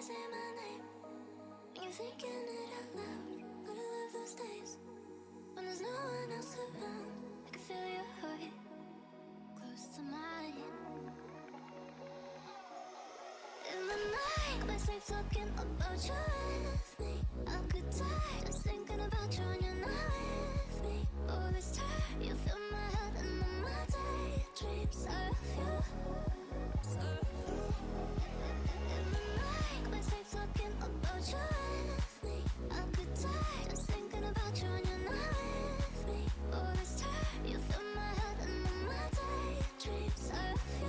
say my name, and you're thinking it out loud. But I love those days when there's no one else around. I can feel your heart close to mine. In the night, I sleep talking about you with me. I could die just thinking about you when you're not with me. Oh, this time you fill my head and all my daydreams of you. In the night, I sleep talking about you with me. I could die just thinking about you when you're not with me. Oh, this time you fill my head and all my daydreams of you.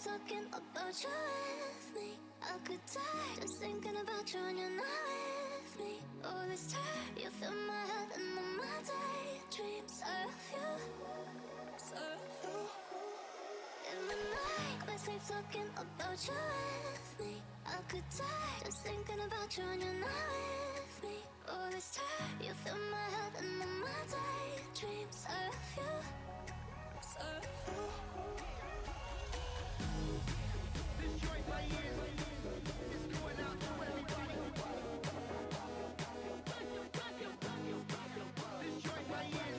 Talking about you with me. I could die just thinking about you when you're not with me. Oh, this time you fill my head and all my daydreams of you. In the night, I sleep talking about you with me. I could die just thinking about you when you're not with me. Oh, this time you fill my head and all my daydreams of you. This joint right here is going out to everybody. This joint right here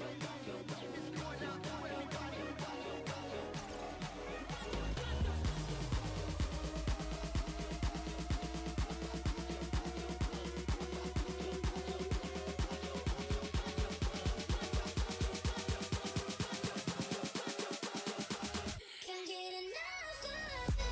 is going out to everybody. Can't get enough of you.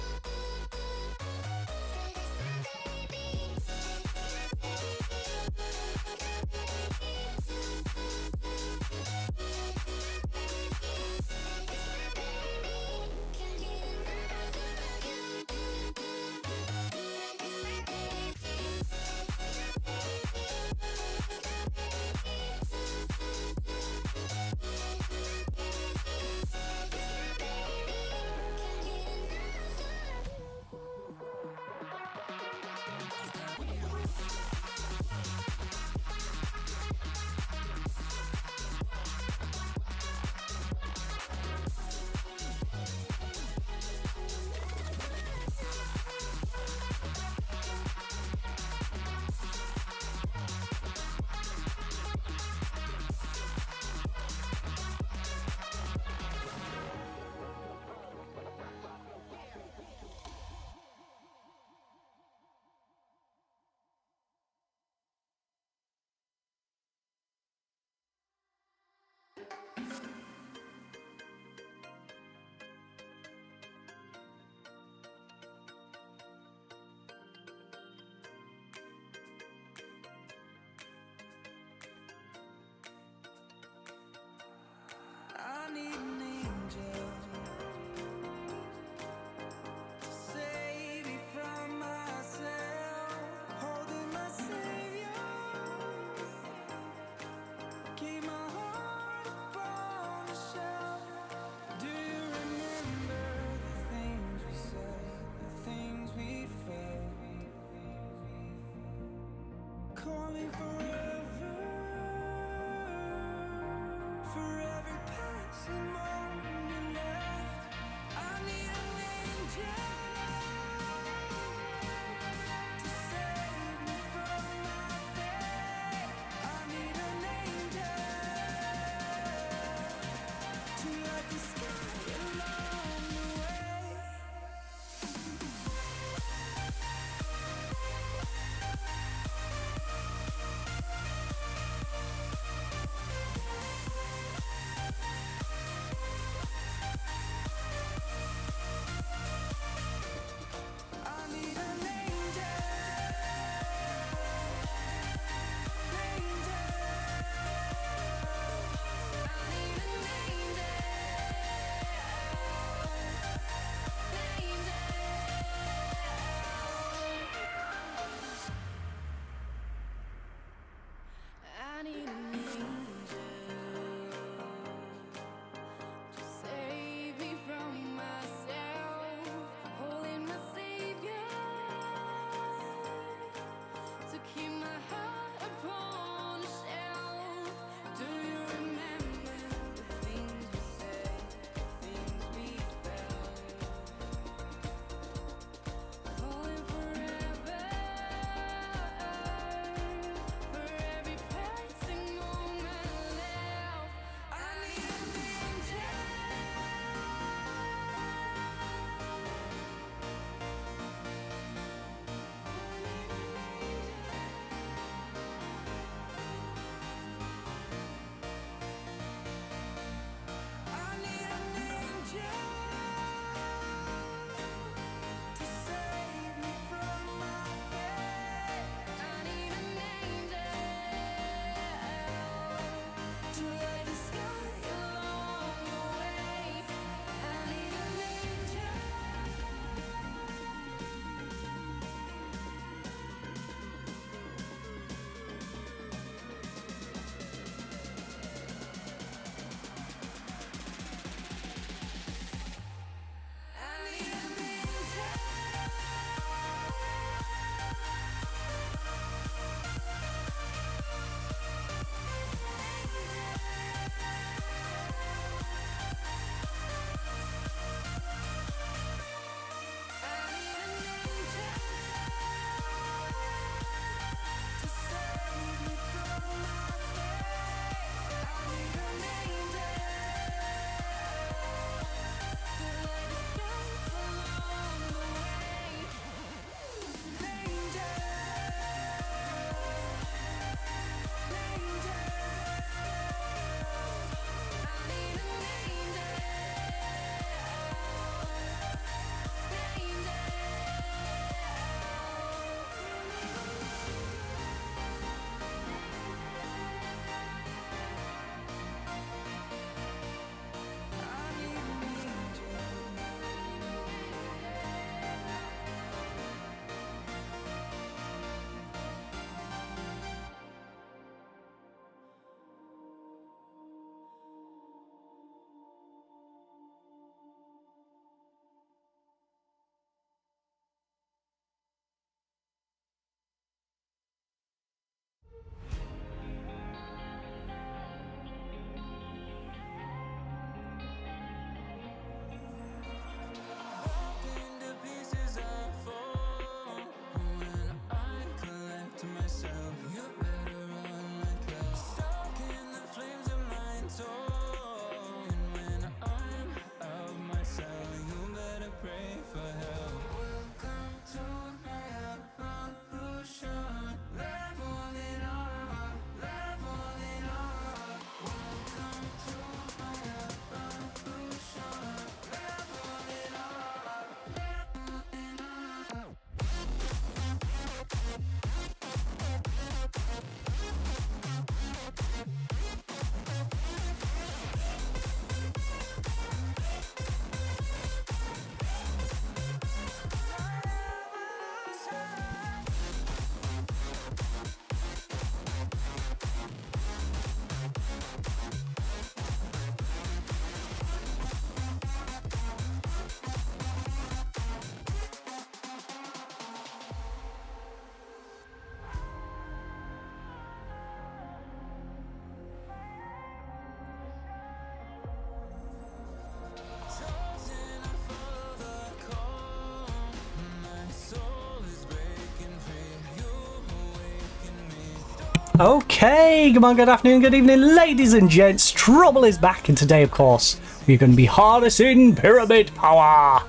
Okay, come on, good afternoon, good evening, ladies and gents. Trouble is back, and today, of course, we're going to be harnessing pyramid power.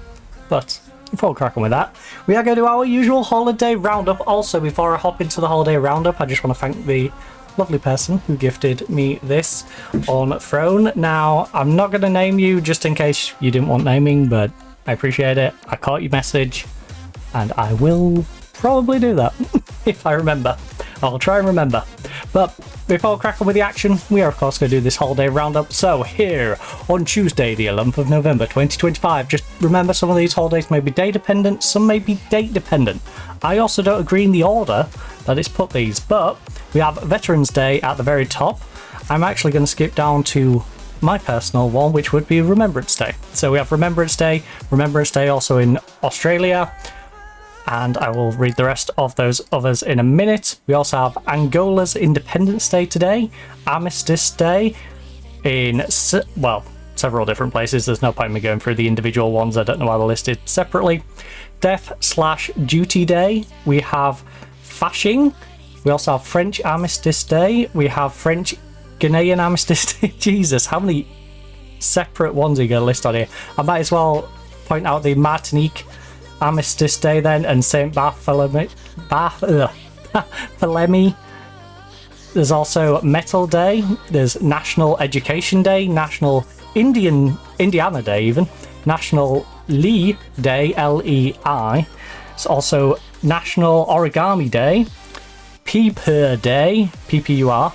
But before we crack on with that, we are going to do our usual holiday roundup. Also, before I hop into the holiday roundup, I just want to thank the lovely person who gifted me this on Throne. Now, I'm not going to name you just in case you didn't want naming, but I appreciate it. I caught your message, and I will probably do that if I remember. I'll try and remember. But before we crack on with the action, we are of course going to do this holiday roundup. So here on Tuesday, the 11th of November 2025, just remember some of these holidays may be day dependent, some may be date dependent. I also don't agree in the order that it's put these, but we have Veterans Day at the very top. I'm actually going to skip down to my personal one, which would be Remembrance Day. So we have Remembrance Day also in Australia, and I will read the rest of those others in a minute. We also have Angola's Independence Day today, Armistice Day in, well, several different places. There's no point in me going through the individual ones. I don't know why they're listed separately. Death/Duty Day. We have Fashing. We also have French Armistice Day. We have French Ghanaian Armistice Day. Jesus, how many separate ones are you going to list on here? I might as well point out the Martinique Armistice Day then, and St. Bartholomew. There's also Metal Day. There's National Education Day, National Indiana Day even, National Lee Day, L-E-I. It's also National Origami Day, Peepur Day, P-P-U-R,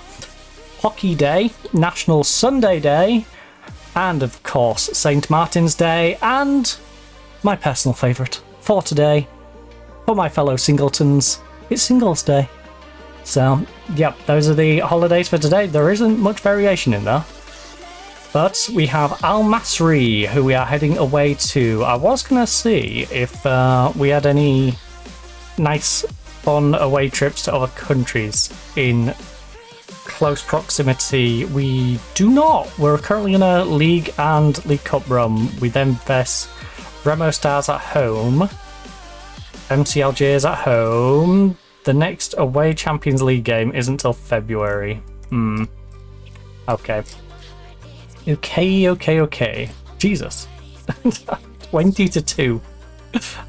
Hockey Day, National Sunday Day, and of course St. Martin's Day, and my personal favourite for today, for my fellow singletons, it's Singles Day. So, yep, those are the holidays for today. There isn't much variation in there. But we have Al Masri, who we are heading away to. I was going to see if we had any nice, fun away trips to other countries in close proximity. We do not. We're currently in a League and League Cup run. We then face Remo Stars at home, MC Algiers at home. The next away Champions League game isn't until February. Okay. Jesus. 20-2.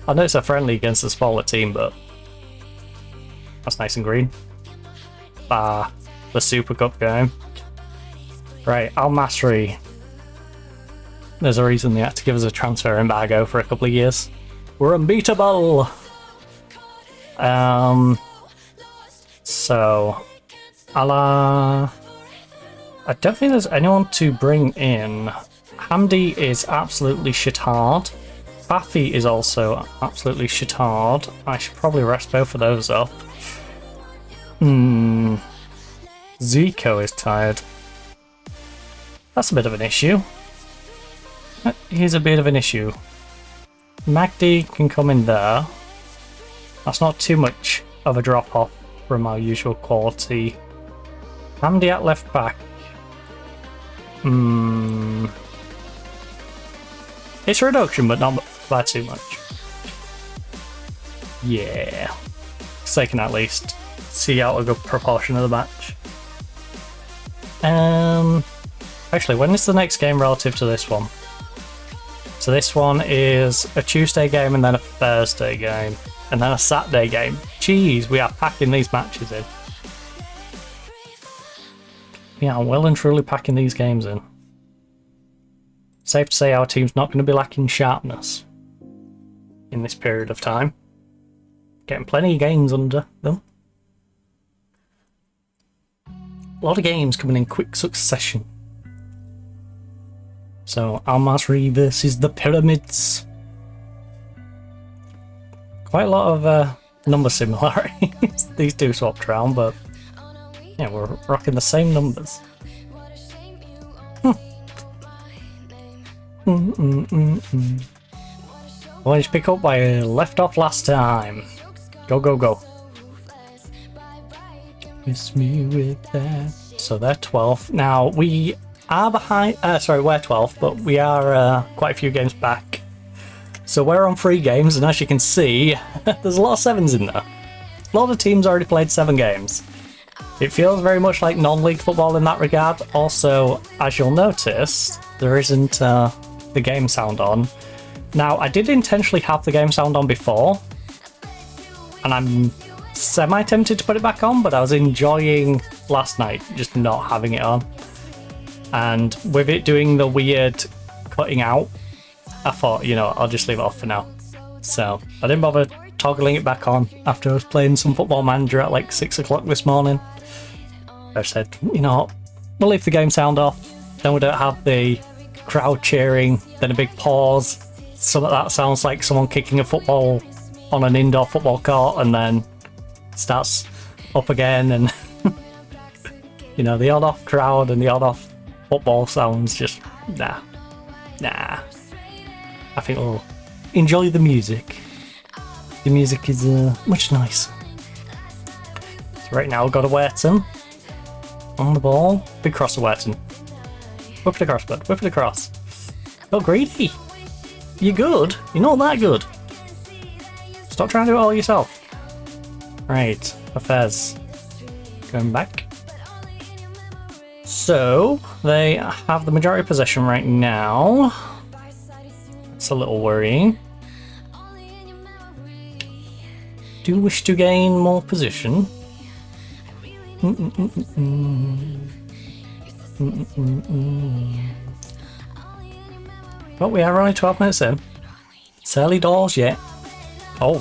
I know it's a friendly against a smaller team, but that's nice and green. The Super Cup game. Right, Al Masri. There's a reason they had to give us a transfer embargo for a couple of years. We're unbeatable! So, I don't think there's anyone to bring in. Hamdi is absolutely shitard. Baffy is also absolutely shitard. I should probably rest both of those up. Zico is tired. That's a bit of an issue. Here's a bit of an issue. Magdi can come in there. That's not too much of a drop off from our usual quality. Hamdi at left back. It's a reduction, but not by too much. Yeah. So they can at least see out a good proportion of the match. Actually, when is the next game relative to this one? So this one is a Tuesday game and then a Thursday game and then a Saturday game. Jeez, we are packing these matches in. We are well and truly packing these games in. Safe to say our team's not going to be lacking sharpness in this period of time. Getting plenty of games under them. A lot of games coming in quick succession. So, Al Masri versus the Pyramids. Quite a lot of number similarities. These two swapped around, but yeah, we're rocking the same numbers. Why did you pick up where I left off last time? Go, go, go. Miss me with that. So they're 12th. Now, we are behind, sorry, we're 12th, but we are quite a few games back. So we're on 3 games, and as you can see, there's a lot of 7s in there. A lot of teams already played 7 games. It feels very much like non-league football in that regard. Also, as you'll notice, there isn't the game sound on. Now, I did intentionally have the game sound on before, and I'm semi-tempted to put it back on, but I was enjoying last night just not having it on. And with it doing the weird cutting out, I thought, you know, I'll just leave it off for now. So, I didn't bother toggling it back on after I was playing some Football Manager at like 6 o'clock this morning. I said, you know what, we'll leave the game sound off, then we don't have the crowd cheering, then a big pause. Some of that sounds like someone kicking a football on an indoor football court and then starts up again, and you know, the odd off crowd and the odd off football sounds just nah. I think we'll enjoy the music. The music is much nicer. So right now we've got a Wharton on the ball. Big cross to Wharton. Whip it across, bud. Whip it across. Oh, Greedy. You're good. You're not that good. Stop trying to do it all yourself. Right. Affairs. Going back. So, they have the majority of possession right now. It's a little worrying. Do wish to gain more position. But we are only 12 minutes in. It's early doors yet. Oh,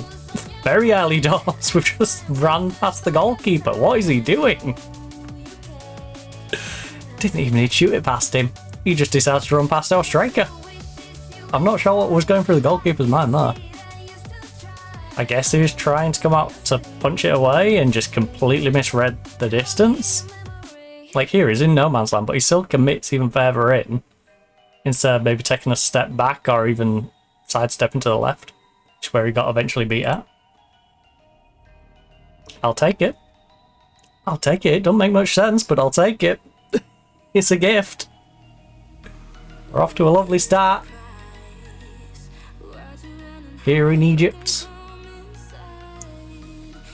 very early doors. We've just ran past the goalkeeper. What is he doing? Didn't even need to shoot it past him. He just decided to run past our striker. I'm not sure what was going through the goalkeeper's mind there. I guess he was trying to come out to punch it away and just completely misread the distance. Like here, he's in no man's land, but he still commits even further in, instead of maybe taking a step back or even sidestepping to the left, which is where he got eventually beat at. I'll take it. I'll take it. It don't make much sense, but I'll take it. It's a gift. We're off to a lovely start here in Egypt.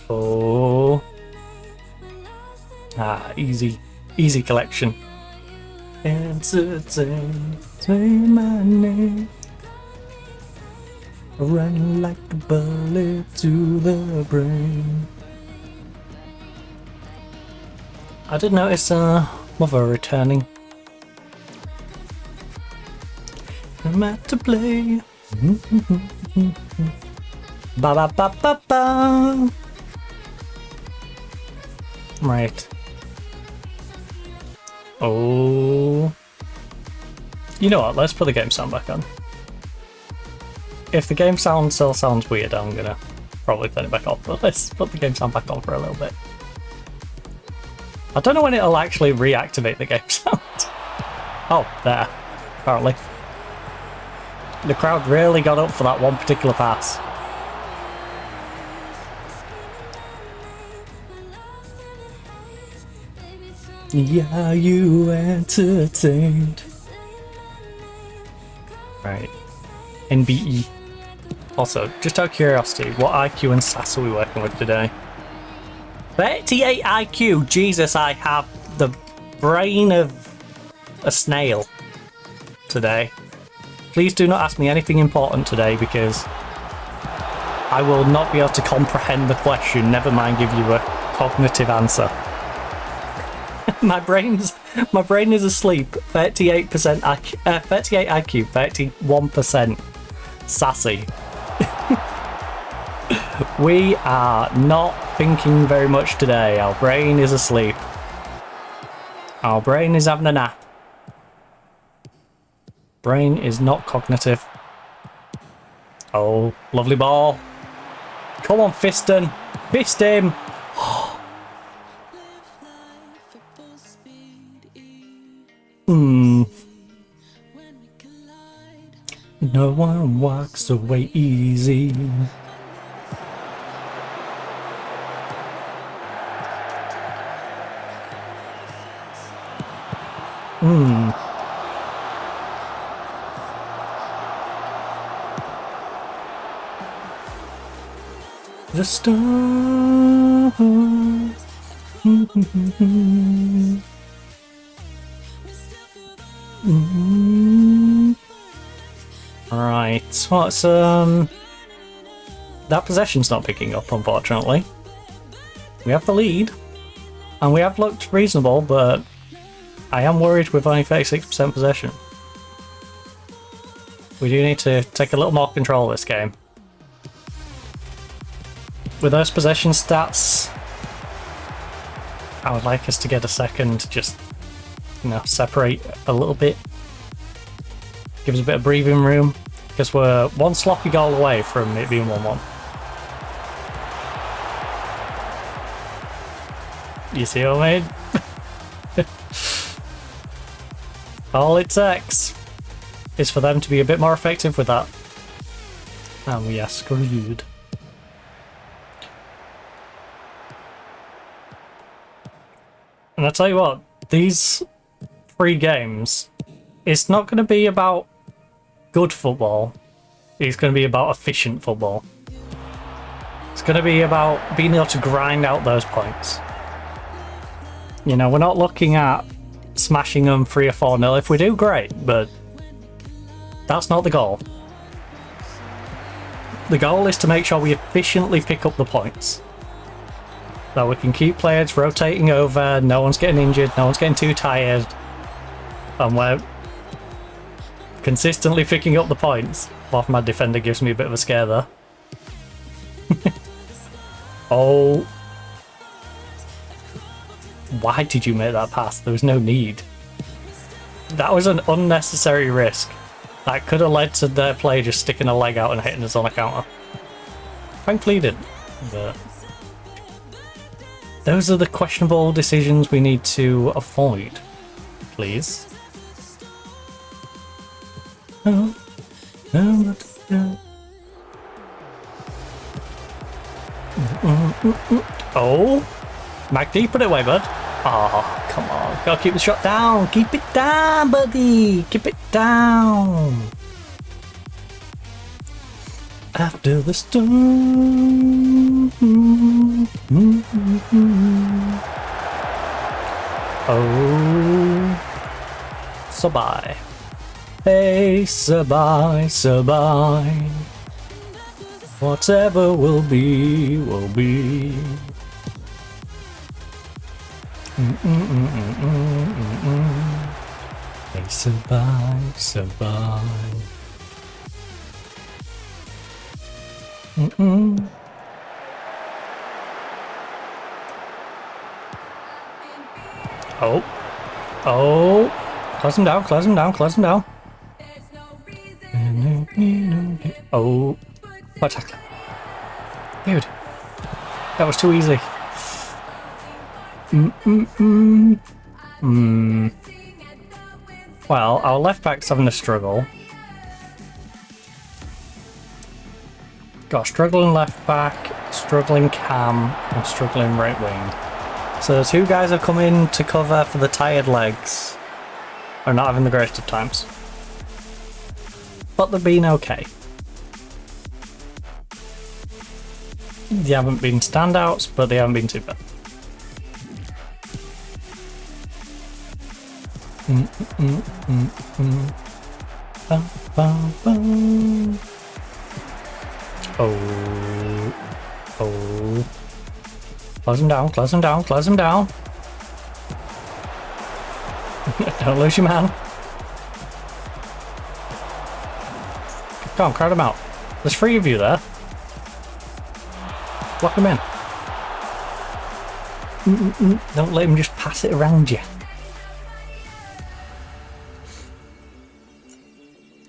Oh. Ah, easy collection. Entertain, say my name. Run like a bullet to the brain. I did notice Mother returning. I'm out to play. Ba ba ba ba ba. Right. Oh. You know what? Let's put the game sound back on. If the game sound still sounds weird, I'm gonna probably turn it back off. But let's put the game sound back on for a little bit. I don't know when it'll actually reactivate the game sound. Oh, there. Apparently. The crowd really got up for that one particular pass. Yeah, you entertained. Right. NBE. Also, just out of curiosity, what IQ and SAS are we working with today? 38 IQ! Jesus, I have the brain of a snail today. Please do not ask me anything important today, because I will not be able to comprehend the question, never mind give you a cognitive answer. My brain is asleep. 38% IQ, 38 IQ, 31% sassy. We are not thinking very much today. Our brain is asleep. Our brain is having a nap. Brain is not cognitive. Oh, lovely ball. Come on, Fiston. Fist him. No one walks away easy. The stars Right, what's that possession's not picking up, unfortunately. We have the lead, and we have looked reasonable, but I am worried with only 36% possession. We do need to take a little more control of this game. With those possession stats, I would like us to get a second, just, you know, separate a little bit. Give us a bit of breathing room, because we're one sloppy goal away from it being 1-1. You see what I mean? All it takes is for them to be a bit more effective with that. And we are screwed. And I tell you what, these 3 games, it's not going to be about good football. It's going to be about efficient football. It's going to be about being able to grind out those points. You know, we're not looking at smashing them 3 or 4-0. If we do, great, but that's not the goal. The goal is to make sure we efficiently pick up the points. That we can keep players rotating over, no one's getting injured, no one's getting too tired, and we're consistently picking up the points. While my defender gives me a bit of a scare there. Oh. Why did you make that pass? There was no need. That was an unnecessary risk. That could have led to their player just sticking a leg out and hitting us on a counter. Thankfully he didn't, but those are the questionable decisions we need to avoid, please. Oh, MacD, put it away, bud. Oh, come on. Gotta keep the shot down. Keep it down, buddy. Keep it down. After the storm. Oh, Sabai. Hey, Sabai, Sabai. Whatever will be, will be. Hey, Sabai, Sabai. Oh. Oh. Close him down, close him down, close him down. Oh. What tackle? Dude. That was too easy. Well, our left back's having a struggle. Got a struggling left back, struggling cam, and struggling right wing. So the 2 guys have come in to cover for the tired legs. Are not having the greatest of times. But they've been okay. They haven't been standouts, but they haven't been too bad. Oh. Oh. Close him down, close him down, close him down. Don't lose your man. Come on, crowd him out. There's 3 of you there. Block him in. Don't let him just pass it around you.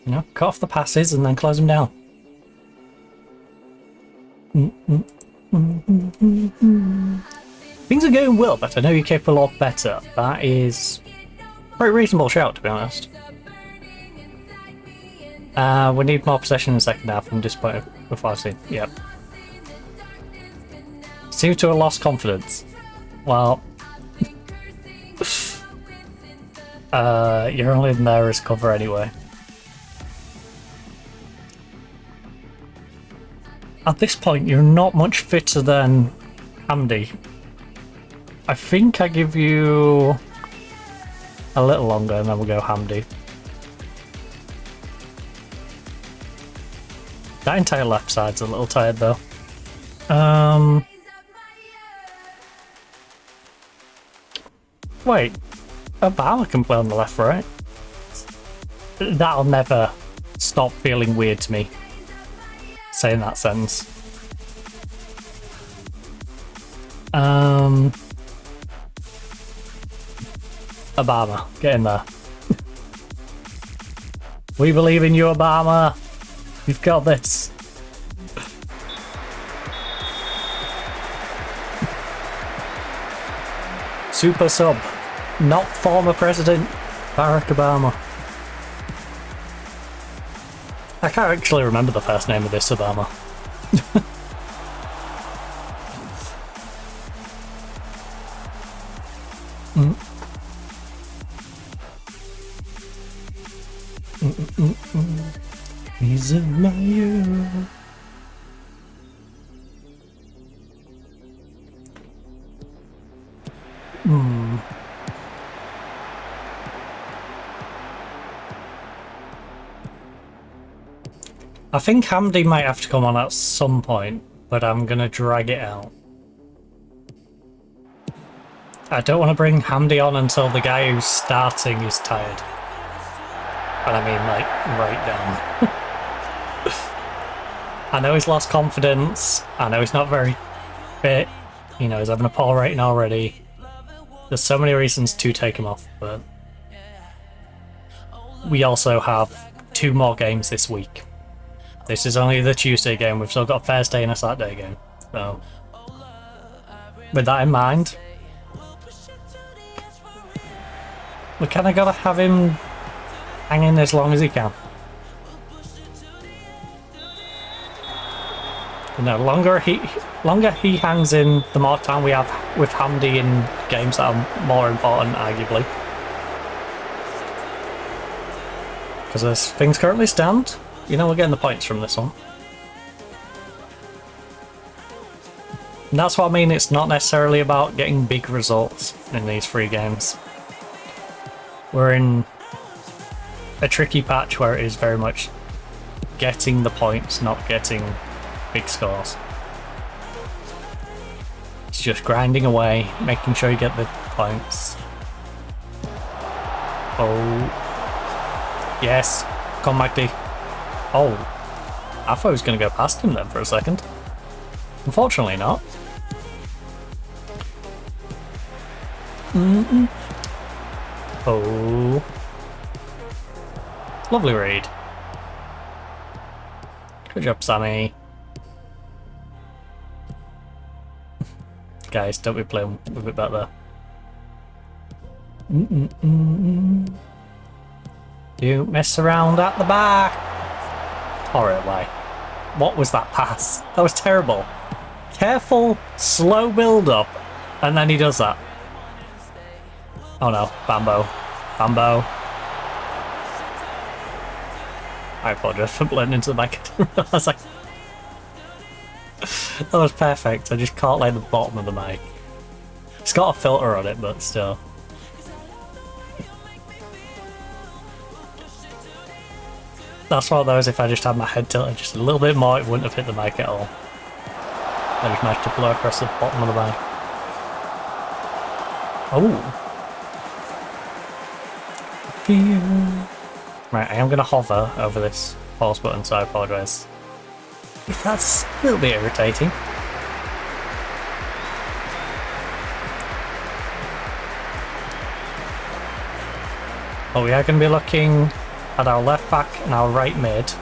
You know, cut off the passes and then close them down. Things are going well, but I know you're capable of better. That is a very reasonable shout, to be honest. We need more possession in the second half. I'm disappointed with what I've seen. Yep. Seems to have lost confidence. Well, you're only in there as cover anyway. At this point, you're not much fitter than Hamdi. I think I give you a little longer and then we'll go Hamdi. That entire left side's a little tired though. Wait, Obama can play on the left, right? That'll never stop feeling weird to me, saying that sentence. Obama, get in there. We believe in you, Obama. You've got this. Super sub, not former President Barack Obama. I can't actually remember the first name of this Obama. He's a liar. I think Hamdi might have to come on at some point, but I'm gonna drag it out. I don't want to bring Hamdi on until the guy who's starting is tired. And I mean, like, right down. I know he's lost confidence. I know he's not very fit. You know, he's having a poor rating already. There's so many reasons to take him off, but we also have 2 more games this week. This is only the Tuesday game. We've still got a Thursday and a Saturday game. So, with that in mind, we kind of gotta have him hanging as long as he can. You know, longer he hangs in, the more time we have with Hamdi in games that are more important, arguably. Because as things currently stand, you know, we're getting the points from this one. And that's what I mean, it's not necessarily about getting big results in these 3 games. We're in a tricky patch where it is very much getting the points, not getting big scores. It's just grinding away, making sure you get the points. Oh. Yes. Come, Magdy. Oh. I thought I was going to go past him then for a second. Unfortunately not. Oh. Lovely read. Good job, Sammy. Guys, don't be playing with it back there. You mess around at the back. Horribly. What was that pass? That was terrible. Careful, slow build up, and then he does that. Oh no, Bambo. Bambo. I apologize for blending into the mic. I didn't realise that was perfect. I just can't lay the bottom of the mic. It's got a filter on it, but still. That's one of those, if I just had my head tilted just a little bit more, it wouldn't have hit the mic at all. I just managed to blow across the bottom of the mic. Oh. Right, I am going to hover over this pause button, so I apologise if that's a little bit irritating. But we are going to be looking at our left back and our right mid.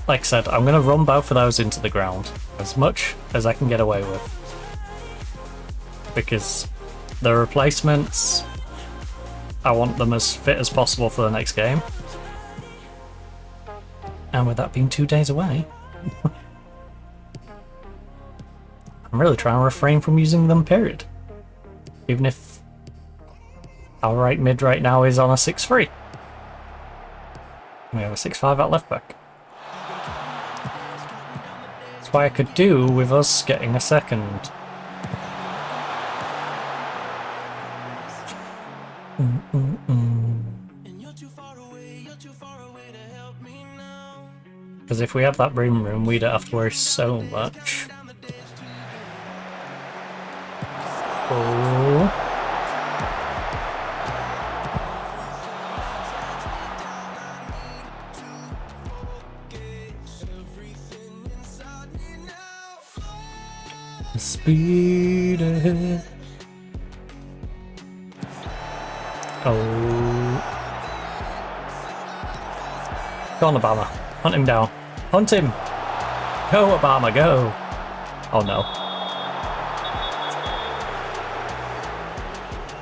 Like I said, I'm going to run both of those into the ground as much as I can get away with. Because the replacements, I want them as fit as possible for the next game. And with that being 2 days away, I'm really trying to refrain from using them, period. Even if our right mid right now is on a 6-3. We have a 6-5 at left back. That's why I could do with us getting a second. if we have that room, we don't have to worry so much. Oh. Speed ahead. Oh. Go on, Obama. Hunt him down. Hunt him! Go, Obama, go! Oh no.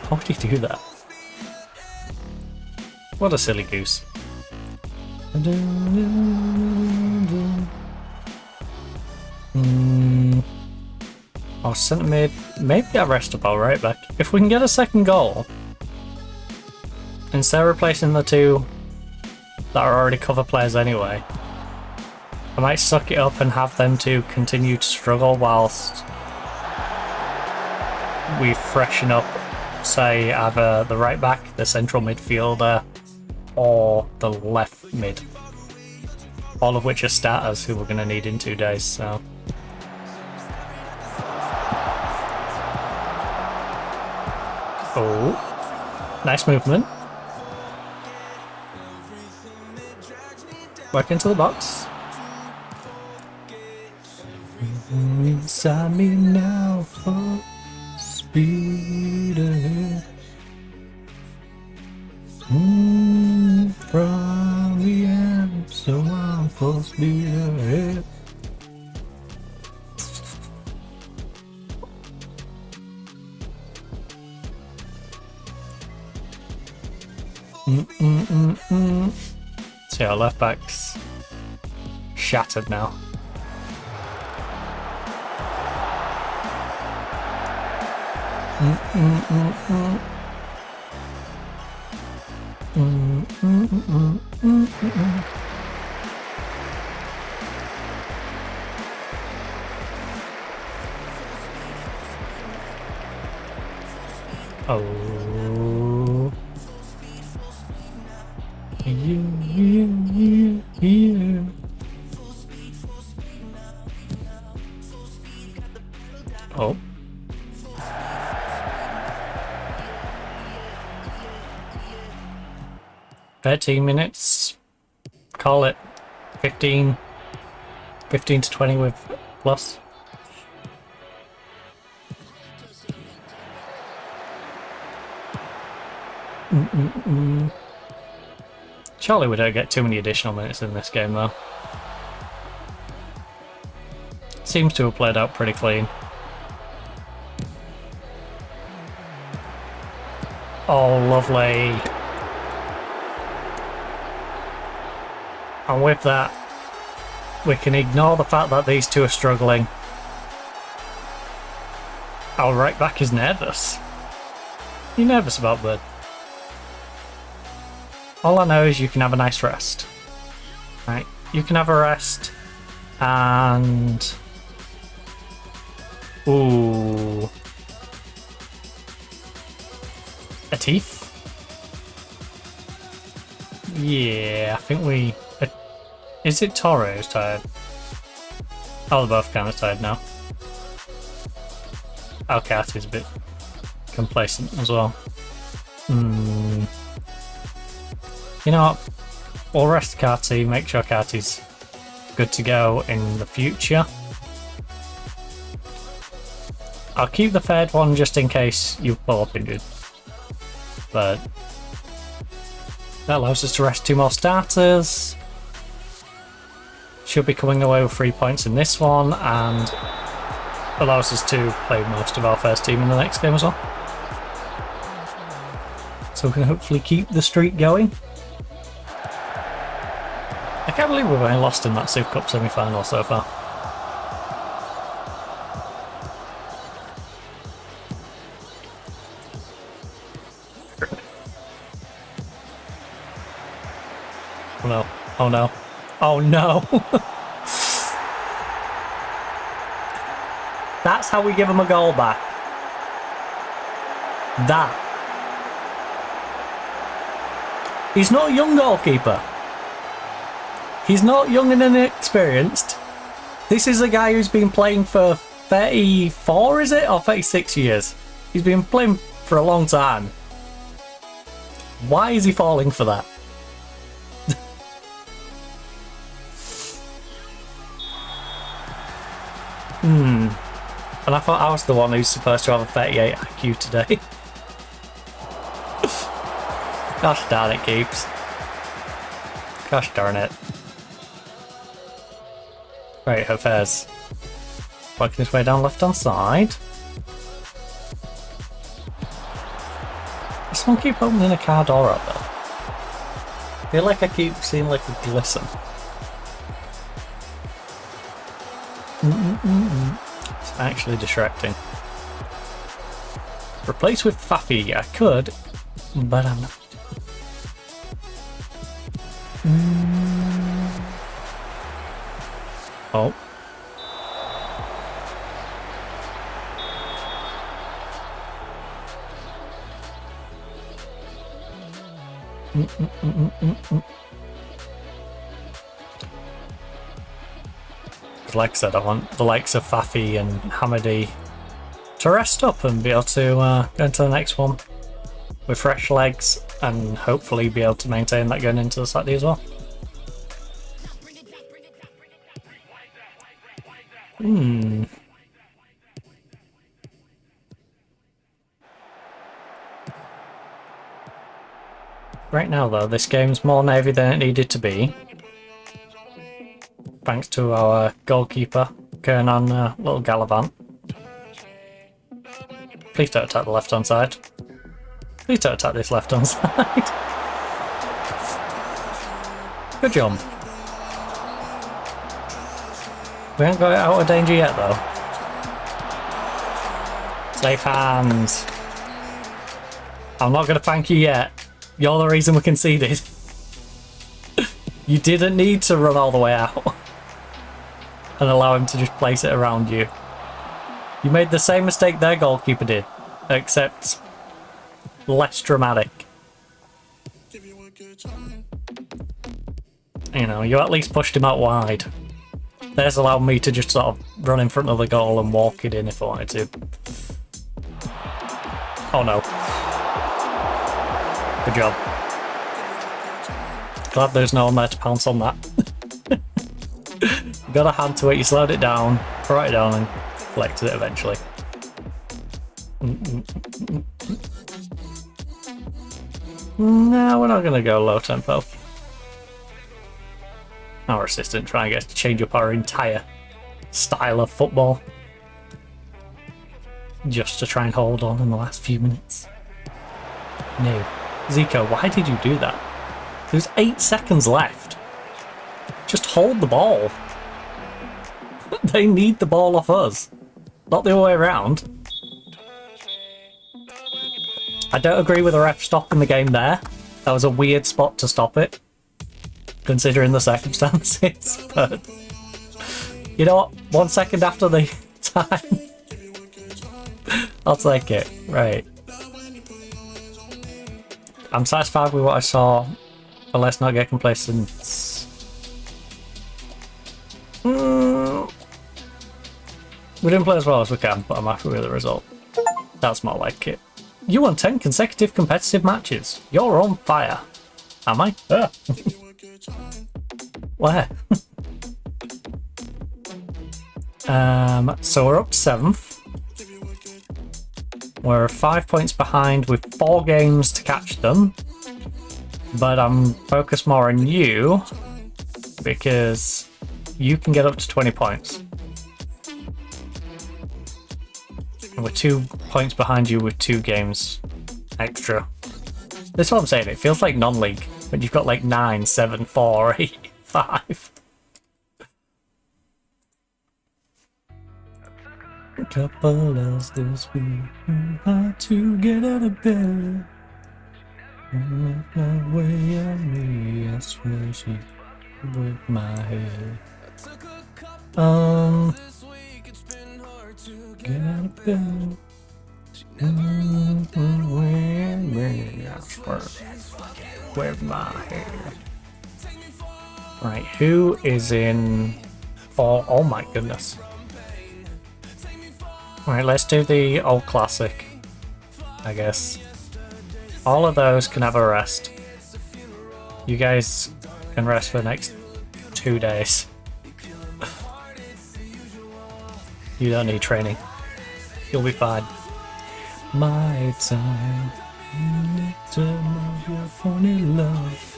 How would he do that? What a silly goose. Our centre mid, maybe I rest up our right back. If we can get a second goal, instead of replacing the two that are already cover players anyway, I might suck it up and have them two continue to struggle whilst we freshen up, say, either the right back, the central midfielder, or the left mid. All of which are starters who we're going to need in 2 days, so... Oh, nice movement. Back into the box. Inside me now for speed ahead. From the end, so I'm full speed ahead. See, our left back's shattered now. Oh. Yeah. Oh. $13 Call it 15 to 20 with plus. Surely we don't get too many additional minutes in this game though. Seems to have played out pretty clean. Oh, lovely. And with that, we can ignore the fact that these two are struggling. Our right back is nervous. You nervous about Bird? All I know is you can have a nice rest. Right? You can have a rest and... Ooh. A teeth? Yeah, I think we... Is it Toro who's tired? Oh, they're both kind of tired now. Alcat is a bit complacent as well. You know what? We'll rest Carty, make sure Carty's good to go in the future. I'll keep the third one just in case you pull up injured. But that allows us to rest 2 more starters. Should be coming away with 3 points in this one, and allows us to play most of our first team in the next game as well. So we can hopefully keep the streak going. I can't believe we've only lost in that Super Cup semi-final so far. Oh no, oh no, oh no! That's how we give him a goal back. That. He's not a young goalkeeper. He's not young and inexperienced. This is a guy who's been playing for 34, is it? Or 36 years. He's been playing for a long time. Why is he falling for that? And I thought I was the one who's supposed to have a 38 IQ today. Gosh darn it, Keeps. Gosh darn it. Right, Hafez. Working his way down left-hand side. Does someone keep opening a car door up there? I feel like I keep seeing like a glisten. It's actually distracting. Replace with Faffy, I could, but I'm not. Oh. Like I said, I want the likes of Faffy and Hamady to rest up and be able to go into the next one with fresh legs and hopefully be able to maintain that going into the Saturday as well. Right now though, this game's more navy than it needed to be. Thanks to our goalkeeper going on a little gallivant. Please don't attack the left-hand side. Please don't attack this left-hand side. Good job. We haven't got it out of danger yet though. Safe hands. I'm not going to thank you yet. You're the reason we conceded. You didn't need to run all the way out and allow him to just place it around you. You made the same mistake their goalkeeper did, except less dramatic. You know, you at least pushed him out wide. Theirs allowed me to just sort of run in front of the goal and walk it in if I wanted to. Oh no. Good job. Glad there's no one there to pounce on that. You got a hand to it, you slowed it down, brought it down and collected it eventually. No, we're not going to go low tempo. Our assistant trying to get us to change up our entire style of football. Just to try and hold on in the last few minutes. No. Zico, why did you do that? There's 8 seconds left. Just hold the ball. They need the ball off us, not the other way around. I don't agree with the ref stopping the game there. That was a weird spot to stop it, considering the circumstances. But you know what? 1 second after the time, I'll take it. Right. I'm satisfied with what I saw, but let's not get complacent. We didn't play as well as we can, but I'm happy with the result. That's more like it. You won 10 consecutive competitive matches. You're on fire. Am I? Where? So we're up 7th. We're 5 points behind with 4 games to catch them. But I'm focused more on you because you can get up to 20 points. And we're 2 points behind you with 2 games extra. That's what I'm saying, it feels like non-league when you've got like 9, 7, 4, 8, 5. A couple hours this week, how to get out of bed. Make my way at me, I swear she with my head. Get out of bed. I swear with my head. Right, who is in... Oh my goodness. Right, let's do the old classic, I guess. All of those can have a rest. You guys can rest for the next 2 days. You don't need training. You'll be fine. My time to know your funny love.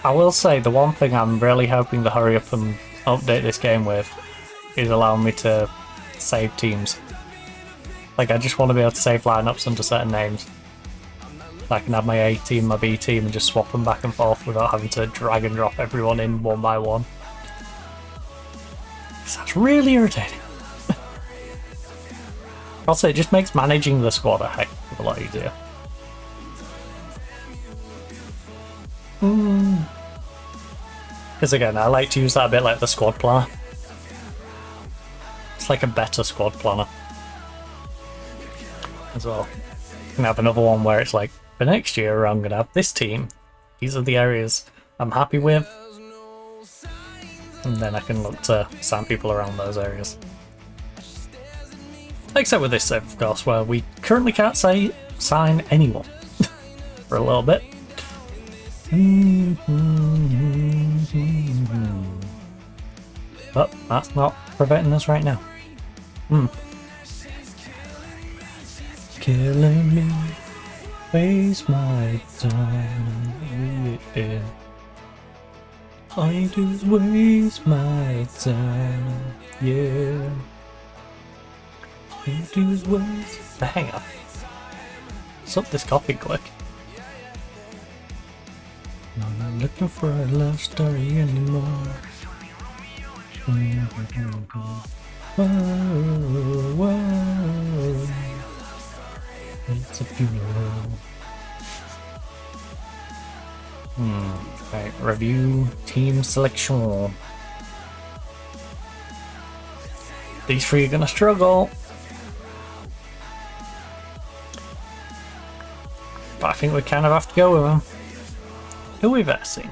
I will say the one thing I'm really hoping to hurry up and update this game with is allowing me to save teams. Like, I just want to be able to save lineups under certain names. I can have my A team, my B team, and just swap them back and forth without having to drag and drop everyone in one by one. That's really irritating. Also, it just makes managing the squad a heck of a lot easier. Because again, I like to use that a bit like the squad planner. It's like a better squad planner as well. You can have another one where it's like, for next year I'm going to have this team. These are the areas I'm happy with. And then I can look to sign people around those areas. Except with this save, of course, where we currently can't sign anyone for a little bit. But that's not preventing us right now. Killing me, waste my time. Yeah. I do waste my time. Yeah. I do waste. Hang on. Sup this coffee quick. I'm not looking for a love story anymore. Whoa, whoa. It's a funeral. Right, review team selection. These three are gonna struggle. But I think we kind of have to go with them. Who are we versing?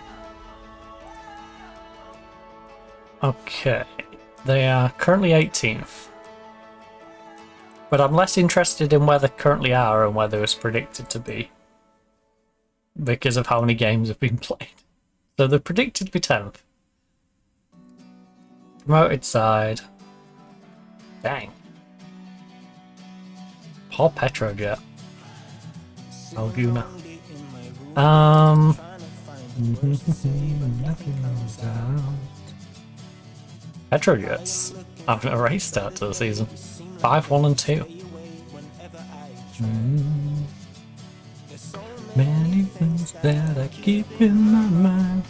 Okay, they are currently 18th. But I'm less interested in where they currently are and where they was predicted to be, because of how many games have been played. So they're predicted to be 10th. Promoted side. Dang. Poor Petrojet. Alguna. Petrojets having a race start to the season. 5-1 and 2. Many things that I keep in my mind.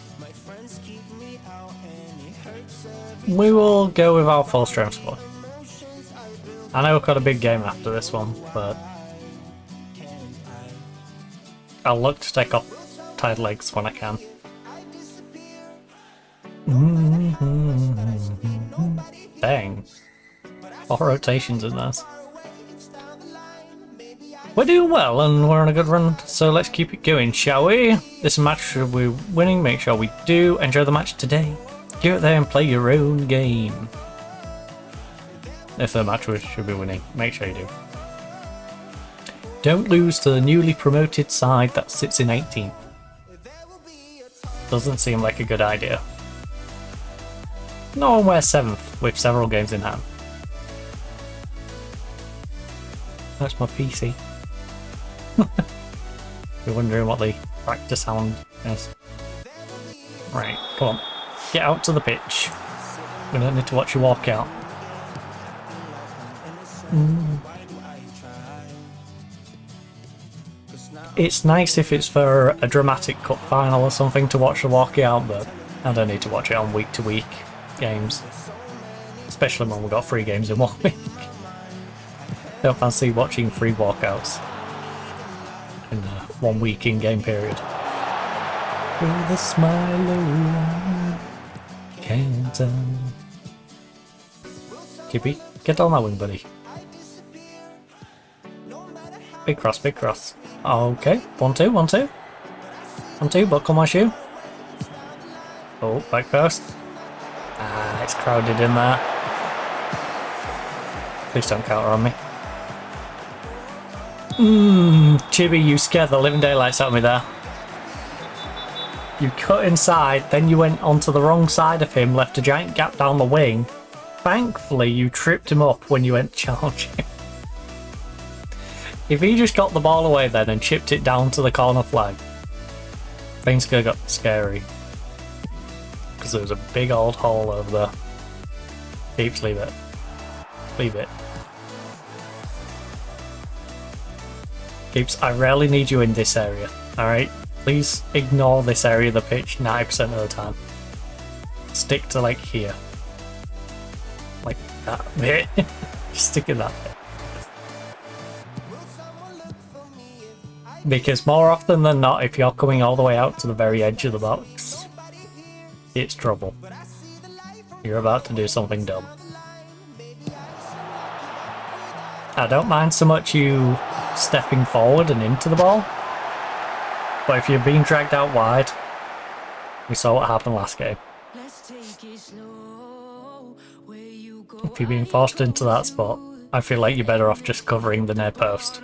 We will go with our full strength squad. I know we've got a big game after this one, but I'll look to take off tired legs when I can. Dang. 4 rotations in this. We're doing well and we're on a good run, so let's keep it going, shall we? This match we're winning, make sure we do. Enjoy the match today. Go out there and play your own game. If the match we should be winning, make sure you do. Don't lose to the newly promoted side that sits in 18th. Doesn't seem like a good idea. No one wears 7th with several games in hand. That's my PC. You're wondering what the practice sound is. Right, come on. Get out to the pitch. We don't need to watch you walk out. It's nice if it's for a dramatic cup final or something to watch the walkout, but I don't need to watch it on week-to-week games. Especially when we've got 3 games in 1 week. Don't fancy watching 3 walkouts in 1 week in-game period. With a smile around, can't tell. Kippy, get on that wing, buddy. Big cross, big cross. Okay, 1-2, 1-2. 1-2, buckle my shoe. Oh, back post. Ah, it's crowded in there. Please don't counter on me. Chibi, you scared the living daylights out of me there. You cut inside, then you went onto the wrong side of him, left a giant gap down the wing. Thankfully, you tripped him up when you went charging. If he just got the ball away then and chipped it down to the corner flag, things could have got scary. Because there was a big old hole over there. Keeps, leave it. Leave it. Keeps, I rarely need you in this area, alright? Please ignore this area of the pitch 90% of the time. Stick to like here. Like that bit. Just stick in that bit. Because more often than not, if you're coming all the way out to the very edge of the box, it's trouble. You're about to do something dumb. I don't mind so much you stepping forward and into the ball, but if you're being dragged out wide, we saw what happened last game. If you're being forced into that spot, I feel like you're better off just covering the near post.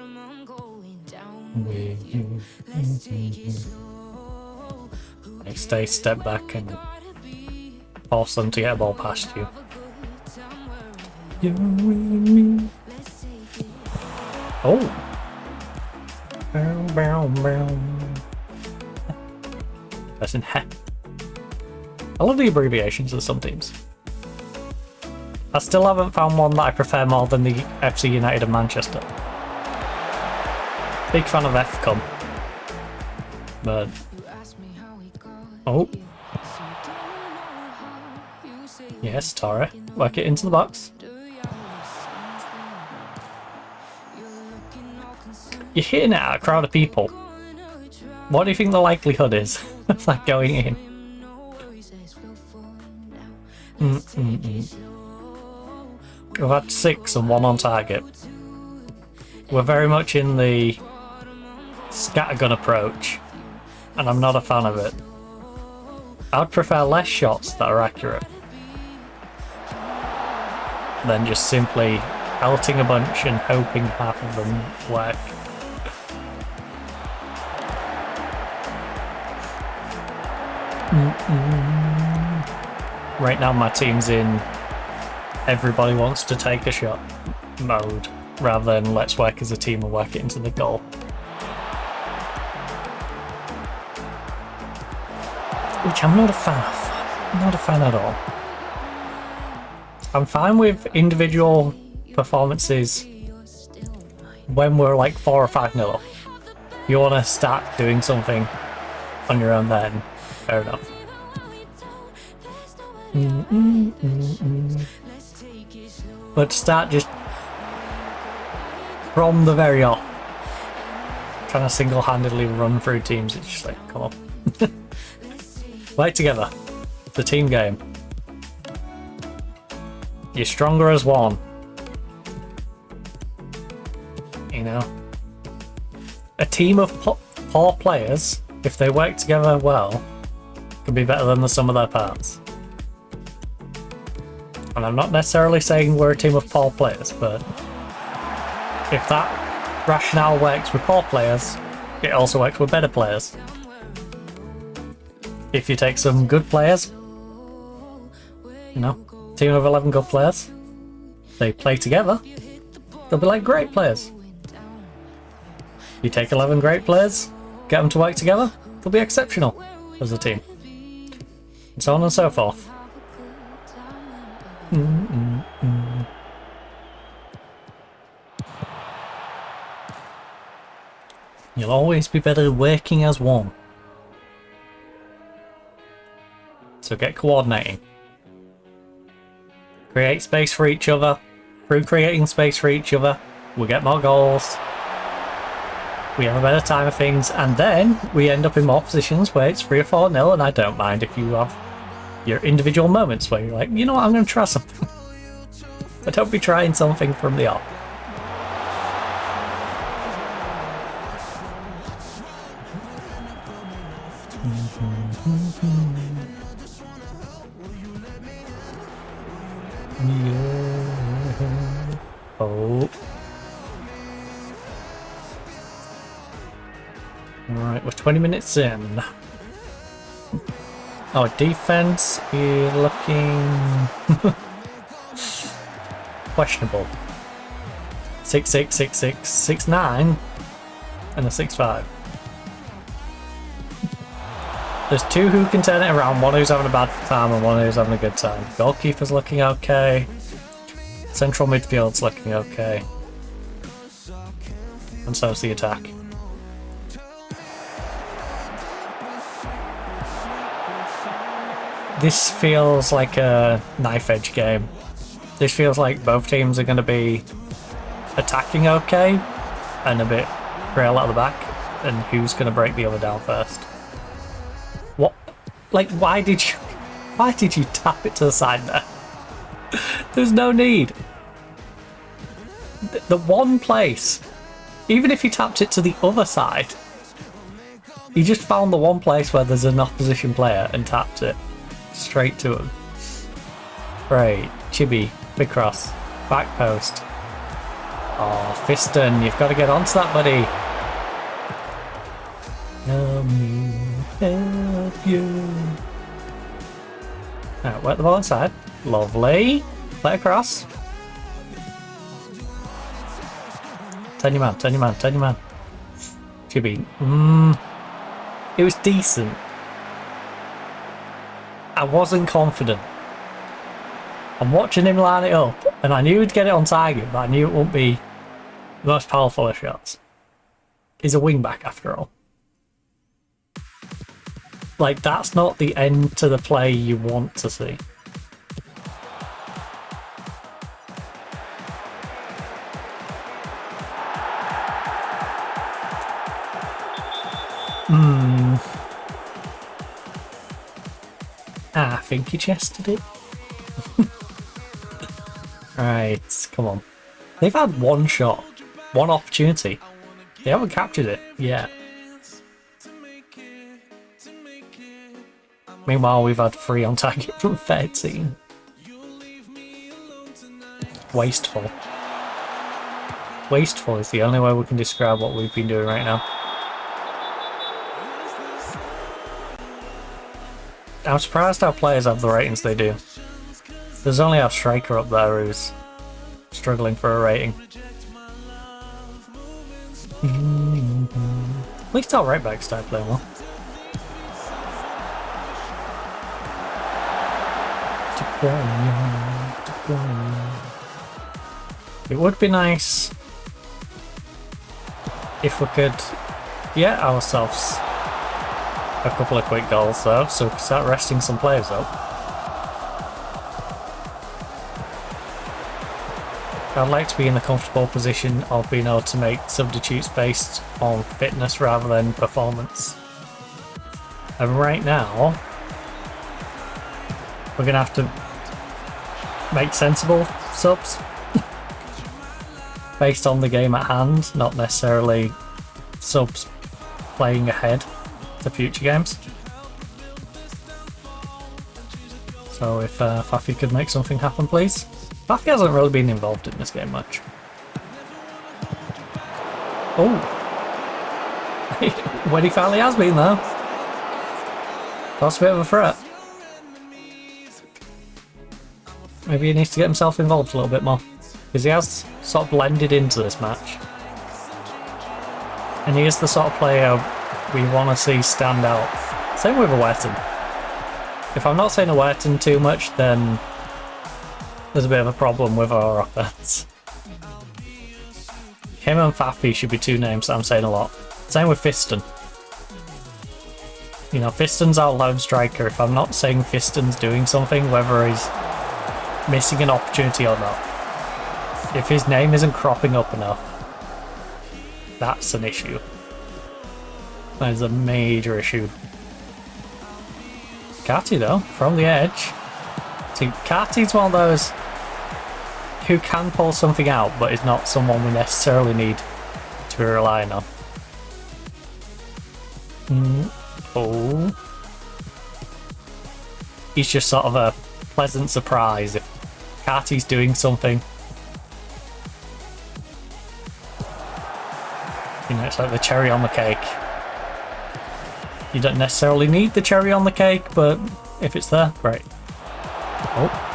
Like stay, step back and force them to get a ball past you. Oh! That's in heck. I love the abbreviations of some teams. I still haven't found one that I prefer more than the FC United of Manchester. Big fan of FCOM. But... oh. Yes, Tara. Work it into the box. You're hitting it at a crowd of people. What do you think the likelihood is of that going in? We've had 6 and 1 on target. We're very much in the scattergun approach, and I'm not a fan of it. I'd prefer less shots that are accurate than just simply pelting a bunch and hoping half of them work. Right now my team's in everybody wants to take a shot mode, rather than let's work as a team and work it into the goal. Which I'm not a fan of. Not a fan at all. I'm fine with individual performances when we're like 4 or 5-0 up. If you want to start doing something on your own then, fair enough. But start just from the very off, trying to single-handedly run through teams, it's just like, come on. Work together. It's a team game. You're stronger as one. You know? A team of poor players, if they work together well, can be better than the sum of their parts. And I'm not necessarily saying we're a team of poor players, but if that rationale works with poor players, it also works with better players. If you take some good players, you know, team of 11 good players, they play together, they'll be like great players. You take 11 great players, get them to work together, they'll be exceptional as a team. And so on and so forth. You'll always be better working as one. So get coordinating. Create space for each other. Through creating space for each other, we get more goals. We have a better time of things, and then we end up in more positions where it's 3 or 4-0, and I don't mind if you have your individual moments where you're like, you know what, I'm going to try something. But don't be trying something from the off. go. Alright, we're 20 minutes in. Our defense is looking questionable. 6'6", 6'6", 6'9", and a 6'5". There's two who can turn it around, one who's having a bad time and one who's having a good time. Goalkeeper's looking okay. Central midfield's looking okay. And so's the attack. This feels like a knife edge game. This feels like both teams are going to be attacking okay and a bit frail at the back, and who's going to break the other down first. What? Like, why did you tap it to the side there? There's no need. The one place, even if he tapped it to the other side, he just found the one place where there's an opposition player and tapped it straight to him. Right, Chibi, big cross, back post. Oh, Fiston, you've got to get onto that, buddy. Help me help you. Alright, work the ball inside. Lovely. Play across. Turn your man, turn your man, turn your man. Chibi. It was decent. I wasn't confident. I'm watching him line it up, and I knew he'd get it on target, but I knew it wouldn't be the most powerful of shots. He's a wing back after all. Like, that's not the end to the play you want to see. I think he chested it. Right, come on. They've had one shot, one opportunity. They haven't captured it yet. Meanwhile, we've had 3 on target from 13. Wasteful. Wasteful is the only way we can describe what we've been doing right now. I'm surprised our players have the ratings they do. There's only our striker up there who's struggling for a rating. At least our right back started playing well. It would be nice if we could get ourselves a couple of quick goals though, so we can start resting some players up. I'd like to be in the comfortable position of being able to make substitutes based on fitness rather than performance. And right now, we're going to have to make sensible subs based on the game at hand, not necessarily subs playing ahead to future games. So if Fafi could make something happen, please. Fafi hasn't really been involved in this game much. Oh! When he finally has been though. That's a bit of a threat. Maybe he needs to get himself involved a little bit more. Because he has sort of blended into this match. And he is the sort of player we want to see stand out. Same with Awerton. If I'm not saying Awerton too much, then there's a bit of a problem with our offense. Him and Fafi should be 2 names that I'm saying a lot. Same with Fiston. You know, Fiston's our lone striker. If I'm not saying Fiston's doing something, whether he's missing an opportunity or not, if his name isn't cropping up enough, that's an issue. That is a major issue. Kati though, from the edge. See, Kati's one of those who can pull something out, but is not someone we necessarily need to be relying on. Oh. He's just sort of a pleasant surprise if Kati's doing something. You know, it's like the cherry on the cake. You don't necessarily need the cherry on the cake, but if it's there, great. Oh.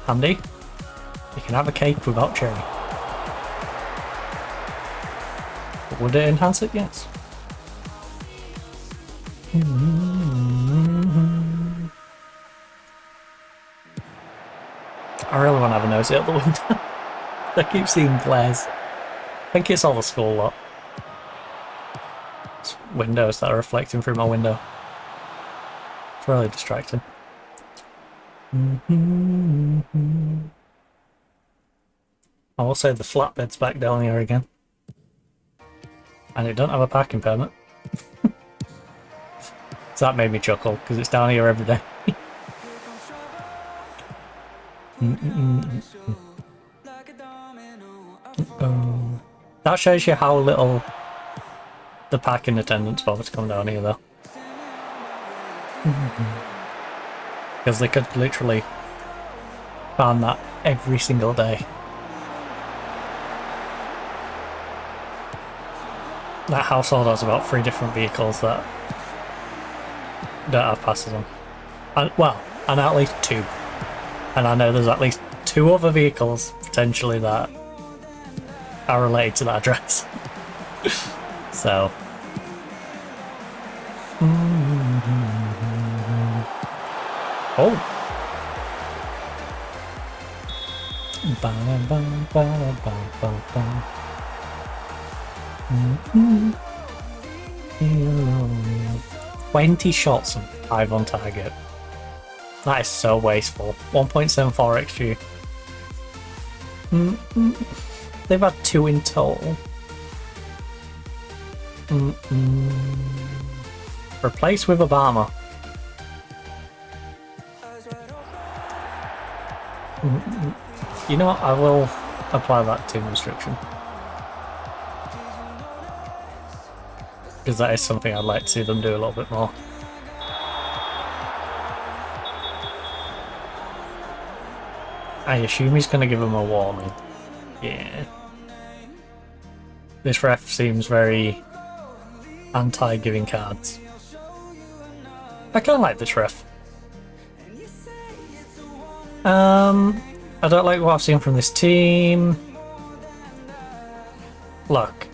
Andy, you can have a cake without cherry. But would it enhance it? Yes. I really want to have a nosy out the window. I keep seeing glares. I think it's all the school lot. It's windows that are reflecting through my window. It's really distracting. I will say the flatbed's back down here again. And it don't have a parking permit. So that made me chuckle, because it's down here every day. That shows you how little the parking attendants bother to come down here, though. Because they could literally ban that every single day. That household has about 3 different vehicles that don't have passes on. And, well, and at least 2. And I know there's at least 2 other vehicles, potentially, that are related to that address. So. Oh. Ba, ba, ba. 20 shots and 5 on target. That is so wasteful. 1.74 XG. They've had 2 in total. Replace with Obama. You know what? I will apply that team restriction. Because that is something I'd like to see them do a little bit more. I assume he's going to give him a warning. Yeah. This ref seems very anti-giving cards. I kind of like this ref. I don't like what I've seen from this team. Look.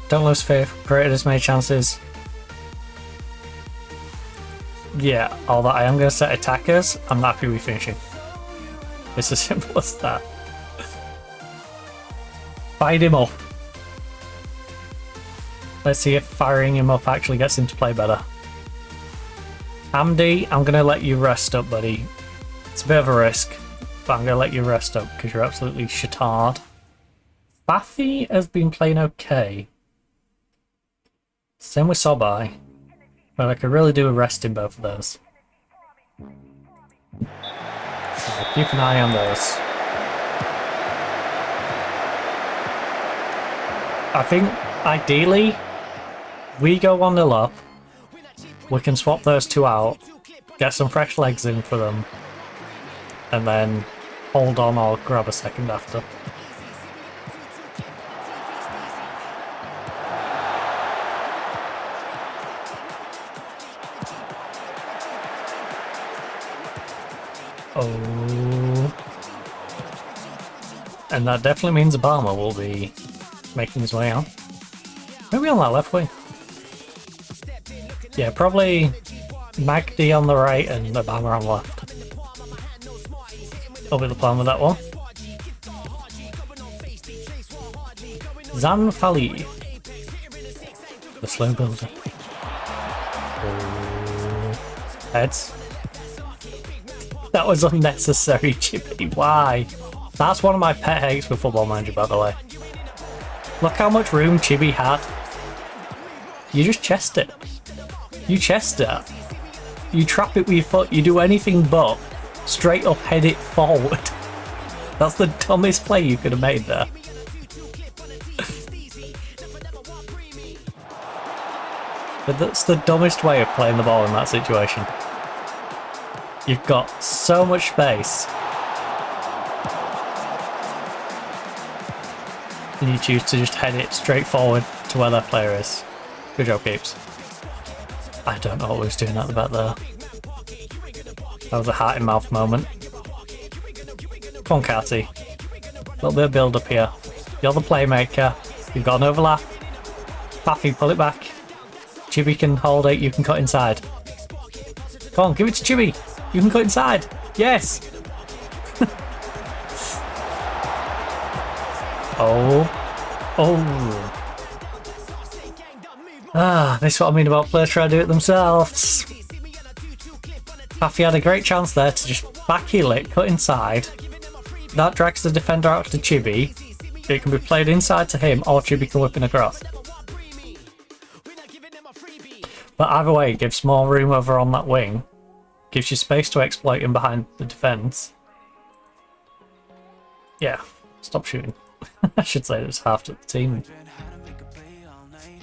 Don't lose faith. Created as many chances. Yeah, although I am going to set attackers, I'm happy with finishing. It's as simple as that. Fired him up. Let's see if firing him up actually gets him to play better. Amdi, I'm going to let you rest up, buddy. It's a bit of a risk, but I'm going to let you rest up because you're absolutely shatard. Baffy has been playing okay. Same with Sobai. But I could really do a rest in both of those. So keep an eye on those. I think, ideally, we go 1-0 up. We can swap those 2 out, get some fresh legs in for them, and then hold on or grab a second after. Oh. And that definitely means Obama will be making his way out. Maybe on that left wing. Yeah, probably Magdi on the right and Obama on the left. That'll be the plan with that one. Zan Fali. The slow builder. Oh. Heads. That was unnecessary, Chippy. Why? That's one of my pet hates with Football Manager, by the way. Look how much room Chibi had. You just chest it. You chest it. You trap it with your foot. You do anything but straight up head it forward. That's the dumbest play you could have made there. But that's the dumbest way of playing the ball in that situation. You've got so much space. And you choose to just head it straight forward to where their player is. Good job, Keeps. I don't know what was doing at the back there. That was a heart in mouth moment. Come on, Carty. A little bit of build up here. You're the playmaker. You've got an overlap. Paffy, pull it back. Chibi can hold it, you can cut inside. Come on, give it to Chibi. You can cut inside. Yes. Oh. Ah, this is what I mean about players trying to do it themselves. Paffy had a great chance there to just back heel it, cut inside. That drags the defender out to Chibi. It can be played inside to him, or Chibi can whip in across. But either way, it gives more room over on that wing. Gives you space to exploit in behind the defence. Yeah, stop shooting. I should say there's half the team.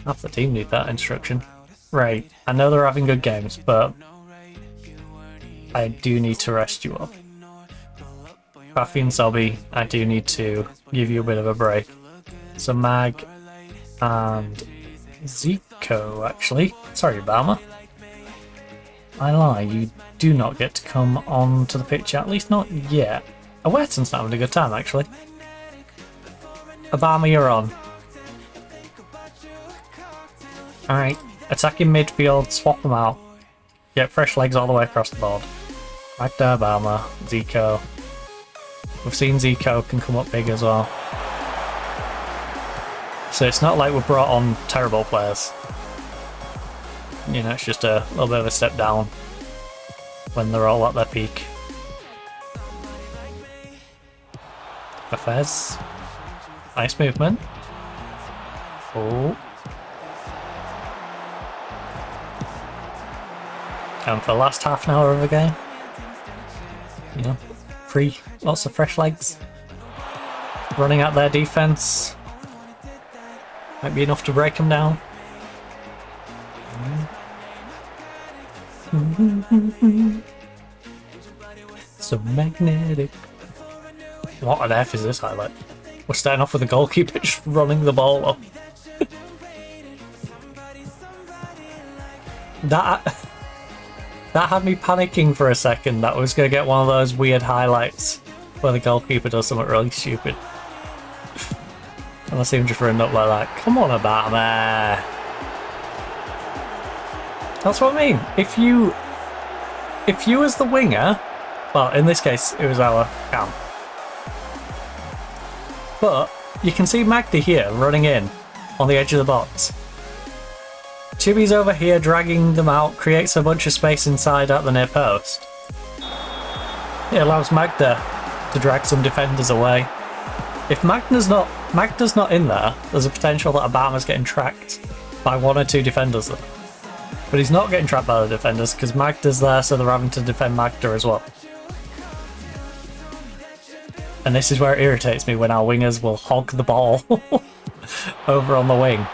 Half the team need that instruction. Right, I know they're having good games, but I do need to rest you up. Paffy and Sobby, I do need to give you a bit of a break. So Mag and Zico, actually. Sorry, Obama. I lie, you do not get to come on to the pitch, at least not yet. Wetton's not having a good time, actually. Obama, you're on. Alright, attacking midfield, swap them out. Get fresh legs all the way across the board. Magda, Obama, Zico. We've seen Zico can come up big as well. So it's not like we've brought on terrible players. You know, it's just a little bit of a step down when they're all at their peak. Fez. Nice movement. Oh. And for the last half an hour of the game, you know, lots of fresh legs. Running at their defence. Might be enough to break them down. So magnetic. What on earth is this highlight? We're starting off with the goalkeeper just running the ball up. That had me panicking for a second. That was going to get one of those weird highlights where the goalkeeper does something really stupid. And I see him just running up like that. Come on, Obama. That's what I mean. If you as the winger, well, in this case, it was our camp. But you can see Magda here running in on the edge of the box. Chibi's over here dragging them out, creates a bunch of space inside at the near post. It allows Magda to drag some defenders away. If Magda's not in there, there's a potential that Obama's getting tracked by one or two defenders there. But he's not getting trapped by the defenders because Magda's there, so they're having to defend Magda as well. And this is where it irritates me when our wingers will hog the ball over on the wing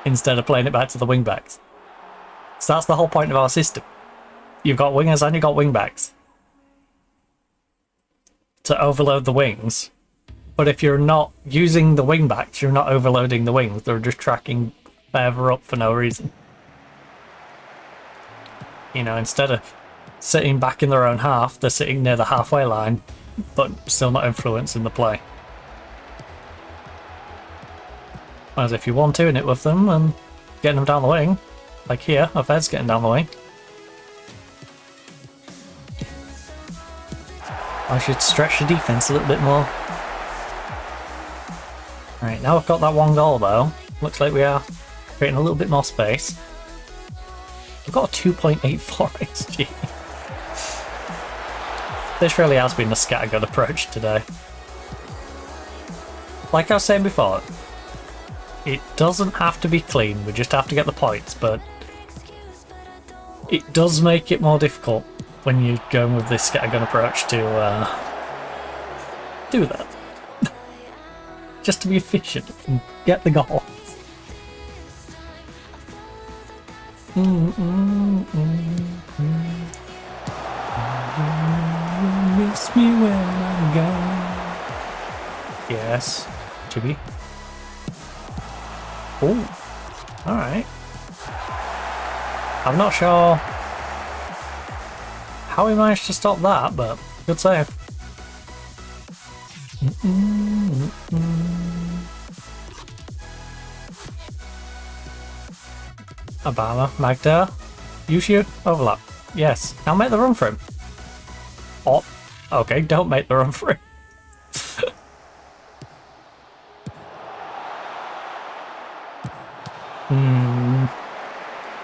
instead of playing it back to the wing backs. So that's the whole point of our system. You've got wingers and you've got wing backs to overload the wings. But if you're not using the wing backs, you're not overloading the wings. They're just tracking further up for no reason. You know, instead of sitting back in their own half, they're sitting near the halfway line, but still not influencing the play. Whereas if you want to in it with them and getting them down the wing, like here, Fed's getting down the wing. I should stretch the defense a little bit more. Right, now we've got that one goal though. Looks like we are creating a little bit more space. We've got a 2.84 XG. This really has been a scattergun approach today. Like I was saying before, it doesn't have to be clean, we just have to get the points, but it does make it more difficult when you're going with this scattergun approach to do that. Just to be efficient and get the goal. Miss me when I'm gone. Yes, Chibi. Oh, alright. I'm not sure how he managed to stop that, but good save. Obama, Magda, Yushu, overlap. Yes, now make the run for him. Oh, okay, don't make the run for him.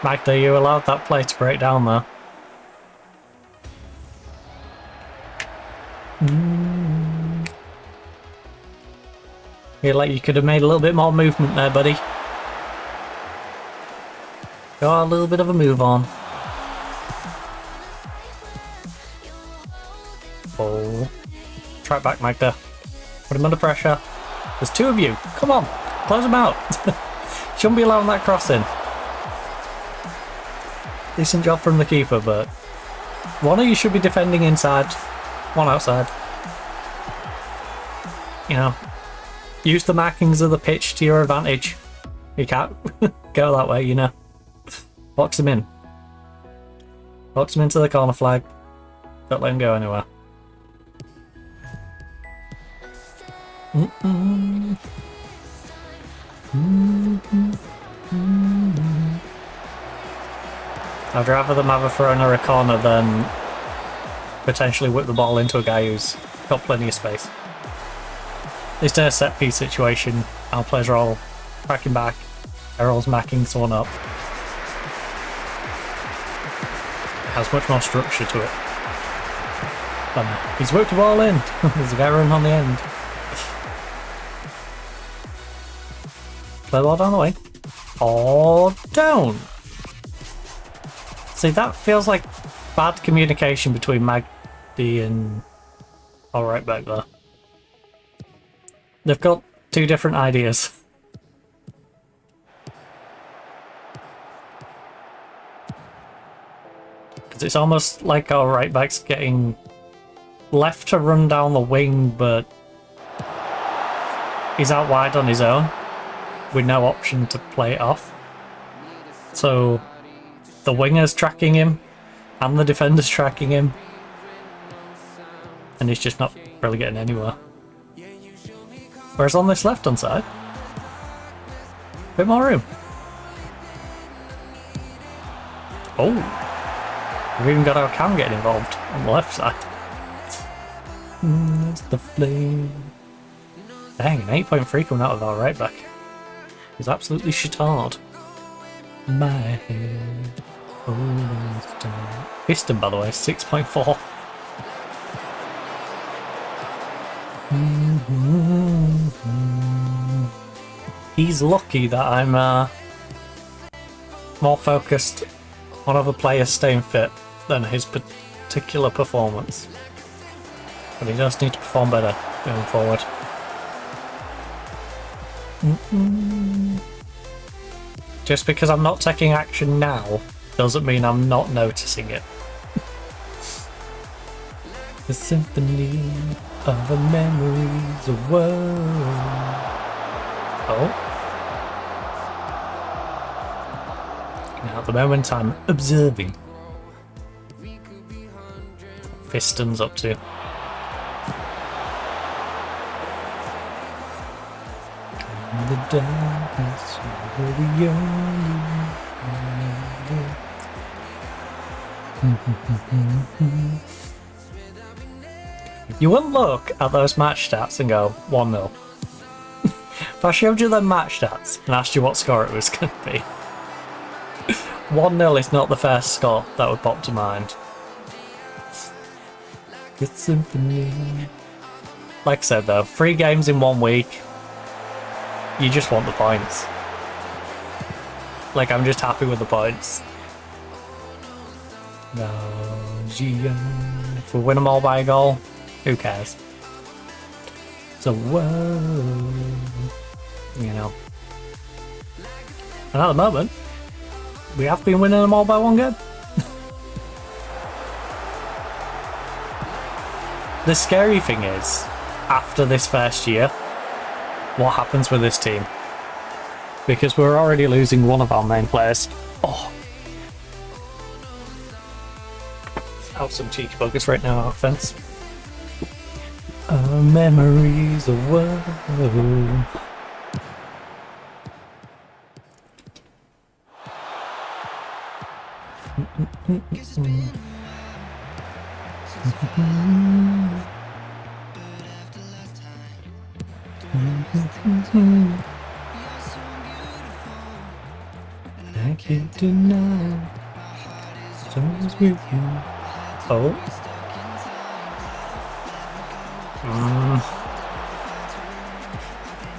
Magda, you allowed that play to break down there. Feel like you could have made a little bit more movement there, buddy. Got a little bit of a move on. Oh. Track back, Magda. Put him under pressure. There's two of you. Come on. Close him out. Shouldn't be allowing that cross in. Decent job from the keeper, but one of you should be defending inside, one outside. You know, use the markings of the pitch to your advantage. You can't go that way, you know. Box him in. Box him into the corner flag. Don't let him go anywhere. I'd rather them have a throw in or a corner than potentially whip the ball into a guy who's got plenty of space. At least in a set piece situation, our players are all tracking back, they're all macking someone up. It has much more structure to it. He's whipped the ball in. There's a guy running on the end. Play the ball down the way. Or down. See, that feels like bad communication between Magdi and right back there. They've got two different ideas. Because it's almost like our right back's getting left to run down the wing, but he's out wide on his own with no option to play it off. So the winger's tracking him and the defender's tracking him, and he's just not really getting anywhere. Whereas on this left hand side, a bit more room. Oh, we've even got our cam getting involved on the left side. That's the flame. Dang, an 8.3 coming out of our right back. He's absolutely shitard. My head. Piston, by the way, 6.4. He's lucky that I'm more focused on other players staying fit than his particular performance. But he does need to perform better going forward. Just because I'm not taking action now doesn't mean I'm not noticing it. The symphony of a memory's a world. Oh. Now at the moment I'm observing. Fiston's up to. In the darkness where the You wouldn't look at those match stats and go 1-0. If I showed you the match stats and asked you what score it was going to be, 1-0 is not the first score that would pop to mind. It's symphony. Like I said though, 3 games in 1 week. You just want the points. Like, I'm just happy with the points. No, if we win them all by a goal, who cares? So, whoa, you know. And at the moment, we have been winning them all by one game. The scary thing is, after this first year, what happens with this team? Because we're already losing one of our main players. Oh. Out some cheeky buggers right now, our offense. Our memories of woe. I can't deny I was with you. Oh.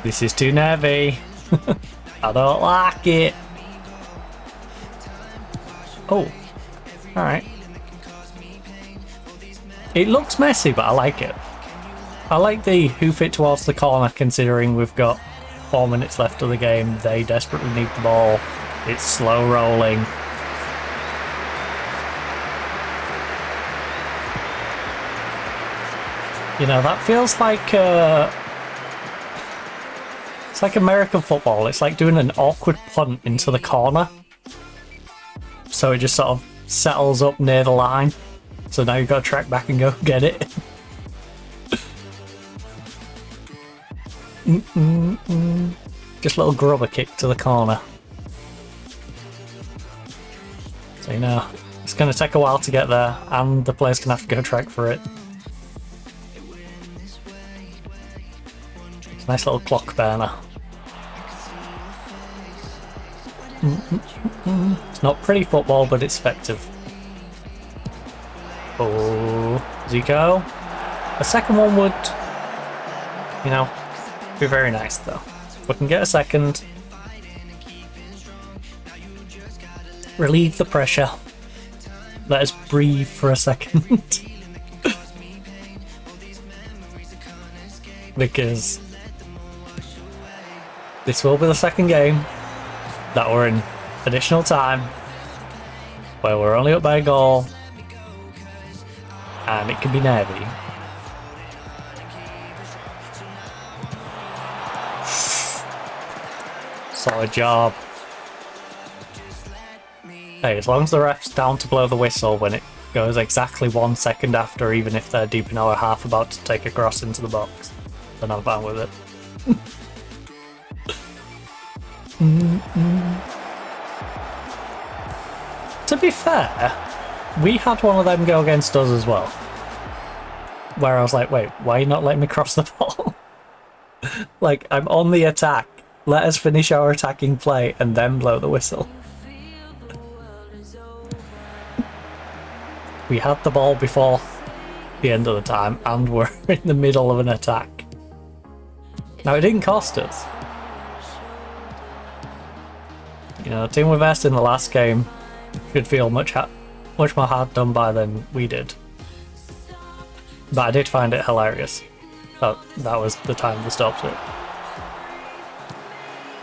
This is too nervy. I don't like it. Oh. Alright. It looks messy, but I like it. I like the hoof it towards the corner, considering we've got 4 minutes left of the game. They desperately need the ball. It's slow rolling. You know, that feels like it's like American football. It's like doing an awkward punt into the corner. So it just sort of settles up near the line. So now you've got to track back and go get it. Just a little grubber kick to the corner. So you know, it's going to take a while to get there, and the player's going to have to go track for it. It's a nice little clock burner. It's not pretty football, but it's effective. Oh, Zico. A second one would, you know, be very nice though. If we can get a second, relieve the pressure, let us breathe for a second. Because this will be the second game that we're in additional time, where we're only up by a goal, and it can be nervy. Solid job. Hey, as long as the ref's down to blow the whistle when it goes exactly 1 second after, even if they're deep in our half about to take a cross into the box, then I'm fine with it. To be fair, we had one of them go against us as well, where I was like, wait, why are you not letting me cross the ball? Like, I'm on the attack, let us finish our attacking play and then blow the whistle. We had the ball before the end of the time and we're in the middle of an attack. Now, it didn't cost us. You know, the team we versed in the last game should feel much more hard done by than we did. But I did find it hilarious. That was the time they stopped it.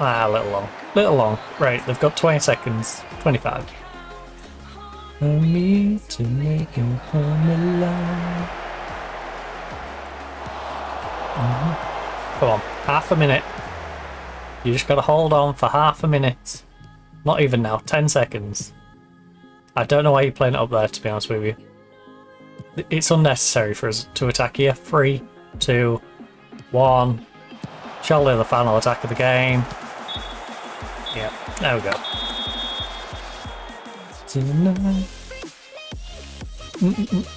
Ah, a little long. Little long. Right, they've got 20 seconds. 25. For me to make him come alive. Come on, half a minute. You just gotta hold on for half a minute. Not even now, 10 seconds. I don't know why you're playing it up there, to be honest with you. It's unnecessary for us to attack here. 3, 2, 1. Surely the final attack of the game. Yeah, there we go.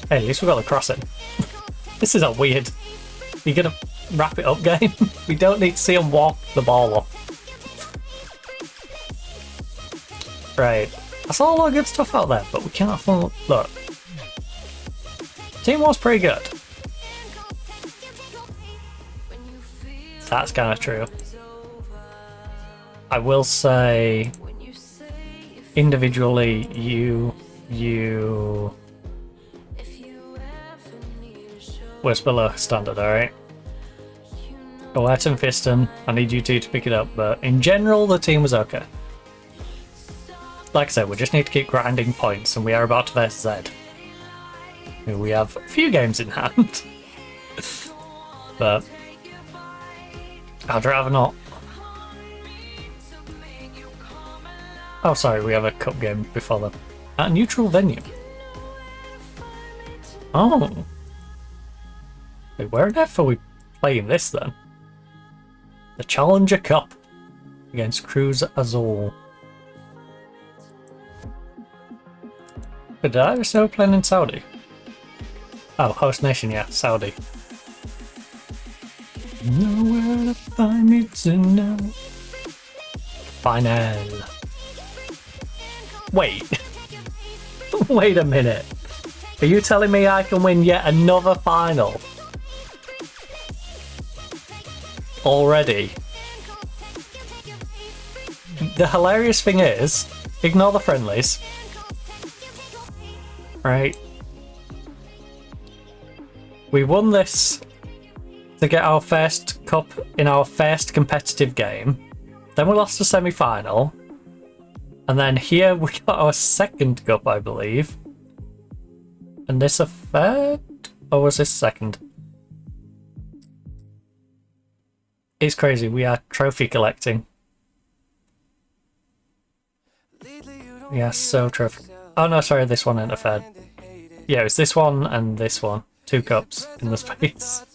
Hey, at least we got the crossing. This is a weird. You're gonna wrap it up game? We don't need to see him walk the ball up. Right. I saw a lot of good stuff out there, but we can't afford. Look. Team was pretty good. That's kind of true. I will say, individually, you we're below standard, alright? Oet and Fiston, I need you two to pick it up, but in general, the team was okay. like I said, we just need to keep grinding points, and we are about to face Z. We have a few games in hand. But I'd rather not. Oh, sorry, we have a cup game before them. At a neutral venue. Oh. Wait, where the F are we playing this then? The Challenger Cup against Cruz Azul. Did I just know playing in Saudi? Oh, host nation, yeah, Saudi. Nowhere to find me tonight. Final. Wait. Wait a minute. Are you telling me I can win yet another final? Already? The hilarious thing is, ignore the friendlies. Right? We won this to get our first cup in our first competitive game. Then we lost the semi-final. And then here we got our second cup, I believe. And this a third? Or was this second? It's crazy, we are trophy collecting. Yeah, so trophy. Oh no, sorry, this one ain't a third. Yeah, it's this one and this one. 2 cups in the space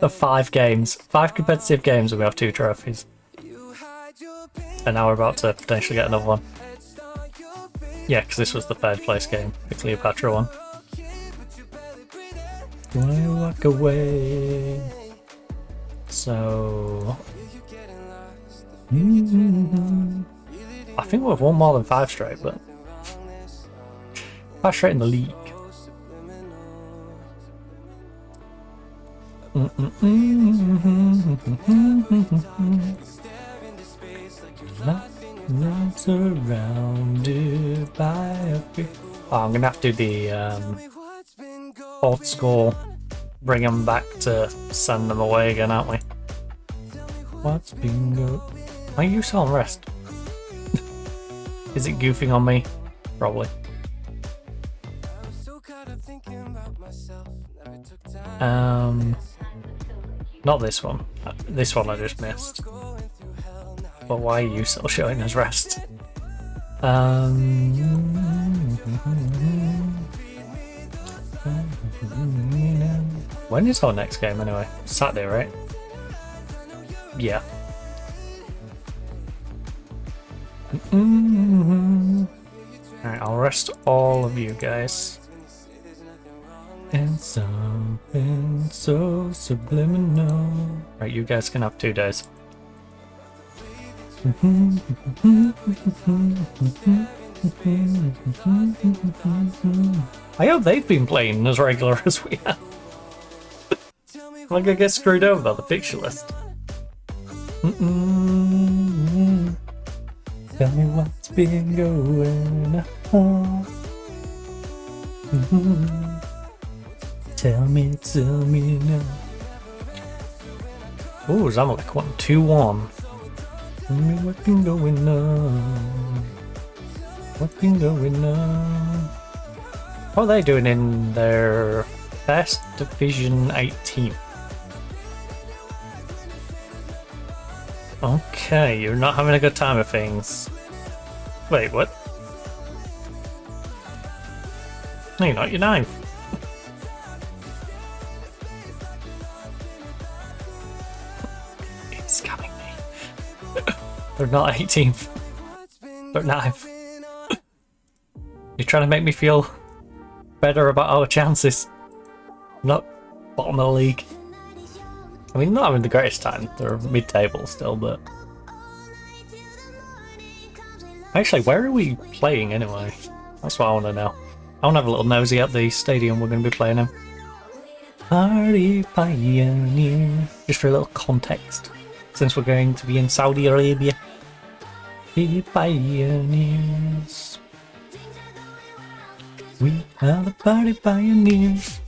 of 5 games. 5 competitive games and we have 2 trophies. And now we're about to potentially get another one. Yeah, because this was the 3rd place game, the Cleopatra one. Why walk away? So... I think we've won more than 5 straight, but... 5 straight in the league. Not surrounded by a big... Oh, I'm gonna have to do the old school, bring them back to send them away again, aren't we? What's bingo? Are you still on rest? Is it goofing on me? Probably. Not this one. This one I just missed. But why are you still showing us rest? When is our next game anyway? Saturday, right? Yeah. Alright, I'll rest all of you guys. And something so subliminal. Right, you guys can have 2 days. I hope they've been playing as regular as we have. I'm gonna get screwed over by the fixture list. Tell me what's been going on. Tell me now. Ooh, Zamalek won 2-1. Tell me what's been going on. What's been going on? What are they doing in their first Division 18? Okay, you're not having a good time of things. Wait, what? No, you're not, you're 9th. It's scamming me. They're not 18th. They're 9th. You're trying to make me feel better about our chances. I'm not bottom of the league. I mean, not having the greatest time. They're mid-table still, but... Actually, where are we playing anyway? That's what I want to know. I want to have a little nosy at the stadium we're going to be playing in. Party Pioneer. Just for a little context. Since we're going to be in Saudi Arabia. Party Pioneers. We are the Party Pioneers.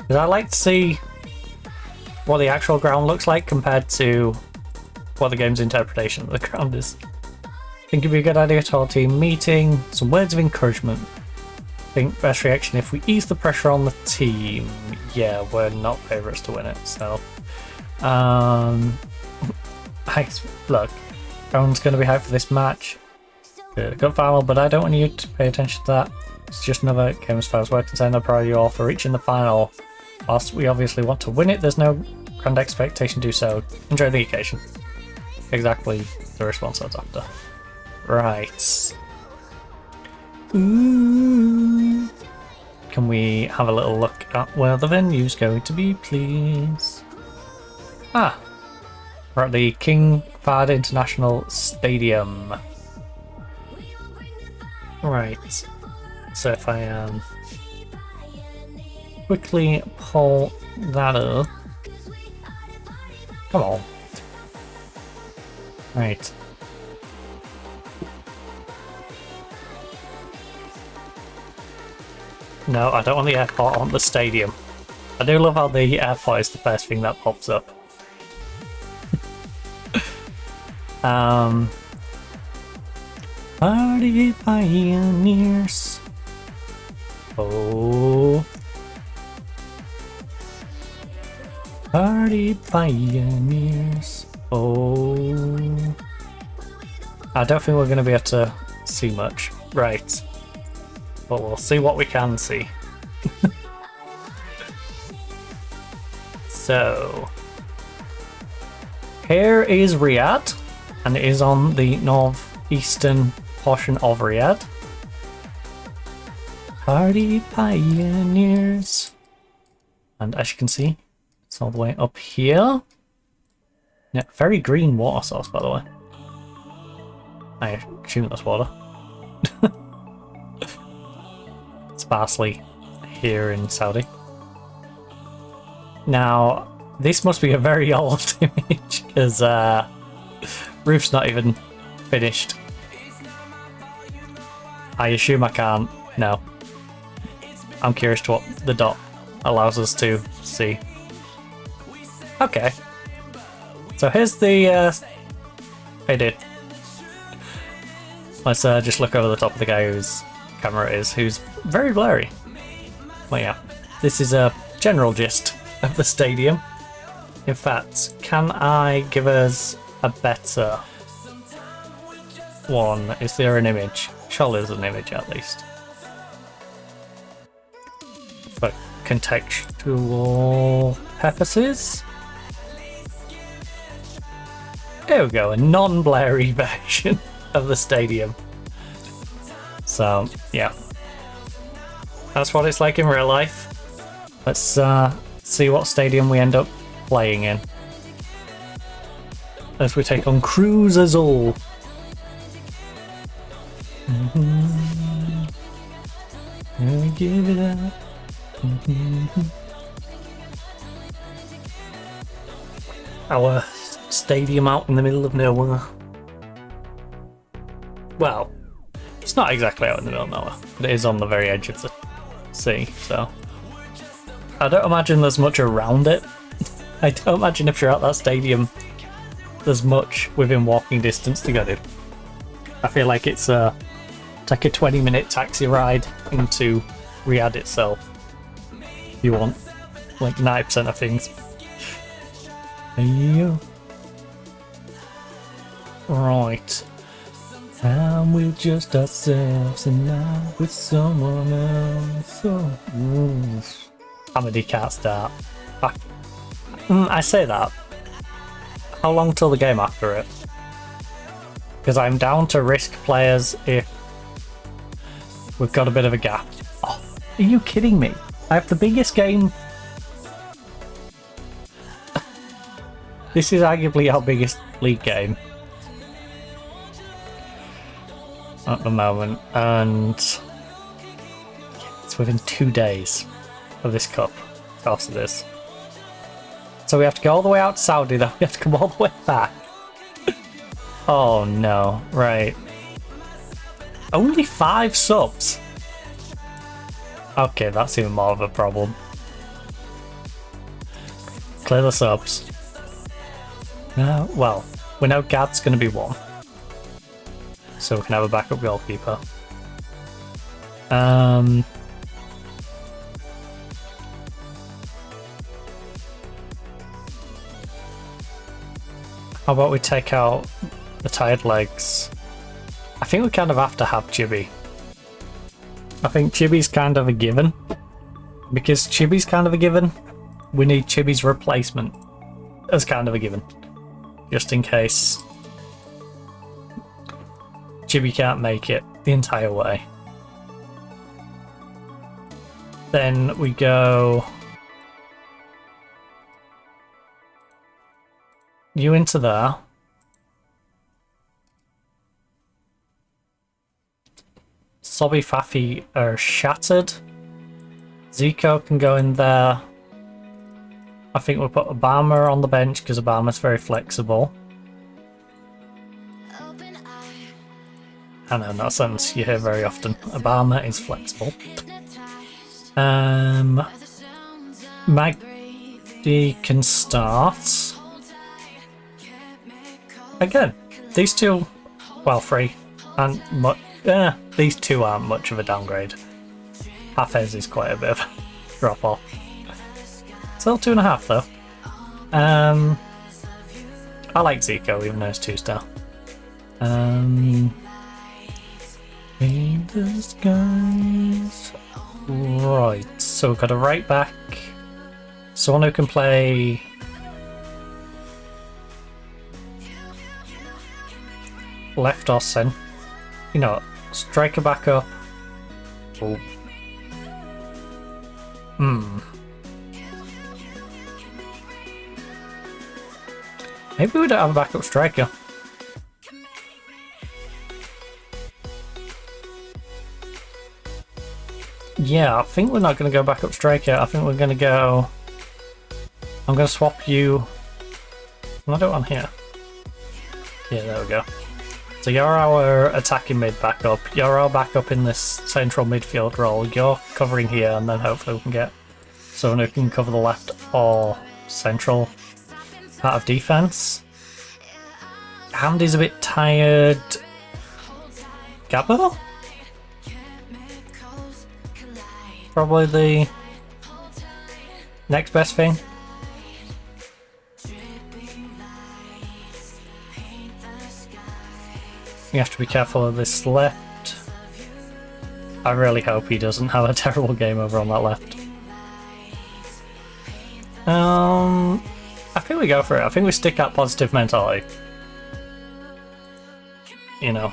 Because I like to see what the actual ground looks like compared to what the game's interpretation of the ground is. I think it'd be a good idea to hold a team meeting, some words of encouragement. I think best reaction if we ease the pressure on the team. Yeah, we're not favourites to win it, so look, everyone's going to be hyped for this match. Good final, but I don't want you to pay attention to that. It's just another game as far as we're concerned. I'm proud of you all for reaching the final. Whilst we obviously want to win it, there's no grand expectation to do so. Enjoy the occasion. Exactly the response I was after. Right. Ooh. Can we have a little look at where the venue's going to be, please? Ah. We're at the King Fahd International Stadium. Right. So if I quickly pull that up. Come on. Right. No, I don't want the airport, I want the stadium. I do love how the airport is the first thing that pops up. Party pioneers. Oh. Party pioneers. Oh. I don't think we're going to be able to see much. Right. But we'll see what we can see. So. Here is Riyadh. And it is on the northeastern portion of Riyadh. Party pioneers. And as you can see, it's all the way up here. Yeah, very green water source, by the way. I assume that's water. Sparsely here in Saudi. Now, this must be a very old image, because roof's not even finished. I assume I can't. No. I'm curious to what the dot allows us to see. Okay. So here's the hey dude. Let's just look over the top of the guy whose camera it is, who's very blurry. Well, yeah. This is a general gist of the stadium. In fact, can I give us a better one? Is there an image? Surely there's an image at least. For contextual purposes. There we go, a non-blurry version of the stadium. So, yeah. That's what it's like in real life. Let's see what stadium we end up playing in. As we take on Cruz Azul. Give it up. Our stadium out in the middle of nowhere. Well, it's not exactly out in the middle of nowhere, but it is on the very edge of the sea, so I don't imagine there's much around it. I don't imagine if you're at that stadium there's much within walking distance to go to. I feel like it's like a 20-minute taxi ride into Riyadh itself. If you want like 90% of things. Yeah. Right. I'm with just ourselves and not with someone else. Oh. Comedy can't start. I say that. How long till the game after it? Because I'm down to risk players if we've got a bit of a gap. Oh, are you kidding me? I have the biggest game. This is arguably our biggest league game at the moment, and it's within 2 days of this cup. Of course it is. So we have to go all the way out to Saudi, then we have to come all the way back. Oh no, right. Only 5 subs. Okay, that's even more of a problem. Clear the subs. Well, We know Gad's going to be one. So we can have a backup goalkeeper. How about we take out the tired legs? I think we kind of have to have Chibi. I think Chibi's kind of a given. Because Chibi's kind of a given, we need Chibi's replacement as kind of a given. Just in case Chibi can't make it the entire way. Then we go you into there. Sobby Faffy are shattered. Zico can go in there. I think we'll put Obama on the bench because Obama's very flexible. I know, not a sentence you hear very often. Obama is flexible. Magdi can start. Again, these two, well, three, and these two aren't much of a downgrade. Hafez is quite a bit of a drop off. Still 2.5 though. I like Zico even though it's 2-star. In the skies. Right, so we've got a right back. Someone who can play left or centre. You know, striker back up. Oh. Maybe we don't have a backup striker. Yeah, I think we're not going to go backup striker. I think we're going to go... I'm going to swap you... Can I do it on here? Yeah, there we go. So you're our attacking mid backup. You're our backup in this central midfield role. You're covering here, and then hopefully we can get someone who can cover the left or central part of defense. Andy's a bit tired. Gabbo? Probably the next best thing. You have to be careful of this left. I really hope he doesn't have a terrible game over on that left. I think we go for it. I think we stick at positive mentality. You know.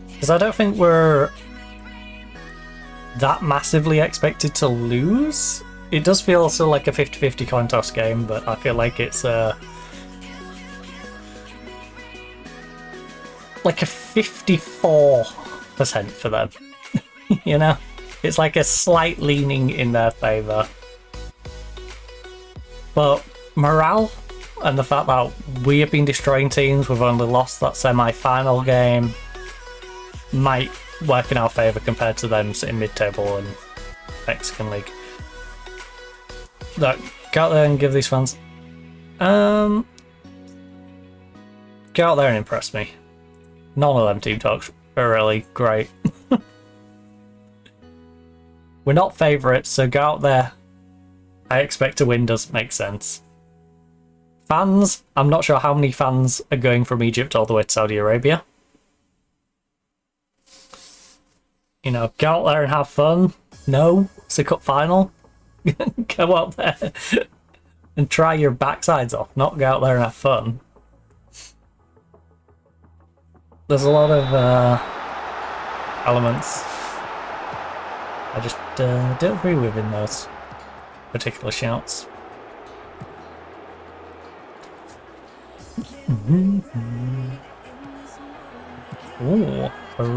Because I don't think we're that massively expected to lose. It does feel still like a 50-50 coin toss game, but I feel like it's like a 54% for them. You know? It's like a slight leaning in their favour. But morale and the fact that we have been destroying teams, we've only lost that semi-final game, might work in our favour compared to them sitting mid-table and Mexican League. Look, go out there and give these fans... Go out there and impress me. None of them team talks are really great. We're not favourites, so go out there. I expect to win does make sense. Fans, I'm not sure how many fans are going from Egypt all the way to Saudi Arabia. You know, go out there and have fun. No, it's a cup final. Go out there and try your backsides off, not go out there and have fun. There's a lot of elements I just don't agree with in those particular shouts. Ooh, a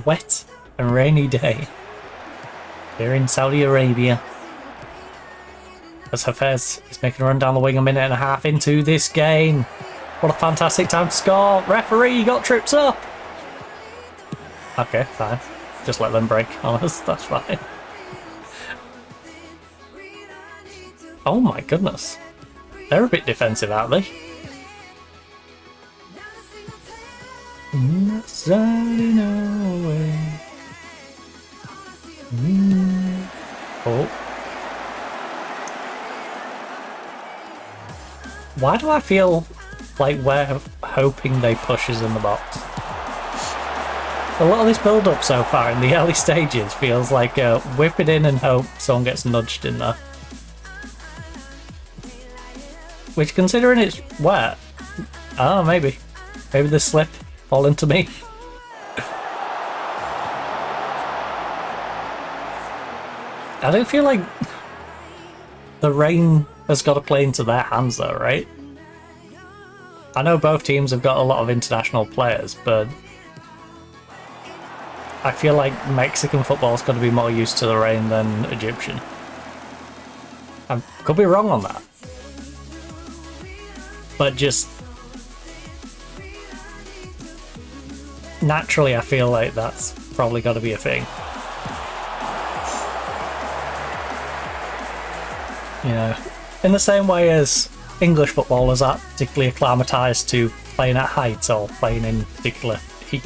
wet and rainy day here in Saudi Arabia. As Hafez is making a run down the wing a minute and a half into this game. What a fantastic time to score. Referee got tripped up. Okay, fine. Just let them break on us, that's fine. Oh my goodness. They're a bit defensive, aren't they? Oh. Why do I feel like we're hoping they push us in the box? A lot of this build-up so far in the early stages feels like whip it in and hope someone gets nudged in there. Which, considering it's wet, oh, maybe they slip, fall into me. I don't feel like the rain has got to play into their hands though, right? I know both teams have got a lot of international players, but I feel like Mexican football's got to be more used to the rain than Egyptian. I could be wrong on that. But just naturally I feel like that's probably got to be a thing. You know, in the same way as English footballers aren't particularly acclimatised to playing at height or playing in particular heat.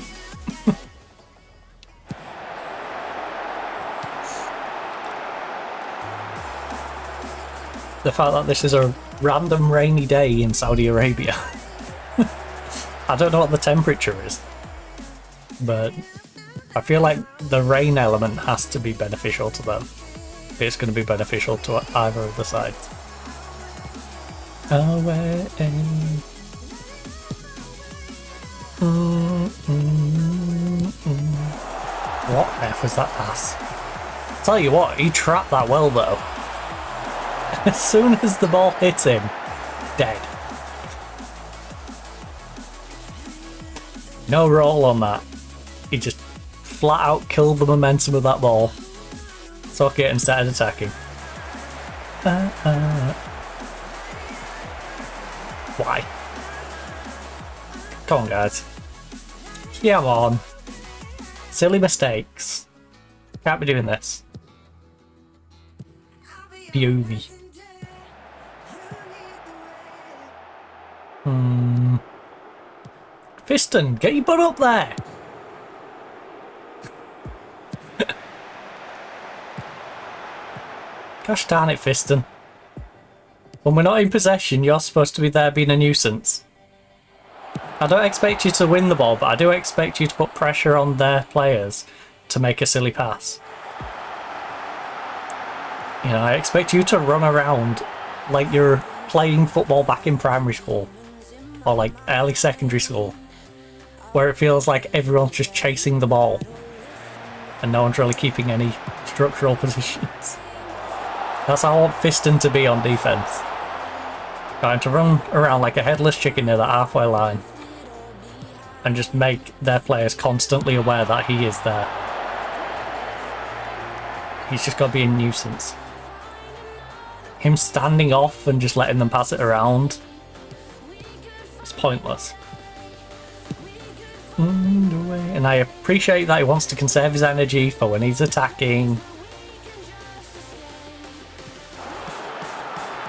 The fact that this is a random rainy day in Saudi Arabia. I don't know what the temperature is, but I feel like the rain element has to be beneficial to them. It's going to be beneficial to either of the sides. Away. What F was that pass? Tell you what, he trapped that well though. As soon as the ball hits him, dead. No roll on that. He just flat out killed the momentum of that ball. Took it and started attacking. Why? Come on, guys. Come on. Silly mistakes. Can't be doing this. Beauty. Fiston, get your butt up there! Gosh darn it, Fiston. When we're not in possession, you're supposed to be there being a nuisance. I don't expect you to win the ball, but I do expect you to put pressure on their players to make a silly pass. You know, I expect you to run around like you're playing football back in primary school. Or like early secondary school. Where it feels like everyone's just chasing the ball. And no one's really keeping any structural positions. That's how I want Fiston to be on defense. Going to run around like a headless chicken near the halfway line. And just make their players constantly aware that he is there. He's just got to be a nuisance. Him standing off and just letting them pass it around, it's pointless. And I appreciate that he wants to conserve his energy for when he's attacking.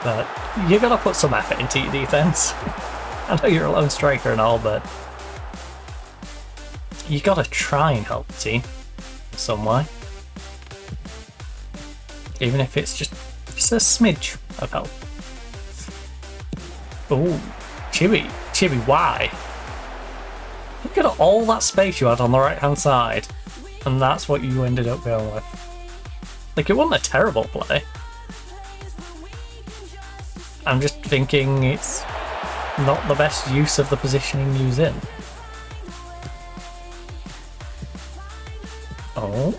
But you gotta put some effort into your defense. I know you're a lone striker and all, but you gotta try and help the team in some way. Even if it's just a smidge of help. Oh, Chibi, why? Look at all that space you had on the right hand side, and that's what you ended up going with. Like, it wasn't a terrible play. I'm just thinking it's not the best use of the positioning he was in. Oh.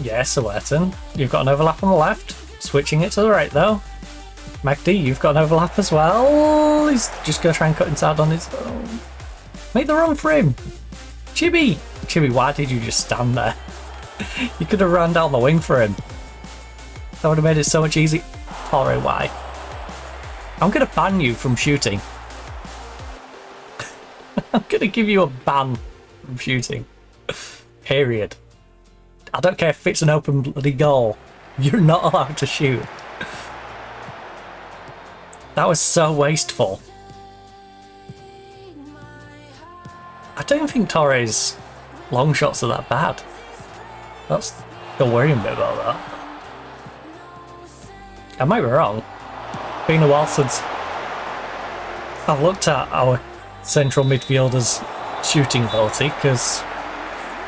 Yes, Awerton. You've got an overlap on the left. Switching it to the right, though. MacD, you've got an overlap as well. He's just going to try and cut inside on his own. Make the run for him. Chibi, why did you just stand there? You could have run down the wing for him. That would have made it so much easier. Alright, why? I'm going to ban you from shooting. I'm going to give you a ban from shooting. Period. I don't care if it's an open bloody goal. You're not allowed to shoot. That was so wasteful. I don't think Torre's long shots are that bad. That's the worrying bit about that. I might be wrong. Been a while since I've looked at our central midfielders' shooting ability, because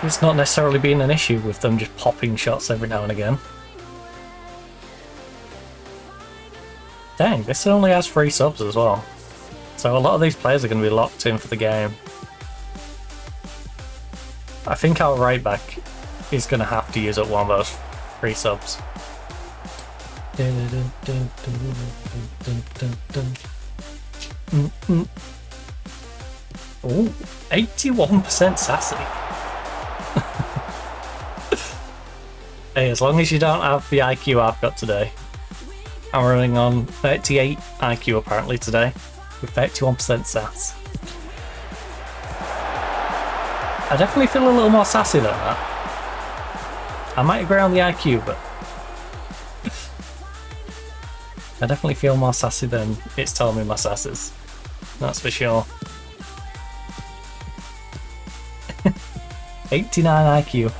it's not necessarily been an issue with them just popping shots every now and again. Dang, this only has 3 subs as well. So a lot of these players are going to be locked in for the game. I think our right back is going to have to use up one of those 3 subs. Oh, 81% sassy. Hey, as long as you don't have the IQ I've got today. I'm running on 38 IQ apparently today, with 31% sass. I definitely feel a little more sassy than that. I might agree on the IQ, but I definitely feel more sassy than it's telling me my sass is. That's for sure. 89 IQ.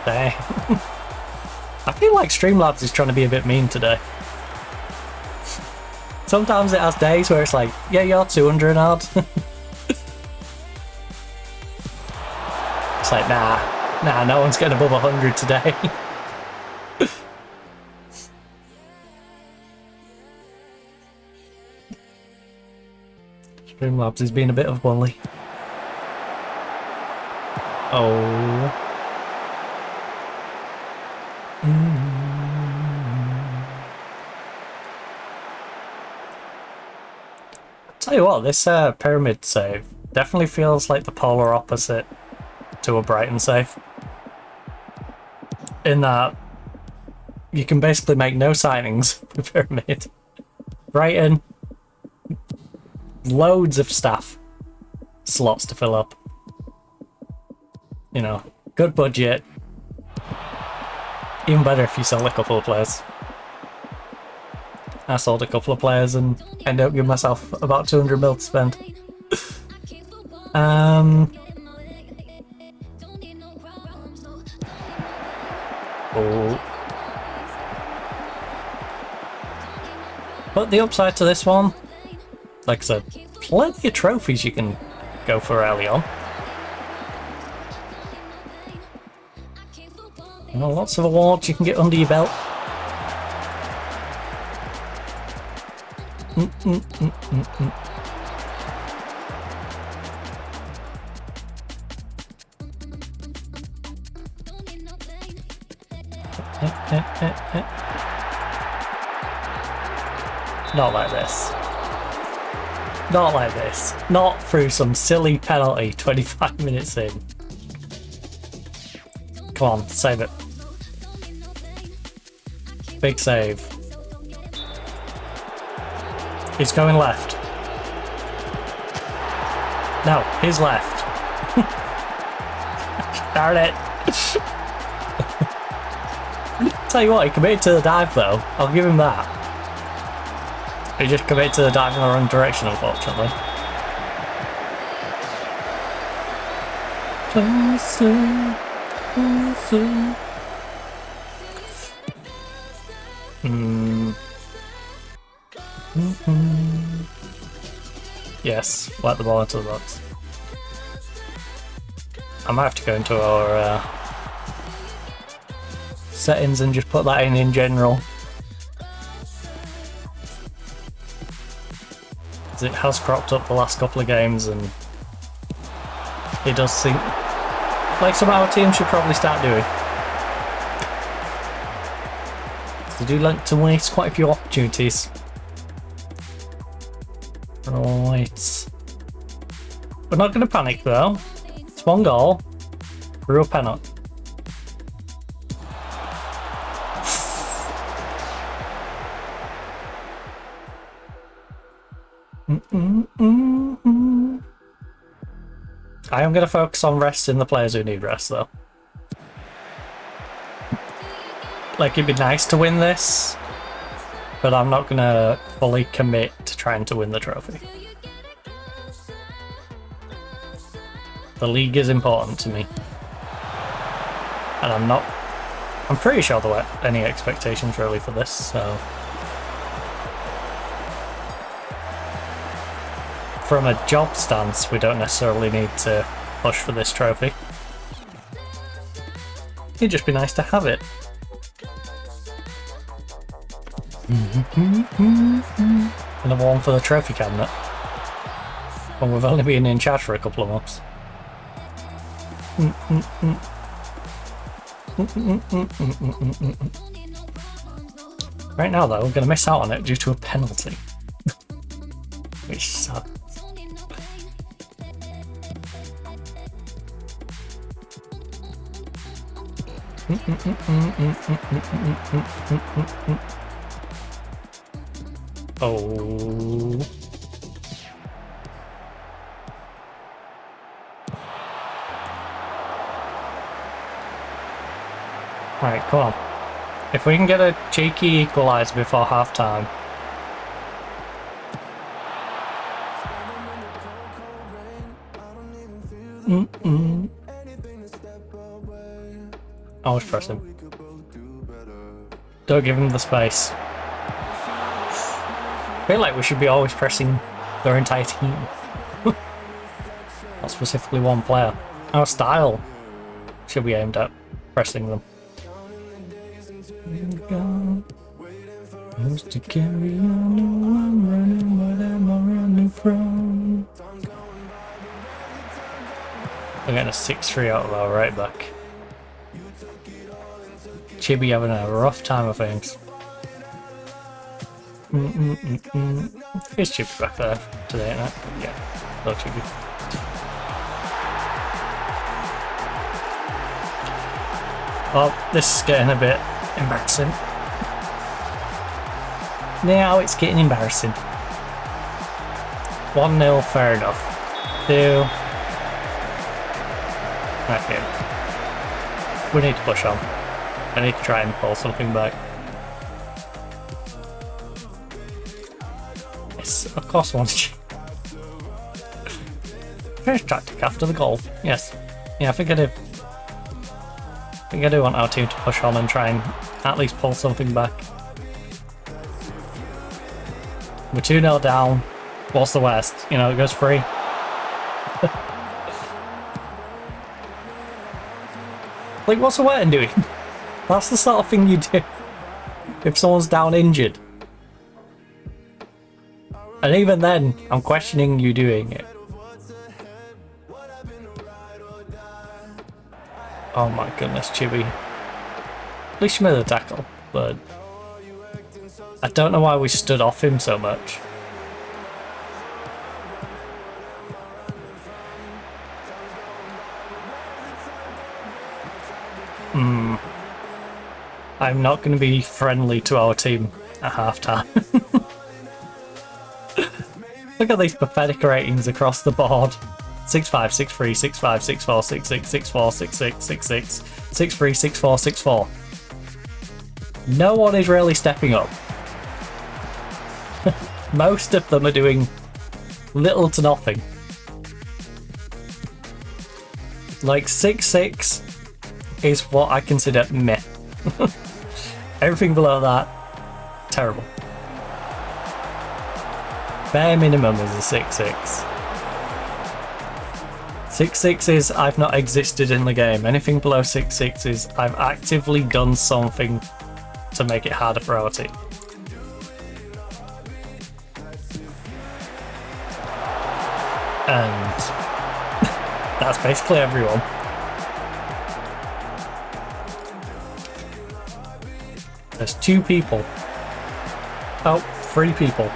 Dang. I feel like Streamlabs is trying to be a bit mean today. Sometimes it has days where it's like, yeah, you're 200 odd. It's like, nah, no one's getting above 100 today. Streamlabs is being a bit of bully. Oh. Tell you what, this pyramid save definitely feels like the polar opposite to a Brighton save. In that you can basically make no signings for pyramid. Brighton, loads of staff slots to fill up. You know, good budget. Even better if you sell a couple of players. I sold a couple of players and ended up giving myself about 200 mil to spend. Oh. But the upside to this one, like I said, plenty of trophies you can go for early on. You know, lots of awards you can get under your belt. Not like this. Not like this. Not through some silly penalty 25 minutes in. Come on, save it. Big save. He's going left. No, his left. Darn it. Tell you what, he committed to the dive though. I'll give him that. He just committed to the dive in the wrong direction, unfortunately. Yes, let the ball into the box. I might have to go into our settings and just put that in general. It has cropped up the last couple of games and it does seem like some of our teams should probably start doing. They do like to waste quite a few opportunities. Right. We're not going to panic though. It's one goal. Real penalty. I am going to focus on resting the players who need rest though. Like, it'd be nice to win this, but I'm not going to fully commit to trying to win the trophy. The league is important to me. And I'm pretty sure there weren't any expectations really for this, so... From a job stance, we don't necessarily need to push for this trophy. It'd just be nice to have it. Another one for the trophy cabinet. Well, we've only been in charge for a couple of months. Right now, though, we're going to miss out on it due to a penalty. Which sucks. Oh. Right, come on. If we can get a cheeky equaliser before half time. Always press him. Don't give him the space. I feel like we should be always pressing their entire team. Not specifically one player. Our style should be aimed at pressing them. Used to carry on, no, I'm running, what am I running from? We're getting a 6-3 out of our right back. Chibi having a rough time of things. Is Chibi back there today, isn't it? Yeah, hello Chibi. Well, this is getting a bit embarrassing. Now it's getting embarrassing. 1-0, fair enough. 2. Okay. We need to push on. I need to try and pull something back. Yes, of course I want to. Finish tactic after the goal. Yes. Yeah, I think I do. I think I do want our team to push on and try and at least pull something back. We're 2-0 down. What's the worst? You know, it goes free. Like, what's the Wetton doing? That's the sort of thing you do if someone's down injured. And even then, I'm questioning you doing it. Oh my goodness, Chibi. At least you made the tackle, but I don't know why we stood off him so much. I'm not going to be friendly to our team at half-time. Look at these pathetic ratings across the board. 6-5, 6-3, 6-5, 6-4, 6-6, 6-4, 6-6, 6-6, 6-3, 6-4, 6-4. No one is really stepping up. Most of them are doing little to nothing. Like 6-6 is what I consider meh. Everything below that, terrible. Bare minimum is a 6-6. 6-6 is I've not existed in the game. Anything below 6-6 is I've actively done something to make it harder for our team. And that's basically everyone. There's 2 people. Oh, 3 people.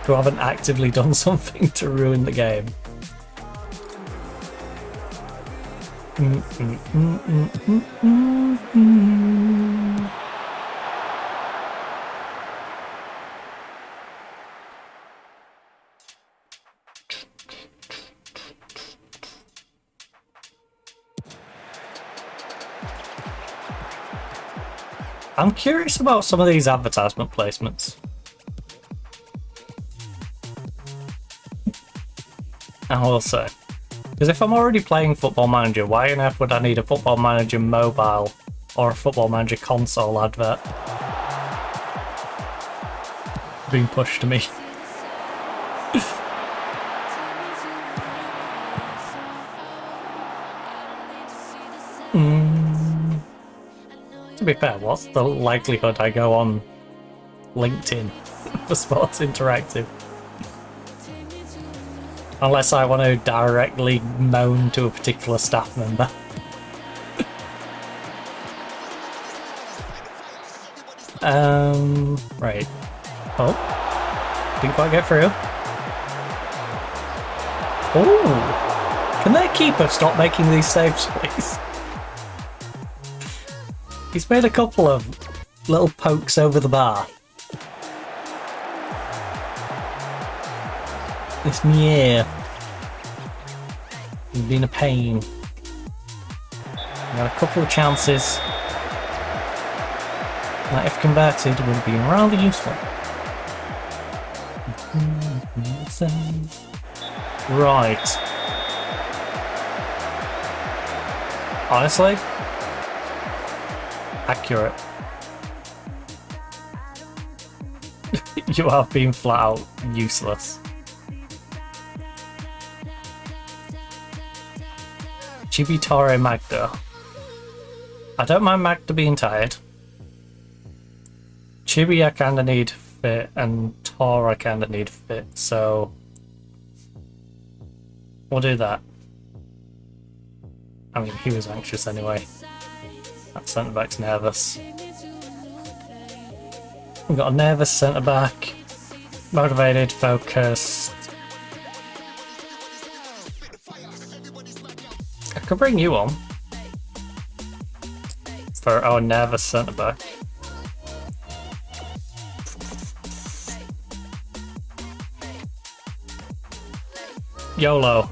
Who haven't actively done something to ruin the game. I'm curious about some of these advertisement placements. I will say. Because if I'm already playing Football Manager, why on earth would I need a Football Manager mobile or a Football Manager console advert being pushed to me? To be fair, what's the likelihood I go on LinkedIn for Sports Interactive? Unless I want to directly moan to a particular staff member. Right. Oh. Didn't quite get through. Oh. Can their keeper stop making these saves, please? He's made a couple of little pokes over the bar. This Mier. He's been a pain. Got a couple of chances that, if converted, would have been rather useful. Right. Honestly, accurate. You have been flat out useless. Chibitore Magda. I don't mind Magda being tired. Chibi I kinda need fit, and Tor I kinda need fit, so we'll do that. I mean, he was anxious anyway. That centre back's nervous. We've got a nervous centre back, motivated, focused. I could bring you on for our nervous centre back. YOLO.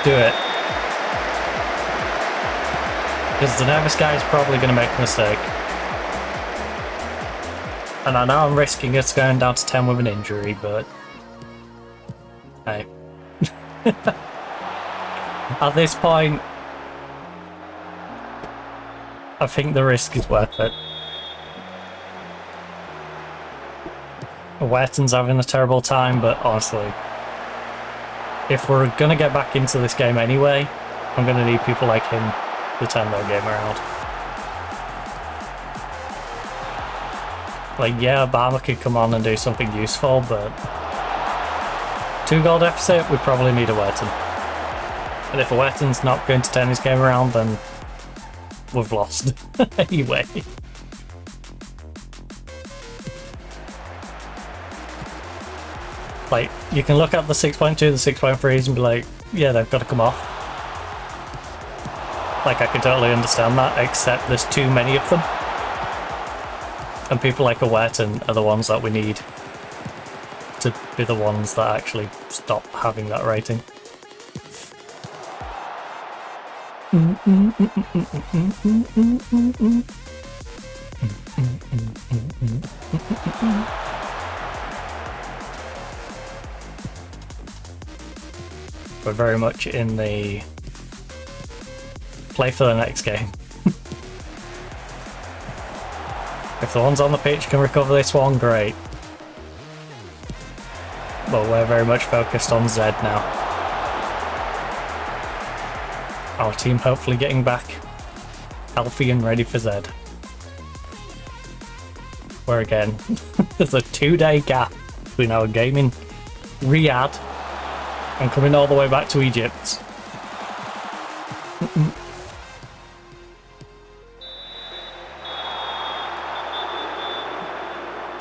Do it. Because the nervous guy is probably going to make a mistake. And I know I'm risking us going down to 10 with an injury, but hey. At this point, I think the risk is worth it. Wetton's having a terrible time, but honestly, if we're going to get back into this game anyway, I'm going to need people like him to turn that game around. Like, yeah, Obama could come on and do something useful, but 2-goal deficit, we probably need a Wetton. And if a Wetton's not going to turn his game around, then we've lost. Anyway. Like, you can look at the 6.2, the 6.3s and be like, yeah, they've got to come off. Like, I can totally understand that, except there's too many of them. And people like a Wetton are the ones that we need to be the ones that actually stop having that rating. We're very much in the play for the next game. If the ones on the pitch can recover this one, great. But we're very much focused on Z now. Our team hopefully getting back healthy and ready for Z. Where again, there's a 2-day gap between our game in Riyadh and coming all the way back to Egypt.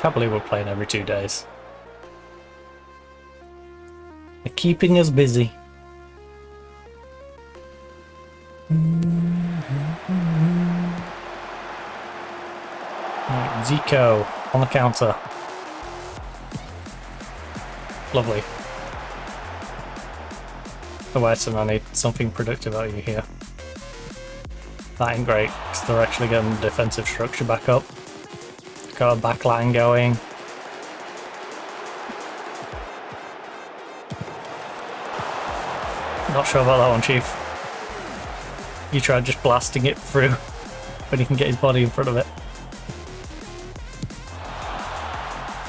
Can't believe we're playing every 2 days. They're keeping us busy. Right, Zico on the counter. Lovely. Oh, Weston, I need something productive out of you here. That ain't great, because they're actually getting the defensive structure back up. Got a back line going. Not sure about that one, Chief. You try just blasting it through when he can get his body in front of it.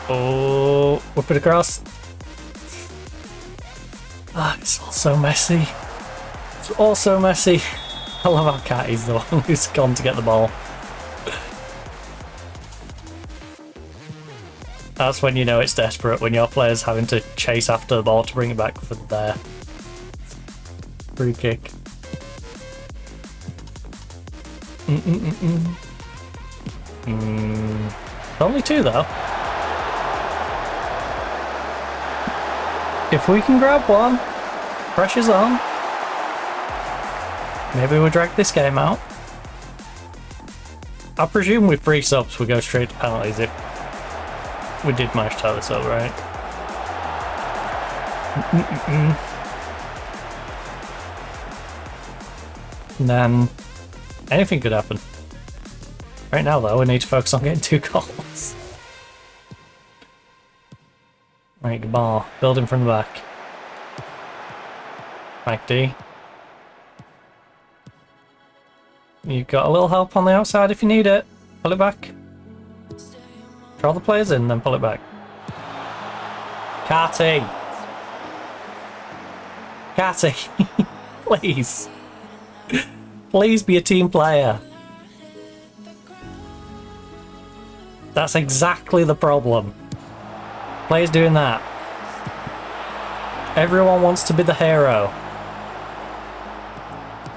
Oh, whip it across. Ah, it's all so messy. It's all so messy. I love how Catty's the one who's gone to get the ball. That's when you know it's desperate, when your player's having to chase after the ball to bring it back for their free kick. Only 2 though. If we can grab one, pressure's on. Maybe we'll drag this game out. I presume with 3 subs we go straight to penalties if we did manage to tie this up, right? And then anything could happen. Right now though, we need to focus on getting 2 goals. Right, the ball. Building from the back. Mike D. You've got a little help on the outside if you need it. Pull it back. Draw the players in, then pull it back. Carty! Carty! Please! Please be a team player. That's exactly the problem. Players doing that. Everyone wants to be the hero.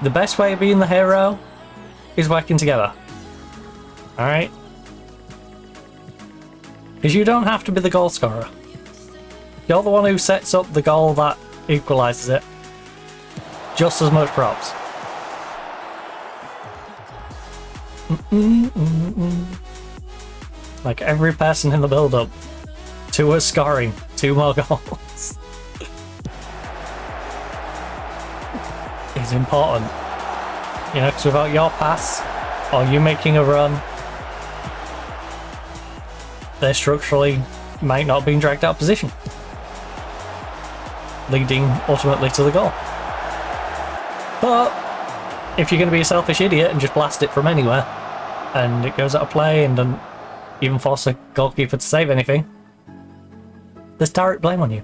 The best way of being the hero is working together. Alright? Because you don't have to be the goal scorer. You're the one who sets up the goal that equalises it. Just as much props. Like every person in the build-up to us scoring 2 more goals is important. You know, because without your pass or you making a run, they structurally might not be dragged out of position, leading ultimately to the goal. But if you're going to be a selfish idiot and just blast it from anywhere and it goes out of play and doesn't even force a goalkeeper to save anything, there's direct blame on you.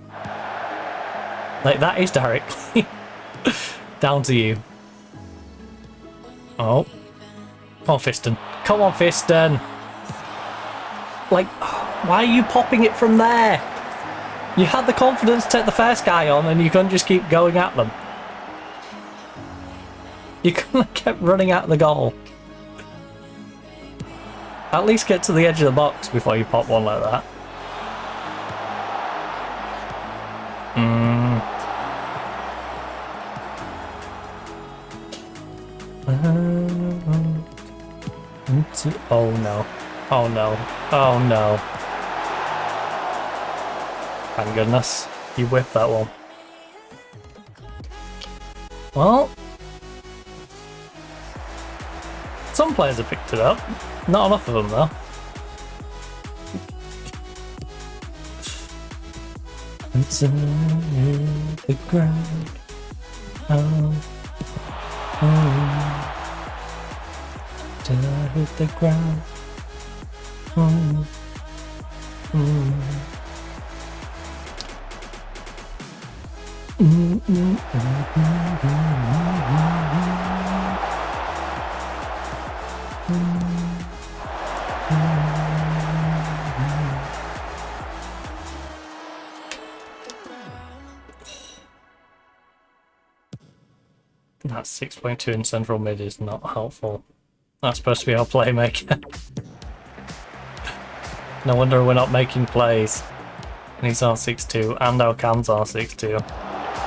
Like, that is directly down to you. Oh. Come on, Fiston. Come on, Fiston. Like, why are you popping it from there? You had the confidence to take the first guy on and you couldn't just keep going at them. You couldn't have kept running at the goal. At least get to the edge of the box before you pop one like that. Oh no. Oh no. Oh no. Thank goodness. You whipped that one. Well, some players have picked it up. Not enough of them though. It's on the ground. Till I hit the ground. That 6.2 in central mid is not helpful. That's supposed to be our playmaker. No wonder we're not making plays. And he's R6'2", and our cam's R6'2", and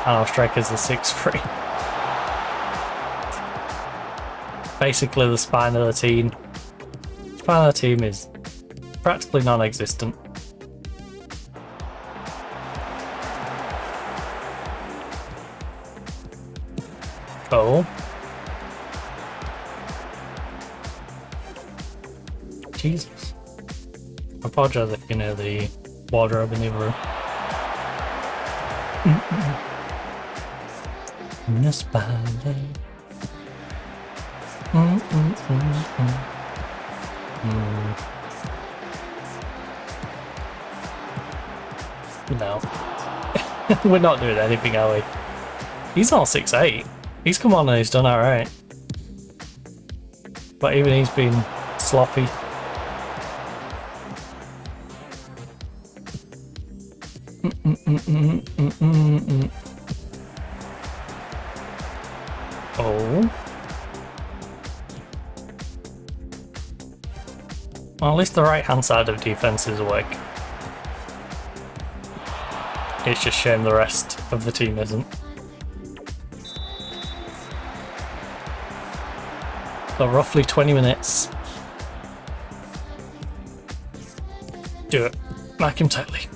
our striker's a 6'3". Basically the spine of the team. Spine of the team is practically non-existent. Oh. Jesus. I apologise if you know the wardrobe in the other room. Miss Ballet. No. We're not doing anything, are we? He's not 6'8". He's come on and he's done alright. But even he's been sloppy. Oh. Well, at least the right hand side of defense is awake. It's just shame the rest of the team isn't. So roughly 20 minutes. Do it. Mark him tightly.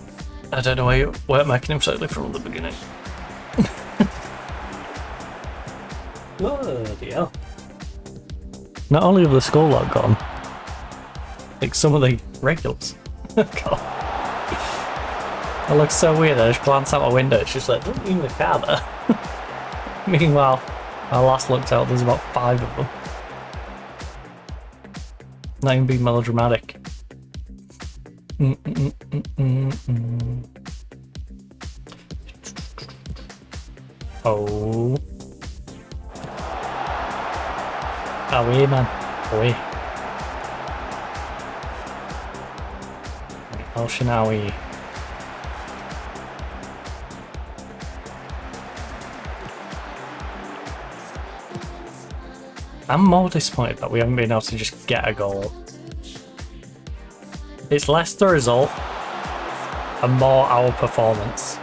I don't know why you weren't marking him tightly from the beginning. Bloody hell. Not only have the school lot gone, like some of the regulars. God. It looks so weird. I just glance out my window, it's just like, doesn't even the car there. Meanwhile, I last looked out, there's about 5 of them. Not even being melodramatic. Oh. Away, man. Away. El Shinawi. I'm more disappointed that we haven't been able to just get a goal. It's less the result and more our performance.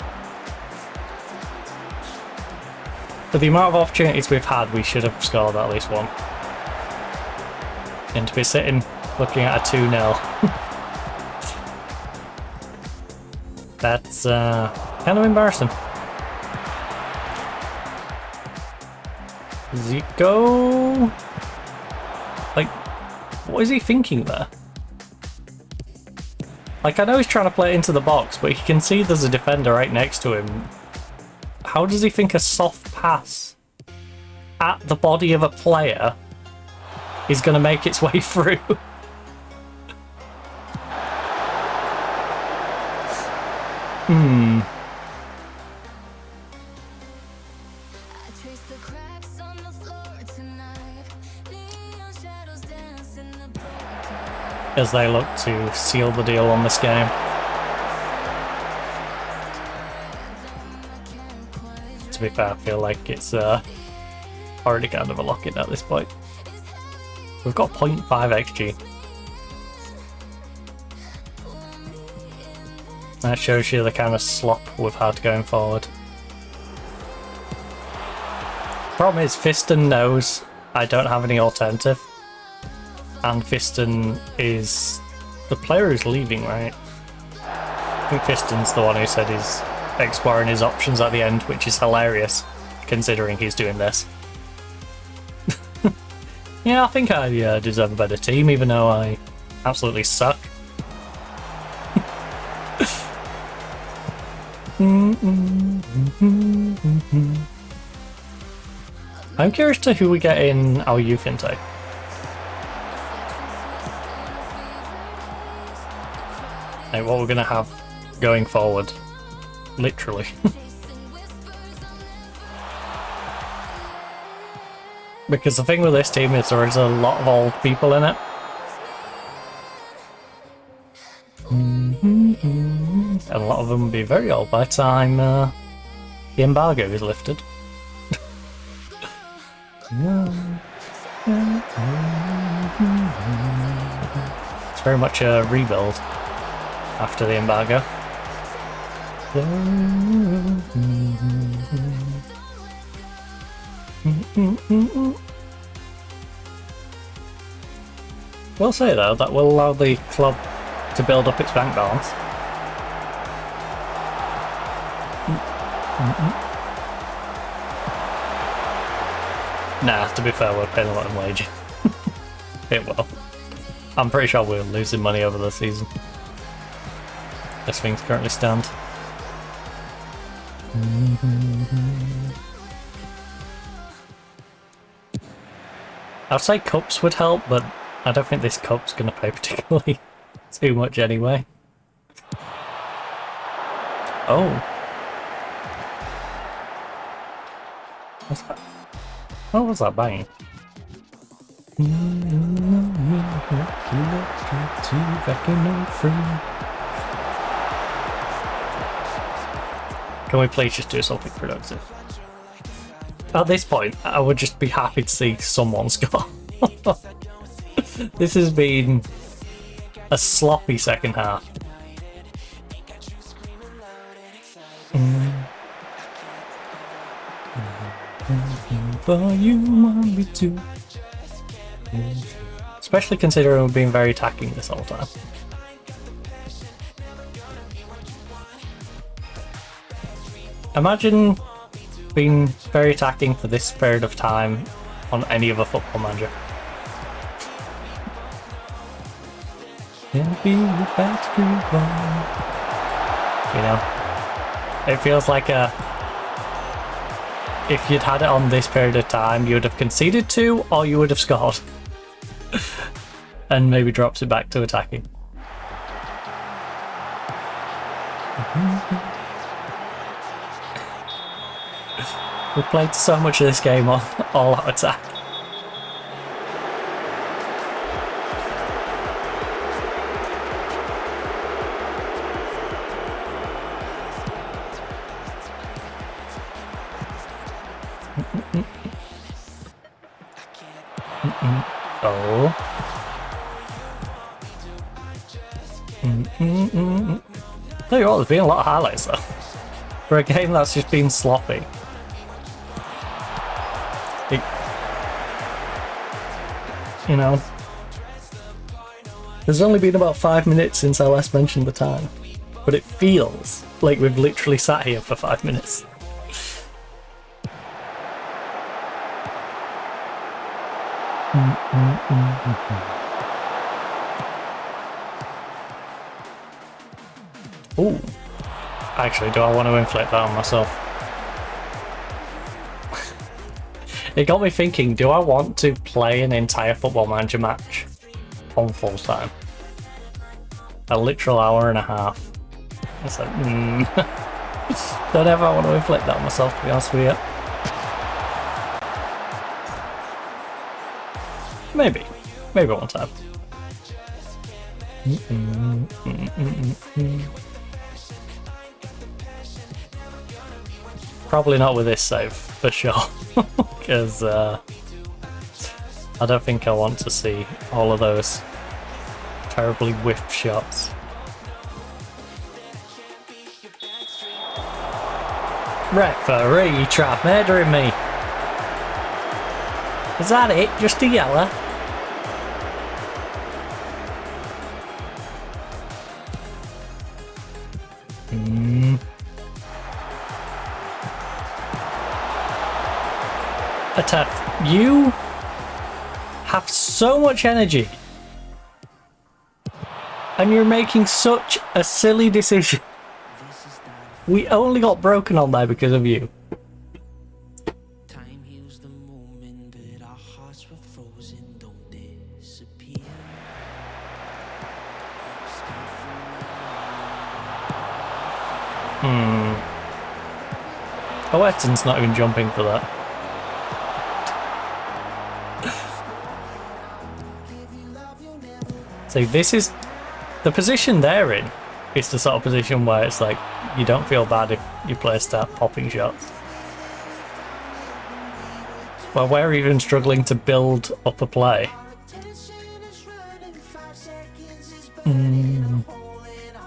For the amount of opportunities we've had, we should have scored at least one. And to be sitting looking at a 2-0. That's kind of embarrassing. Zico? Like, what is he thinking there? Like, I know he's trying to play it into the box, but he can see there's a defender right next to him. How does he think a soft pass at the body of a player is going to make its way through? As they look to seal the deal on this game. To be fair, I feel like it's already kind of a lock-in at this point. We've got 0.5 XG. That shows you the kind of slop we've had going forward. Problem is, Fiston knows I don't have any alternative. And Fiston is the player who's leaving, right? I think Fiston's the one who said he's exploring his options at the end, which is hilarious, considering he's doing this. Yeah, I think I deserve a better team, even though I absolutely suck. I'm curious to who we get in our youth intake. Like what we're going to have going forward. Literally. Because the thing with this team is there is a lot of old people in it. And a lot of them will be very old by the time the embargo is lifted. It's very much a rebuild after the embargo. We'll say though that will allow the club to build up its bank balance. Nah, to be fair, we're paying a lot in wage. It will. I'm pretty sure we're losing money over the season. As things currently stand. I'd say cups would help, but I don't think this cup's going to pay particularly too much anyway. Oh. What's that? What was that banging? Can we please just do something productive? At this point, I would just be happy to see someone score. This has been a sloppy second half. But you want me to. Especially considering we've been very attacking this whole time. Imagine being very attacking for this period of time on any other football manager. You know, it feels like if you'd had it on this period of time, you would have conceded 2 or you would have scored. And maybe drops it back to attacking. We played so much of this game on all out attack. Oh. Tell you what, there's been a lot of highlights though. For a game that's just been sloppy. You know, there's only been about 5 minutes since I last mentioned the time, but it feels like we've literally sat here for 5 minutes. Ooh. Actually, do I want to inflict that on myself? It got me thinking, do I want to play an entire Football Manager match on full time? A literal hour and a half. It's like, don't ever want to inflict that on myself, to be honest with you. Maybe. Maybe one time. Probably not with this save, for sure. Because I don't think I want to see all of those terribly whiffed shots. Referee, you tried murdering me. Is that it? Just a yellow? Ataf, you have so much energy and you're making such a silly decision. We only got broken on there because of you. Oh, Eton's not even jumping for that. So this is the position they're in. It's the sort of position where it's like you don't feel bad if your players start popping shots. Well, we're even struggling to build up a play.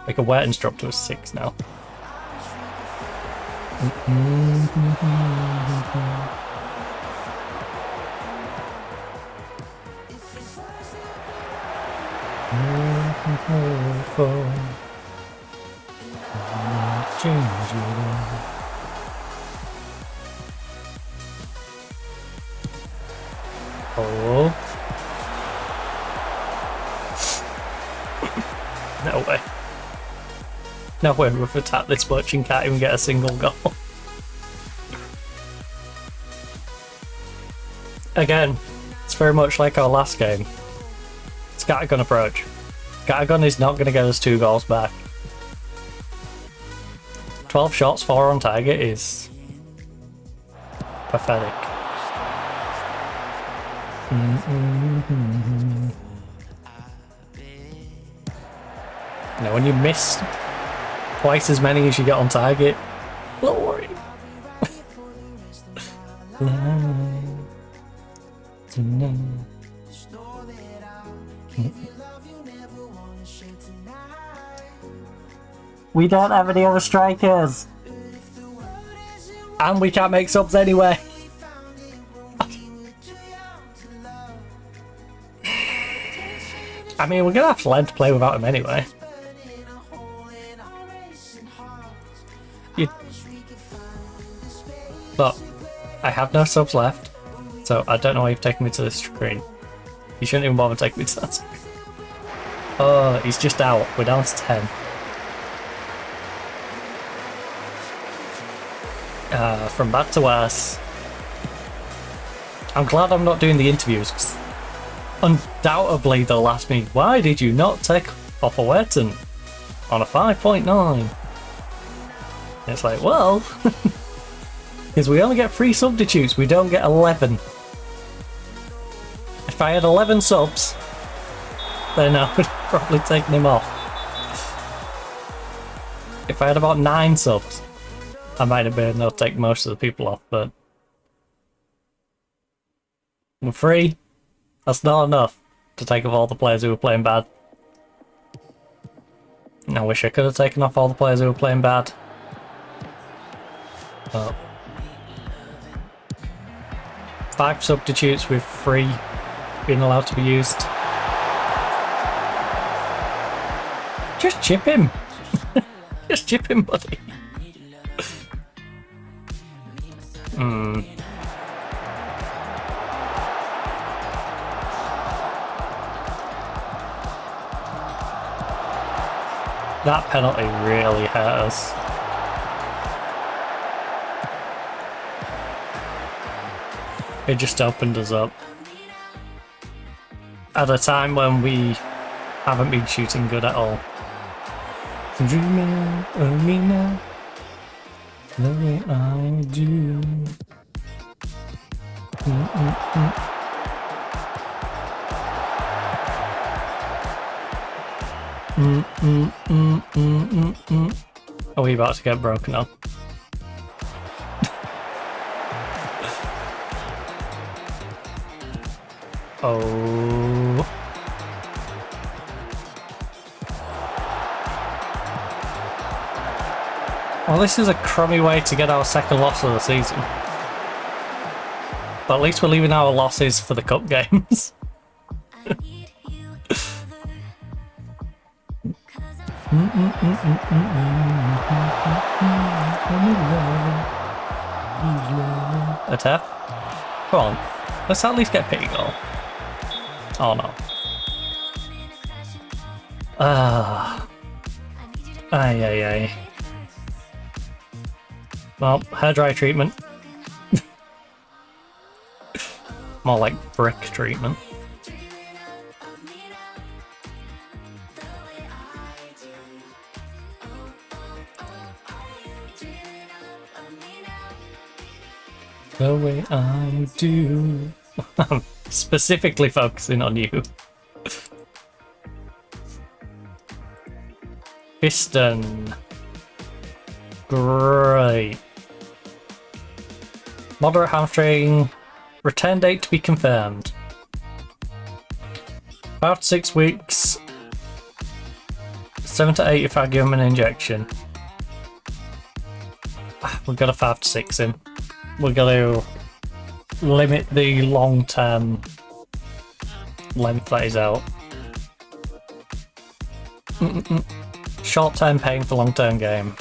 Like a Wetton's dropped to a 6 now. Oh. No way we've attacked this much and can't even get a single goal. Again, it's very much like our last game. Scattergun approach. Scattergun is not going to get us 2 goals back. 12 shots, 4 on target is pathetic. You know, when you miss twice as many as you get on target, don't worry. We don't have any other strikers. And we can't make subs anyway. I mean, we're gonna have to learn to play without him anyway. But I have no subs left, so I don't know why you've taken me to this screen. You shouldn't even bother taking me to that screen. Oh, he's just out. We're down to 10. From bad to worse. I'm glad I'm not doing the interviews, because undoubtedly they'll ask me, why did you not take off a Wetton on a 5.9? It's like, well, because we only get 3 substitutes, we don't get 11. If I had 11 subs, then I would have probably taken him off. If I had about 9 subs, I might have been able to take most of the people off, but with 3, that's not enough to take off all the players who were playing bad. I wish I could have taken off all the players who were playing bad. But 5 substitutes with 3 being allowed to be used. Just chip him. Just chip him, buddy. That penalty really hurt us. It just opened us up. At a time when we haven't been shooting good at all. Dreaming of me now, the way I do. Are we about to get broken up? Oh. Well, this is a crummy way to get our second loss of the season. But at least we're leaving our losses for the cup games. A tap? Come on, let's at least get a pity goal. Oh no. Ay. Well, hair dry treatment. More like brick treatment. The way I do. I'm specifically focusing on you. Piston. Great. Moderate hamstring. Return date to be confirmed. 5 to 6 weeks. 7 to 8 if I give him an injection. We've got a 5 to 6 in. We're going to limit the long-term length that is out. Short-term pain for long-term game.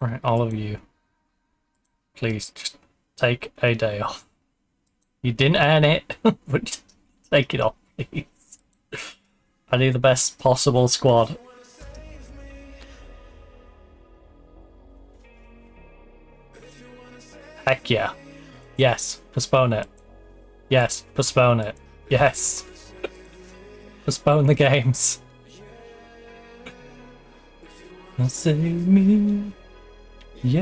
Right, all of you, please just take a day off. You didn't earn it, but just take it off, please. I need the best possible squad. Heck yeah. Yes, postpone it. Yes, postpone it. Yes. Postpone the games. Save me. Yeah.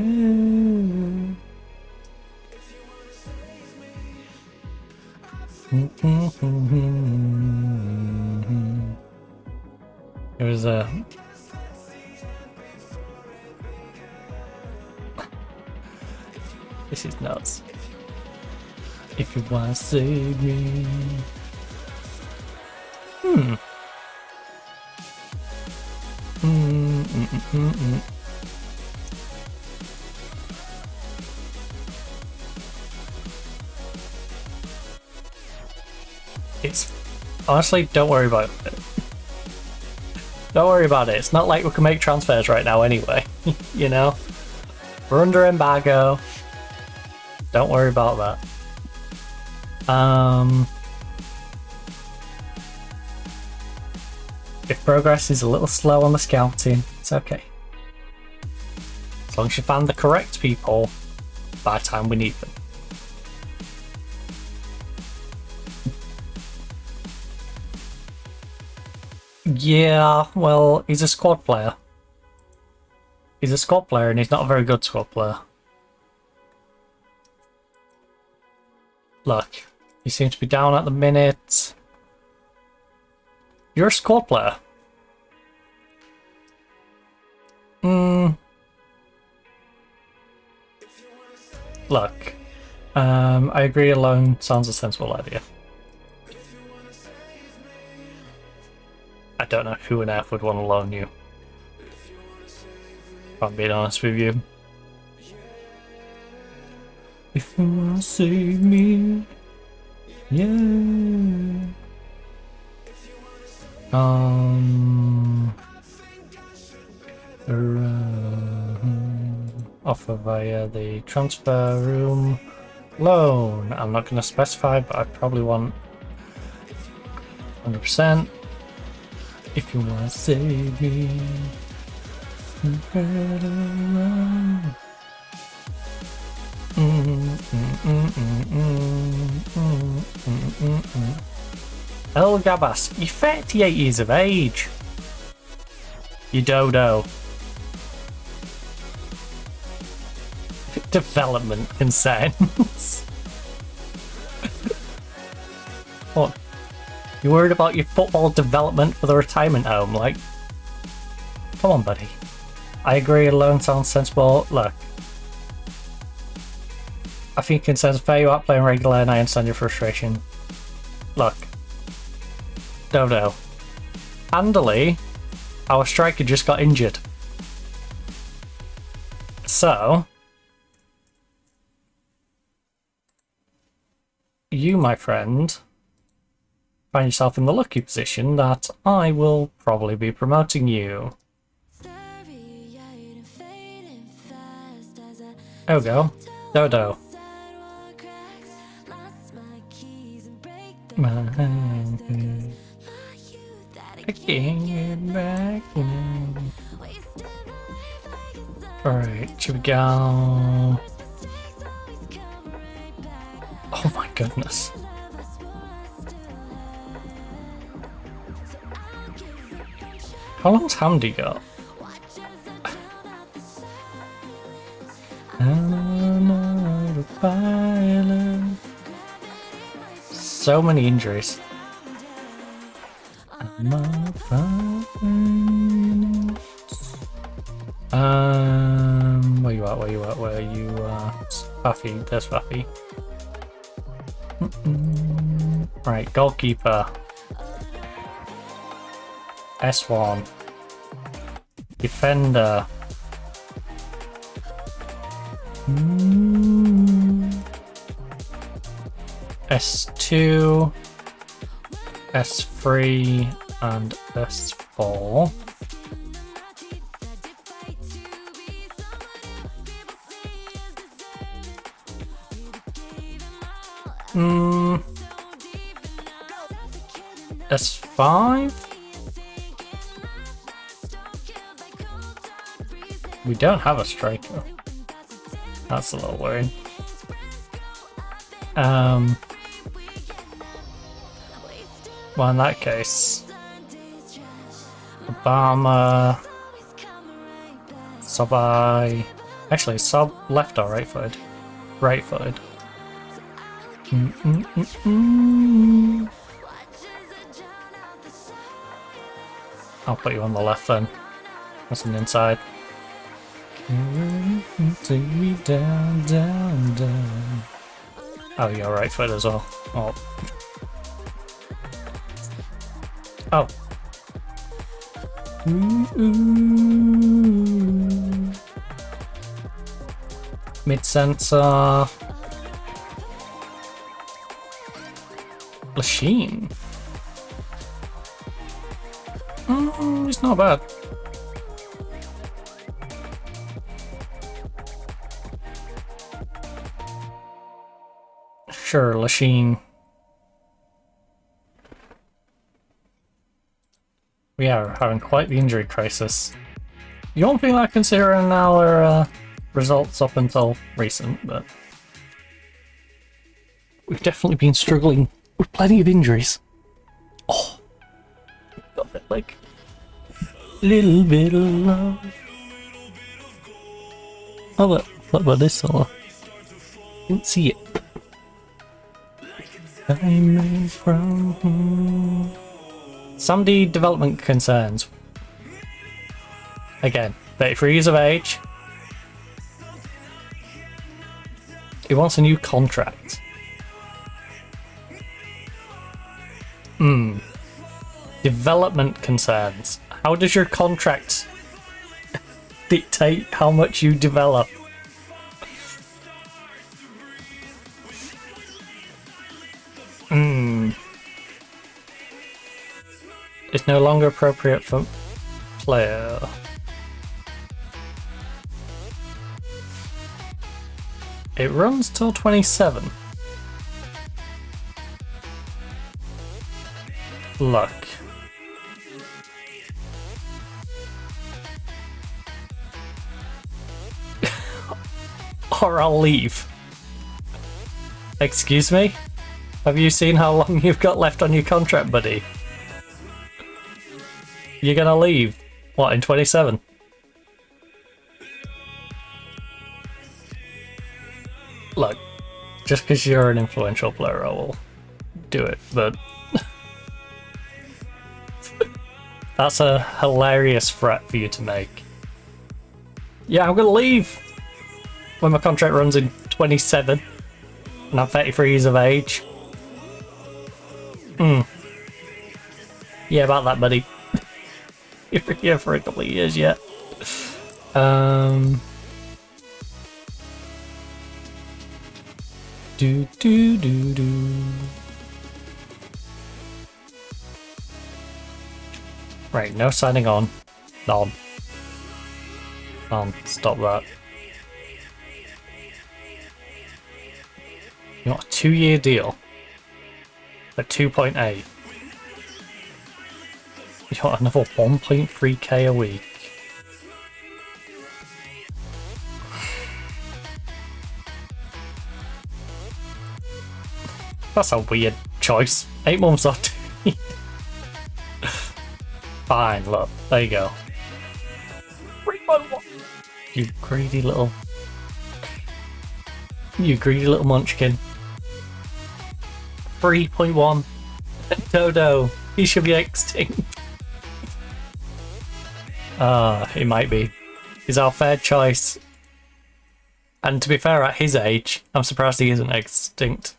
It was a... This is nuts. If you wanna save me. It's honestly, don't worry about it. Don't worry about it. It's not like we can make transfers right now anyway. You know? We're under embargo. Don't worry about that. If progress is a little slow on the scouting, it's okay. As long as you find the correct people by the time we need them. Yeah, well, he's a squad player. He's a squad player and he's not a very good squad player. Look, he seems to be down at the minute. You're a squad player. Look, I agree alone sounds a sensible idea. I don't know who on earth would want to loan you. If I'm being honest with you. If you wanna save me, yeah. Offer via the transfer room loan. I'm not going to specify, but I probably want 100%. If you want to save me, El Gabas, you're 38 years of age. You dodo. Development concerns. What? You worried about your football development for the retirement home? Like, come on, buddy. I agree, alone sounds sensible. Look, I think it sounds fair. You are playing regular, and I understand your frustration. Look, Dodo. Handily, our striker just got injured. So, you, my friend, find yourself in the lucky position that I will probably be promoting you. There we go. Dodo. I can't get back now. Alright, should we go? Oh my goodness. How long's Hamdi got? So many injuries. Where you at? Where you at? Where you at? Faffy, there's Faffy. Right, goalkeeper. S1. Defender. S2, S3, and S4. S5? We don't have a striker. That's a little worrying. Well, in that case, Obama, Sub-I... Actually, Sub left or right footed? Right footed. I'll put you on the left then. That's an inside. Take me down, down, down. Oh, you're right foot as well. Oh. Oh. Mid-sensor. Machine. It's not bad. Sure, Lachine. We are having quite the injury crisis. You won't be like considering our results up until recent, but we've definitely been struggling with plenty of injuries. Oh, got a bit like little bit of love. Oh, what about this solo? Didn't see it. Somebody development concerns. Again, 33 years of age. He wants a new contract. Development concerns. How does your contract dictate how much you develop? It's no longer appropriate for player. It runs till 27. Look. Or I'll leave. Excuse me? Have you seen how long you've got left on your contract, buddy? You're gonna leave? What, in 27? Look, just because you're an influential player, I will do it, but... That's a hilarious threat for you to make. Yeah, I'm gonna leave when my contract runs in 27 and I'm 33 years of age. Yeah, about that, buddy. You're here for a couple of years yet. Do. Right, no signing on. On. Stop that. You want a 2-year deal at 2.8. You want another 1.3k a week. That's a weird choice. 8 months or 2. Fine, look, there you go. 3.1. You greedy little munchkin. 3.1. Dodo, he should be extinct. He might be. He's our third choice. And to be fair, at his age, I'm surprised he isn't extinct.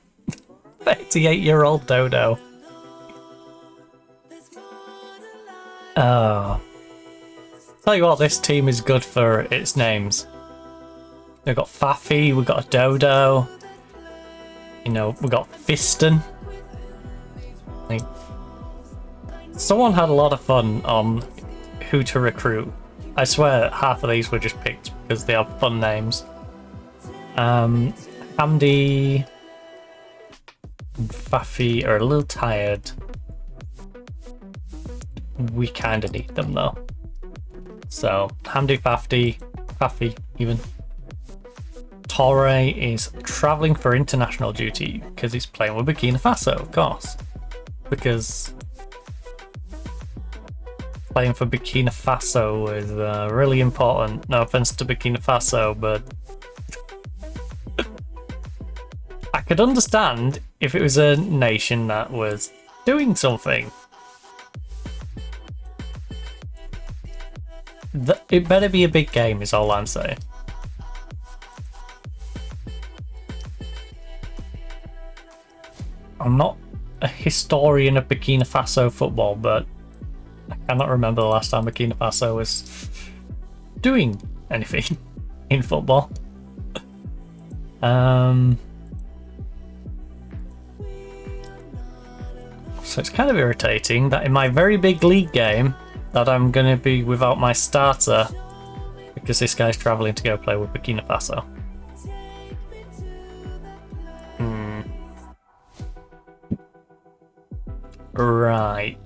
38-year-old Dodo. Tell you what, this team is good for its names. We've got Faffy, we've got a Dodo. You know, we got Fiston. Like, someone had a lot of fun on who to recruit. I swear half of these were just picked because they have fun names. Hamdi, Fafi are a little tired. We kind of need them though. So Hamdi, Fafi even. Torre is travelling for international duty because he's playing with Burkina Faso, of course. Because playing for Burkina Faso is really important. No offense to Burkina Faso, but I could understand if it was a nation that was doing something. It better be a big game is all I'm saying. I'm not a historian of Burkina Faso football, but I cannot remember the last time Burkina Faso was doing anything in football. So it's kind of irritating that in my very big league game that I'm going to be without my starter because this guy's travelling to go play with Burkina Faso. Right.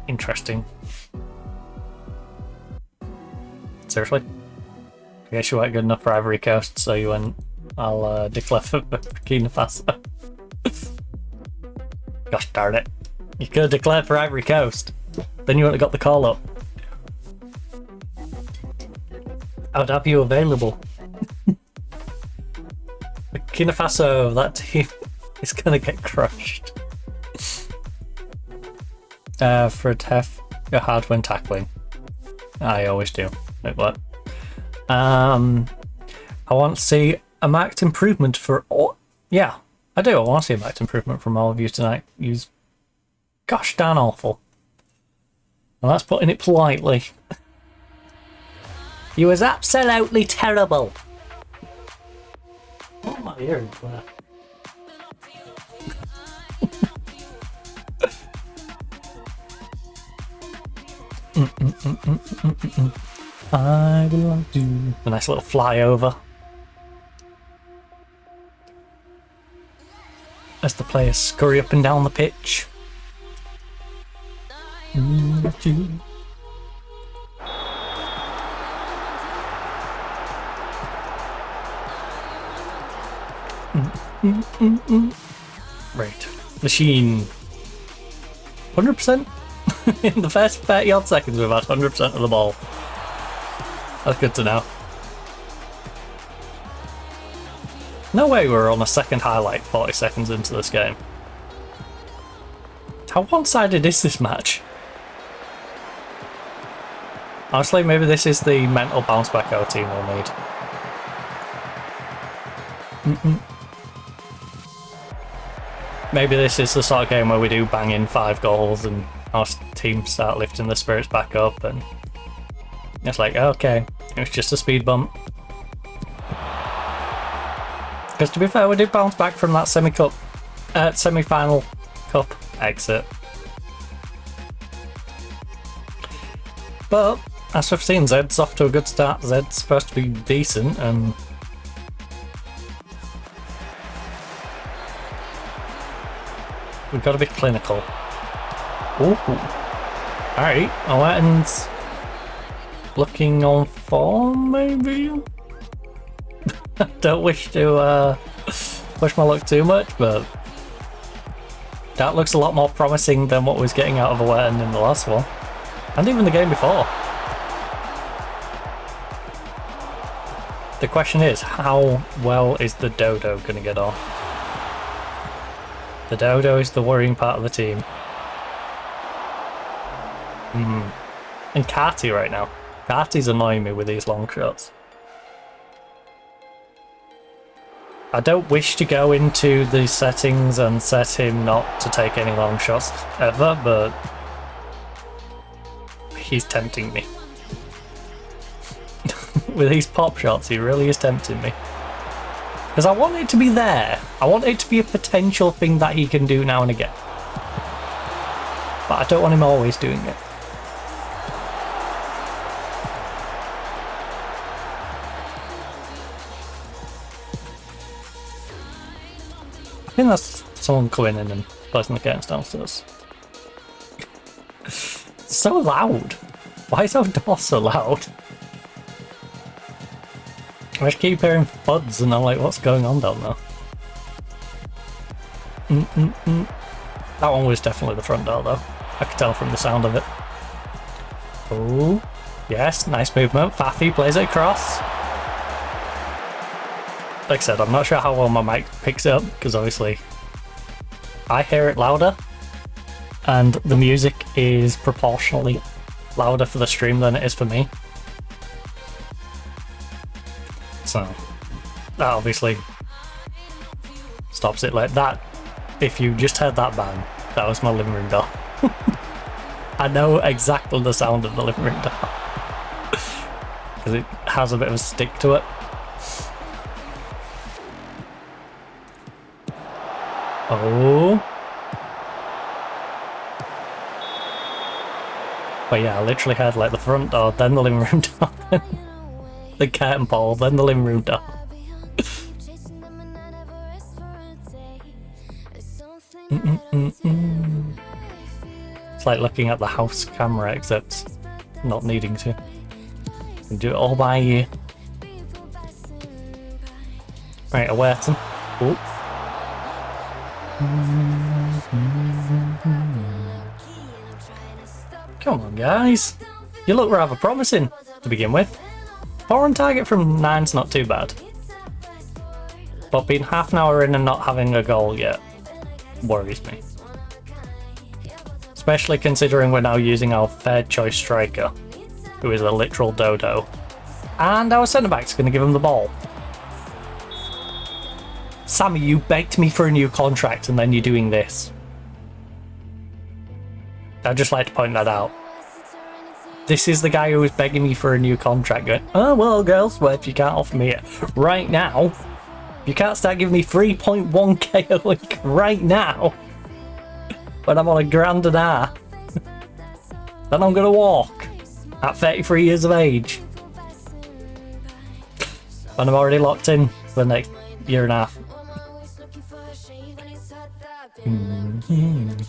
Interesting. Seriously? I guess you weren't good enough for Ivory Coast, so you went, I'll declare for Burkina Faso. Gosh darn it. You could have declared for Ivory Coast. Then you would have got the call up. I would have you available. Burkina Faso, that team is gonna get crushed. Fred Hef, you're hard when tackling. I always do. Wait, what? I want to see a marked improvement for all. Yeah, I do. I want to see a marked improvement from all of you tonight. You's gosh darn awful. Well, that's putting it politely. You was absolutely terrible. Oh my ears. I belong to a nice little flyover as the players scurry up and down the pitch. Right, machine 100%. In the first 30 odd seconds we've had 100% of the ball. That's good to know. No way we're on a second highlight 40 seconds into this game. How one-sided is this match? Honestly, maybe this is the mental bounce back our team will need. Maybe this is the sort of game where we do bang in 5 goals and our team start lifting the spirits back up, and it's like, okay, it was just a speed bump. Because to be fair, we did bounce back from that semi-final cup exit. But as we've seen, Zed's off to a good start. Zed's supposed to be decent, and we've got to be clinical. Ooh. Alright, Alerton's looking on form, maybe? Don't wish to push my luck too much, but that looks a lot more promising than what we was getting out of Alerton in the last one. And even the game before. The question is, how well is the Dodo going to get on? The Dodo is the worrying part of the team. And Carty right now. Carty's annoying me with these long shots. I don't wish to go into the settings and set him not to take any long shots ever, but he's tempting me. with these pop shots, he really is tempting me. Because I want it to be there. I want it to be a potential thing that he can do now and again. But I don't want him always doing it. I think that's someone coming in and closing the curtains downstairs. It's so loud. Why is our door so loud? I just keep hearing thuds and I'm like, what's going on down there? That one was definitely the front door though. I could tell from the sound of it. Oh, yes, nice movement. Faffy plays it across. Like I said, I'm not sure how well my mic picks it up because obviously I hear it louder and the music is proportionally louder for the stream than it is for me. So that obviously stops it like that. If you just heard that bang, that was my living room door. I know exactly the sound of the living room door because it has a bit of a stick to it. Oh. But yeah, I literally had like the front door, then the living room door, then the curtain pole, then the living room door. It's like looking at the house camera, except not needing to. You can do it all by ear. Right, Awerton. Oh. Come on, guys. You look rather promising to begin with. 4 on target from 9's not too bad. But being half an hour in and not having a goal yet worries me. Especially considering we're now using our third choice striker, who is a literal dodo. And our centre back's going to give him the ball. Sammy, you begged me for a new contract and then you're doing this. I'd just like to point that out. This is the guy who was begging me for a new contract going, oh well, girls, well, if you can't offer me it right now, you can't start giving me 3.1k a week right now when I'm on $1,000 then I'm gonna walk at 33 years of age when I'm already locked in for the next year and a half.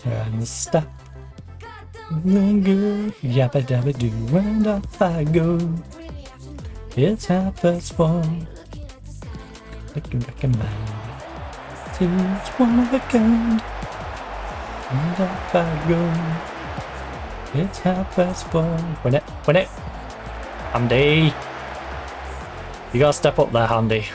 And stop. Yabba dabba do and off I go. It's 4:30. Looking back in mind, it's one of a kind. And off I go. It's 4:30. Win it. Andy. You gotta step up there, Andy.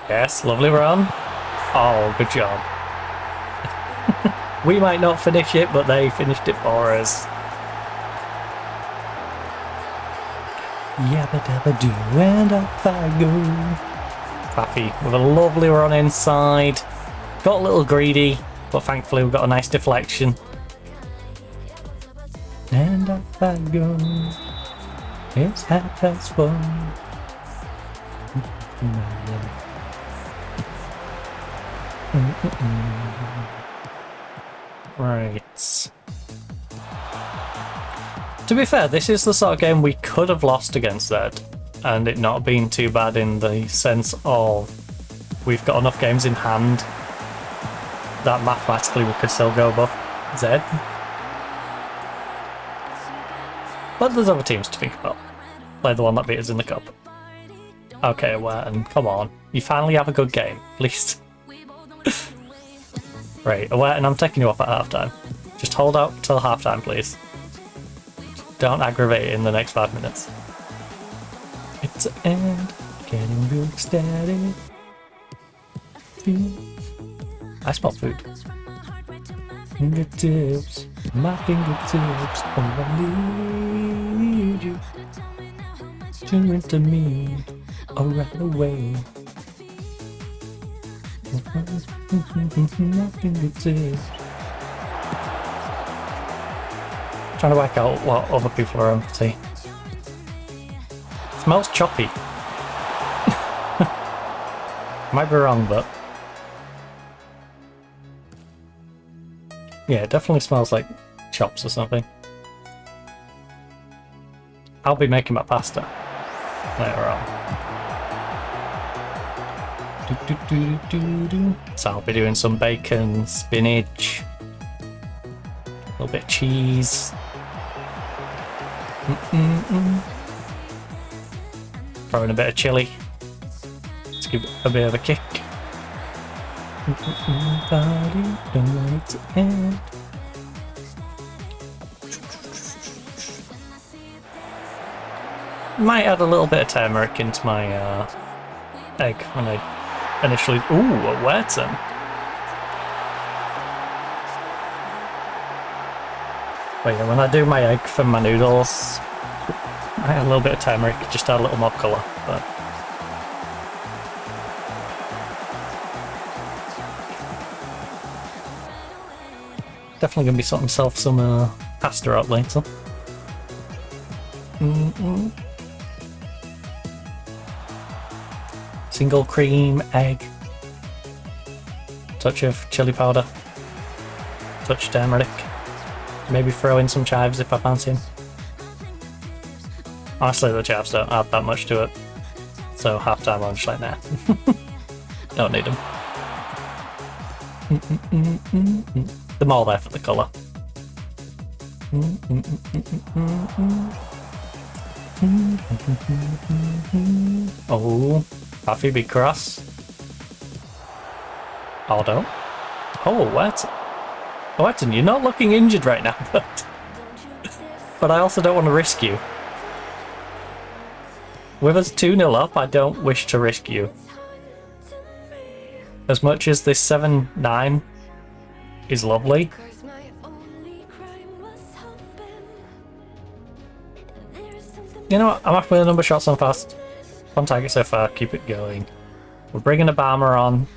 Yes, lovely run. Oh, good job. We might not finish it, but they finished it for us. Yabba dabba do and off I go. Faffy with a lovely run inside. Got a little greedy, but thankfully we've got a nice deflection. And off I go. It's 4:30. Right. To be fair, this is the sort of game we could have lost against Zed, and it not being too bad in the sense of we've got enough games in hand that mathematically we could still go above Zed. But there's other teams to think about, like the one that beat us in the cup. Okay, Awerton, come on. You finally have a good game, please. Right, Awerton, I'm taking you off at halftime. Just hold out till halftime, please. Don't aggravate it in the next 5 minutes. It's an end, getting real ecstatic. I smell food. Fingertips, my fingertips, oh I need you. Turn into me, oh right away. Trying to work out what other people are on for tea. Smells choppy. Might be wrong, but yeah, it definitely smells like chops or something. I'll be making my pasta later on. So I'll be doing some bacon, spinach, a little bit of cheese. Throwing a bit of chilli to give it a bit of a kick. Don't want it to end. Might add a little bit of turmeric into my egg when I initially. Ooh, a Wurton. But yeah, when I do my egg for my noodles, I add a little bit of turmeric, just add a little more colour. But definitely gonna be sorting myself some pasta out later. Single cream, egg, touch of chili powder, touch of turmeric, maybe throw in some chives if I fancy them. Honestly, the chives don't add that much to it, so half time I'm just like, nah, don't need them. They're more there for the colour. Oh, Puffy be cross. Aldo. Oh, what? Wharton, you're not looking injured right now, but I also don't want to risk you. With us 2-0 up, I don't wish to risk you. As much as this 7-9 is lovely, you know what? I'm happy with the number of shots on fast. One target so far, keep it going. We're bringing a bomber on.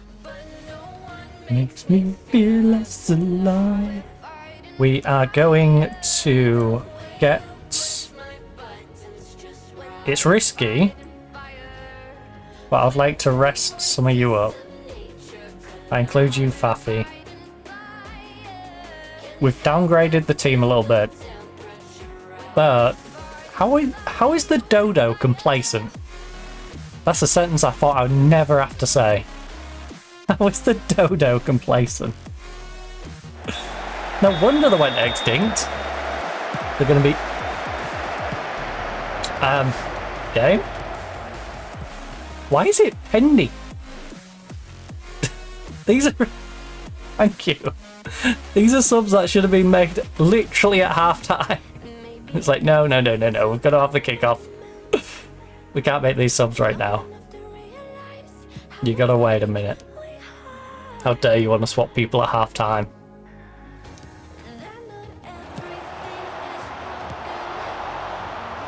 Makes me feel less alive. We are going to get... It's risky, but I'd like to rest some of you up. I include you, Faffy. We've downgraded the team a little bit, but how is the dodo complacent? That's a sentence I thought I would never have to say. How is the dodo complacent? No wonder they went extinct. They're going to be... game? Why is it pending? These are... Thank you. These are subs that should have been made literally at half time. It's like, no, we've got to have the kickoff. We can't make these subs right now. You gotta wait a minute. How dare you want to swap people at half time?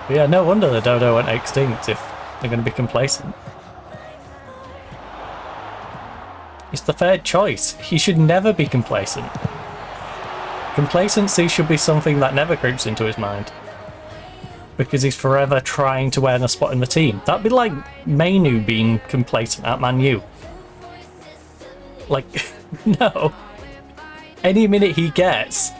But yeah, no wonder the dodo went extinct if they're going to be complacent. It's the third choice. He should never be complacent. Complacency should be something that never creeps into his mind, because he's forever trying to earn a spot in the team. That'd be like Mainu being complacent at Man U. Like, no. Any minute he gets,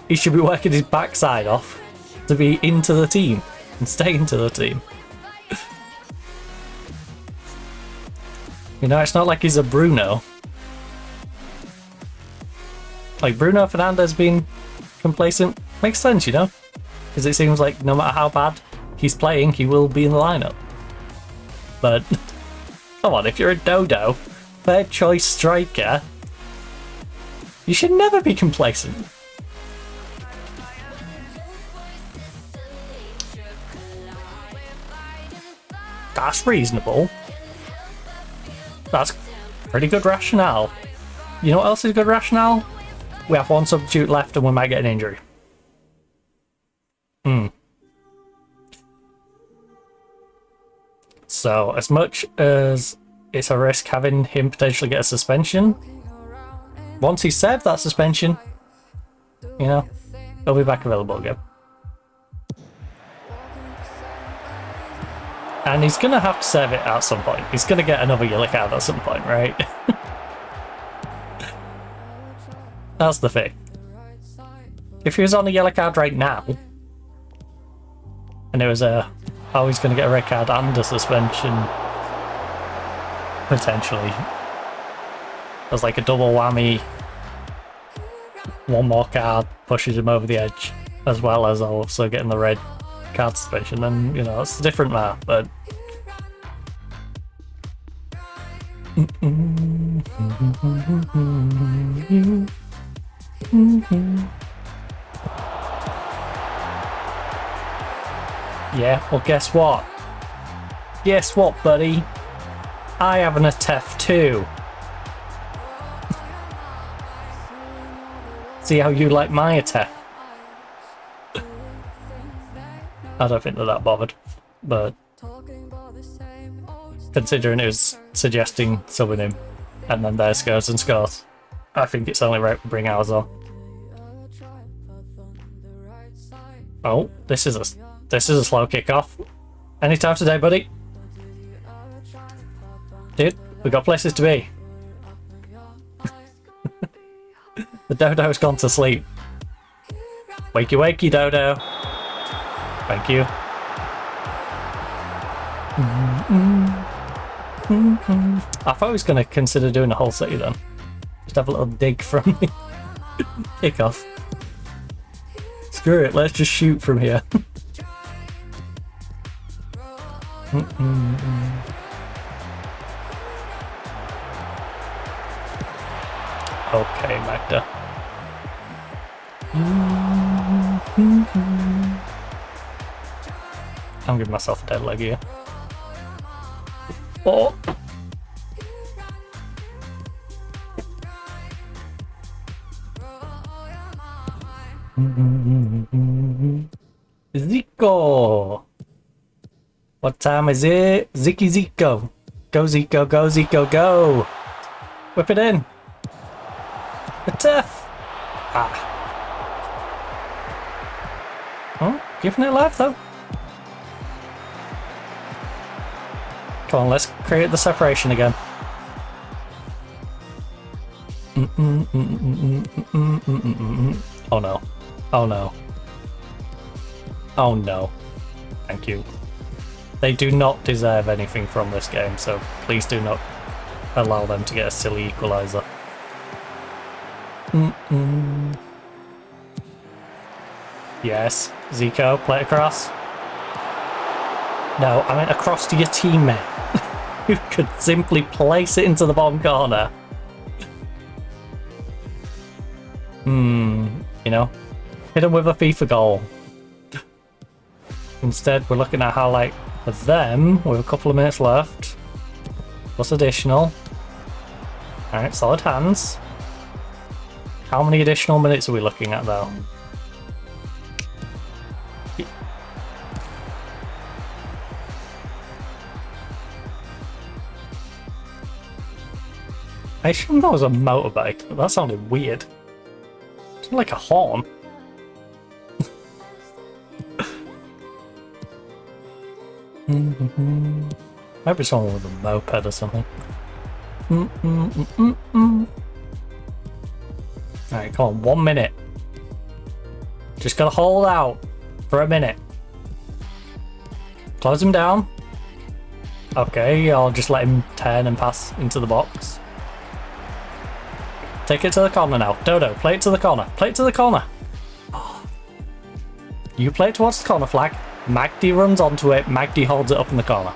he should be working his backside off to be into the team and stay into the team. You know, it's not like he's a Bruno. Like, Bruno Fernandes being complacent makes sense, you know? Because it seems like no matter how bad he's playing, he will be in the lineup. But, come on, if you're a dodo, third choice striker, you should never be complacent. That's reasonable. That's pretty good rationale. You know what else is good rationale? We have one substitute left and we might get an injury. So, as much as it's a risk having him potentially get a suspension. Once he's served that suspension, you know, he'll be back available again. And he's going to have to serve it at some point. He's going to get another yellow card at some point, right? That's the thing. If he was on a yellow card right now, and it was a, oh, he's going to get a red card and a suspension, potentially. There's like a double whammy. One more card pushes him over the edge, as well as also getting the red card suspension, then, you know, it's a different matter, but... Yeah, well, guess what? Guess what, buddy? I have an ATEF too. See how you like my ATEF? I don't think they're that bothered, but considering it was suggesting subbing him, and then theirs goes and scores, I think it's only right to bring ours on. Oh, this is a slow kickoff. Anytime today, buddy. Dude, we got places to be. The dodo's gone to sleep. Wakey wakey, dodo. Thank you. I thought I was going to consider doing a whole city then. Just have a little dig from the kickoff. Screw it, let's just shoot from here. Okay, Magda. I'm giving myself a dead leg here. Oh! Zico! What time is it? Zicky Zico! Go Zico, go Zico, go! Whip it in! ATEF! Ah. Oh, giving it life though. Come on, let's create the separation again. Oh no. Oh no. Oh no. Thank you. They do not deserve anything from this game, so please do not allow them to get a silly equaliser. Yes, Zico, play it across. No, I meant across to your teammate. Who could simply place it into the bottom corner. You know, hit him with a FIFA goal. Instead, we're looking at how, like, for them, with a couple of minutes left, plus additional. Alright, solid hands. How many additional minutes are we looking at, though? I assume that was a motorbike, but that sounded weird. It sounded like a horn. Maybe someone with a moped or something. Alright, come on, 1 minute. Just gotta hold out for a minute. Close him down. Okay, I'll just let him turn and pass into the box. Take it to the corner now. Dodo, play it to the corner. Play it to the corner. Oh. You play it towards the corner flag. Magdy runs onto it. Magdy holds it up in the corner.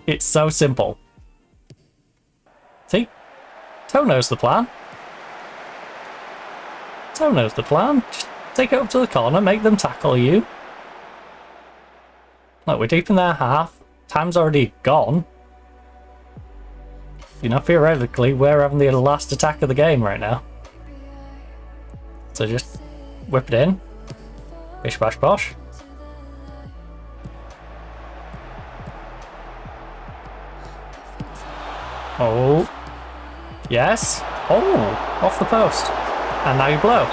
It's so simple. See? Toe knows the plan. Toe knows the plan. Just take it up to the corner, make them tackle you. Look, we're deep in their half. Time's already gone. You know, theoretically, we're having the last attack of the game right now. So just whip it in. Bish bash bosh. Oh. Yes. Oh, off the post. And now you blow.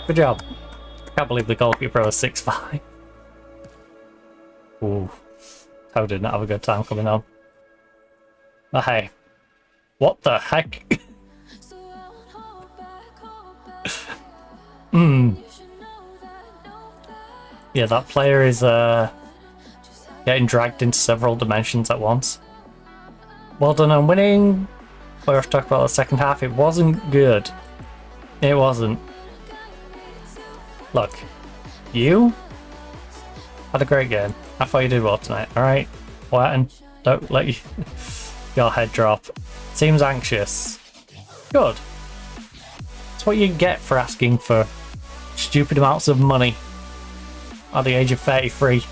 Good job. I can't believe the goalkeeper was 6'5". Ooh. Toe did not have a good time coming on. But hey. What the heck? Yeah, that player is getting dragged into several dimensions at once. Well done on winning. We have to talk about the second half. It wasn't good. It wasn't. Look, you had a great game. I thought you did well tonight. Alright? Well, and don't let your head drop. Seems anxious. Good. That's what you get for asking for stupid amounts of money at the age of 33.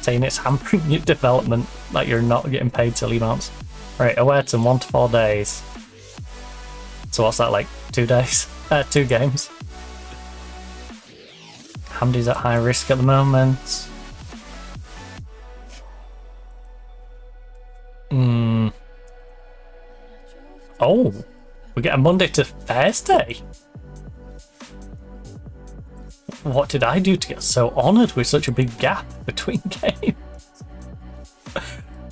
Saying it's hampering your development, like you're not getting paid silly amounts. Right, Awareton, 1 to 4 days. So what's that, like 2 days? 2 games. Hamdi's at high risk at the moment. Oh, we get a Monday to Thursday. What did I do to get so honoured with such a big gap between games?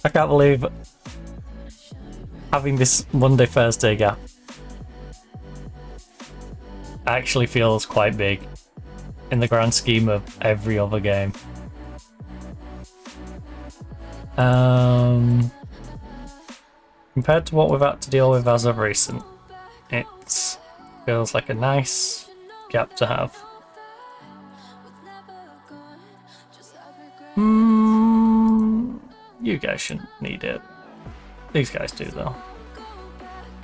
I can't believe having this Monday Thursday gap actually feels quite big in the grand scheme of every other game. Compared to what we've had to deal with as of recent, it feels like a nice gap to have. You guys shouldn't need it. These guys do though.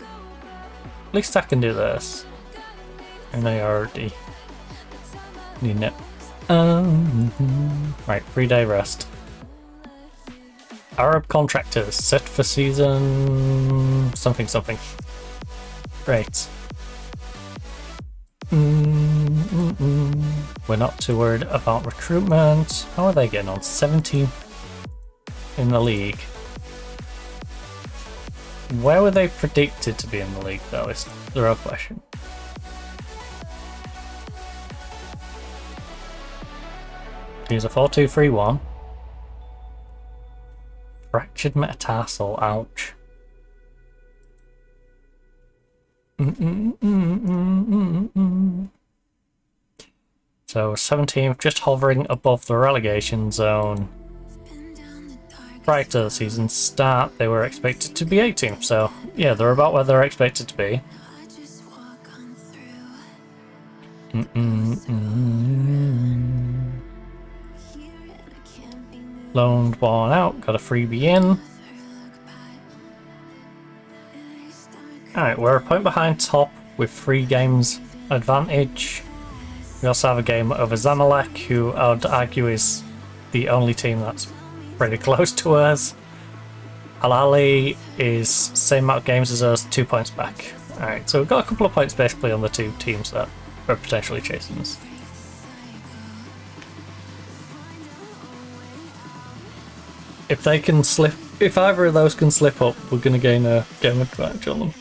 At least I can do this. And I already need it. Right, 3-day rest. Arab contractors set for season something. Great. We're not too worried about recruitment. How are they getting on? 17th in the league. Where were they predicted to be in the league though, is the real question. Here's a 4-2-3-1. Fractured metatarsal, ouch. So 17th, just hovering above the relegation zone. Prior to the season start, they were expected to be 18th, so yeah, they're about where they're expected to be. Loaned one out, got a freebie in. Alright, we're a point behind top with 3 games advantage. We also have a game over Zamalek, who I would argue is the only team that's pretty close to us. Al Ali is same amount of games as us, 2 points back. Alright, so we've got a couple of points basically on the 2 teams that are potentially chasing us. If they can slip, if either of those can slip up, we're going to gain a game advantage on them.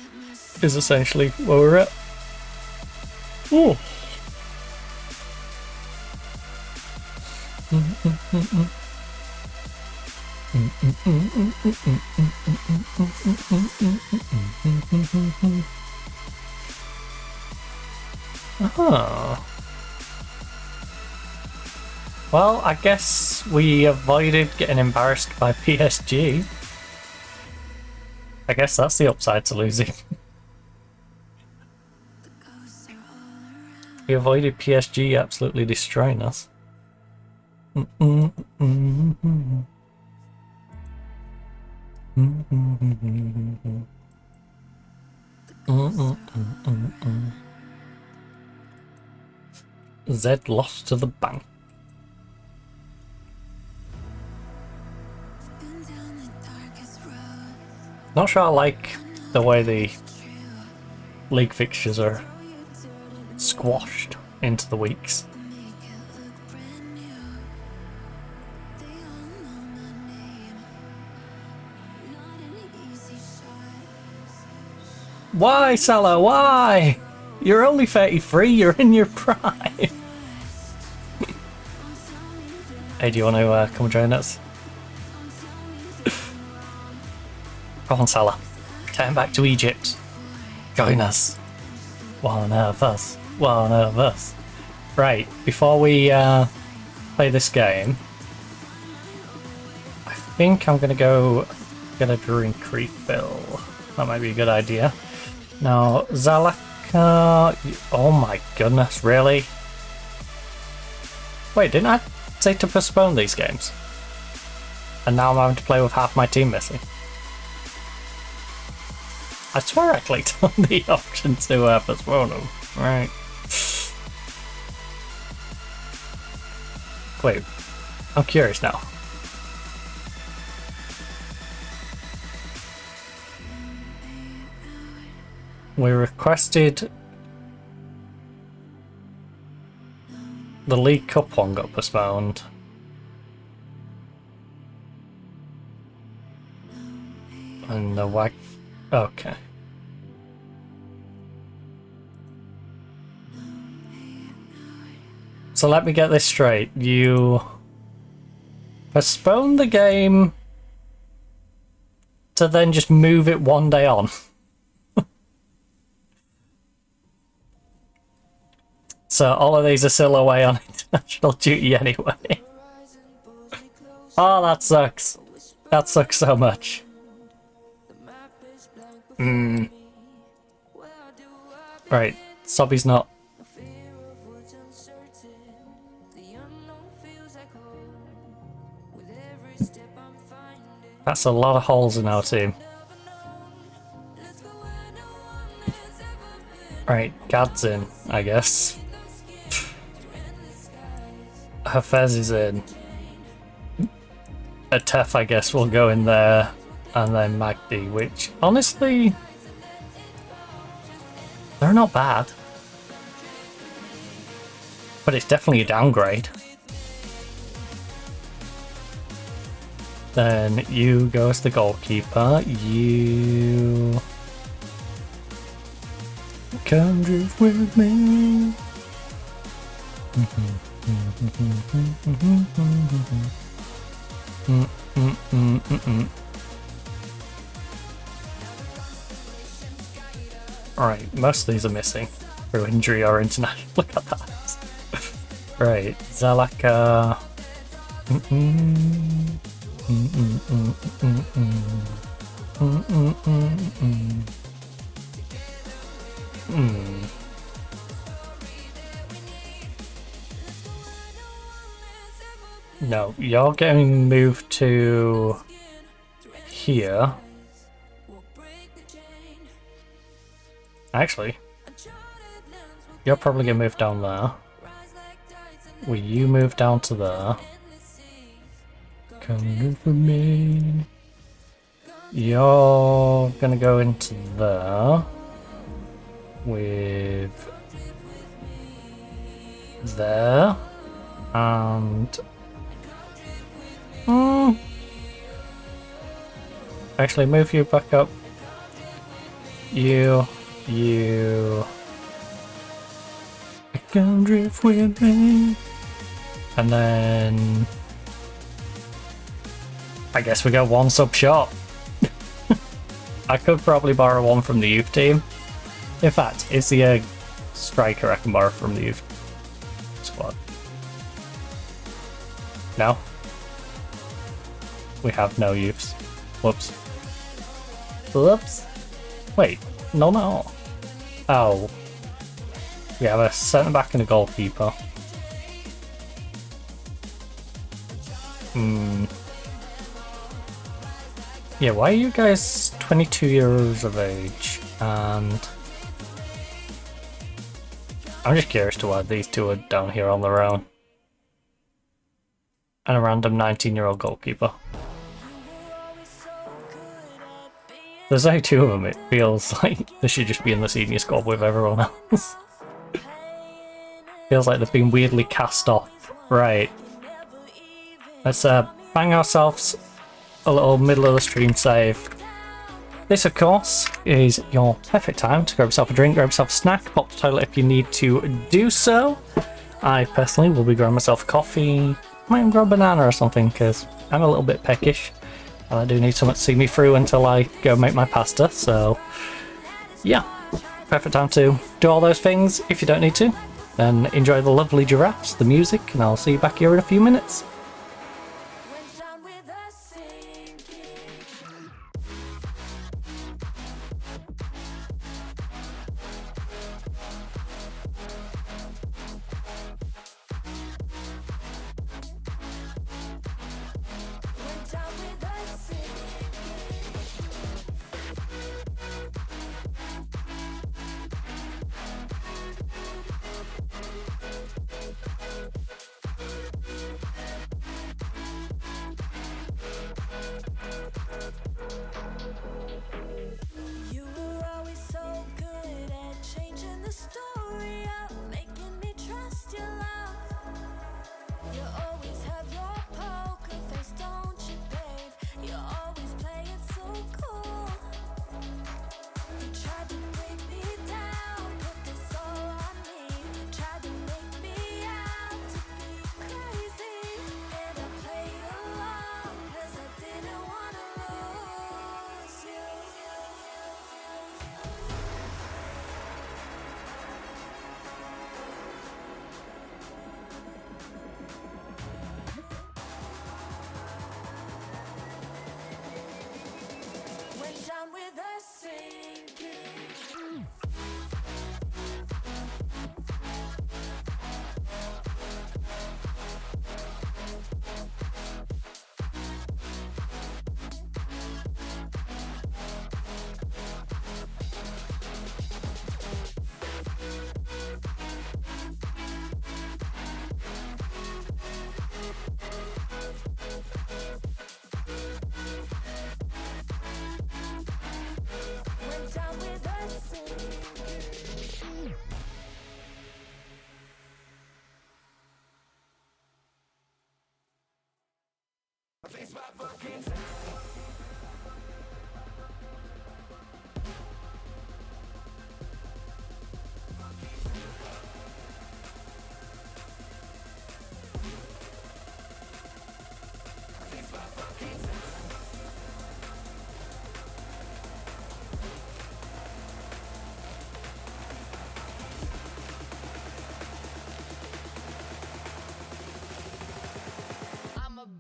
Is essentially where we're at. Ooh. Oh. Well, I guess we avoided getting embarrassed by PSG. I guess that's the upside to losing. We avoided PSG absolutely destroying us. Z lost to the bank. Not sure I like the way the league fixtures are squashed into the weeks. Why, Salah? Why? You're only 33. You're in your prime. Hey, do you want to come join us? Come on, Salah. Turn back to Egypt. Join us. One of us. One of us. Right, before we play this game, I think I'm going to go get a drink refill. That might be a good idea. Now, Zalaka... Oh my goodness, really? Wait, didn't I say to postpone these games? And now I'm having to play with half my team missing. I swear I clicked on the option to postpone them. Right. Wait, I'm curious now. We requested the League Cup one got postponed. And the WAG... Okay. So let me get this straight. You postpone the game to then just move it one day on. So all of these are still away on international duty anyway. Oh, that sucks. That sucks so much. Right, Sobby's not. That's a lot of holes in our team. Right, Gad's in, I guess. Hafez is in. Atef, I guess, will go in there. And then Magdi, which, honestly, they're not bad. But it's definitely a downgrade. Then you go as the goalkeeper. You come drift with me. Alright, most of these are missing through injury or international. Look at that. Right, Zalaka. No, you're getting moved to here. Actually, you're probably gonna move down there. Will you move down to there? Come live with me. You're gonna go into there with there and actually move you back up. You come drift with me, and then I guess we got one sub shot. I could probably borrow one from the youth team. In fact, is the a striker I can borrow from the youth squad? No? We have no youths. Whoops. Whoops. Wait, no. Oh. We have a centre back and a goalkeeper. Yeah, why are you guys 22 years of age? And I'm just curious to why these two are down here on their own. And a random 19-year-old goalkeeper. There's only two of them. It feels like they should just be in the senior squad with everyone else. Feels like they've been weirdly cast off. Right. Let's bang ourselves a little middle of the stream save. This, of course, is your perfect time to grab yourself a drink, grab yourself a snack, pop to the toilet if you need to do so. I personally will be grabbing myself a coffee, might even grab a banana or something, because I'm a little bit peckish. And I do need someone to see me through until I go make my pasta, so yeah, perfect time to do all those things. If you don't need to, then enjoy the lovely giraffes, the music, and I'll see you back here in a few minutes.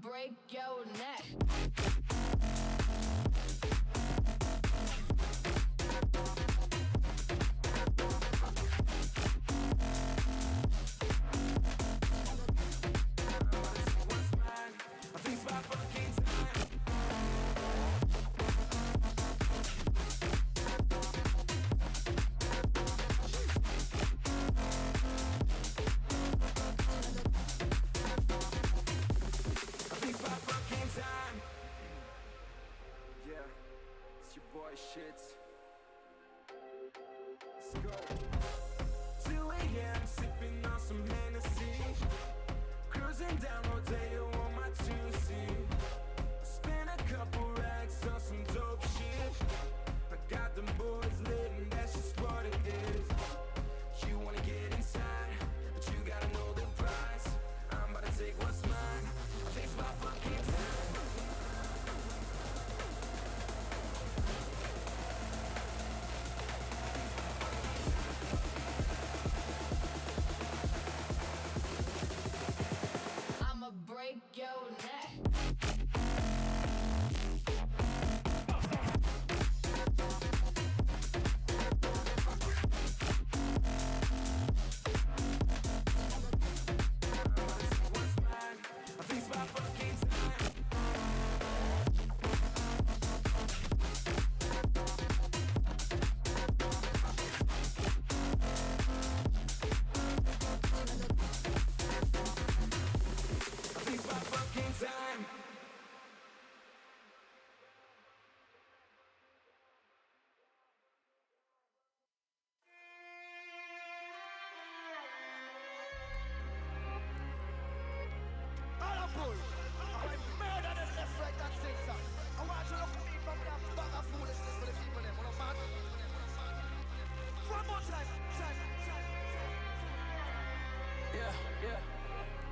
Break your neck. Shits. Let's go. 2 a.m. sipping on some Hennessy, cruising down Rodeo on my 2C. Spend a couple racks on some dope shit. I got them boys living, that's just what it is. You wanna get inside, but you gotta know the price. I'm about to take what's mine. Takes my fucking time.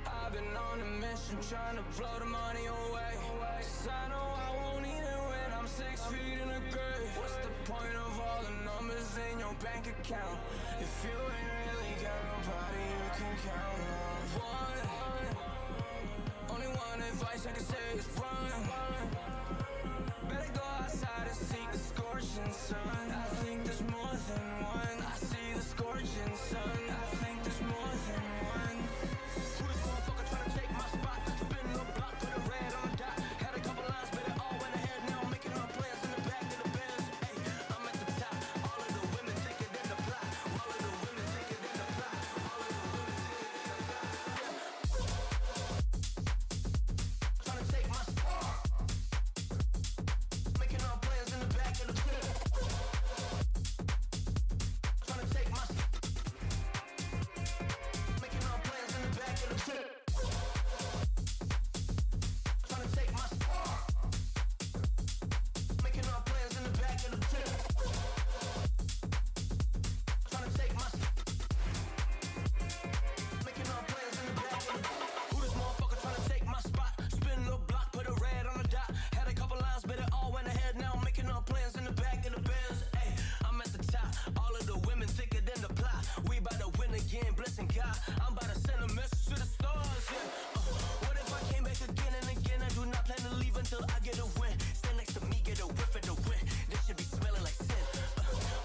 I've been on a mission trying to blow the money away. 'Cause I know I won't need it when I'm 6 feet in the grave. What's the point of all the numbers in your bank account if you ain't really got nobody you can count on? Only one advice I can say is run. Better go outside and seek the scorching sun. I think there's more than one. I see the scorching sun. I think there's more than one. Who this motherfucker trying to take my spot? Spin the block, put a red on the dot. Had a couple lines, but it all went ahead. Now I'm making her plans in the back of the Benz. Hey, I'm at the top. All of the women thicker than the plot. All of the women thicker than the plot. All of the women thicker than the plot. Trying to take my spot. Making our plans in the back of the Benz. Trying to take my making our plans in the back of the Benz. Trying to take my making our plans in the back of the Benz. Trying to take my making our plans in the back of the Who this motherfucker trying to take my spot? Spin the block, put a red on the dot. Had a couple lines, but it all went ahead. Now I'm making our plans in the back of the Benz. Hey, I'm at the top. All of the women thicker than the plot. We about to win again, blessing God. I'm about to send a message to the stars. Yeah. What if I came back again and again? I do not plan to leave until I get a win. Stand next to me, get a whiff of the wind. This should be smelling like sin.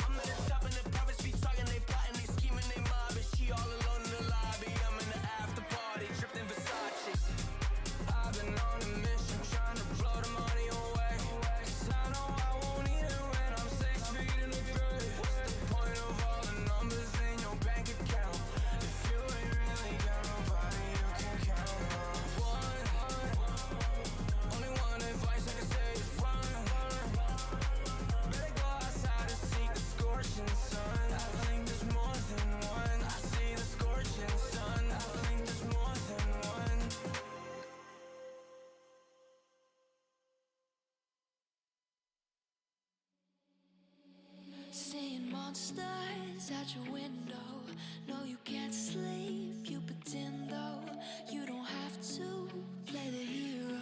I'm at the top and the prophets be talking, they plotting, they scheming, they mobbing. She all alone in the lobby. I'm in the after party, dripped in Versace. I've been on a mission trying to blow the money away. 'Cause I know I won't need it when I'm 6 feet in the grave. What's the point of all the numbers in your bank account if you ain't really got nobody you can count on? Only one advice I can say is run. Better go outside and seek the scorching sun. I think there's more than one. I see the scorching sun. I think there's more than one. Seeing monsters out your window. No, you can't sleep. You pretend though you don't have to play the hero.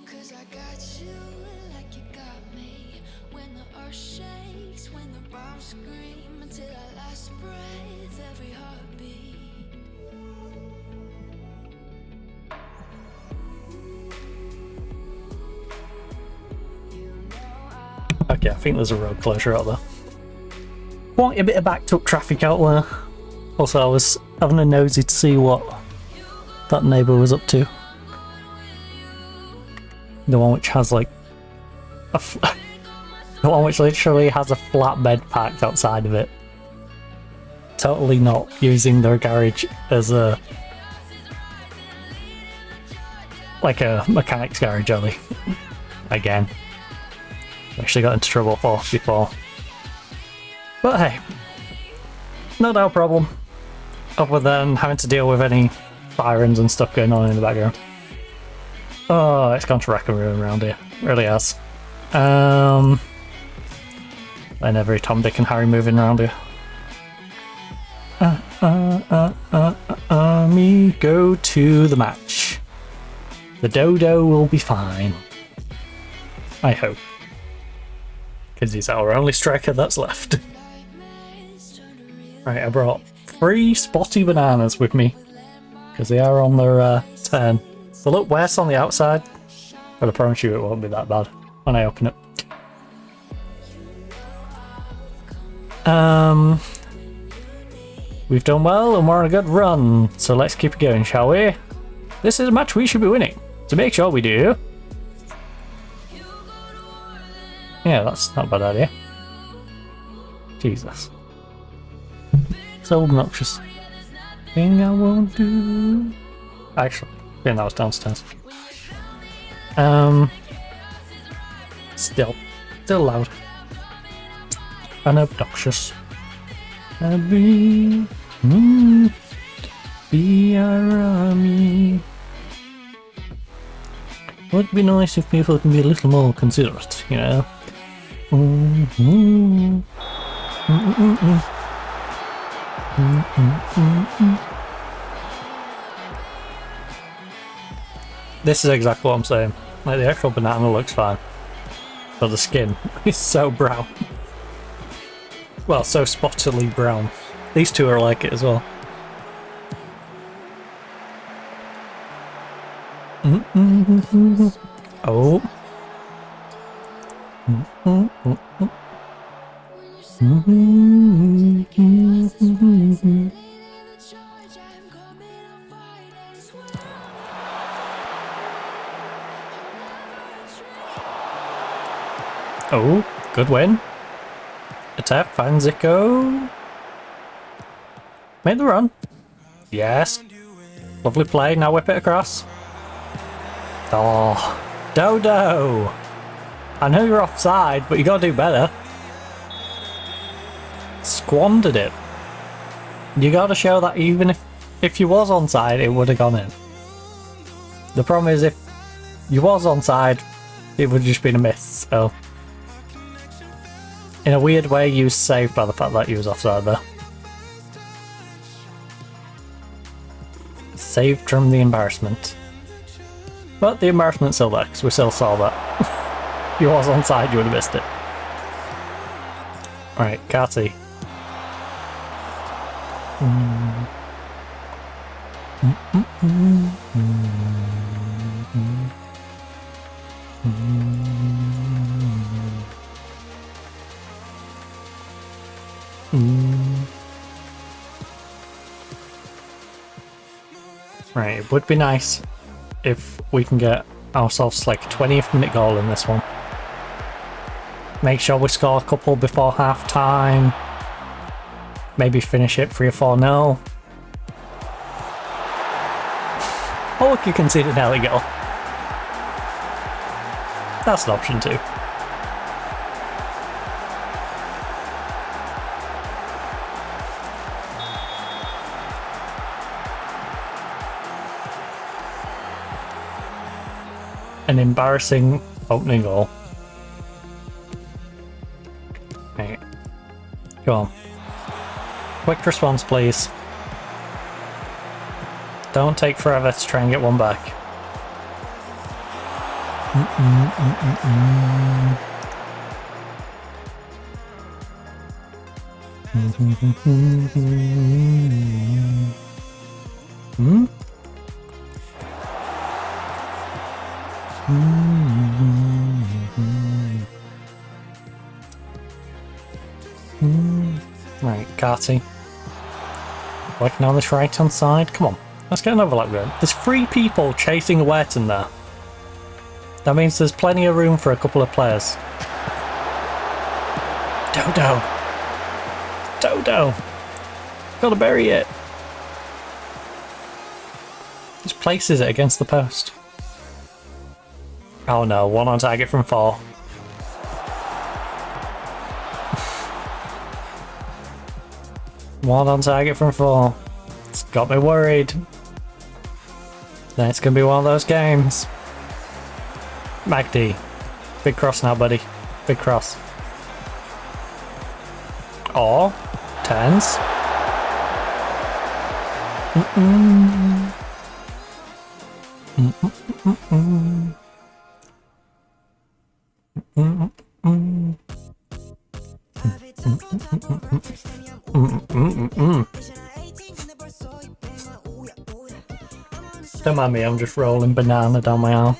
'Cause I got you like you got me. When the earth shakes, when the bombs scream, until our last breath, every heartbeat. Okay, I think there's a road closure out there. Quite a bit of backed up traffic out there. Also, I was having a nosy to see what that neighbour was up to. The one which has like the one which literally has a flatbed parked outside of it. Totally not using their garage as a like a mechanic's garage only. Again. Actually got into trouble for before. But hey, not our problem. Other than having to deal with any sirens and stuff going on in the background. Oh, it's gone to wreck and ruin around here. It really has. And every Tom, Dick and Harry moving around here. Me go to the match. The dodo will be fine. I hope. Because he's our only striker that's left. Right, I brought 3 spotty bananas with me. Because they are on their turn. They look worse on the outside. But I promise you it won't be that bad when I open it. We've done well and we're on a good run. So let's keep it going, shall we? This is a match we should be winning. To make sure we do. Yeah, that's not a bad idea. Jesus. So obnoxious. Thing I won't do. Actually, I think that was downstairs. Still loud. And obnoxious. Be around me. Would be nice if people can be a little more considerate, you know. This is exactly what I'm saying. Like, the actual banana looks fine, but the skin is so brown. Well, so spottily brown. These two are like it as well. Oh. Oh, good win. Attack, find Zico. Make the run. Yes. Lovely play, now whip it across. Oh, Dodo. I know you're offside, but you gotta do better. Squandered it. You gotta show that even if you was onside, it would have gone in. The problem is if you was onside, it would have just been a miss, so... In a weird way, you was saved by the fact that you was offside there. Saved from the embarrassment. But the embarrassment's still there, because we still saw that. If you was onside, you would have missed it. Alright, Carty. Right, it would be nice if we can get ourselves like a 20th minute goal in this one. Make sure we score a couple before half time. Maybe finish it 3 or 4-0. Or we could concede an early goal. That's an option too. An embarrassing opening goal. Right. Go on. Quick response, please. Don't take forever to try and get one back. Right, Carty. Working on this right hand side. Come on, let's get an overlap going. There's 3 people chasing Ayrton there. That means there's plenty of room for a couple of players. Dodo! Dodo! Gotta bury it! Just places it against the post. Oh no, 1 on target from 4. One on target from 4. It's got me worried. Then it's gonna be one of those games. Magdy. Big cross now, buddy. Big cross. Or turns. Don't mind me, I'm just rolling banana down my arm.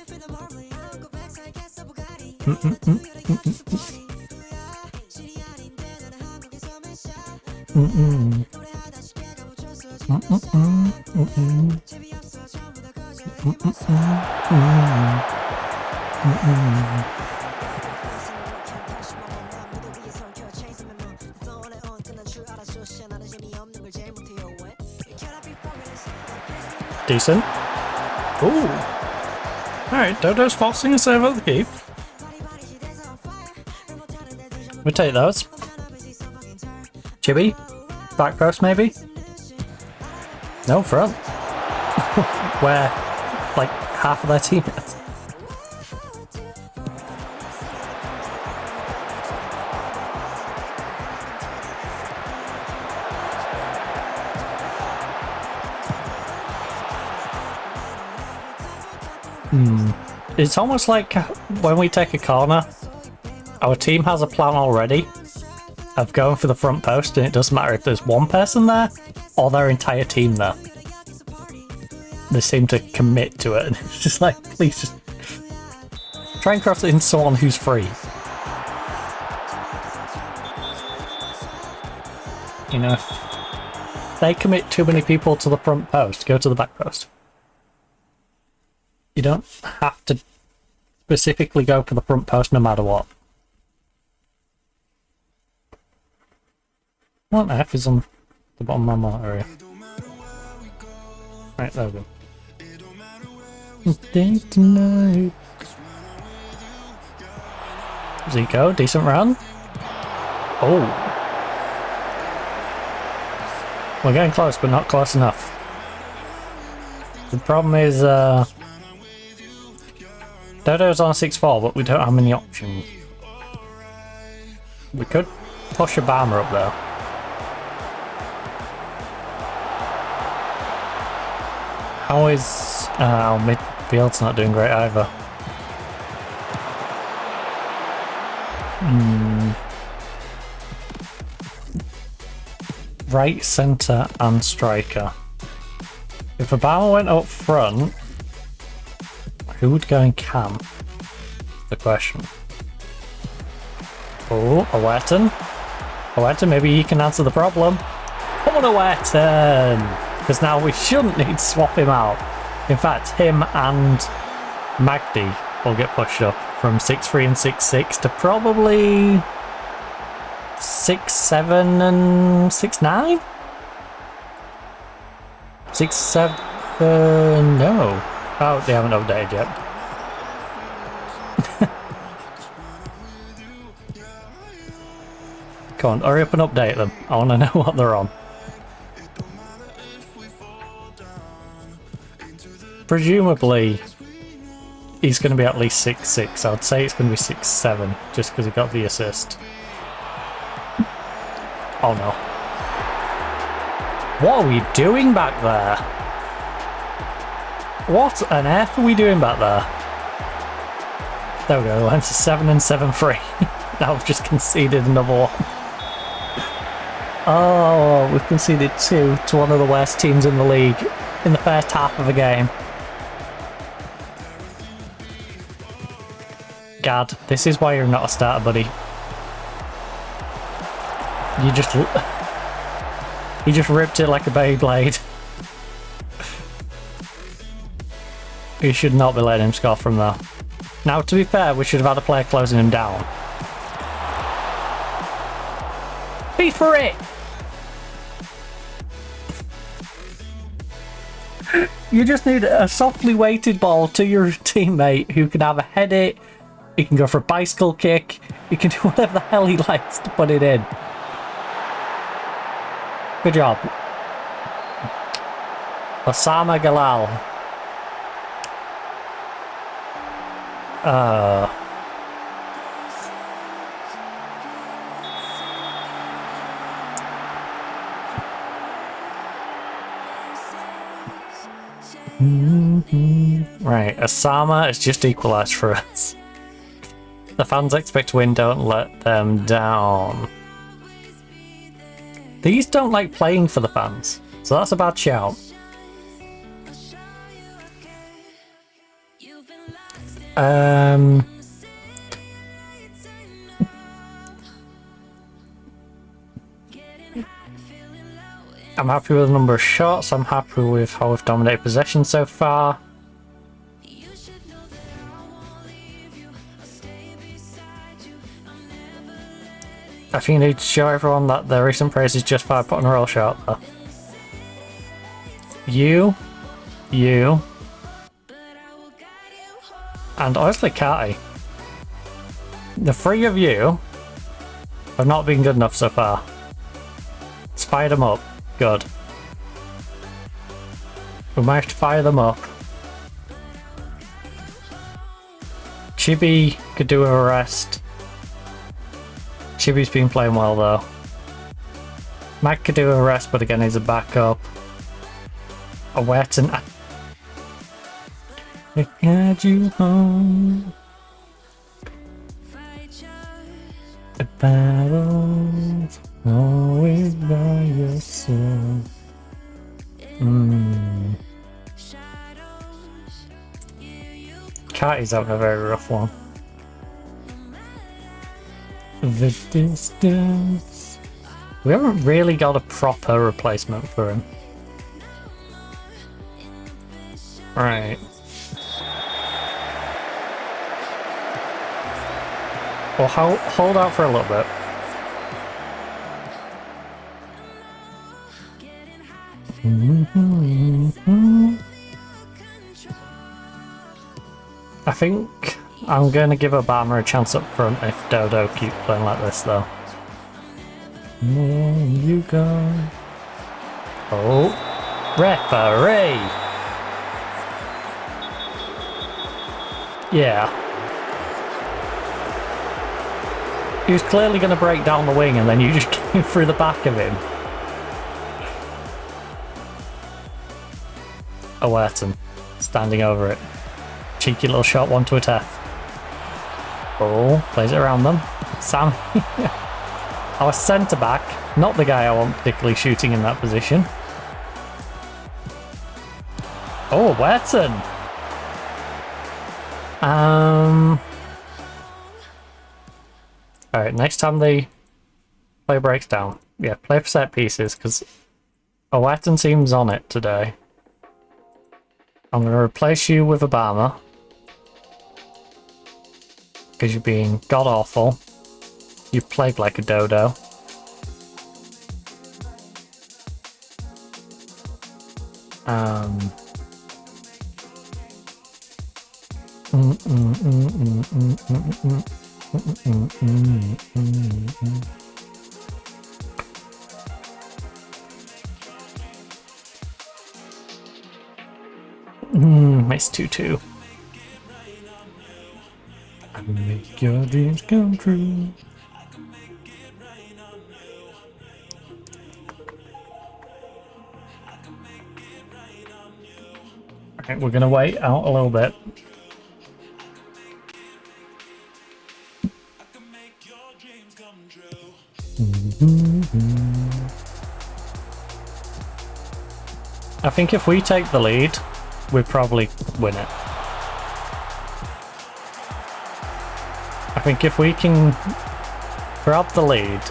Decent. Ooh. Alright, Dodo's forcing a save at the keep. We'll take those. Chibi? Back post maybe? No, front. Where, like, half of their teammates. It's almost like when we take a corner, our team has a plan already of going for the front post, and it doesn't matter if there's one person there or their entire team there. They seem to commit to it, and it's just like, please just try and cross it into someone who's free. You know, if they commit too many people to the front post, go to the back post. You don't have to specifically go for the front post no matter what. What F is on the bottom of my area? Right, there we go. Day tonight. Zico, decent run. Oh. We're getting close, but not close enough. The problem is, Dodo's on a 6-4, but we don't have many options. We could push a bomber up there. How is our midfield's not doing great either? Right, centre and striker. If Obama went up front, who would go in camp? The question. Oh, Awerton. Awerton, maybe he can answer the problem. Come on, Awerton! Because now we shouldn't need to swap him out. In fact, him and Magdi will get pushed up from 6'3" and 6'6" to probably 6'7" and 6'9"? 6'7", no. Oh, they haven't updated yet. Come on, hurry up and update them. I want to know what they're on. Presumably, he's going to be at least 6'6". I'd say it's going to be 6'7", just because he got the assist. Oh no. What are we doing back there? What on earth are we doing back there? There we go, we went to 7 and 7-3. Now we've just conceded another one. Oh, we've conceded 2 to one of the worst teams in the league in the first half of a game. God, this is why you're not a starter, buddy. You just ripped it like a Beyblade. You should not be letting him score from there. Now, to be fair, we should have had a player closing him down. Be for it! You just need a softly weighted ball to your teammate who can have a head it, he can go for a bicycle kick, he can do whatever the hell he likes to put it in. Good job. Osama Galal. Right, Osama is just equalised for us. The fans expect to win, don't let them down. These don't like playing for the fans, so that's a bad shout. I'm happy with the number of shots, I'm happy with how we've dominated possession so far. I think you need to show everyone that their recent praise is justified putting a roll shot there. You, and honestly Catty. The 3 of you have not been good enough so far. Let's fire them up. Good. We managed to fire them up. Chibi could do a rest. Chibi's been playing well though. Mac could do a rest, but again he's a backup. Awerton. to get you home. The battle's always by your side. Cat is having a very rough one. The distance. We haven't really got a proper replacement for him. Right. Well, hold out for a little bit. I think I'm going to give Obama a chance up front if Dodo keeps playing like this, though. You go. Oh, referee! Yeah. He was clearly going to break down the wing and then you just came through the back of him. Awerton, standing over it. Cheeky little shot, one to a Tef. Oh, plays it around them. Sam. Our centre back, not the guy I want particularly shooting in that position. Oh, Awerton. Alright, next time the play breaks down, yeah, play for set pieces, because Awerton seems on it today. I'm going to replace you with Obama, because you're being god-awful. You played like a dodo. It's 2-2. I make your dreams come true. Alright, we're gonna wait out a little bit. I think if we take the lead, we probably win it. I think if we can grab the lead,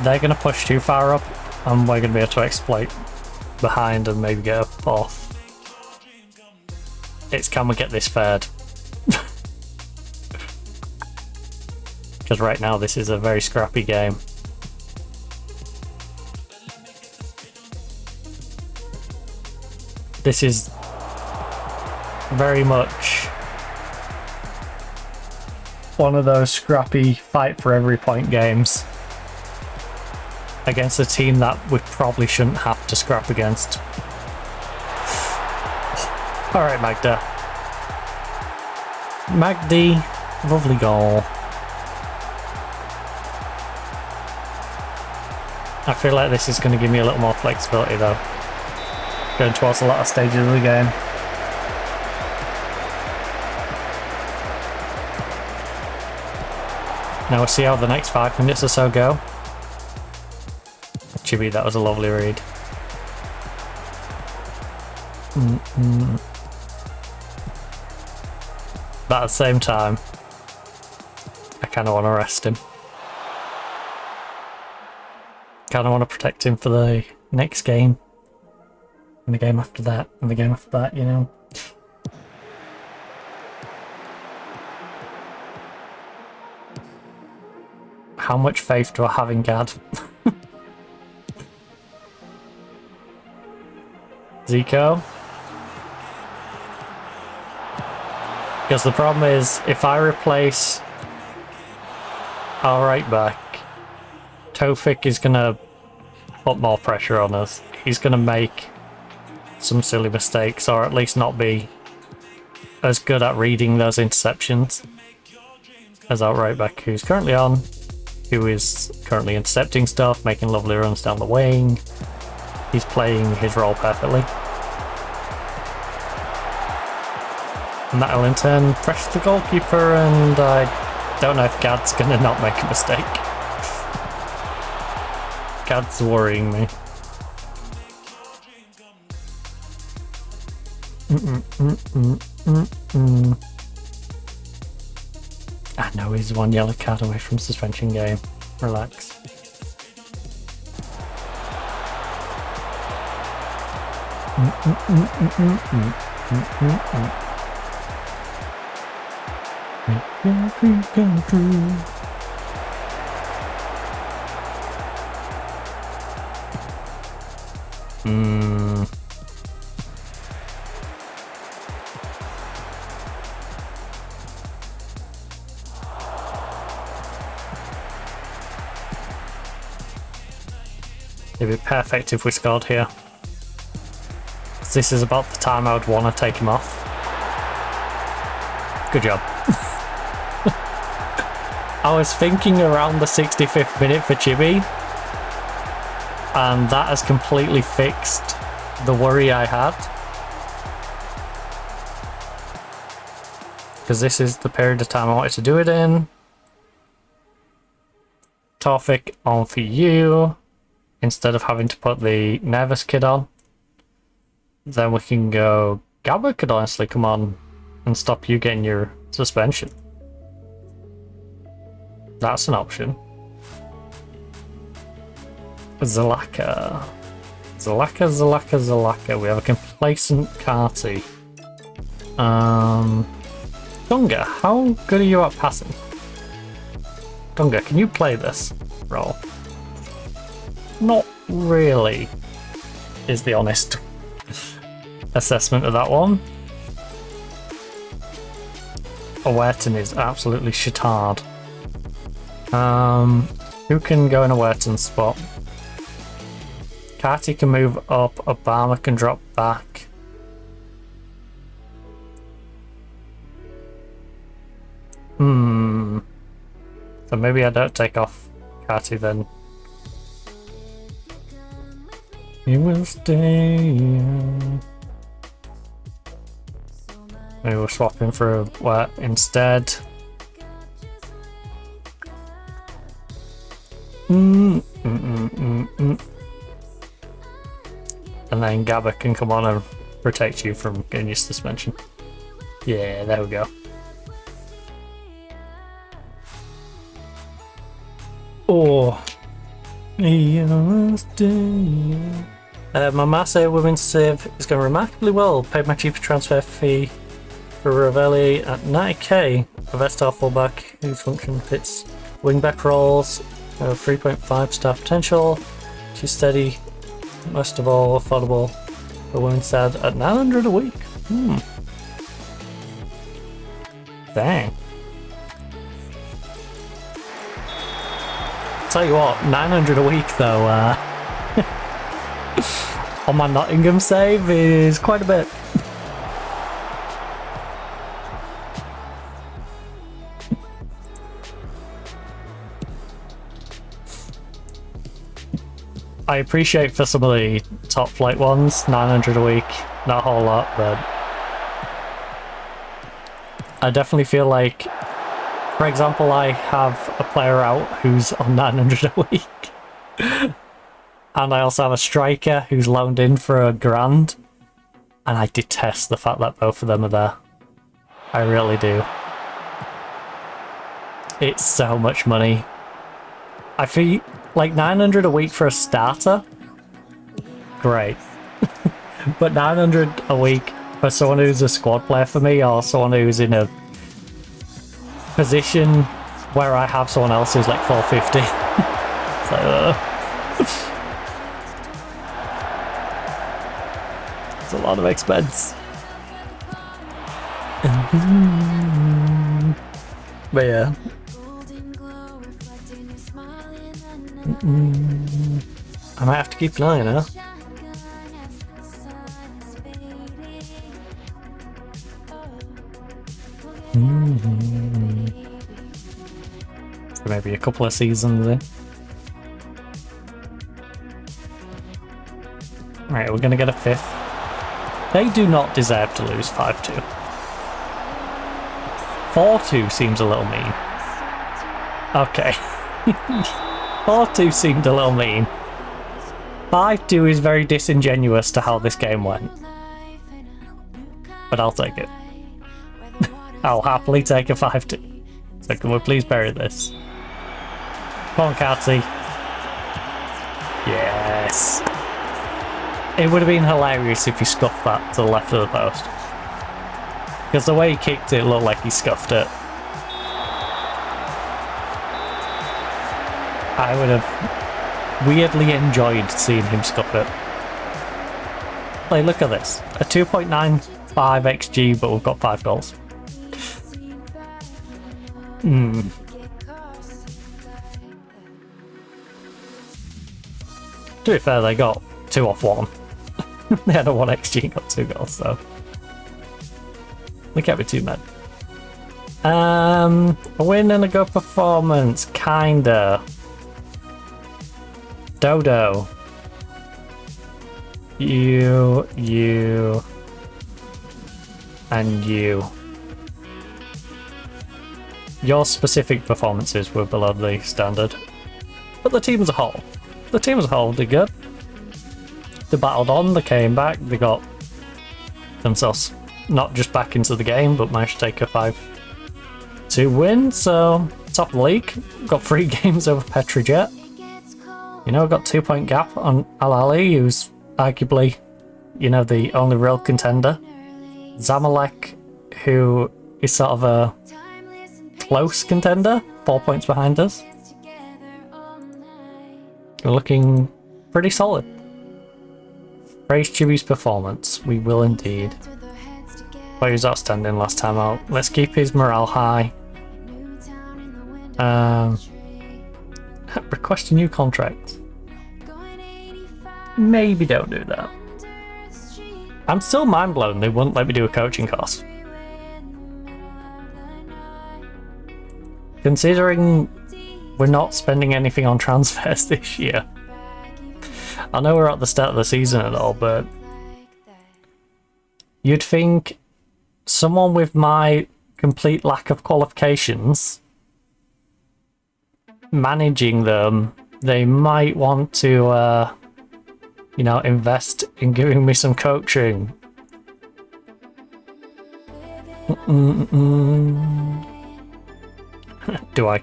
they're going to push too far up and we're going to be able to exploit behind and maybe get a fourth. It's can we get this third? Because right now this is a very scrappy game. This is very much one of those scrappy fight for every point games against a team that we probably shouldn't have to scrap against. Alright, Magda. Magdi, lovely goal. I feel like this is going to give me a little more flexibility though. Going towards the latter stages of the game. Now we'll see how the next 5 minutes or so go. Chibi, that was a lovely read. But at the same time, I kind of want to rest him. Kind of want to protect him for the next game. And the game after that, and the game after that, you know. How much faith do I have in Gad? Zico? Because the problem is, if I replace our right back, Tofik is going to put more pressure on us. He's going to make some silly mistakes, or at least not be as good at reading those interceptions as our right back, who's currently on, who is currently intercepting stuff, making lovely runs down the wing. He's playing his role perfectly. And that'll in turn pressure the goalkeeper, and I don't know if Gad's gonna not make a mistake. Gad's worrying me. I know he's one yellow card away from suspension game. Relax. Make your dreams come true. It'd be perfect if we scored here. This is about the time I would want to take him off. Good job. I was thinking around the 65th minute for Chibi, and that has completely fixed the worry I had. Because this is the period of time I wanted to do it in. Tawfik on for you, instead of having to put the nervous kid on. Then we can go, Gabba could honestly come on and stop you getting your suspension. That's an option. Zalaka. Zalaka. We have a complacent Carty. Gunga, how good are you at passing? Gunga, can you play this role? Not really, is the honest assessment of that one. Awerton is absolutely shitard. Who can go in Awerton's spot? Carty can move up, Obama can drop back. So maybe I don't take off Carty then. He will stay. Maybe we'll swap him for a wet instead. And then Gabba can come on and protect you from getting your suspension. Yeah, there we go. Oh, my Marseille women's save is going remarkably well. Paid my cheaper transfer fee for Ravelli at 90k. A Vestar fullback whose function fits wingback roles. 3.5 star potential. She's steady. Most of all, affordable. For women's side at 900 a week. Dang. Tell you what, 900 a week though, on my Nottingham save is quite a bit. I appreciate for some of the top flight ones, 900 a week, not a whole lot, but I definitely feel like, for example, I have a player out who's on 900 a week, and I also have a striker who's loaned in for £1,000, and I detest the fact that both of them are there. I really do. It's so much money. I feel like 900 a week for a starter, great. But 900 a week for someone who's a squad player for me, or someone who's in a position where I have someone else who's like 450. So, it's a lot of expense. But yeah. I might have to keep an eye on her. So maybe a couple of seasons in. Right, we're gonna get a 5th. They do not deserve to lose 5-2. 4-2 seems a little mean. Okay. 4-2 seemed a little mean. 5-2 is very disingenuous to how this game went. But I'll take it. I'll happily take a 5-2. So can we please bury this? Come on, Catty. Yes. It would have been hilarious if he scuffed that to the left of the post. Because the way he kicked it looked like he scuffed it. I would have weirdly enjoyed seeing him scuff it. Like, look at this. A 2.95 XG, but we've got 5 goals. To be fair, they got 2 off 1. They had a 1 XG and got 2 goals, so they kept it 2 men. A win and a good performance, kinda. Dodo. You, and you. Your specific performances were below the standard, but the team as a whole did good. They battled on, they came back, they got themselves not just back into the game, but managed to take a 5-2 win, so top of the league. Got 3 games over Petrojet. You know, got 2-point gap on Al Ali, who's arguably, you know, the only real contender. Zamalek, who is sort of a close contender, 4 points behind us. We're looking pretty solid. Praise Chibi's performance, we will indeed. But he was outstanding last time out. Let's keep his morale high. Request a new contract. Maybe don't do that. I'm still mind blown they wouldn't let me do a coaching course. Considering we're not spending anything on transfers this year. I know we're at the start of the season and all, but you'd think someone with my complete lack of qualifications, managing them, they might want to, you know, invest in giving me some coaching. Do I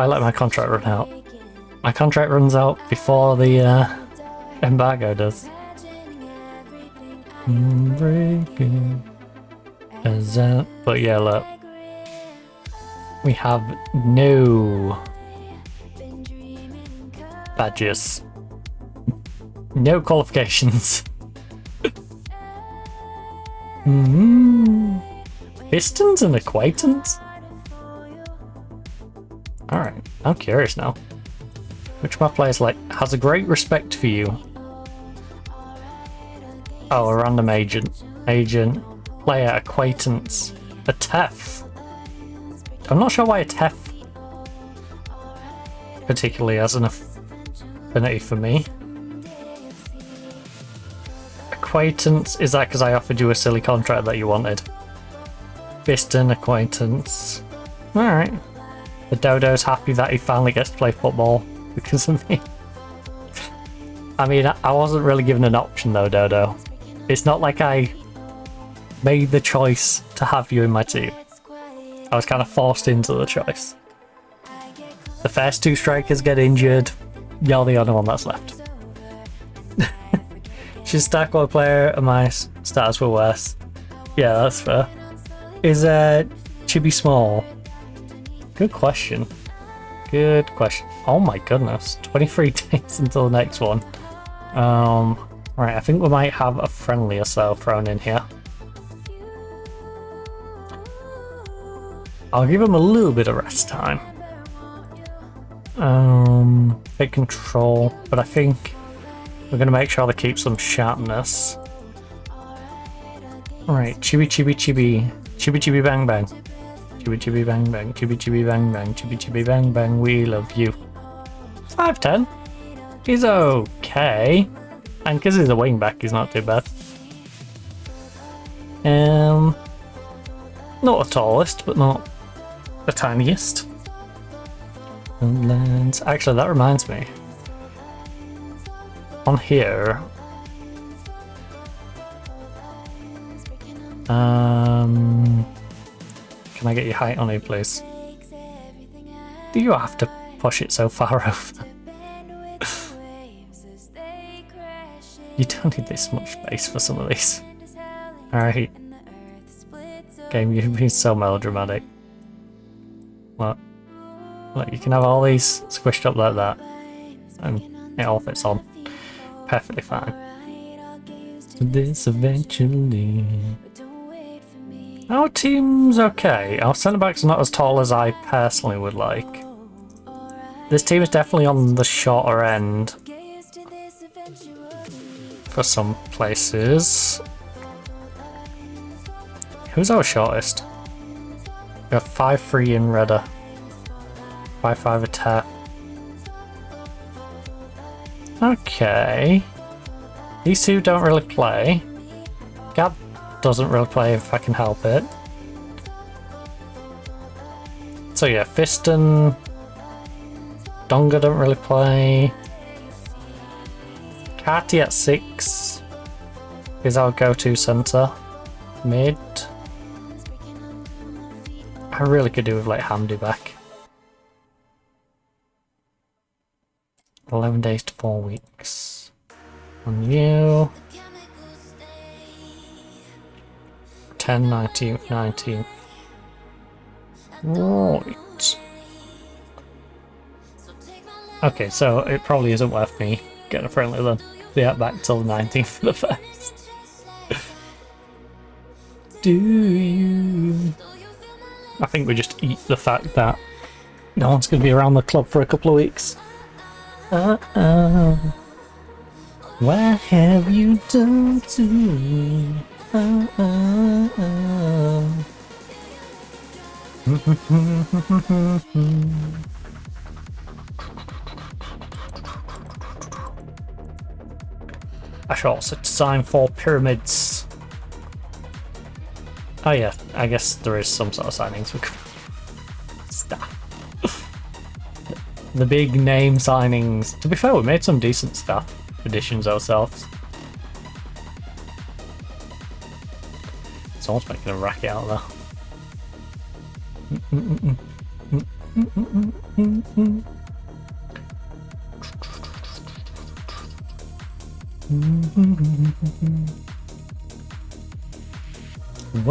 let my contract run out? My contract runs out before the embargo does. But yeah, look. We have no badges. No qualifications. Pistons and acquaintance? Alright, I'm curious now. Which of my players has a great respect for you? Oh, a random agent. Player, acquaintance. A TEF. I'm not sure why a TEF particularly has an affinity for me. Acquaintance, is that because I offered you a silly contract that you wanted? Piston, acquaintance. Alright. The Dodo's happy that he finally gets to play football because of me. I mean, I wasn't really given an option though, Dodo. It's not like I made the choice to have you in my team. I was kind of forced into the choice. The first 2 strikers get injured. You're the only one that's left. She's a star quality player and my stars were worse. Yeah, that's fair. Is Chibi small? Good question. Good question. Oh my goodness. 23 days until the next one. Right, I think we might have a friendly or so thrown in here. I'll give him a little bit of rest time. Big control, but I think we're going to make sure they keep some sharpness. Alright, chibi chibi chibi. Chibi chibi bang bang. Chibi chibi bang bang. Chibi chibi bang bang. Chibi chibi bang bang. We love you. 5'10". He's okay. And because he's a wing back, he's not too bad. Not the tallest, but not the tiniest. And actually, that reminds me. On here, can I get your height on it, please? Do you have to push it so far over? You don't need this much space for some of these. Alright. Game, you've been so melodramatic. What? Look, you can have all these squished up like that, and it all fits on. Perfectly fine. So this eventually. Our team's okay. Our centre backs are not as tall as I personally would like. This team is definitely on the shorter end for some places. Who's our shortest? We have 5'3" in Redder. 5'5" attack. Okay. These two don't really play. Gab doesn't really play if I can help it. So yeah, Fist and Donga don't really play. Kati at 6 is our go-to centre. Mid. I really could do with like Hamdi back. 11 days to 4 weeks. On you. 10, 19, 19. Right. Okay, so it probably isn't worth me getting a friendly then. Yeah, back till the 19th for the first. Do you? I think we just eat the fact that no one's going to be around the club for a couple of weeks. What have you done to me? I should also sign for pyramids. Oh yeah, I guess there is some sort of signings we could stop. The big name signings. To be fair, we made some decent stuff additions ourselves. Someone's making a racket out there.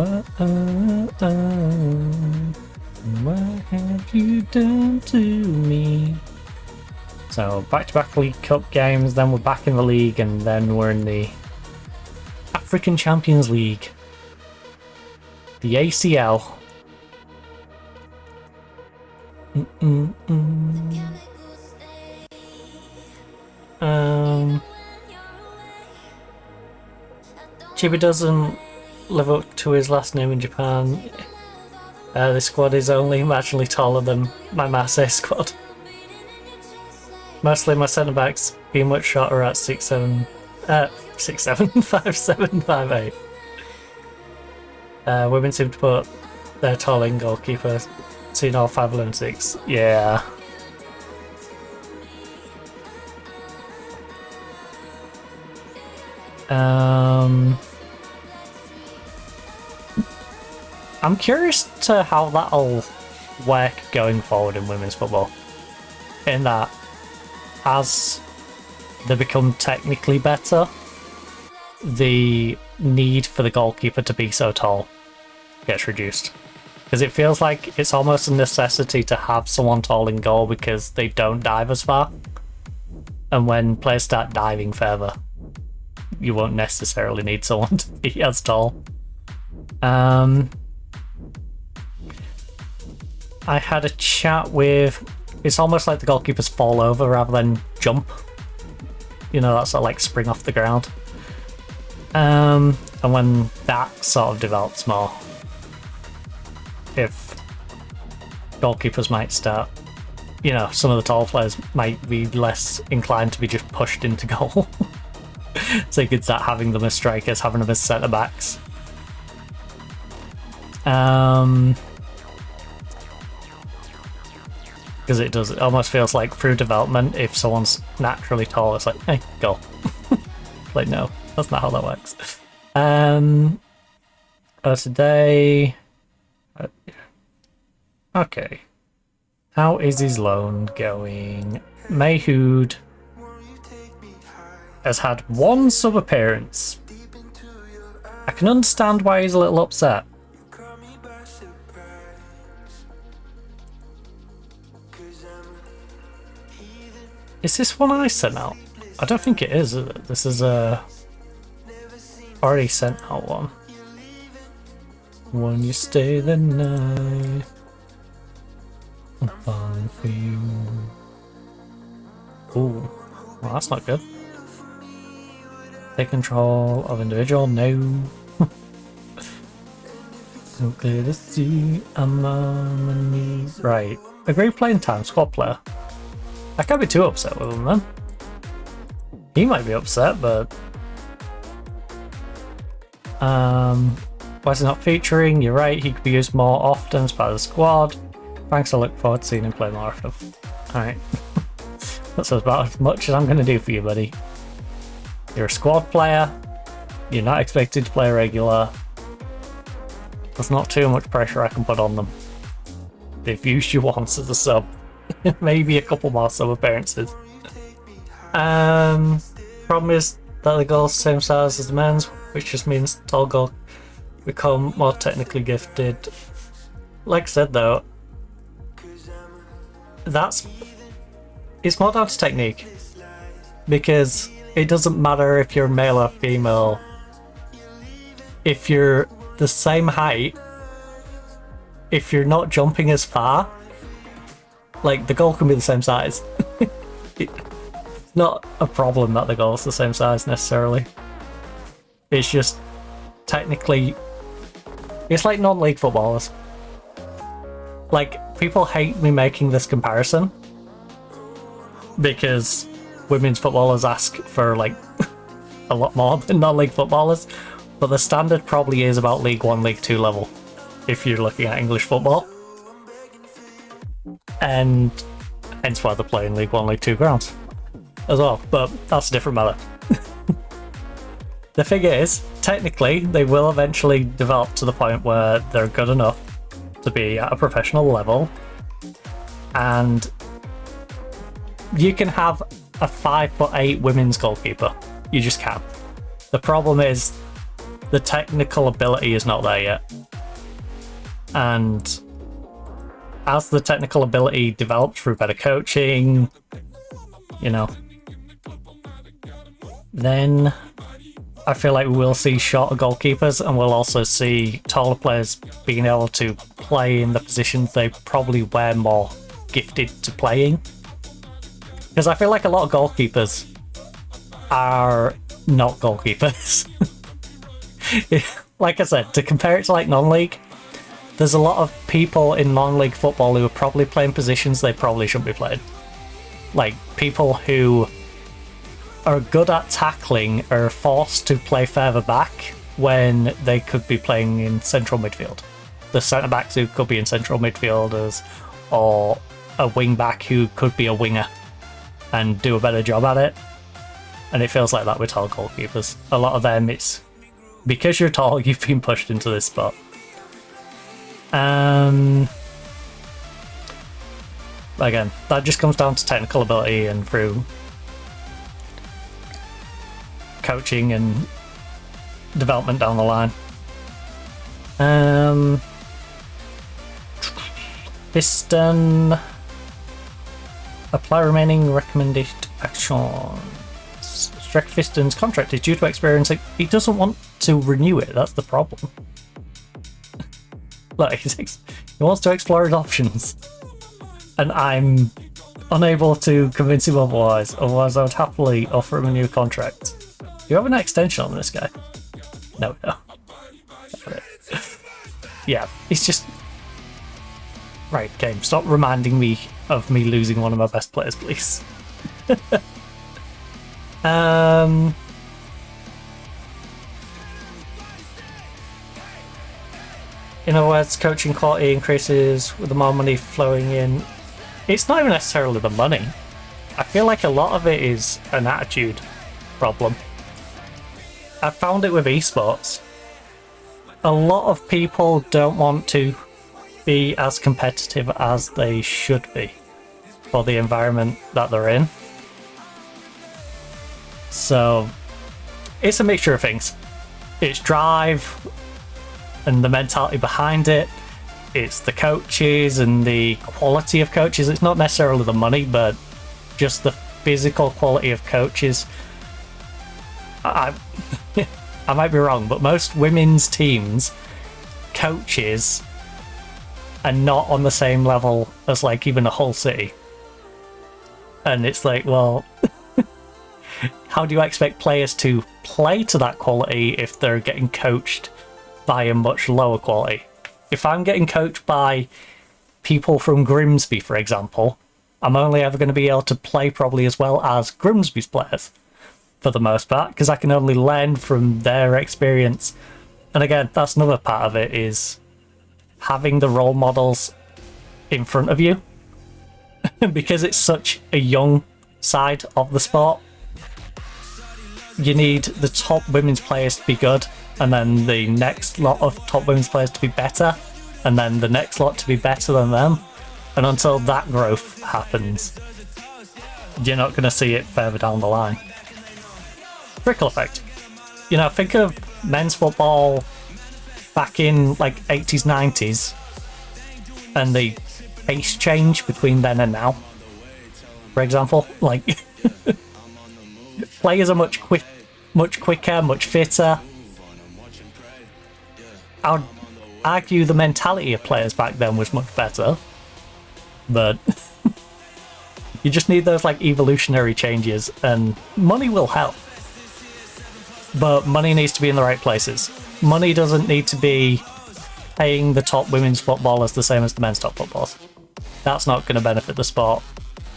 What have you done to me? So back-to-back League Cup games, then we're back in the league, and then we're in the African Champions League. The ACL. Chibi doesn't live up to his last name in Japan. The squad is only marginally taller than my Marseille squad. Mostly my centre backs being much shorter at 6'7", 5'7", 5'8". Women seem to put their tall in goalkeeper, seen all 5'6". Yeah. I'm curious to how that'll work going forward in women's football. In that, as they become technically better, the need for the goalkeeper to be so tall gets reduced. Because it feels like it's almost a necessity to have someone tall in goal because they don't dive as far. And when players start diving further, you won't necessarily need someone to be as tall. I had a chat with... It's almost like the goalkeepers fall over rather than jump. You know, that sort of like spring off the ground. And when that sort of develops more, if goalkeepers might start... You know, some of the tall players might be less inclined to be just pushed into goal. So you could start having them as strikers, having them as centre-backs. Because it almost feels like through development, if someone's naturally tall, it's like, hey, go. Like, no, that's not how that works. Today... okay. How is his loan going? Mayhood has had one sub appearance. I can understand why he's a little upset. Is this one I sent out? I don't think it is it? This is a already sent out one. When you stay the night, I'm falling for you. Ooh, well, that's not good. Take control of individual, no. So clear to see, I'm on my knees. Right, agree playing time, squad player. I can't be too upset with him then. He might be upset, but... why is he not featuring? You're right, he could be used more often as part of the squad. Thanks, I look forward to seeing him play more often. Alright. That's about as much as I'm going to do for you, buddy. You're a squad player. You're not expected to play regular. There's not too much pressure I can put on them. They've used you once as a sub. Maybe a couple more sub appearances. Problem is that the goal's the same size as the men's, which just means tall goal become more technically gifted. Like I said though, it's more down to technique, because it doesn't matter if you're male or female. If you're the same height, if you're not jumping as far, like the goal can be the same size. It's not a problem that the goal's the same size necessarily. It's just technically, it's like non-league footballers. Like, people hate me making this comparison because women's footballers ask for like a lot more than non-league footballers, but the standard probably is about League 1, League 2 level if you're looking at English football, and hence why they're playing League 1, League 2 grounds as well, but that's a different matter. The thing is, technically, they will eventually develop to the point where they're good enough to be at a professional level, and you can have a 5'8" women's goalkeeper. You just can. The problem is the technical ability is not there yet. And as the technical ability develops through better coaching, you know, then I feel like we will see shorter goalkeepers, and we'll also see taller players being able to play in the positions they probably were more gifted to playing. Because I feel like a lot of goalkeepers are not goalkeepers. Like I said, to compare it to like non-league, there's a lot of people in non-league football who are probably playing positions they probably shouldn't be playing. Like, people who are good at tackling are forced to play further back when they could be playing in central midfield. The centre-backs who could be in central midfielders, or a wing-back who could be a winger and do a better job at it. And it feels like that with tall goalkeepers. A lot of them, it's because you're tall, you've been pushed into this spot. Again, that just comes down to technical ability and through coaching and development down the line. Piston. Apply remaining recommended actions. Strict Fiston's contract is due to expire and he doesn't want to renew it, that's the problem. Like, he wants to explore his options. And I'm unable to convince him otherwise. Otherwise, I would happily offer him a new contract. Do you have an extension on this guy? No, no. Yeah, it's just... Right, game, stop reminding me of me losing one of my best players, please. In other words, coaching quality increases with the more money flowing in. It's not even necessarily the money. I feel like a lot of it is an attitude problem. I found it with esports. A lot of people don't want to be as competitive as they should be for the environment that they're in. So it's a mixture of things. It's drive and the mentality behind it. It's the coaches and the quality of coaches. It's not necessarily the money, but just the physical quality of coaches. I might be wrong, but most women's teams, coaches, are not on the same level as like even a whole city. And it's like, well, how do you expect players to play to that quality if they're getting coached by a much lower quality? If I'm getting coached by people from Grimsby, for example, I'm only ever going to be able to play probably as well as Grimsby's players for the most part, because I can only learn from their experience. And again, that's another part of it, is having the role models in front of you. Because it's such a young side of the sport, you need the top women's players to be good, and then the next lot of top women's players to be better, and then the next lot to be better than them. And until that growth happens, you're not going to see it further down the line. Trickle effect. You know, think of men's football back in like 80s, 90s, and the pace change between then and now. For example, like players are much quicker, much fitter. I would argue the mentality of players back then was much better, but you just need those like evolutionary changes, and money will help. But money needs to be in the right places. Money doesn't need to be paying the top women's footballers the same as the men's top footballers. That's not going to benefit the sport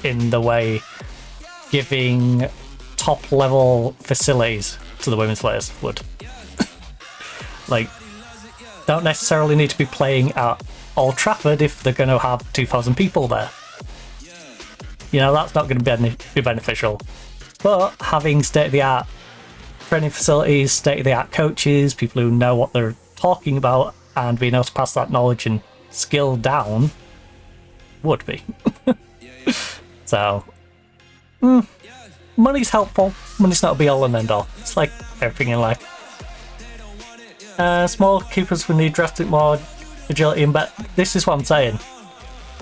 in the way giving top level facilities to the women's players would. Like, don't necessarily need to be playing at Old Trafford if they're going to have 2,000 people there. You know, that's not going to be beneficial. But having state-of-the-art training facilities, state-of-the-art coaches, people who know what they're talking about, and being able to pass that knowledge and skill down would be. So, money's helpful. Money's not a be-all and end-all. It's like everything in life. Small keepers will need drastic more agility, but this is what I'm saying.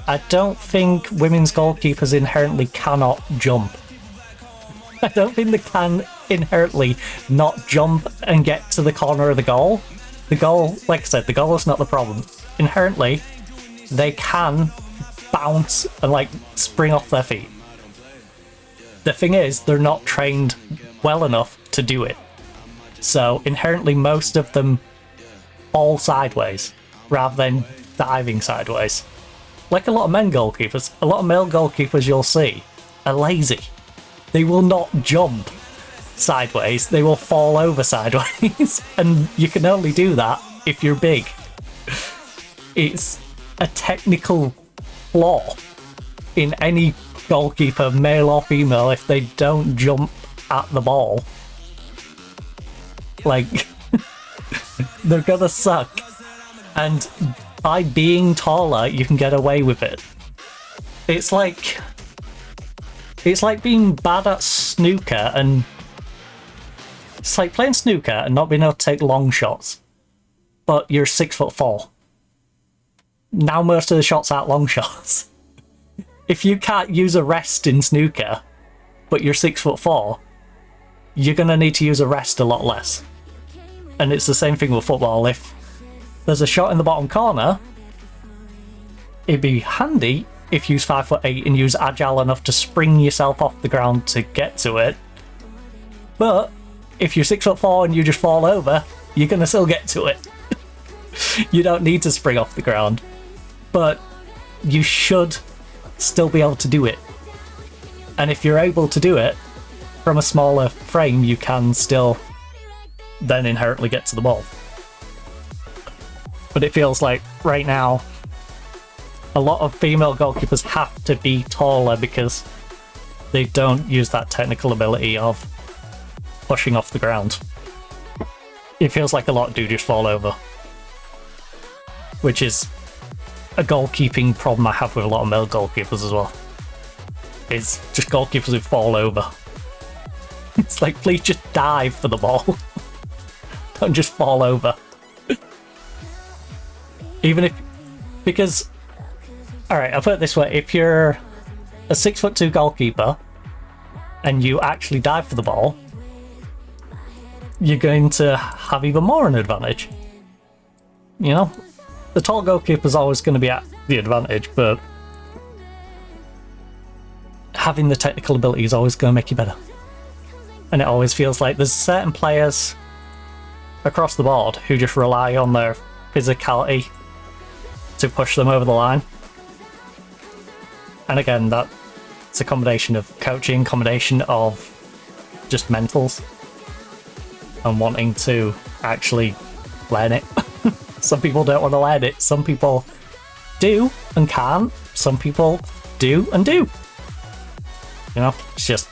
I don't think women's goalkeepers inherently cannot jump. I don't think they can inherently not jump and get to the corner of the goal. The goal, like I said, the goal is not the problem. Inherently, they can bounce and like spring off their feet. The thing is, they're not trained well enough to do it. So inherently, most of them fall sideways rather than diving sideways. Like a lot of men goalkeepers, a lot of male goalkeepers you'll see are lazy. They will not jump sideways, they will fall over sideways. And you can only do that if you're big. It's a technical flaw in any goalkeeper, male or female, if they don't jump at the ball. Like, they're gonna suck. And by being taller, you can get away with it. It's like being bad at snooker, and it's like playing snooker and not being able to take long shots, but you're 6'4". Now most of the shots aren't long shots. If you can't use a rest in snooker, but you're 6'4", you're gonna need to use a rest a lot less. And it's the same thing with football. If there's a shot in the bottom corner, it'd be handy if you use 5'8" and use agile enough to spring yourself off the ground to get to it. But if you're 6'4" and you just fall over, you're gonna still get to it. You don't need to spring off the ground, but you should still be able to do it. And if you're able to do it from a smaller frame, you can still then inherently get to the ball. But it feels like right now a lot of female goalkeepers have to be taller because they don't use that technical ability of pushing off the ground. It feels like a lot do just fall over, which is a goalkeeping problem I have with a lot of male goalkeepers as well. It's just goalkeepers who fall over. It's like, please just dive for the ball. Don't just fall over. Even if, because, alright, I'll put it this way, if you're a 6'2" goalkeeper and you actually dive for the ball, you're going to have even more an advantage. You know? The tall goalkeeper's always going to be at the advantage, but having the technical ability is always going to make you better. And it always feels like there's certain players across the board who just rely on their physicality to push them over the line. And again, that's a combination of coaching, combination of just mentals and wanting to actually learn it. Some people don't want to learn it. Some people do and can't. Some people do and do. You know, it's just,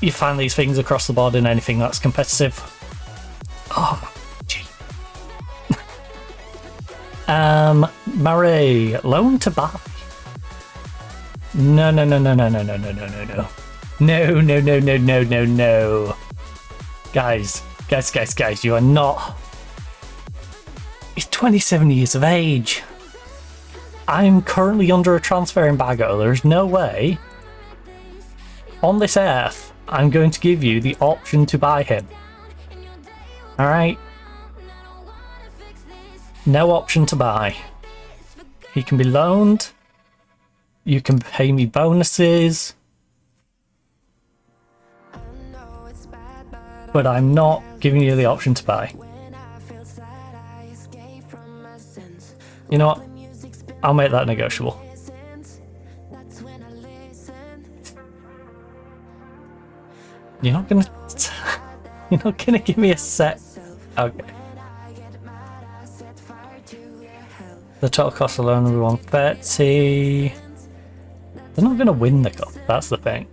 you find these things across the board in anything that's competitive. Oh, gee. Murray, loan to buy. No. No. Guys, you are not. He's 27 years of age. I'm currently under a transfer embargo. There's no way on this earth I'm going to give you the option to buy him. Alright? No option to buy. He can be loaned. You can pay me bonuses. But I'm not giving you the option to buy. You know what? I'll make that negotiable. You're not gonna give me a set. Okay. The total cost alone will be 130. They're not gonna win the cup. That's the thing.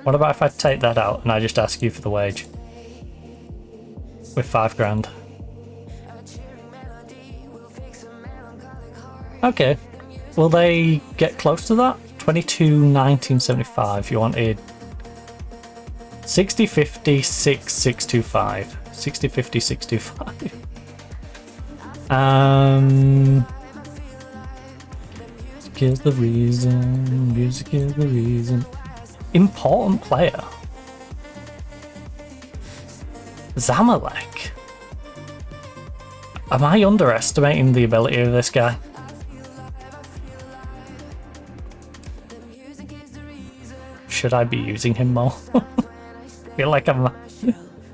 What about if I take that out and I just ask you for the wage? With 5 grand. Okay. Will they get close to that? 22,1975. You wanted 60, 50, 6, 625. 60, 50, 625. Music is the reason. Music is the reason. Important player. Zamalek. Am I underestimating the ability of this guy? Should I be using him more? I feel like I'm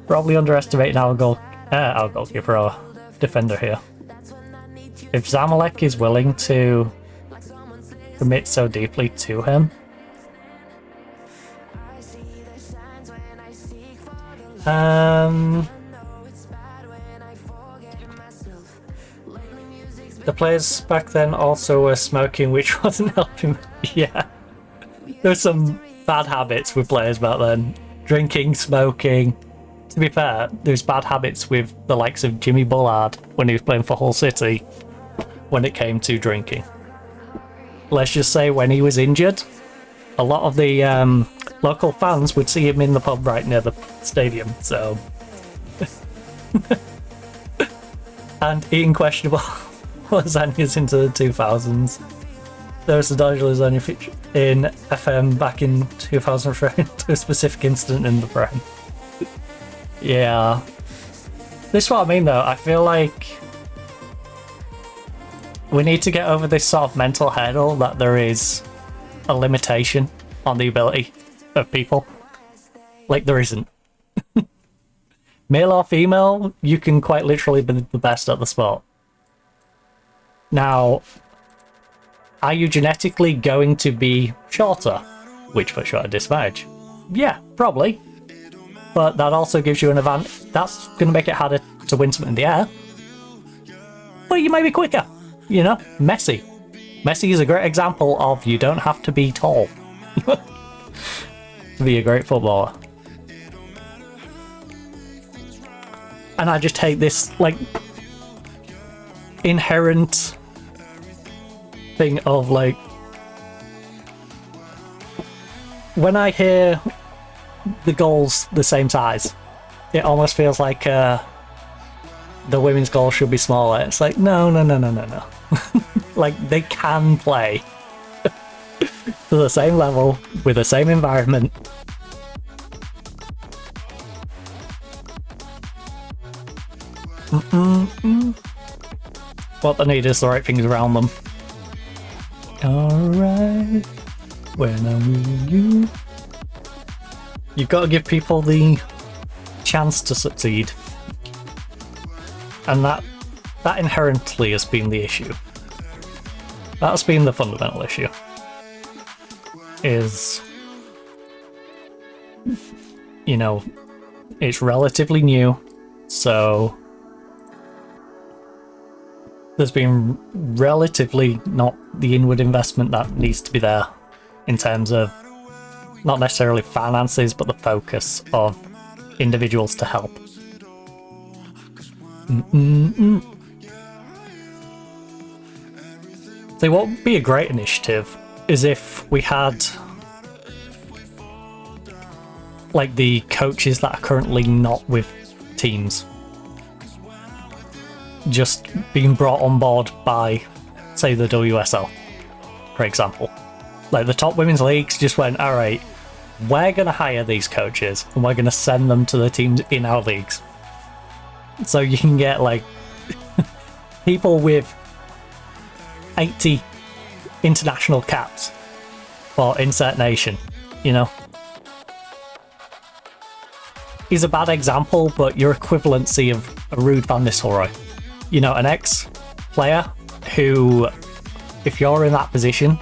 probably underestimating our goalkeeper, our defender here. If Zamalek is willing to commit so deeply to him, the players back then also were smoking, which wasn't helping. Yeah, there's some bad habits with players back then. Drinking, smoking. To be fair, there's bad habits with the likes of Jimmy Bullard when he was playing for Hull City when it came to drinking. Let's just say when he was injured, a lot of the local fans would see him in the pub right near the stadium, so... and eating questionable lasagnas into the 2000s. There was a dodgy lasagna feature in FM back in 2003 to a specific incident in the Prem. Yeah. This is what I mean though, I feel like we need to get over this sort of mental hurdle that there is a limitation on the ability of people. Like there isn't. Male or female, you can quite literally be the best at the sport. Now, are you genetically going to be shorter? Which puts you at a disadvantage? Yeah, probably. but that also gives you an advantage. That's going to make it harder to win something in the air. But you may be quicker, you know? Messi. Messi is a great example of you don't have to be tall to be a great footballer. And I just hate this, like, inherent thing of, like, when I hear the goals the same size, it almost feels like the women's goal should be smaller. It's like, no. Like, they can play to the same level with the same environment. What they need is the right things around them. Alright. When I'm you. You've got to give people the chance to succeed. And that inherently has been the issue. That's been the fundamental issue. Is, you know, it's relatively new, so there's been relatively not the inward investment that needs to be there in terms of not necessarily finances, but the focus of individuals to help. So what would be a great initiative is if we had, like, the coaches that are currently not with teams just being brought on board by, say, the WSL, for example. Like, the top women's leagues just went, alright, we're going to hire these coaches and we're going to send them to the teams in our leagues. So you can get, like, people with 80 international caps for insert nation, you know? He's a bad example, but your equivalency of a Ruud van Nistelrooy. You know, an ex-player who, if you're in that position,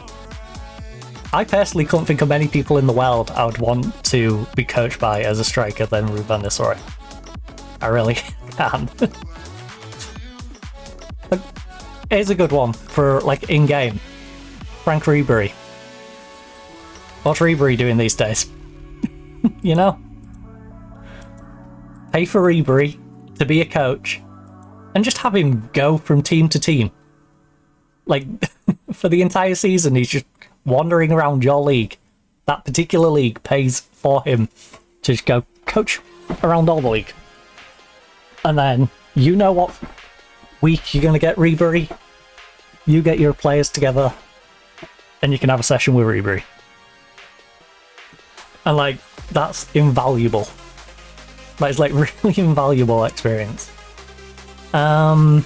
I personally couldn't think of many people in the world I would want to be coached by as a striker than Ruud van Nistelrooy. I really can. But here's a good one for, like, in-game. Frank Ribery. What's Ribery doing these days? You know? Pay for Ribery to be a coach and just have him go from team to team. Like, for the entire season, he's just wandering around your league. That particular league pays for him to just go coach around all the league. And then, you know what week you're going to get Ribery. You get your players together, and you can have a session with Ribery. And, like, that's invaluable. That is, like, really invaluable experience. I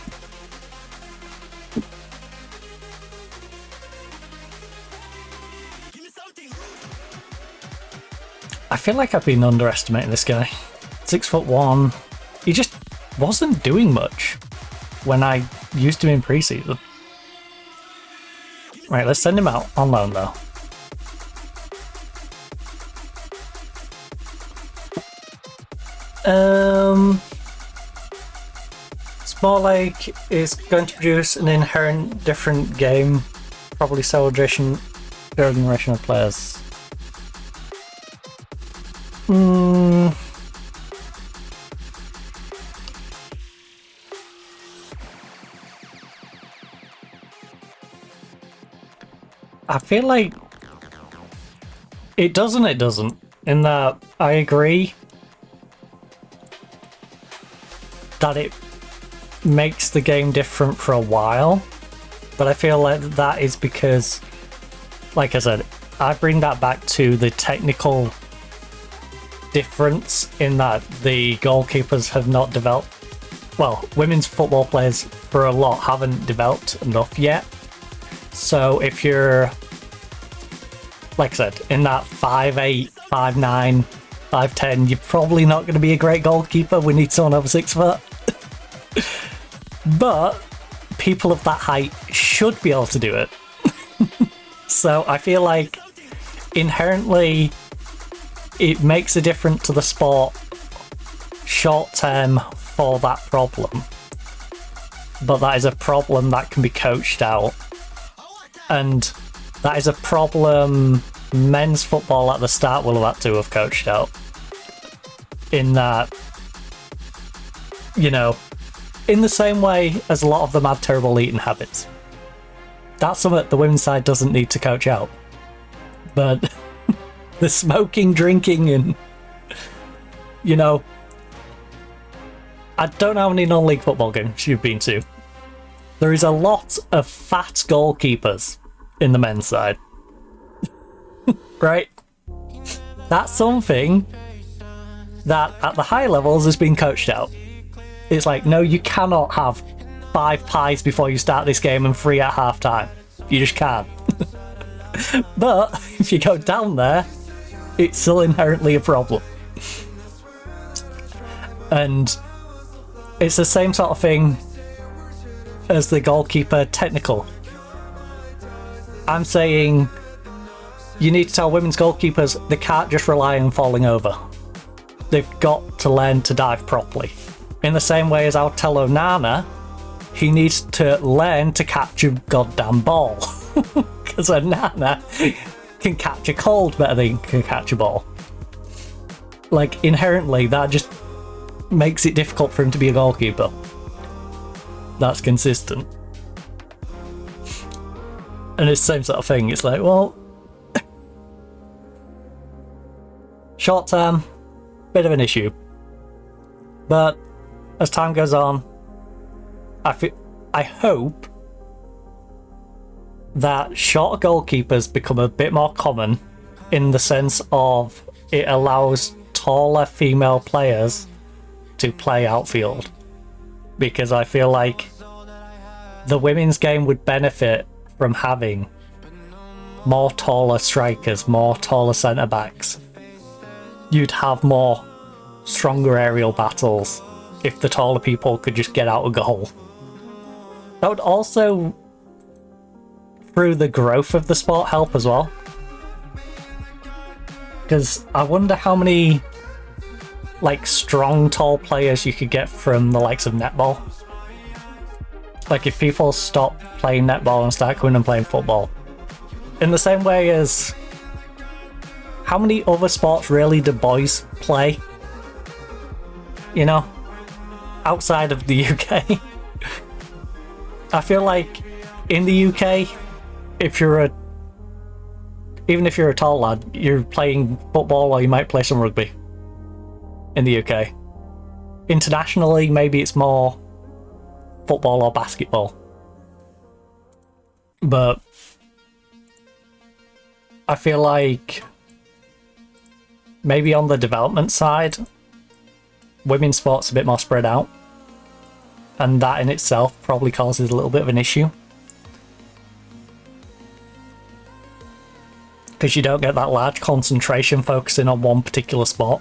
feel like I've been underestimating this guy. 6'1". He just wasn't doing much when I used him in preseason. Right, let's send him out on loan though. It's more like it's going to produce an inherent different game, probably celebration generation of players. I feel like it doesn't, in that I agree that it makes the game different for a while, but I feel like that is because, like I said, I bring that back to the technical difference in that the goalkeepers have not developed, well, women's football players for a lot haven't developed enough yet. So if you're, like I said, in that 5'8", 5'9", 5'10", you're probably not going to be a great goalkeeper. We need someone over 6 foot. But people of that height should be able to do it. So I feel like inherently it makes a difference to the sport short term for that problem, but that is a problem that can be coached out, and that is a problem men's football at the start will have had to have coached out, in that, you know, in the same way as a lot of them had terrible eating habits. That's something the women's side doesn't need to coach out. But the smoking, drinking, and, you know, I don't know how many non-league football games you've been to. There is a lot of fat goalkeepers in the men's side. Right? That's something that at the high levels has been coached out. It's like, no, you cannot have 5 pies before you start this game and 3 at half time. You just can't. But if you go down there, it's still inherently a problem. And it's the same sort of thing as the goalkeeper technical. I'm saying you need to tell women's goalkeepers they can't just rely on falling over. They've got to learn to dive properly. In the same way as I'll tell Onana, he needs to learn to catch a goddamn ball. Because Onana can catch a cold better than he can catch a ball. Like, inherently, that just makes it difficult for him to be a goalkeeper. That's consistent. And it's the same sort of thing. It's like, well, short term, bit of an issue. But as time goes on, I hope that shorter goalkeepers become a bit more common, in the sense of it allows taller female players to play outfield. Because I feel like the women's game would benefit from having more taller strikers, more taller centre backs. You'd have more stronger aerial battles if the taller people could just get out a goal. That would also, through the growth of the sport, help as well. Because I wonder how many like strong, tall players you could get from the likes of netball. Like if people stop playing netball and start going and playing football. In the same way as how many other sports really do boys play? You know? Outside of the UK. I feel like in the UK, even if you're a tall lad, you're playing football or you might play some rugby. In the UK. Internationally, maybe it's more football or basketball. But I feel like maybe on the development side, women's sports a bit more spread out. And that in itself probably causes a little bit of an issue. Because you don't get that large concentration focusing on one particular sport.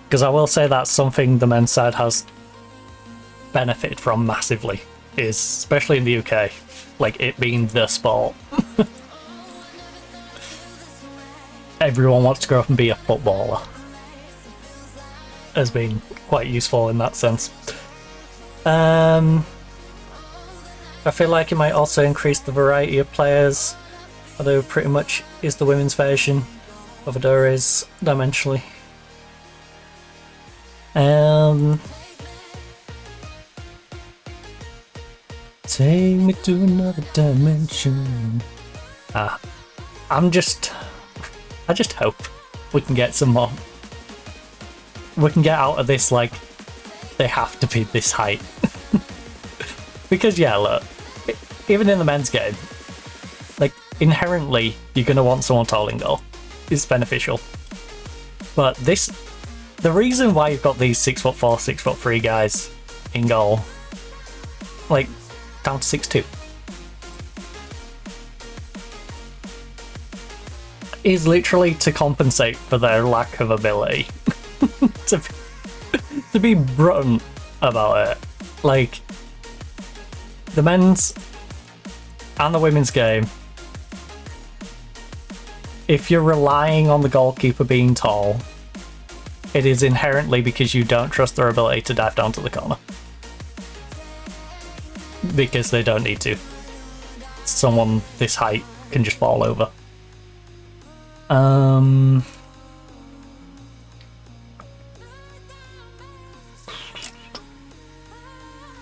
Because I will say that's something the men's side has benefited from massively, is especially in the UK, like it being the sport. Everyone wants to grow up and be a footballer. Has been quite useful in that sense. I feel like it might also increase the variety of players, although pretty much is the women's version of Adore's dimensionally. Take me to another dimension. I just hope we can get some more. We can get out of this, like, they have to be this height. Because, yeah, look, even in the men's game, like, inherently, you're going to want someone tall in goal. It's beneficial. But the reason why you've got these 6'4", 6'3" guys in goal, like, down to 6'2", is literally to compensate for their lack of ability. to be blunt about it, like the men's and the women's game, if you're relying on the goalkeeper being tall, it is inherently because you don't trust their ability to dive down to the corner. Because they don't need to. Someone this height can just fall over.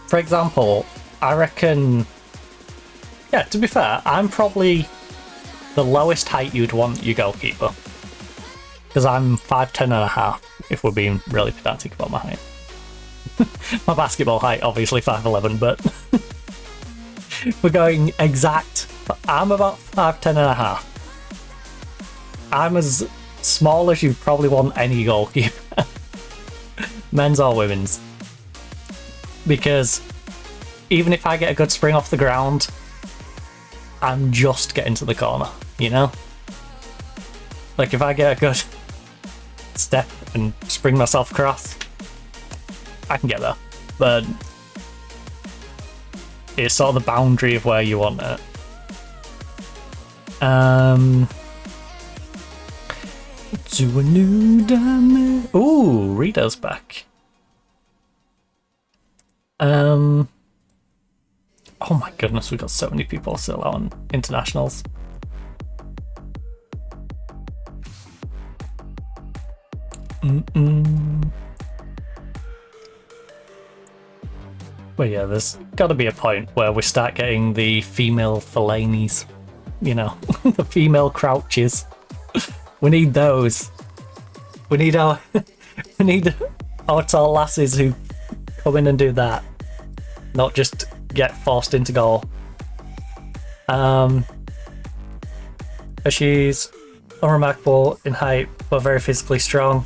For example, I reckon... Yeah, to be fair, I'm probably the lowest height you'd want your goalkeeper. Because I'm 5'10" and a half, if we're being really pedantic about my height. My basketball height, obviously 5'11", but... we're going exact. I'm about 5'10" and a half. I'm as small as you probably want any goalkeeper. Men's or women's. Because even if I get a good spring off the ground, I'm just getting to the corner, you know? Like if I get a good step and spring myself across, I can get there. But it's sort of the boundary of where you want it. To a new diamond. Ooh, Rita's back. Oh my goodness, we got so many people still on internationals. But yeah, there's got to be a point where we start getting the female Fellaini's, you know, the female Crouches. We need those. We need our tall lasses who come in and do that, not just get forced into goal. She's unremarkable in height, but very physically strong.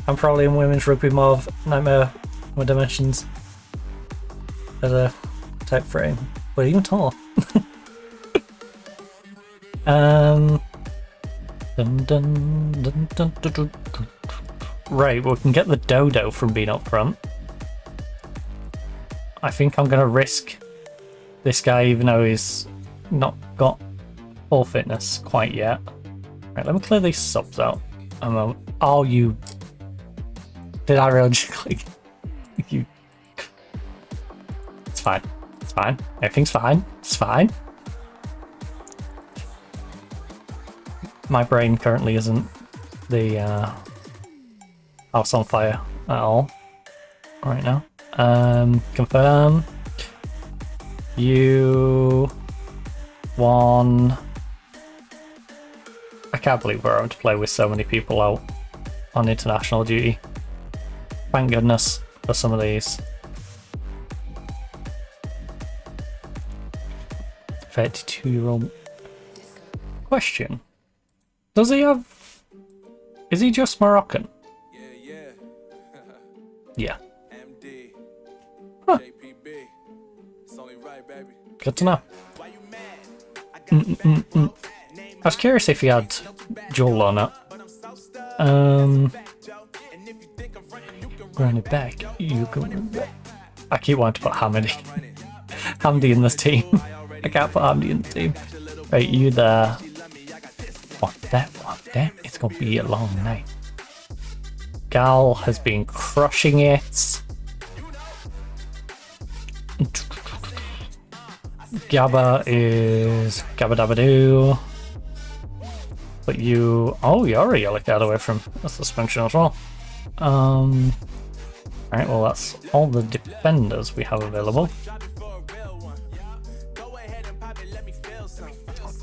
I'm probably in women's rugby more of nightmare with dimensions as a type frame, but even taller. Right, we can get the dodo from being up front. I think I'm gonna risk this guy even though he's not got full fitness quite yet. Right, let me clear these subs out. Oh, you... Did I really just click? You... It's fine. It's fine. Everything's fine. It's fine. My brain currently isn't the house on fire at all right now. Confirm. You won. I can't believe we're having to play with so many people out on international duty. Thank goodness for some of these. 32-year-old. Question. Does he have... Is he just Moroccan? Yeah. Huh. Good to know. I was curious if he had Joel or not. Run it back. You can... I keep wanting to put Hamdi in this team. I can't put Hamdi in the team. Right, you there. What that? It's gonna be a long night. Gal has been crushing it. Gabba is Gabba Dabba Doo. But you... Oh, you're a yellow card away from a suspension as well. Alright, well that's all the defenders we have available.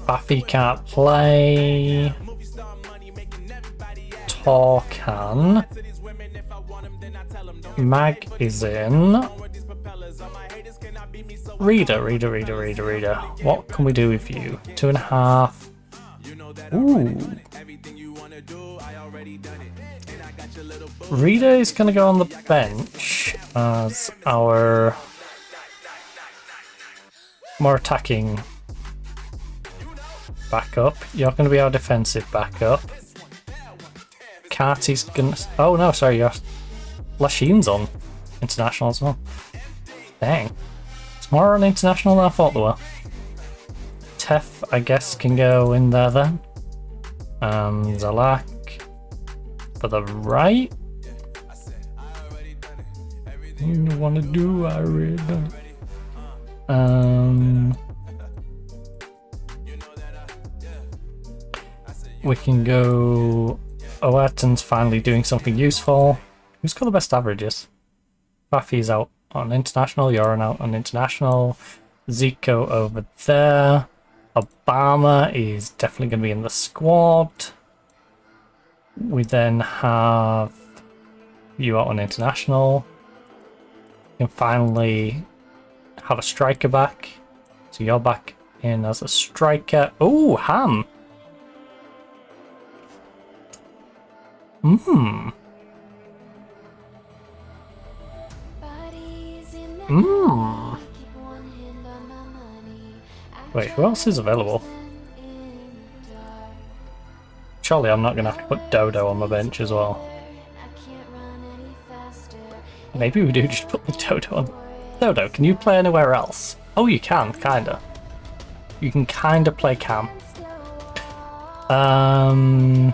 Baffy can't play. Tor can. Mag is in. Reader. What can we do with you? 2.5. Ooh. Reader is going to go on the bench as our more attacking backup. You're going to be our defensive backup. Carty's going to... Oh no, sorry, your Lasheen's on international as well. Dang. It's more on international than I thought they were. Tef, I guess, can go in there then. Zalak for the right. You wanna do, I really don't. We can go. Oaten's finally doing something useful. Who's got the best averages? Buffy's out on international. Yoran out on international. Zico over there. Obama is definitely going to be in the squad. We then have you out on international. We can finally have a striker back. So you're back in as a striker. Oh, Ham. Wait, who else is available? Surely I'm not going to have to put Dodo on my bench as well. Maybe we do just put the Dodo on. Dodo, can you play anywhere else? Oh, you can, kinda. You can kinda play Cam. I'm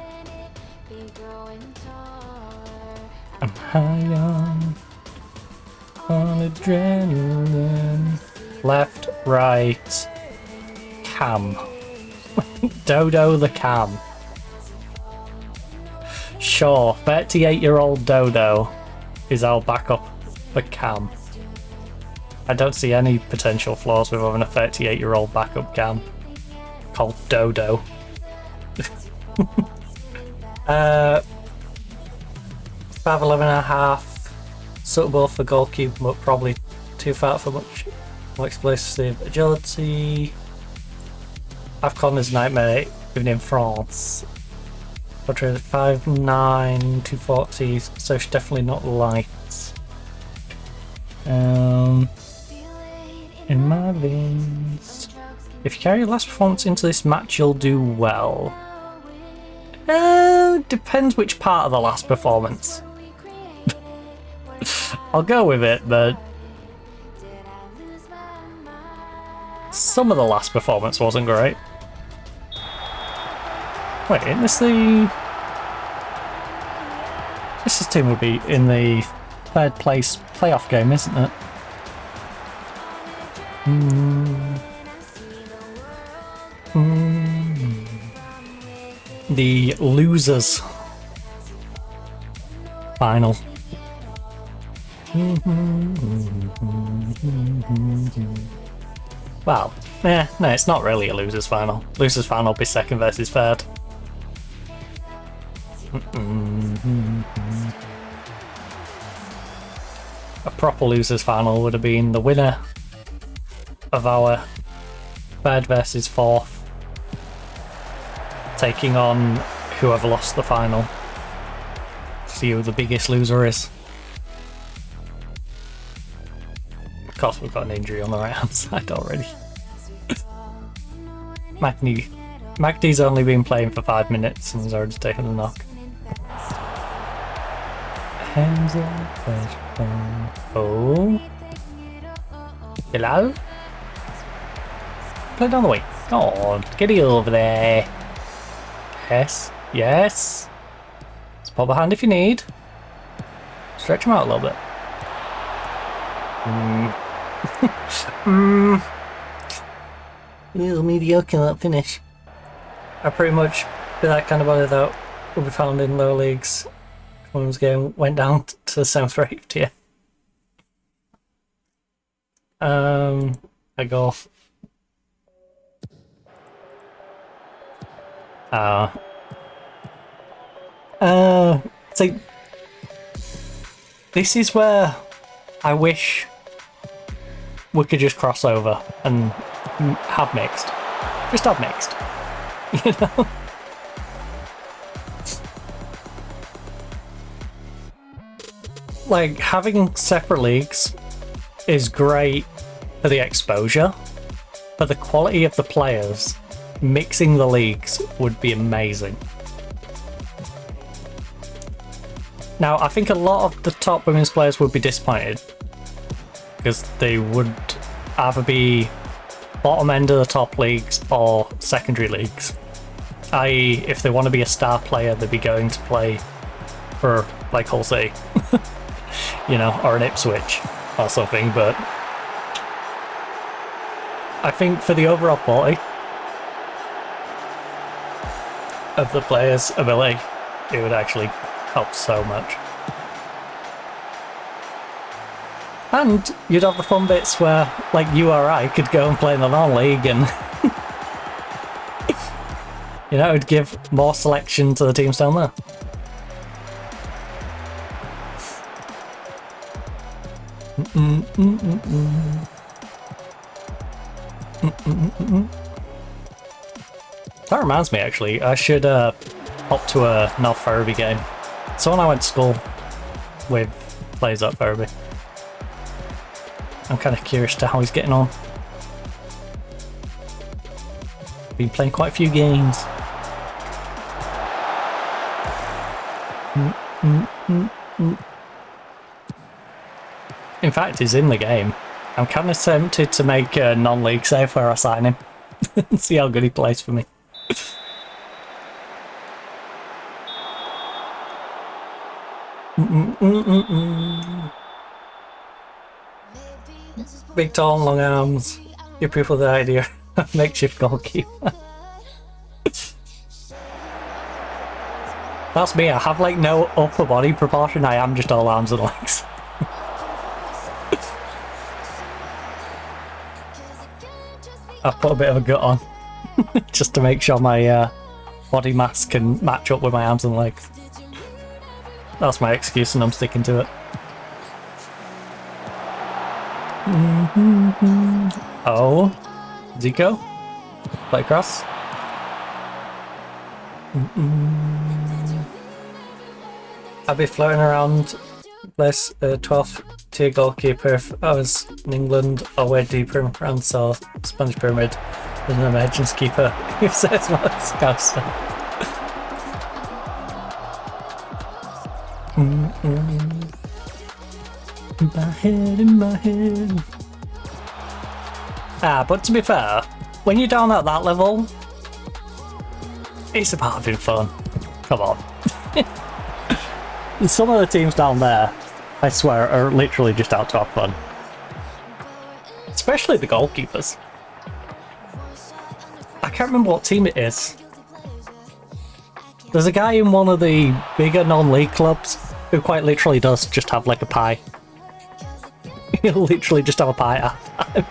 high on adrenaline. Left, right, Cam. Dodo the Cam. Sure, 38-year-old Dodo is our backup for Cam. I don't see any potential flaws with having a 38-year-old backup Cam called Dodo. 5'11.5", suitable for goalkeeper, but probably too fat for much more explosive agility. AFCON is nightmare even in France. But 5'9", 240, so she's definitely not light. In my veins. If you carry your last performance into this match, you'll do well. Depends which part of the last performance. I'll go with it, but some of the last performance wasn't great. Wait, isn't this the... This team would be in the third place playoff game, isn't it? The losers final. Well, no, it's not really a losers final. Losers final will be second versus third. A proper losers final would have been the winner of our third versus fourth, taking on whoever lost the final. See who the biggest loser is. Of course, we've got an injury on the right hand side already. Magdy's only been playing for 5 minutes and has already taken a knock. Oh. Hello? Play down the way. Come on, get it over there. Yes, yes. Let's pop a hand if you need. Stretch him out a little bit. A little mediocre that finish. I pretty much be that kind of body that will be found in lower leagues. Women's game went down to the 7th or 8th tier. I go. So this is where I wish we could just cross over and have mixed. Just have mixed. You know? Like, having separate leagues is great for the exposure, but the quality of the players, mixing the leagues would be amazing. Now, I think a lot of the top women's players would be disappointed because they would either be bottom end of the top leagues or secondary leagues. I.e., if they want to be a star player, they'd be going to play for, like, Hull City. you know, or an Ipswich or something, but I think for the overall quality of the player's ability, it would actually help so much. And you'd have the fun bits where, like, you or I could go and play in the non-league and, you know, it would give more selection to the teams down there. That reminds me, actually, I should hop to a North Ferriby game. Someone I went to school with plays at Ferriby. I'm kind of curious to how he's getting on. Been playing quite a few games. In fact, he's in the game. I'm kind of tempted to make a non-league save where I sign him and see how good he plays for me. Big, tall, long arms. Give people the idea of makeshift goalkeeper. That's me. I have like no upper body proportion. I am just all arms and legs. I've put a bit of a gut on just to make sure my body mass can match up with my arms and legs. That's my excuse and I'm sticking to it. Oh, Zico, play across. I'd be floating around place 12th tier goalkeeper if I was in England or way deeper in France or Spanish Pyramid. There's an emergency keeper who says what's Scouser. In my head. But to be fair, when you're down at that level, it's about having fun. Come on. Some of the teams down there, I swear, are literally just out to have fun. Especially the goalkeepers. I can't remember what team it is. There's a guy in one of the bigger non-league clubs who quite literally does just have like a pie. He'll literally just have a pie at a time.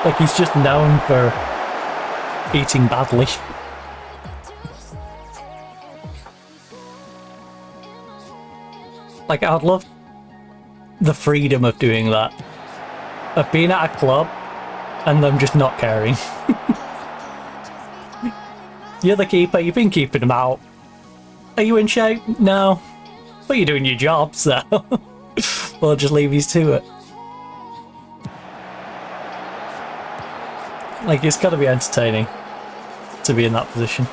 Like he's just known for eating badly. Like I'd love the freedom of doing that. Of being at a club and them just not caring. You're the keeper, you've been keeping them out. Are you in shape? No. But you're doing your job, so we'll just leave you to it. Like, it's gotta be entertaining to be in that position.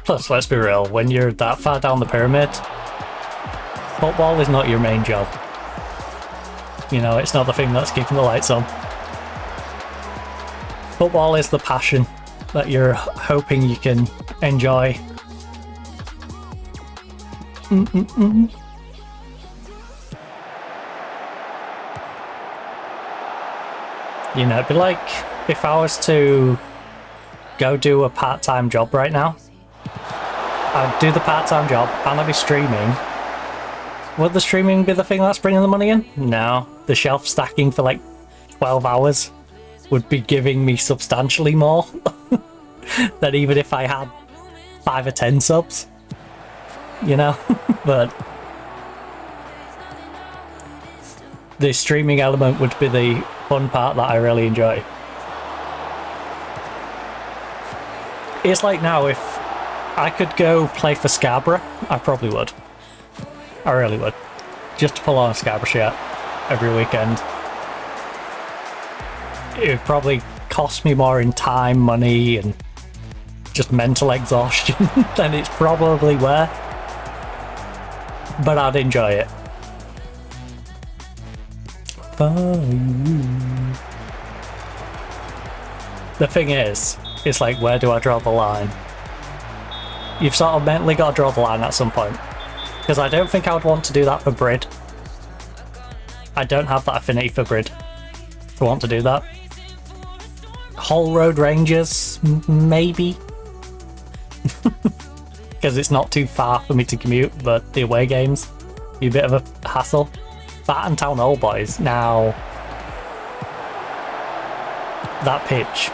Plus, let's be real, when you're that far down the pyramid, football is not your main job. You know, it's not the thing that's keeping the lights on. Football is the passion that you're hoping you can enjoy. You know, it'd be like if I was to go do a part-time job right now. I'd do the part-time job and I'd be streaming. Would the streaming be the thing that's bringing the money in? No. The shelf stacking for like 12 hours would be giving me substantially more than even if I had 5 or 10 subs. You know? But the streaming element would be the fun part that I really enjoy. It's like now, if I could go play for Scarborough, I probably would. I really would. Just to pull on a Scarborough shirt every weekend. It would probably cost me more in time, money, and just mental exhaustion than it's probably worth. But I'd enjoy it. For you. the thing is, it's like, where do I draw the line? You've sort of mentally got to draw the line at some point. Because I don't think I would want to do that for Brid. I don't have that affinity for Brid to want to do that. Whole Road Rangers, maybe. Because it's not too far for me to commute, but the away games be a bit of a hassle. Bat and Town Hall Boys, now that pitch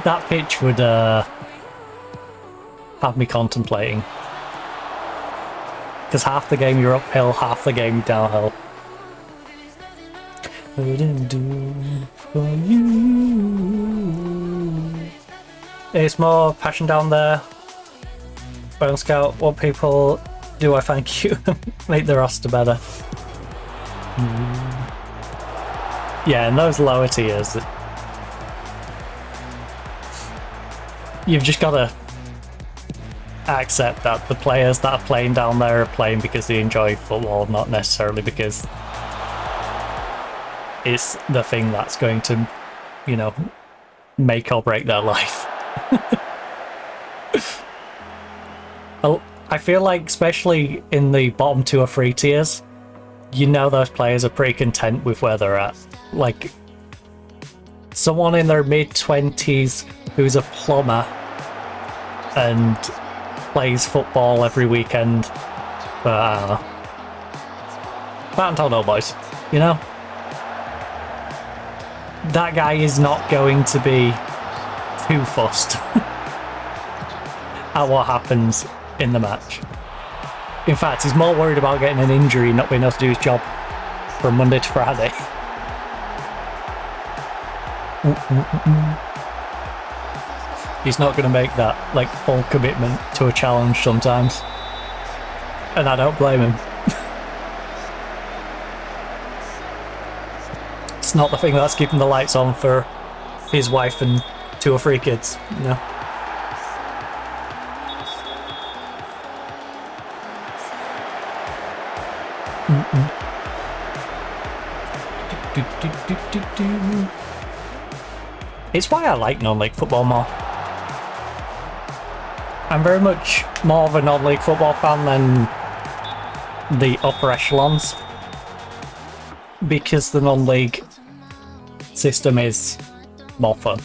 that pitch would have me contemplating, because half the game you're uphill, half the game downhill. It's more passion down there. Bone Scout, what people do I thank you? Make the roster better. Yeah, in those lower tiers, you've just got to accept that the players that are playing down there are playing because they enjoy football, not necessarily because it's the thing that's going to, you know, make or break their life. I feel like, especially in the bottom 2 or 3 tiers, you know those players are pretty content with where they're at. Like, someone in their mid-20s who's a plumber and plays football every weekend, but I don't know. Bat and Town Hall Boys, you know? That guy is not going to be too fussed at what happens in the match. In fact, he's more worried about getting an injury and not being able to do his job from Monday to Friday. He's not going to make that, like, full commitment to a challenge sometimes. And I don't blame him. It's not the thing that's keeping the lights on for his wife and 2 or 3 kids, you know? It's why I like non-league football more. I'm very much more of a non-league football fan than the upper echelons, because the non-league system is more fun.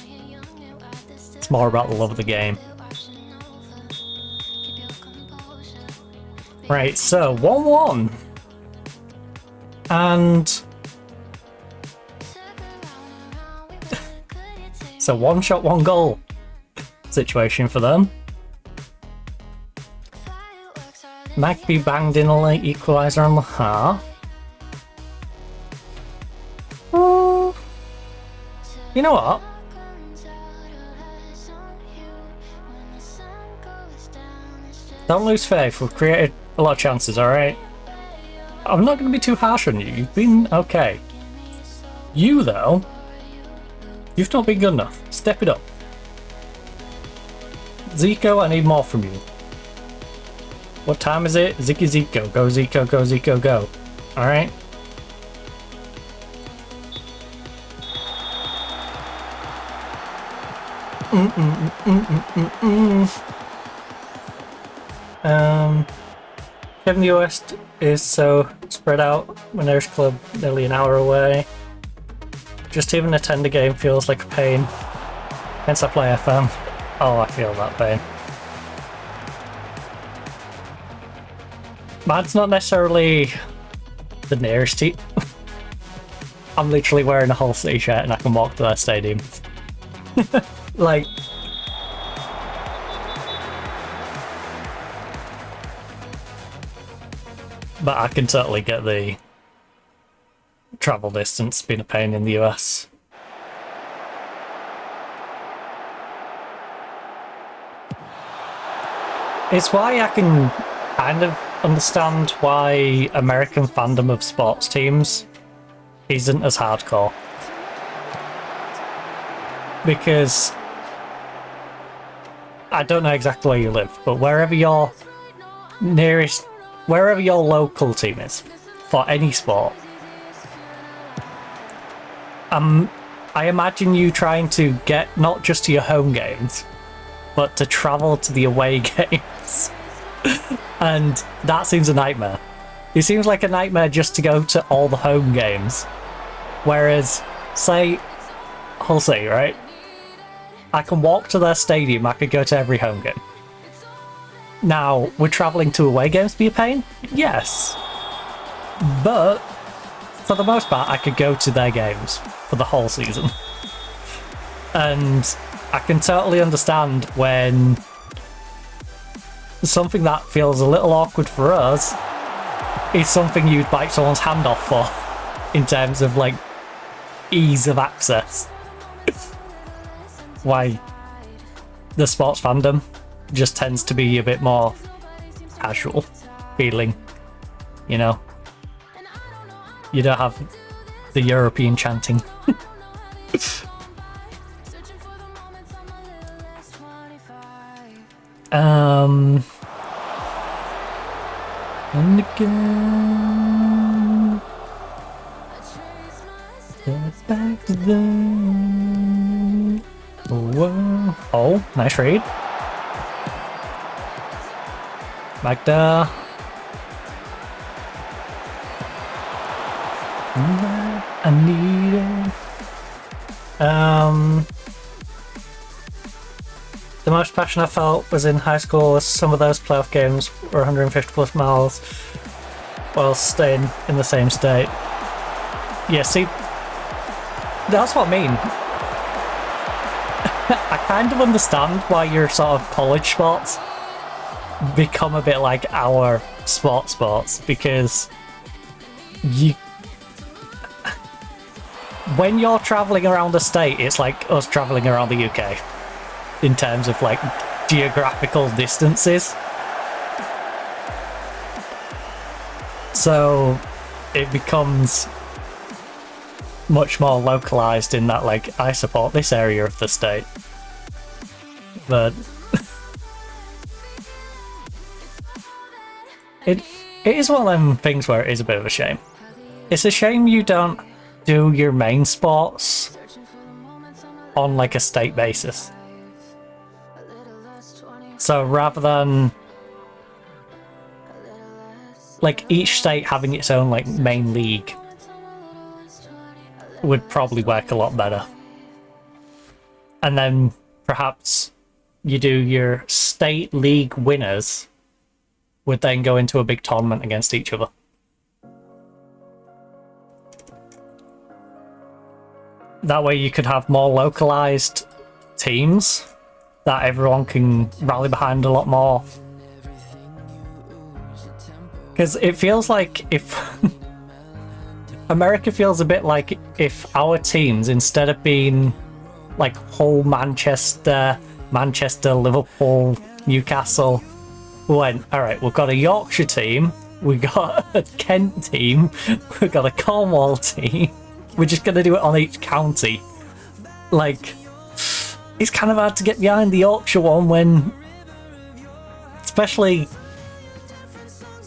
It's more about the love of the game. Right, so 1-1. And so 1 shot, 1 goal situation for them. Magby banged in a late equaliser on the half. You know what? Don't lose faith, we've created a lot of chances, alright? I'm not going to be too harsh on you, you've been okay. You, though, you've not been good enough. Step it up. Zico, I need more from you. What time is it? Zico, Zico. Go, Zico, go, Zico, go. Alright? Kevin the West is so spread out. My nearest club nearly an hour away. Just even attend a game feels like a pain. Hence I play FM. Oh, I feel that pain. Mine's not necessarily the nearest team. I'm literally wearing a Hull City shirt and I can walk to their stadium. Like, but I can totally get the travel distance being a pain in the US. It's why I can kind of understand why American fandom of sports teams isn't as hardcore. Because I don't know exactly where you live, but wherever your nearest, wherever your local team is for any sport, I'm I imagine you trying to get not just to your home games, but to travel to the away games. And that seems a nightmare. It seems like a nightmare just to go to all the home games. Whereas, say, Hull City, right? I can walk to their stadium, I could go to every home game. Now, would travelling to away games be a pain? Yes. But, for the most part, I could go to their games for the whole season. And I can totally understand when something that feels a little awkward for us is something you'd bite someone's hand off for, in terms of, like, ease of access. Why the sports fandom just tends to be a bit more casual feeling, you know? You don't have the European chanting. And again, get back to them. Whoa. Oh, nice read. Magda. I need it. The most passion I felt was in high school as some of those playoff games were 150 plus miles while staying in the same state. Yeah, see, that's what I mean. I kind of understand why your sort of college sports become a bit like our sports, because you, when you're travelling around a state, it's like us travelling around the UK in terms of like geographical distances. So it becomes much more localized in that, like, I support this area of the state. But it is one of them things where it is a bit of a shame. It's a shame you don't do your main sports on like a state basis. So rather than like each state having its own like main league would probably work a lot better. And then perhaps you do your state league winners would then go into a big tournament against each other. That way you could have more localized teams that everyone can rally behind a lot more. Because it feels like if America feels a bit like if our teams, instead of being like Hull, Manchester, Liverpool, Newcastle, went, alright, we've got a Yorkshire team, we got a Kent team, we've got a Cornwall team, we're just going to do it on each county. Like, it's kind of hard to get behind the Yorkshire one when, especially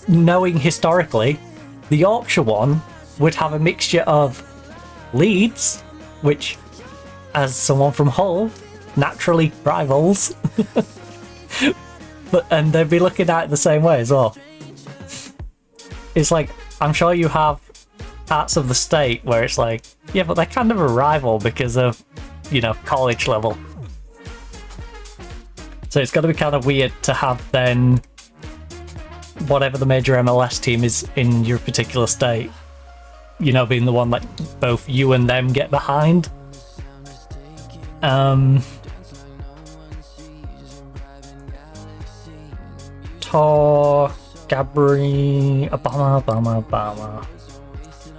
knowing historically, the Yorkshire one would have a mixture of Leeds, which, as someone from Hull, naturally rivals, and they'd be looking at it the same way as well. It's like, I'm sure you have parts of the state where it's like, yeah, but they're kind of a rival because of, you know, college level. So it's got to be kind of weird to have then whatever the major MLS team is in your particular state, you know, being the one that both you and them get behind. Tor, Gabri, Obama.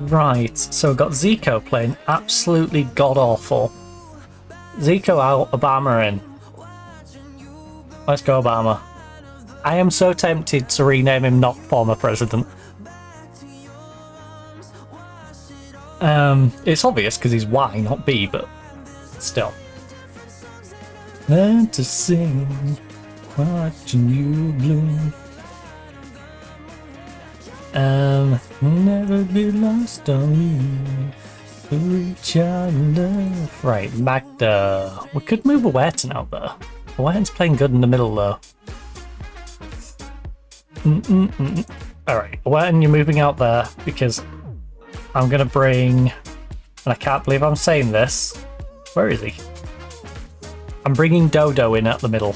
Right, so we've got Zico playing absolutely god-awful. Zico out, Obama in. Let's go, Obama. I am so tempted to rename him not former president. It's obvious because he's Y, not B, but still. Learn to sing, watching you bloom. Never be lost on you. Reach out enough. Right, Magda. We could move Awerton out there. Awerton's playing good in the middle though. Alright, Awerton, you're moving out there because I'm gonna bring, and I can't believe I'm saying this. Where is he? I'm bringing Dodo in at the middle.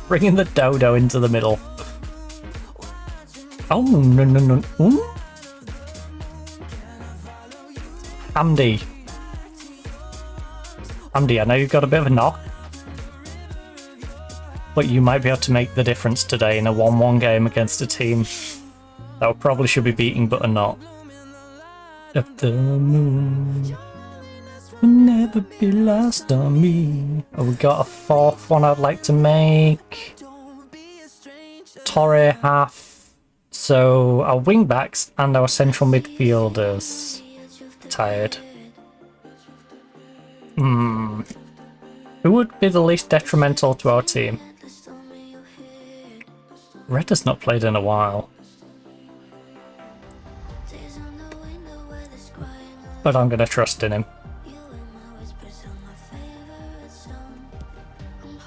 Bringing the Dodo into the middle. Oh, no. Ooh. Andy, I know you've got a bit of a knock, but you might be able to make the difference today in a 1-1 game against a team that we probably should be beating but are not. If the moon will never be lost on me. Oh, we got a fourth one I'd like to make. Torre half. So our wing backs and our central midfielders tired. Who would be the least detrimental to our team? Red has not played in a while. But I'm gonna trust in him.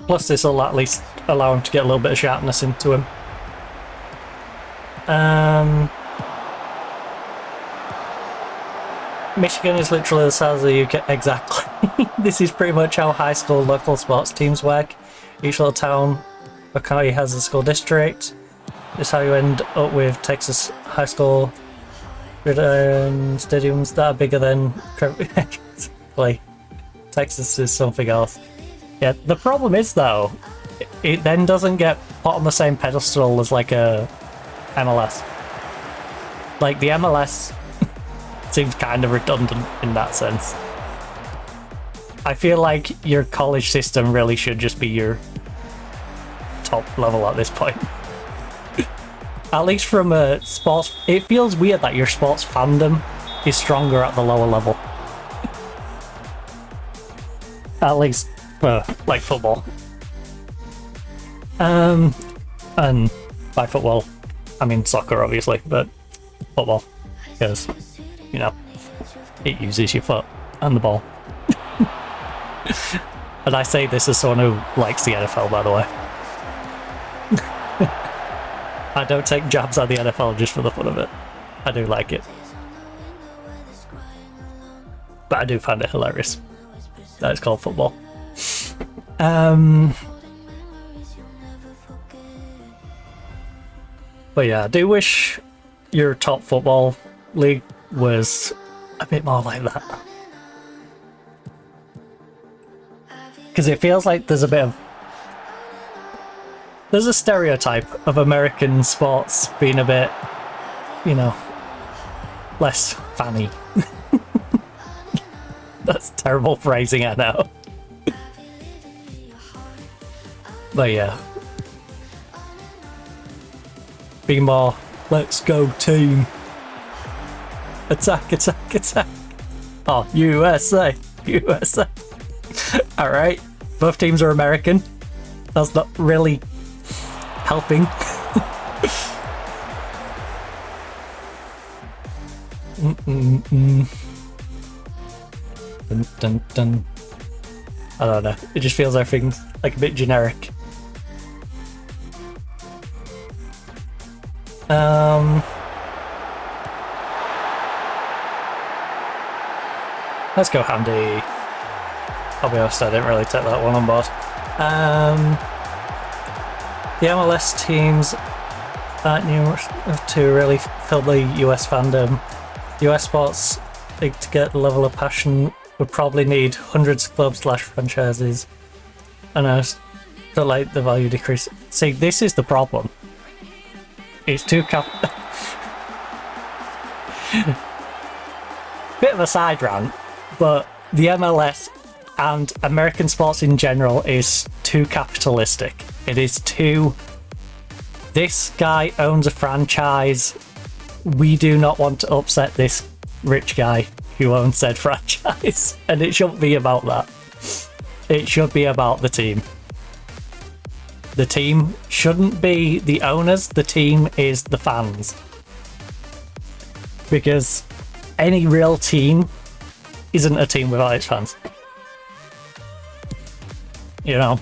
Plus this will at least allow him to get a little bit of sharpness into him. Michigan is literally the size of the UK. Exactly. This is pretty much how high school local sports teams work. Each little town or county has a school district. This is how you end up with Texas high school stadiums that are bigger than exactly. Texas is something else. Yeah, the problem is though, it then doesn't get put on the same pedestal as like a MLS. Like the MLS seems kind of redundant in that sense. I feel like your college system really should just be your top level at this point. At least from a sports, it feels weird that your sports fandom is stronger at the lower level. At least like football. And by football I mean soccer obviously, but football, because you know it uses your foot and the ball. And I say this as someone who likes the NFL, by the way. I don't take jabs at the NFL just for the fun of it. I do like it, but I do find it hilarious that it's called football. But yeah, I do wish your top football league was a bit more like that. Because it feels like there's a stereotype of American sports being a bit, you know, less fanny. That's terrible phrasing, I know. But yeah. Be more, let's go team. Attack, attack, attack. Oh, USA, USA. Alright, both teams are American. That's not really helping. Dun, dun, dun. I don't know, it just feels everything's like a bit generic. Let's go Handy. I'll be honest, I didn't really take that one on board. The MLS teams aren't numerous to really fill the US fandom. US sports league to get the level of passion would probably need hundreds of clubs / franchises. And I feel like the value decrease. See, this is the problem. It's too bit of a side rant, but the MLS and American sports in general is too capitalistic. It is too, this guy owns a franchise, we do not want to upset this rich guy who owns said franchise. And it shouldn't be about that. It should be about the team. The team shouldn't be the owners, the team is the fans. Because any real team isn't a team without its fans. You know?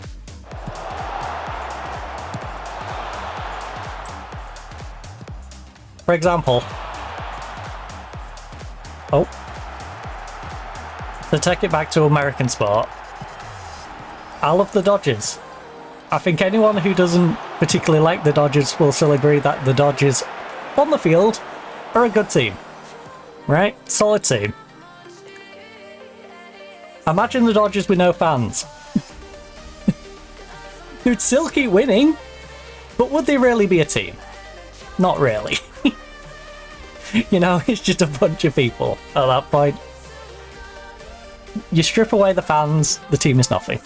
For example, to take it back to American sport, I love the Dodgers. I think anyone who doesn't particularly like the Dodgers will still agree that the Dodgers on the field are a good team. Right? Solid team. Imagine the Dodgers with no fans. Who'd still keep winning, but would they really be a team? Not really. You know, it's just a bunch of people at that point. You strip away the fans, the team is nothing.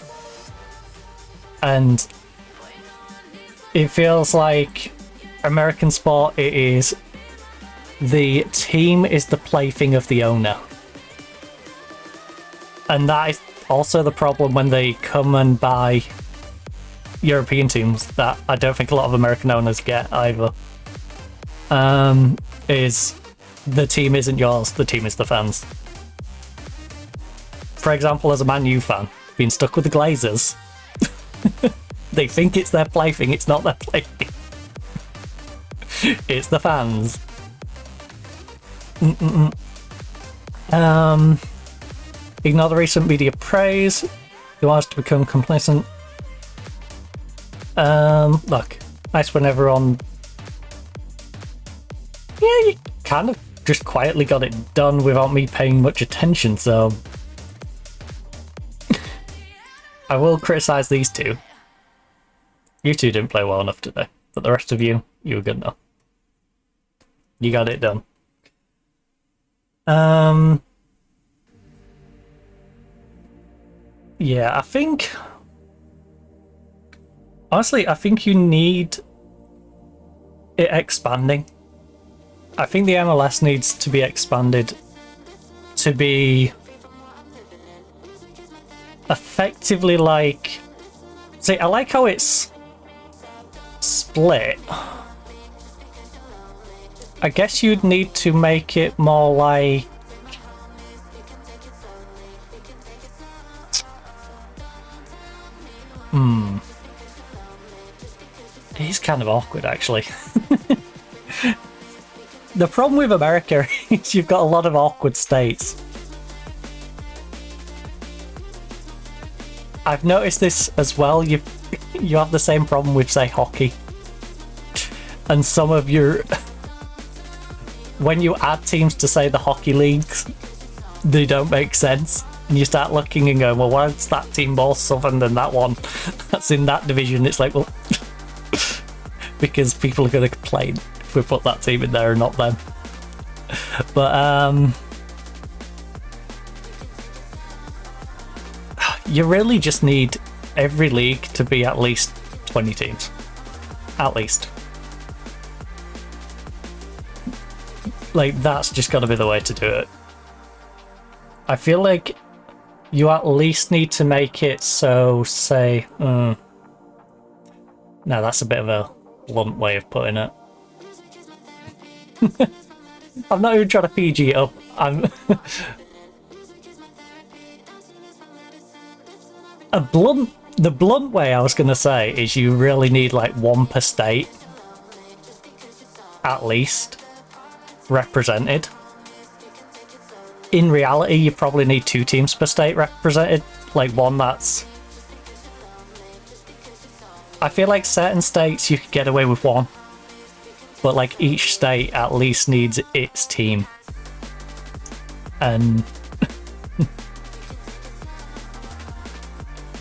And it feels like American sport, it is the team is the plaything of the owner. And that is also the problem when they come and buy European teams that I don't think a lot of American owners get either. Is the team isn't yours, the team is the fans. For example, as a Man U fan, being stuck with the Glazers, they think it's their plaything, it's not their plaything. It's the fans. Ignore the recent media praise. Who wants to become complacent? Look, nice when everyone... Yeah, you kind of just quietly got it done without me paying much attention, so... I will criticise these two. You two didn't play well enough today, but the rest of you, you were good enough. You got it done. Yeah, I think... Honestly, I think you need it expanding. I think the MLS needs to be expanded to be effectively like... See, I like how it's split. I guess you'd need to make it more like... It is kind of awkward, actually. The problem with America is you've got a lot of awkward states. I've noticed this as well. You have the same problem with, say, hockey. And some of your... When you add teams to, say, the hockey leagues, they don't make sense. And you start looking and going, well, why is that team more southern than that one that's in that division? It's like, well... because people are going to complain if we put that team in there and not them. But, you really just need every league to be at least 20 teams. At least. Like, that's just got to be the way to do it. I feel like you at least need to make it so, say... No, that's a bit of a blunt way of putting it. I'm not even trying to PG it up. The blunt way I was going to say is you really need like one per state, at least, represented. In reality, you probably need 2 teams per state represented, like one that's... I feel like certain states you could get away with 1, but like each state at least needs its team. And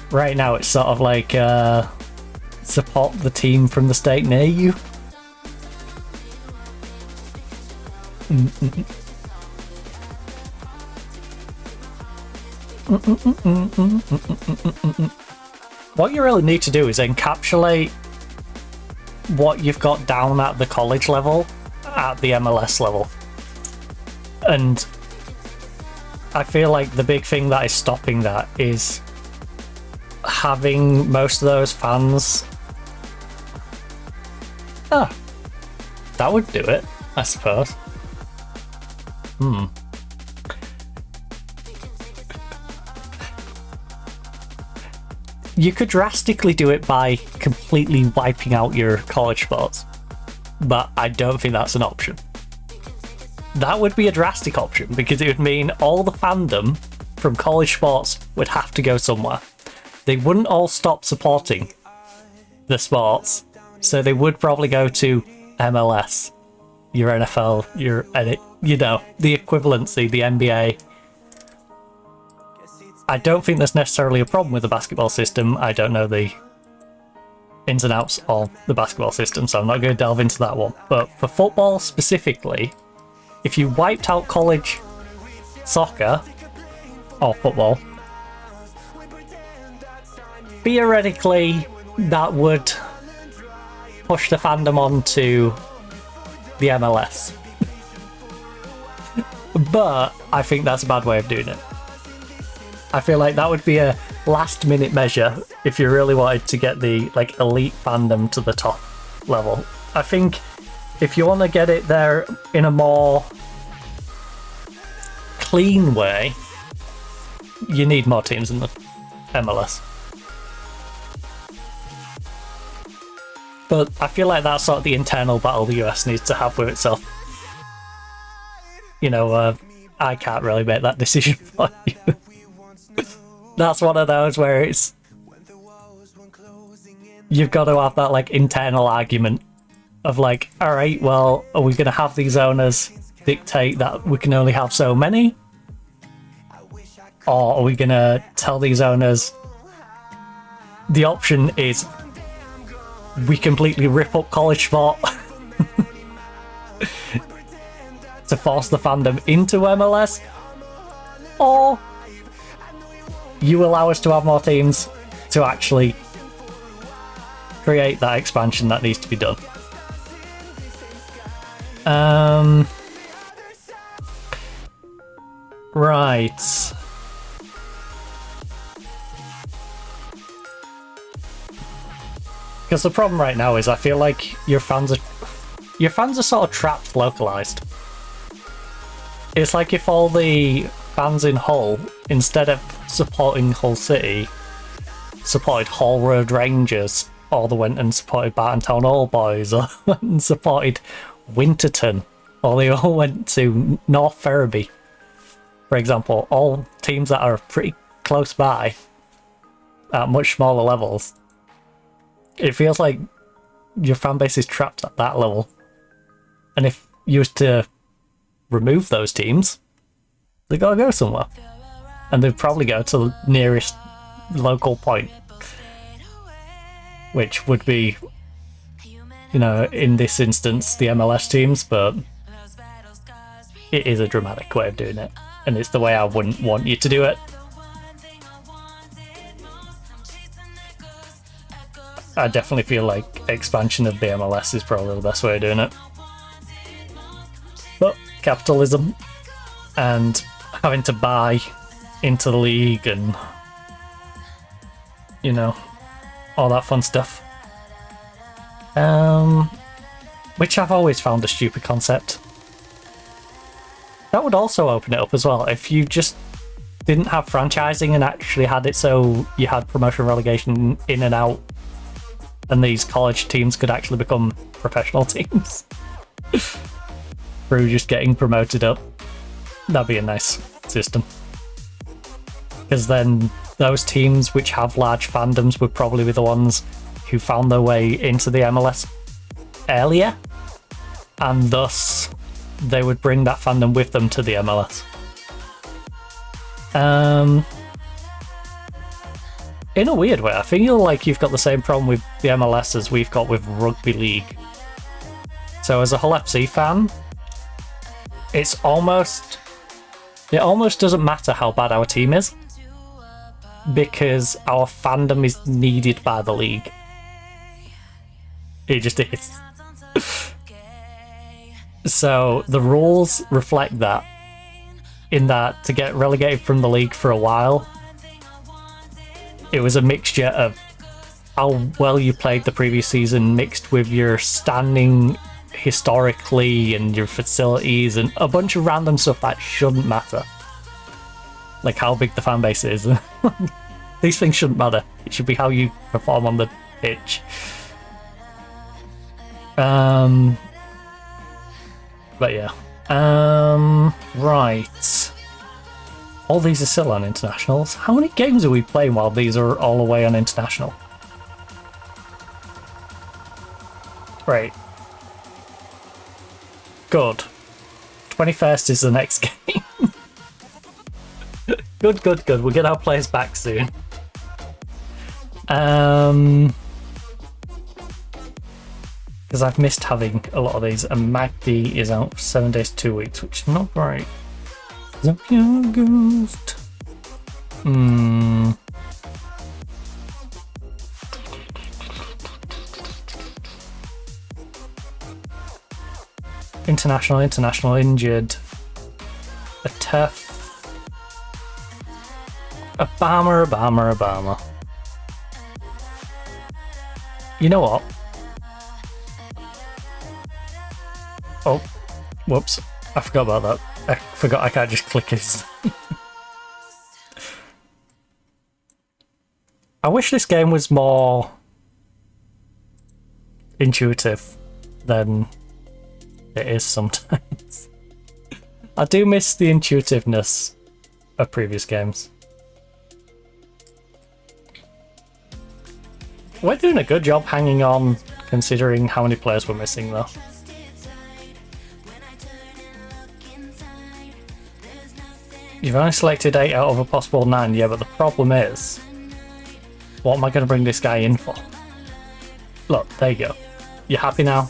right now it's sort of like support the team from the state near you. What you really need to do is encapsulate what you've got down at the college level at the MLS level. And I feel like the big thing that is stopping that is having most of those fans... That would do it, I suppose. You could drastically do it by completely wiping out your college sports, but I don't think that's an option. That would be a drastic option because it would mean all the fandom from college sports would have to go somewhere. They wouldn't all stop supporting the sports, so they would probably go to MLS, your NFL, your, you know, the equivalency, the NBA. I don't think there's necessarily a problem with the basketball system. I don't know the ins and outs of the basketball system, so I'm not going to delve into that one. But for football specifically, if you wiped out college soccer or football, theoretically that would push the fandom on to the MLS. But I think that's a bad way of doing it. I feel like that would be a last minute measure if you really wanted to get the like elite fandom to the top level. I think if you want to get it there in a more clean way, you need more teams in the MLS. But I feel like that's sort of the internal battle the US needs to have with itself. You know, I can't really make that decision for you. That's one of those where it's... You've got to have that, like, internal argument of, like, alright, well, are we going to have these owners dictate that we can only have so many? Or are we going to tell these owners the option is we completely rip up college sport to force the fandom into MLS? Or you allow us to have more teams to actually create that expansion that needs to be done. Right. Because the problem right now is I feel like your fans are sort of trapped localized. It's like if all the fans in Hull, instead of supporting Hull City, supported Hall Road Rangers, or they went and supported Barton Town All Boys, or went and supported Winterton, or they all went to North Ferriby, for example, all teams that are pretty close by at much smaller levels. It feels like your fan base is trapped at that level. And if you was to remove those teams, they gotta go somewhere. And they'd probably go to the nearest local point. Which would be, you know, in this instance, the MLS teams, but it is a dramatic way of doing it. And it's the way I wouldn't want you to do it. I definitely feel like expansion of the MLS is probably the best way of doing it. But capitalism and having to buy into the league and, you know, all that fun stuff. Which I've always found a stupid concept. That would also open it up as well. If you just didn't have franchising and actually had it so you had promotion relegation in and out, and these college teams could actually become professional teams through just getting promoted up. That'd be a nice system. Because then those teams which have large fandoms would probably be the ones who found their way into the MLS earlier, and thus they would bring that fandom with them to the MLS. In a weird way, I feel like you've got the same problem with the MLS as we've got with Rugby League. So as a Hull FC fan, it almost doesn't matter how bad our team is, because our fandom is needed by the league. It just is. So the rules reflect that, in that to get relegated from the league for a while, it was a mixture of how well you played the previous season mixed with your standing historically and your facilities and a bunch of random stuff that shouldn't matter. Like how big the fan base is. These things shouldn't matter. It should be how you perform on the pitch. But yeah. Right. All these are still on internationals. How many games are we playing while these are all away on international? Right. Good. 21st is the next game. Good. We'll get our players back soon. Because I've missed having a lot of these, and Magdi is out for 7 days, 2 weeks, which is not great. Zambia Ghost. International injured. A Turf. Obama. You know what? Oh, whoops. I forgot about that. I forgot I can't just click it. I wish this game was more intuitive than it is sometimes. I do miss the intuitiveness of previous games. We're doing a good job hanging on, considering how many players we're missing though. You've only selected 8 out of a possible 9, yeah, but the problem is, what am I going to bring this guy in for? Look, there you go. You happy now?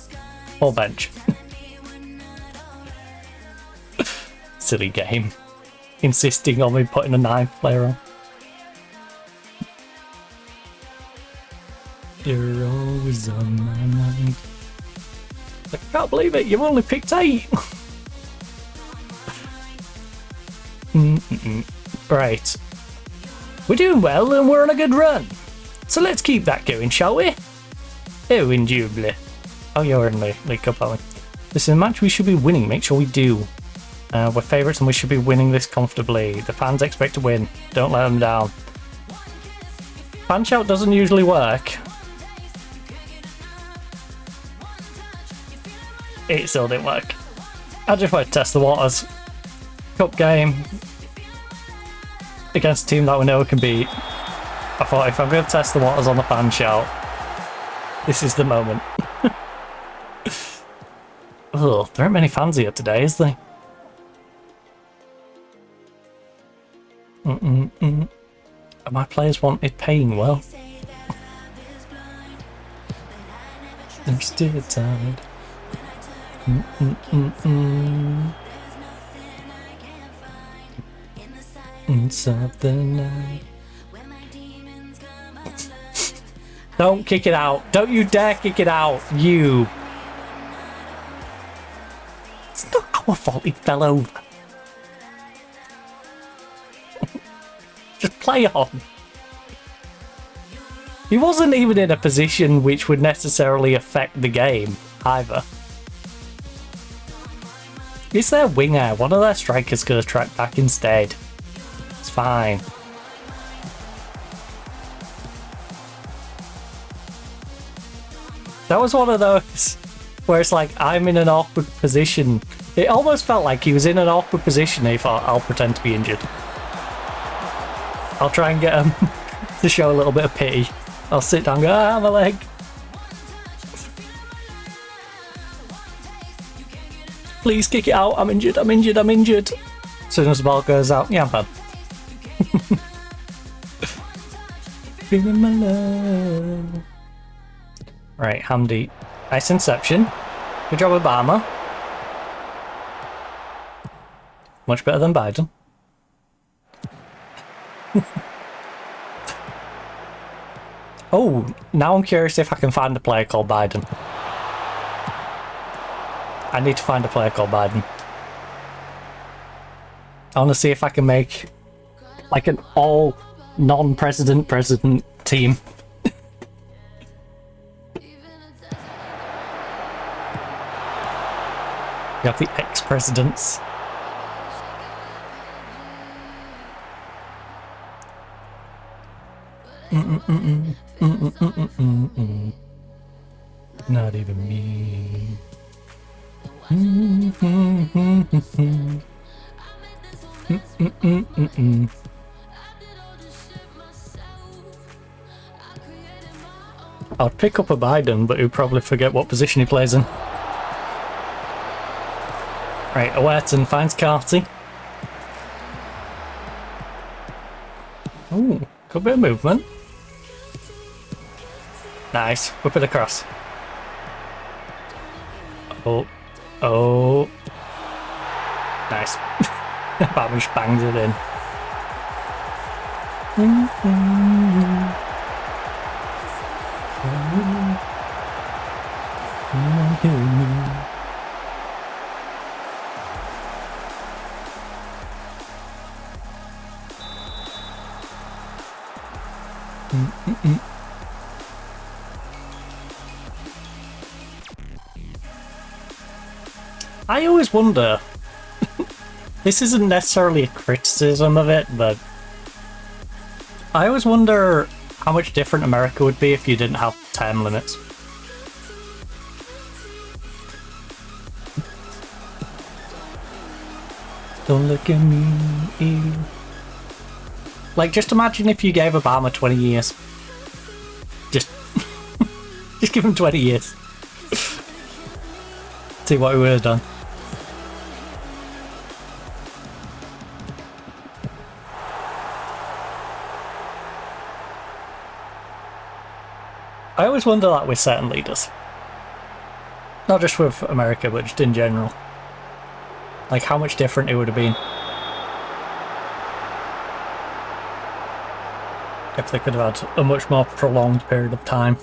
Full bench. Silly game. Insisting on me putting a 9th player on. You're always on my mind. I can't believe it, you've only picked 8! Right. We're doing well and we're on a good run. So let's keep that going, shall we? Oh, indubitably. Oh, you're in the League Cup, aren't we? This is a match we should be winning. Make sure we do. We're favourites and we should be winning this comfortably. The fans expect to win. Don't let them down. Fan shout doesn't usually work. It still didn't work. I just want to test the waters. Cup game against a team that we know we can beat. I thought if I'm going to test the waters on the fan shout, this is the moment. Oh, there aren't many fans here today, is there? And my players wanted paying well. I'm still tired. Something night. Don't kick it out. Don't you dare kick it out. You. It's not our fault he fell over. Just play on. He wasn't even in a position which would necessarily affect the game either. It's their winger. One of their strikers could have tracked back instead. It's fine. That was one of those where it's like, I'm in an awkward position. It almost felt like he was in an awkward position and he thought, I'll pretend to be injured. I'll try and get him to show a little bit of pity. I'll sit down and go, ah, my leg. Please kick it out. I'm injured. I'm injured. I'm injured. As soon as the ball goes out, yeah, I'm fine. Feeling my love. Right, Hamdi. Nice inception. Good job, Obama. Much better than Biden. Oh, now I'm curious if I can find a player called Biden. I need to find a player called Biden. I want to see if I can make like an all non-president team. You have the ex-presidents. Not even me. I'd pick up a Biden, but he'd probably forget what position he plays in. Right, Awerton finds Carty. Ooh, good bit of movement. Nice, whip it across. Oh, oh. Nice. Batman just bangs it in. I always wonder, this isn't necessarily a criticism of it, but I always wonder how much different America would be if you didn't have term limits. Don't look at me. Like, just imagine if you gave Obama 20 years. Just give him 20 years. See what we would have done. I always wonder that with certain leaders. Not just with America, but just in general. Like, how much different it would have been if they could have had a much more prolonged period of time.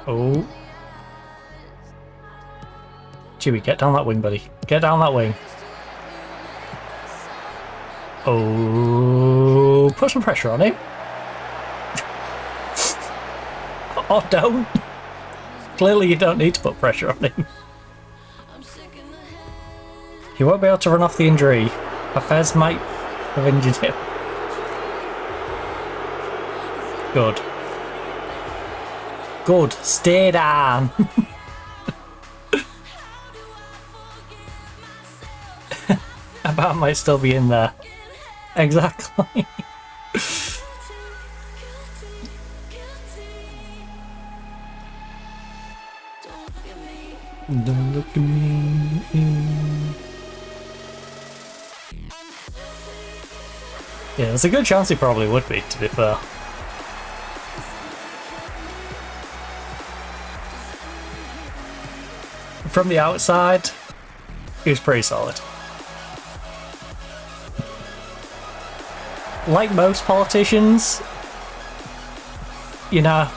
Oh. Chewie, get down that wing, buddy. Get down that wing. Oh, put some pressure on him. Oh, don't. Clearly you don't need to put pressure on him. He won't be able to run off the injury. Hafez might have injured him. Good. Good. Stay down. About might still be in there. Exactly. Don't look at me. Yeah, there's a good chance he probably would be, to be fair. From the outside, he was pretty solid. Like most politicians, you know,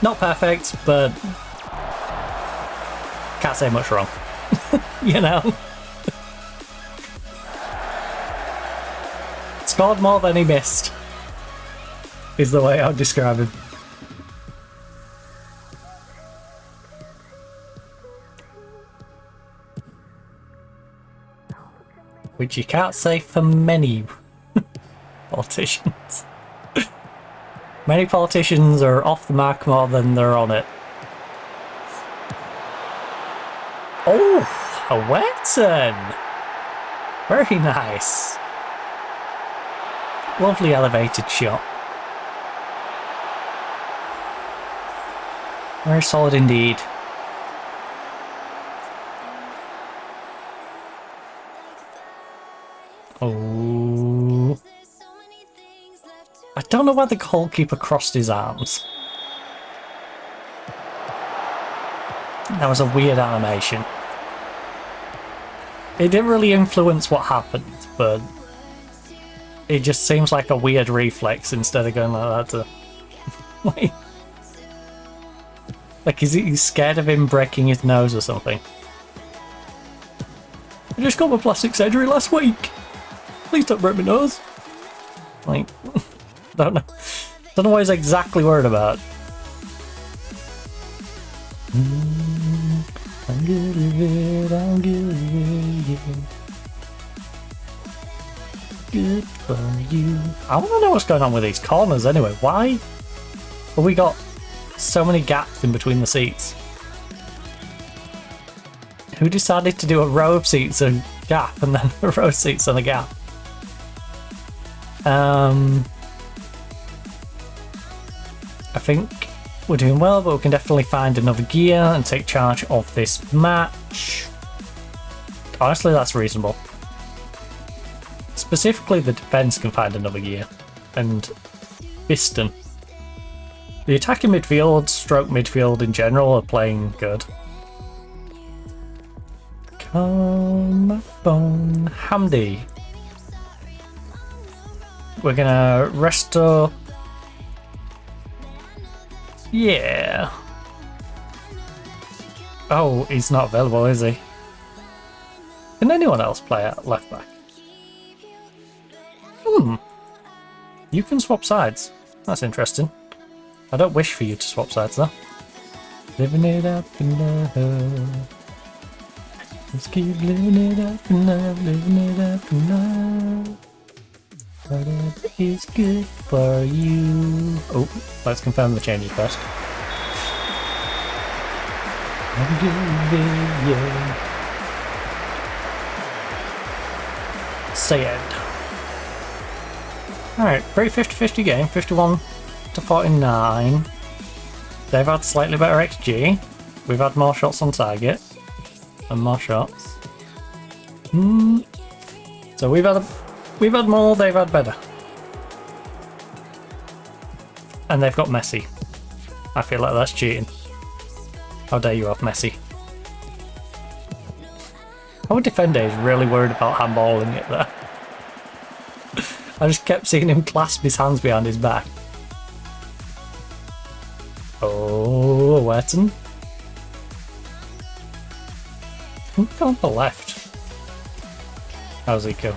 not perfect, but can't say much wrong. You know? Scored more than he missed, is the way I would describe him. Which you can't say for many politicians. Many politicians are off the mark more than they're on it. Oh, a Wetton! Very nice. Lovely elevated shot. Very solid indeed. Oh. I don't know why the goalkeeper crossed his arms. That was a weird animation. It didn't really influence what happened, but it just seems like a weird reflex instead of going like that to... like he's scared of him breaking his nose or something. I just got my plastic surgery last week. Please don't break my nose. Like, don't know what he's exactly worried about. I'm good with it, I'm good with it, yeah. Good for you. I want to know what's going on with these corners anyway. Why have we got so many gaps in between the seats? Who decided to do a row of seats and gap and then a row of seats and a gap? I think we're doing well, but we can definitely find another gear and take charge of this match. Honestly, that's reasonable. Specifically, the defense can find another gear, and Biston. The attacking midfield, stroke midfield in general are playing good. Come on, Hamdi. We're gonna restore. Yeah. Oh, he's not available, is he? Can anyone else play at left back? You can swap sides. That's interesting. I don't wish for you to swap sides though. Living it up in love. Let's keep living it up in love, living it up in love. Whatever is good for you. Oh, let's confirm the changes first. I'm good with you. Say it. Alright, pretty 50-50 game, 51-49. They've had slightly better XG. We've had more shots on target. And more shots. So we've had more, they've had better. And they've got Messi. I feel like that's cheating. How dare you have Messi? Our defender is really worried about handballing it there. I just kept seeing him clasp his hands behind his back. Oh, Wetton. Who's on the left? How's he go?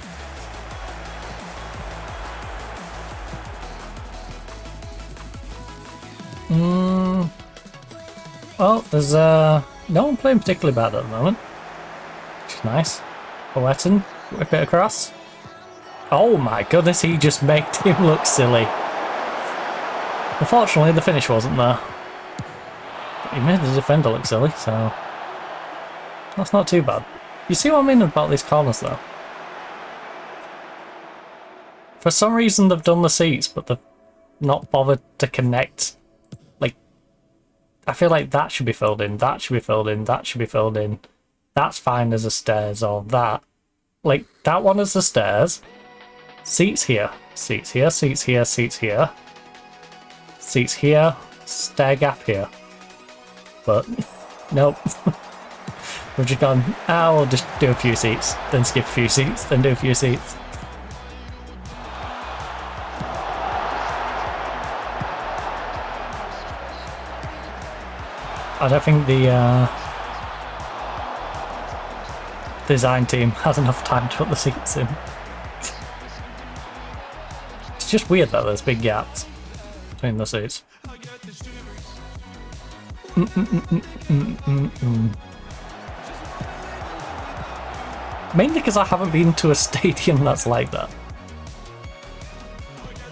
Well, there's no one playing particularly bad at the moment. Which is nice. Wetton, whip it across. Oh my goodness, he just made him look silly. Unfortunately, the finish wasn't there. But he made the defender look silly, so that's not too bad. You see what I mean about these corners, though? For some reason, they've done the seats, but they've not bothered to connect. Like, I feel like that should be filled in, that should be filled in, that should be filled in. That's fine as a stairs, or that. Like, that one is the stairs. Seats here, seats here, seats here, seats here. Seats here, stair gap here. But, nope. We've just gone, we'll just do a few seats, then skip a few seats, then do a few seats. I don't think the design team has enough time to put the seats in. It's just weird that there's big gaps between the seats. Mainly because I haven't been to a stadium that's like that.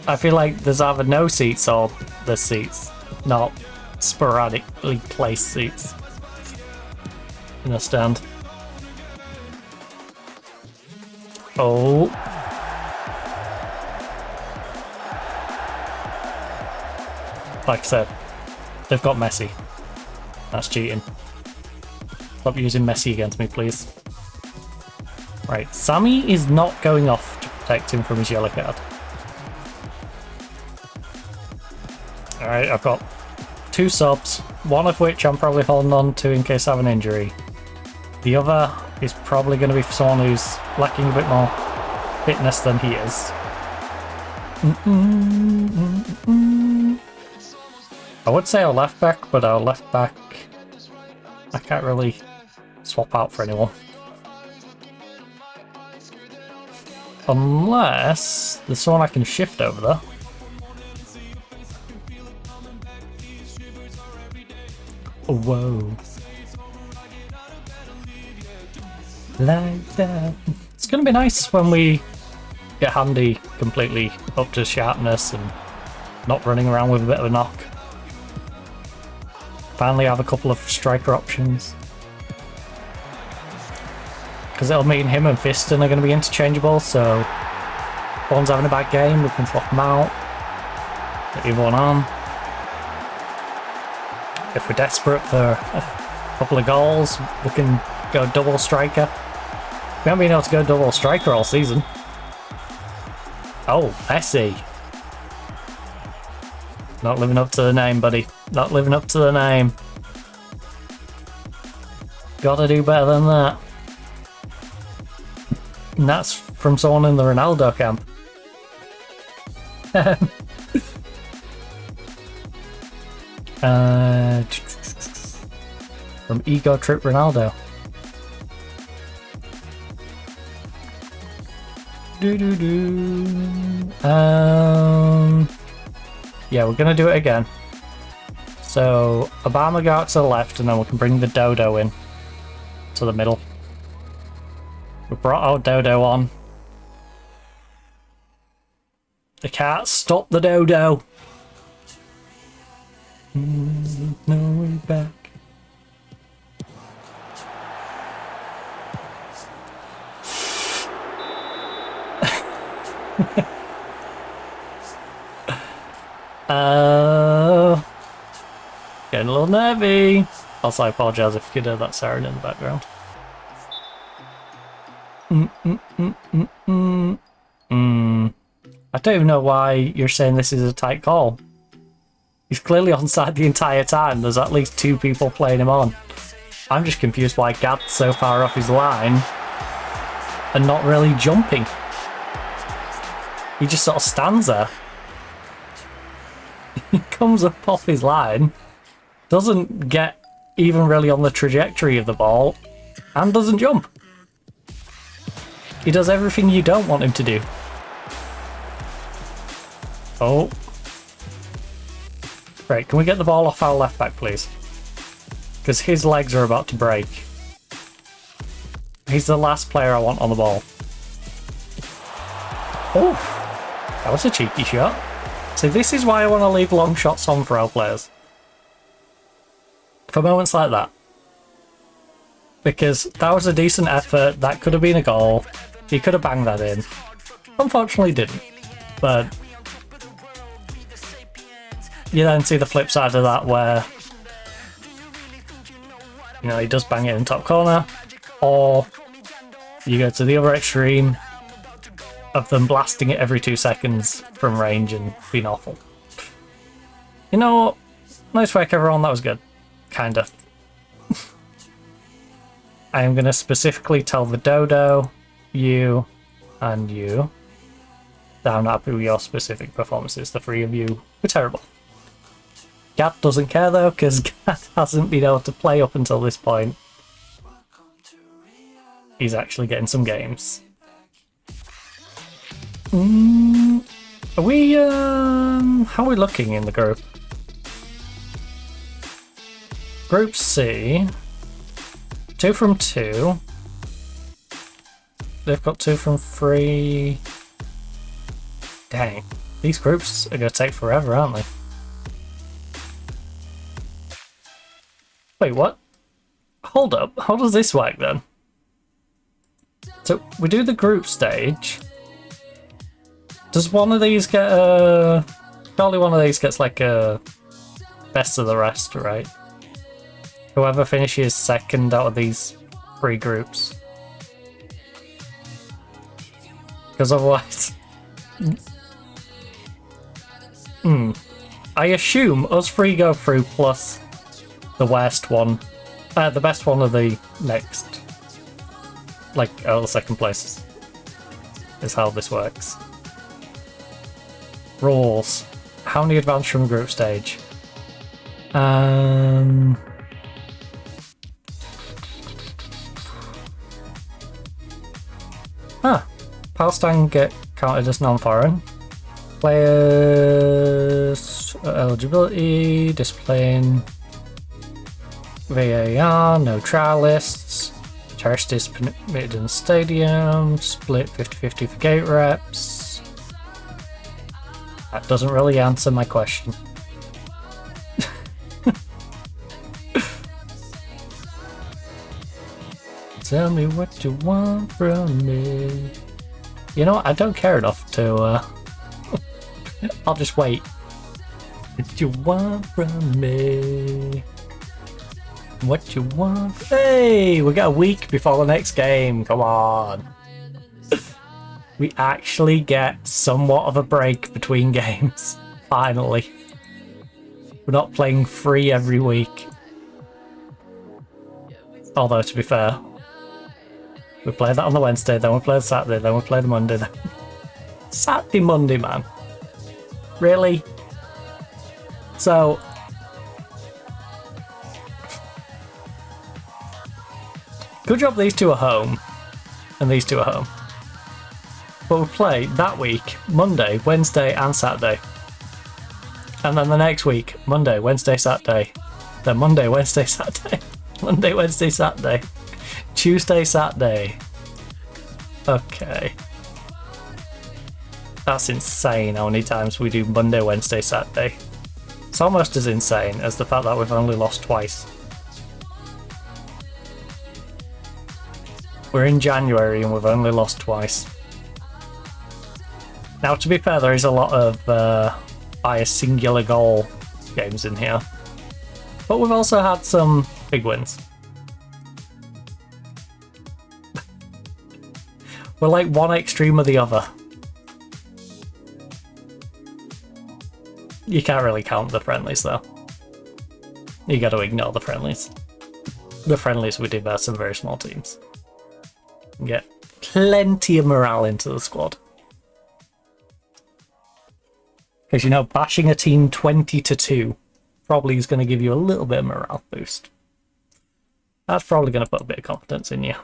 I feel like there's either no seats or there's seats, not sporadically placed seats in a stand. Oh. Like I said, they've got Messi. That's cheating. Stop using Messi against me, please. Right, Sammy is not going off to protect him from his yellow card. Alright, I've got 2 subs, one of which I'm probably holding on to in case I have an injury. The other is probably going to be for someone who's lacking a bit more fitness than he is. I would say our left back, but our left back I can't really swap out for anyone. Unless there's someone I can shift over there. Whoa. like that. It's gonna be nice when we get Handy completely up to sharpness and not running around with a bit of a knock. Finally have a couple of striker options. Because it'll mean him and Fiston are going to be interchangeable, so if one's having a bad game, we can swap them out. Get the other one on. If we're desperate for a couple of goals, we can go double striker. We haven't been able to go double striker all season. Oh, Messi. Not living up to the name, buddy. Not living up to the name. Gotta do better than that. And that's from someone in the Ronaldo camp. From Ego Trip Ronaldo. Yeah, we're gonna do it again. So Obama go out to the left, and then we can bring the Dodo in to the middle. We brought our Dodo on. They can't stop the Dodo. No way back. Getting a little nervy. Also, I apologise if you could hear that siren in the background. I don't even know why you're saying this is a tight call. He's clearly onside the entire time. There's at least 2 people playing him on. I'm just confused why Gad's so far off his line and not really jumping. He just sort of stands there. He comes up off his line, doesn't get even really on the trajectory of the ball, and doesn't jump. He does everything you don't want him to do. Oh. Right, can we get the ball off our left back, please? Because his legs are about to break. He's the last player I want on the ball. Oh, that was a cheeky shot. So this is why I want to leave long shots on for our players. For moments like that. Because that was a decent effort, that could have been a goal. He could have banged that in. Unfortunately didn't. But you then see the flip side of that where, you know, he does bang it in top corner, or you go to the other extreme of them blasting it every 2 seconds from range and being awful. You know, nice work everyone, that was good. Kinda. I am going to specifically tell the Dodo, you, and you that I'm not happy with your specific performances. The 3 of you were terrible. Gad doesn't care though, because Gad hasn't been able to play up until this point. He's actually getting some games. Are we, how are we looking in the group? Group C, 2 from 2. They've got 2 from 3. Dang, these groups are going to take forever, aren't they? Wait, what? Hold up, how does this work then? So, we do the group stage. Does one of these get a... Surely one of these gets like a best of the rest, right? Whoever finishes second out of these 3 groups. Because otherwise... I assume us 3 go through plus the worst one. The best one of the next. Like, out of the second places. Is how this works. Rules. How many advance from group stage? Palestine get counted as non-foreign. Players eligibility, discipline, VAR, no trial lists, Terrorist is permitted in the stadium. Split 50-50 for gate reps. That doesn't really answer my question. Tell me what you want from me. You know what? I don't care enough to... I'll just wait. What you want from me? What you want? Hey! We got a week before the next game. Come on. We actually get somewhat of a break between games. Finally. We're not playing free every week. Although, to be fair, we play that on the Wednesday, then we play the Saturday, then we play the Monday. Then... Saturday, Monday, man. Really? So... Good job these two are home. And these two are home. But we play that week, Monday, Wednesday and Saturday. And then the next week, Monday, Wednesday, Saturday. Then Monday, Wednesday, Saturday. Monday, Wednesday, Saturday. Tuesday, Saturday. Okay. That's insane how many times we do Monday, Wednesday, Saturday. It's almost as insane as the fact that we've only lost twice. We're in January and we've only lost twice. Now, to be fair, there is a lot of by a singular goal games in here. But we've also had some big wins. We're like one extreme or the other. You can't really count the friendlies though. You gotta ignore the friendlies. The friendlies we do versus some very small teams. Get plenty of morale into the squad. Because, you know, bashing a team 20-2 probably is going to give you a little bit of morale boost. That's probably going to put a bit of confidence in you.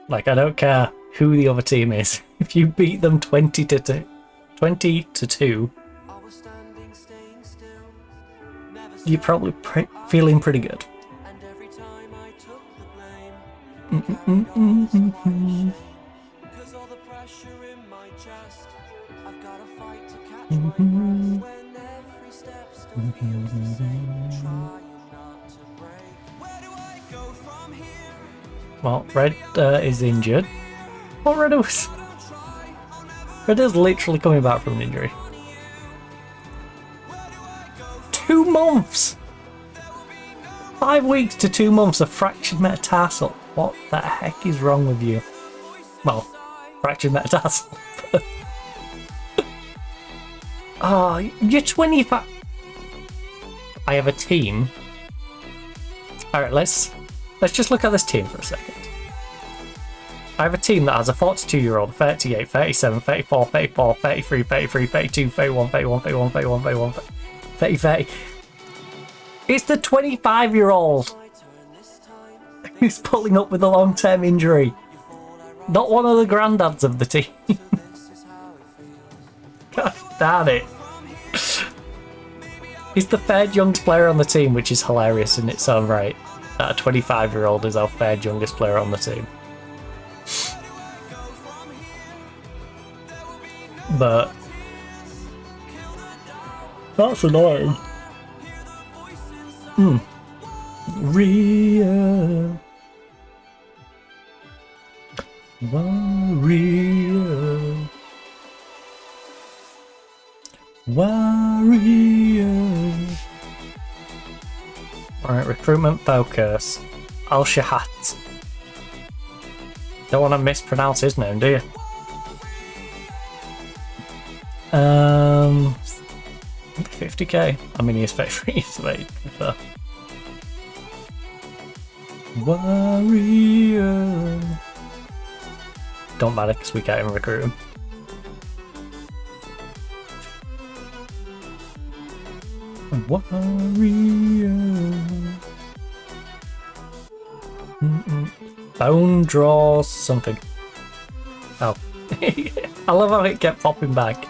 Like, I don't care who the other team is. If you beat them 20-2, you're probably feeling pretty good. Well, Red is injured. Oh, Red is literally coming back from an injury. 2 months! 5 weeks to 2 months of fractured metatarsal. What the heck is wrong with you? Well, fractured metatarsal. Oh, you're 25. I have a team. Alright, let's just look at this team for a second. I have a team that has a 42-year-old, 38, 37, 34, 34, 33, 33, 32, 31, 31, 31, 31, 31, 30, 30. It's the 25-year-old who's pulling up with a long-term injury. Not one of the granddads of the team. God damn it. He's the third youngest player on the team, which is hilarious in its own right. That a 25-year-old is our third youngest player on the team. But that's annoying. Ria. Warrior. Warrior. Alright, recruitment focus. Al Shahat. Don't want to mispronounce his name, do you? 50k. I mean, he's very free, so Warrior. Don't matter because we can't even recruit him. Warrior. Bone draw something. Oh. I love how it kept popping back.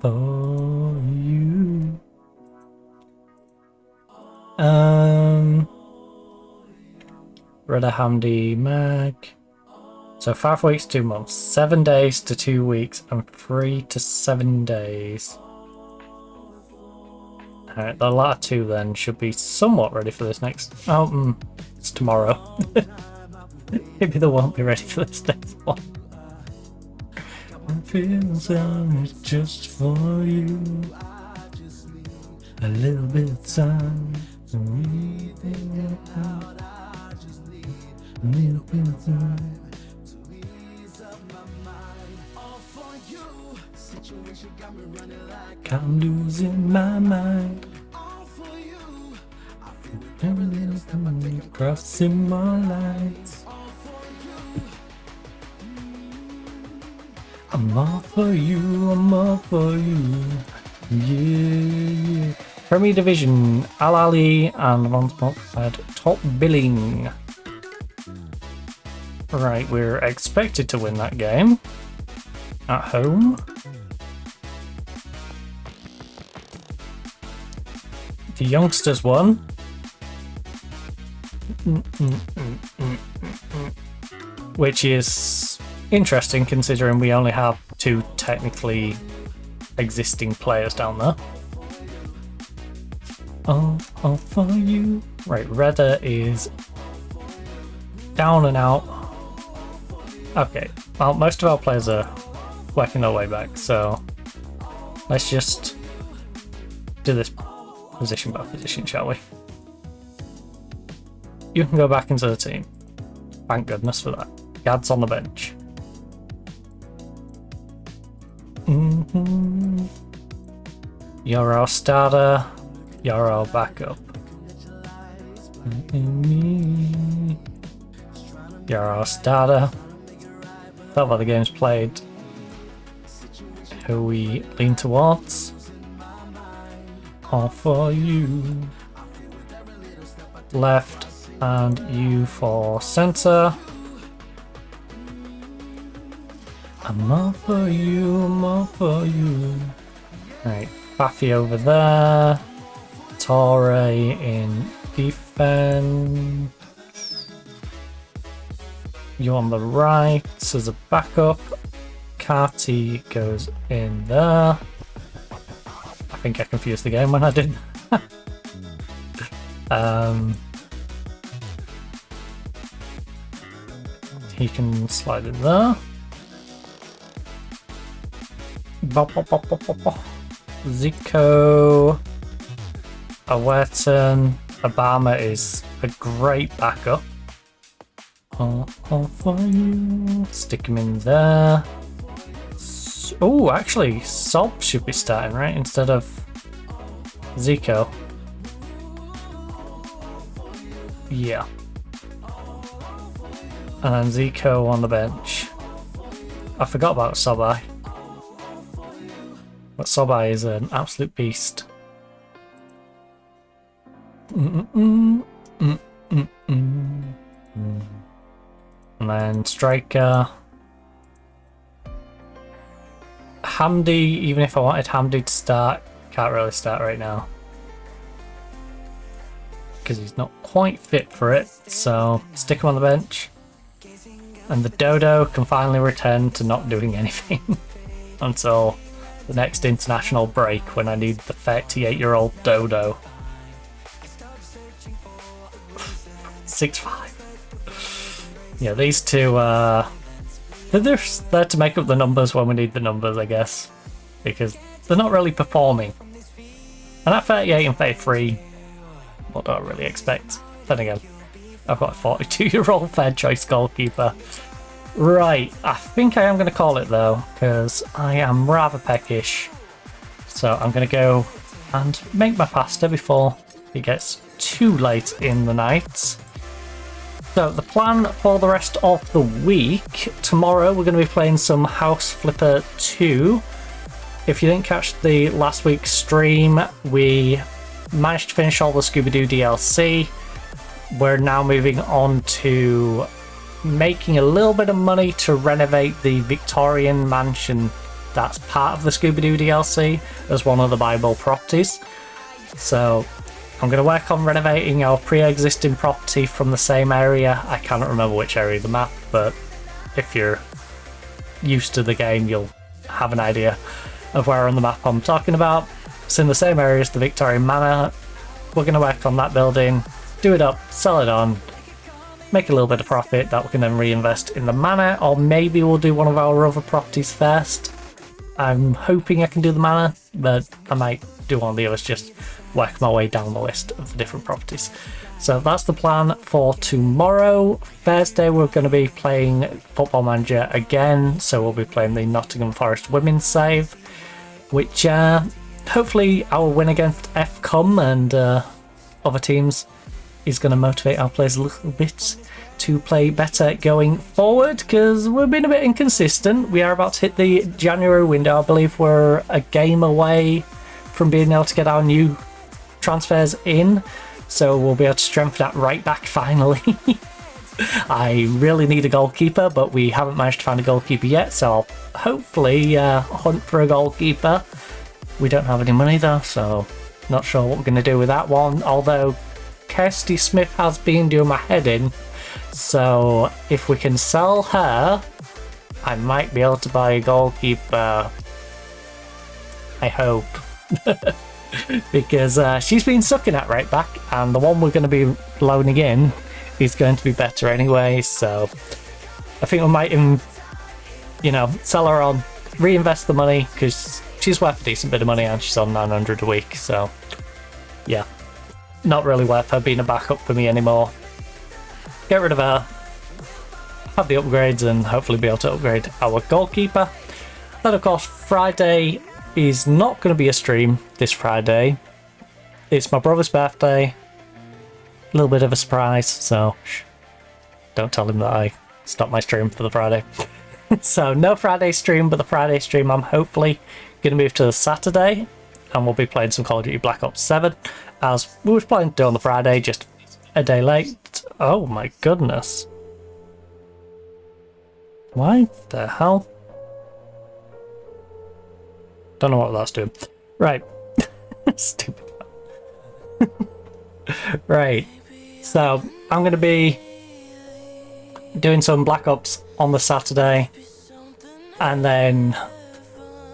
for you. Reda Hamdi Mag. So 5 weeks, 2 months, 7 days to 2 weeks, and 3 to 7 days. Alright, the latter 2 then should be somewhat ready for this next. Oh, it's tomorrow. Maybe they won't be ready for this next one. I feel sorry just for you. A little bit of time to rethink it out. A little bit of time. I'm losing my mind. Crossing my lines. I'm all for you, I'm all for you. Yeah. Premier Division, Al Ali and Lonsmont had top billing. Right, we're expected to win that game at home. The youngsters won. Which is interesting considering we only have 2 technically existing players down there. All for you. Right, Reda is down and out. Okay, well, most of our players are working their way back, so let's just do this position by position, shall we? You can go back into the team. Thank goodness for that. Gad's on the bench. You're our starter. You're our backup. You're our starter. Felt like the game's played. Who we lean towards. All for you. Left and you for centre. I'm all for you, I'm all for you. Right, Baffy over there. Torre in defense. You on the right as a backup. Carty goes in there. I think I confused the game when I did. He can slide in there. Zico, Awerton, Obama is a great backup. All for you. Stick him in there. Oh, actually, Sob should be starting, right? Instead of Zico. Yeah. And then Zico on the bench. I forgot about Sobai. But Sobai is an absolute beast. And then striker. Hamdi, even if I wanted Hamdi to start, can't really start right now. Because he's not quite fit for it, so stick him on the bench. And the Dodo can finally return to not doing anything until the next international break when I need the 38-year-old Dodo. 6'5". Yeah, these two, they're there to make up the numbers when we need the numbers, I guess. Because they're not really performing. And at 38 and 33, what do I really expect? Then again, I've got a 42-year-old fair choice goalkeeper. Right, I think I am going to call it though, because I am rather peckish. So I'm going to go and make my pasta before it gets too late in the night. So the plan for the rest of the week, tomorrow we're going to be playing some House Flipper 2. If you didn't catch the last week's stream, we managed to finish all the Scooby-Doo DLC. We're now moving on to making a little bit of money to renovate the Victorian mansion that's part of the Scooby-Doo DLC as one of the buyable properties. So I'm going to work on renovating our pre-existing property from the same area. I cannot remember which area of the map, but if you're used to the game, you'll have an idea of where on the map I'm talking about. It's in the same area as the Victorian Manor. We're going to work on that building, do it up, sell it on, make a little bit of profit that we can then reinvest in the manor, or maybe we'll do one of our other properties first. I'm hoping I can do the manor, but I might do one of the others, just work my way down the list of the different properties. So that's the plan for tomorrow. Thursday we're going to be playing Football Manager again, so we'll be playing the Nottingham Forest women's save, which hopefully our win against FCOM and other teams is going to motivate our players a little bit to play better going forward, because we've been a bit inconsistent. We are about to hit the January window. I believe we're a game away from being able to get our new transfers in, so we'll be able to strengthen that right back finally. I really need a goalkeeper, but we haven't managed to find a goalkeeper yet, so I'll hopefully hunt for a goalkeeper. We don't have any money though, so not sure what we're going to do with that one, although Kirsty Smith has been doing my head in, so if we can sell her, I might be able to buy a goalkeeper. I hope. Because she's been sucking at right back, and the one we're going to be loaning in is going to be better anyway, so I think we might even, sell her on, reinvest the money, because she's worth a decent bit of money and she's on 900 a week, so yeah, not really worth her being a backup for me anymore. Get rid of her, have the upgrades, and hopefully be able to upgrade our goalkeeper. Then of course Friday is not going to be a stream this Friday. It's my brother's birthday. A little bit of a surprise, so don't tell him that I stopped my stream for the Friday. So no Friday stream, but the Friday stream I'm hopefully going to move to the Saturday, and we'll be playing some Call of Duty Black Ops 7, as we were planning to do on the Friday, just a day late. Oh my goodness. Why the hell? Don't know what that's doing. Right. Stupid. Right. So I'm going to be doing some Black Ops on the Saturday, and then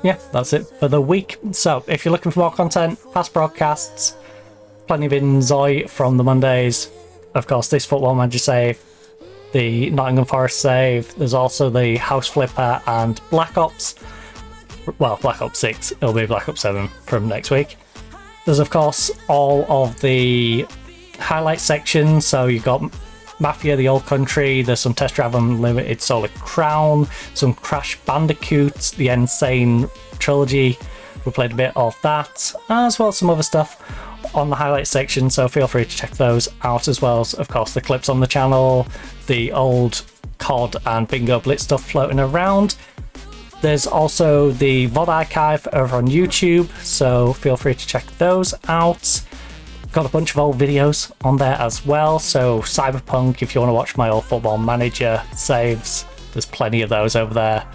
yeah, that's it for the week. So if you're looking for more content, past broadcasts, plenty of Inzoi from the Mondays, of course this Football Manager save, the Nottingham Forest save, there's also the House Flipper and Black Ops. Well, Black Ops 6, it'll be Black Ops 7 from next week. There's of course all of the highlight sections, so you've got Mafia the Old Country, there's some Test Drive Unlimited Solid Crown, some Crash Bandicoot, the Insane Trilogy, we played a bit of that, as well as some other stuff on the highlight section, so feel free to check those out, as well as of course the clips on the channel, the old COD and Bingo Blitz stuff floating around. There's also the VOD archive over on YouTube, so feel free to check those out. Got a bunch of old videos on there as well, so Cyberpunk, if you want to watch my old Football Manager saves, there's plenty of those over there,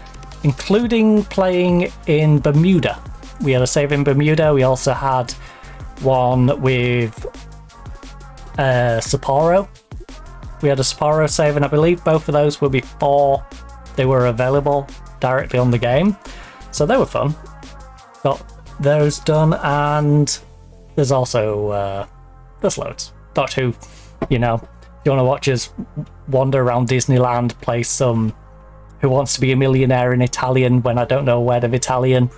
including playing in Bermuda. We had a save in Bermuda, we also had one with Sapporo. We had a Sapporo save, and I believe both of those were before they were available directly on the game, so they were fun. Got those done, and there's also there's loads. Doctor Who, you want to watch us wander around Disneyland, play some Who Wants to Be a Millionaire in Italian when I don't know a word of Italian,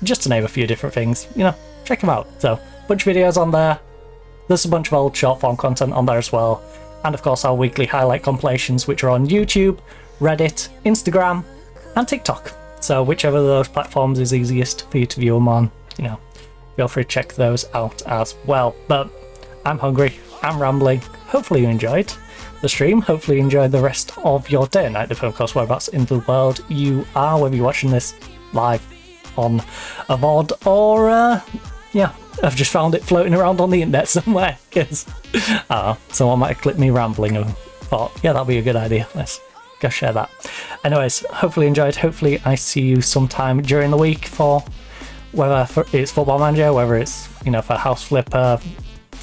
just to name a few different things, check them out. So bunch of videos on there, there's a bunch of old short form content on there as well, and of course our weekly highlight compilations, which are on YouTube, Reddit, Instagram and TikTok, so whichever of those platforms is easiest for you to view them on, feel free to check those out as well. But I'm hungry, I'm rambling, hopefully you enjoyed the stream, hopefully you enjoyed the rest of your day and night, depending of course whereabouts in the world you are, whether you're watching this live on a VOD or I've just found it floating around on the internet somewhere, because someone might have clipped me rambling and thought, yeah, that'll be a good idea, let's go share that. Anyways, hopefully you enjoyed. Hopefully I see you sometime during the week for whether it's Football Manager, whether it's, for House Flipper,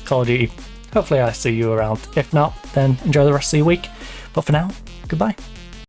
Call of Duty. Hopefully I see you around. If not, then enjoy the rest of your week. But for now, goodbye.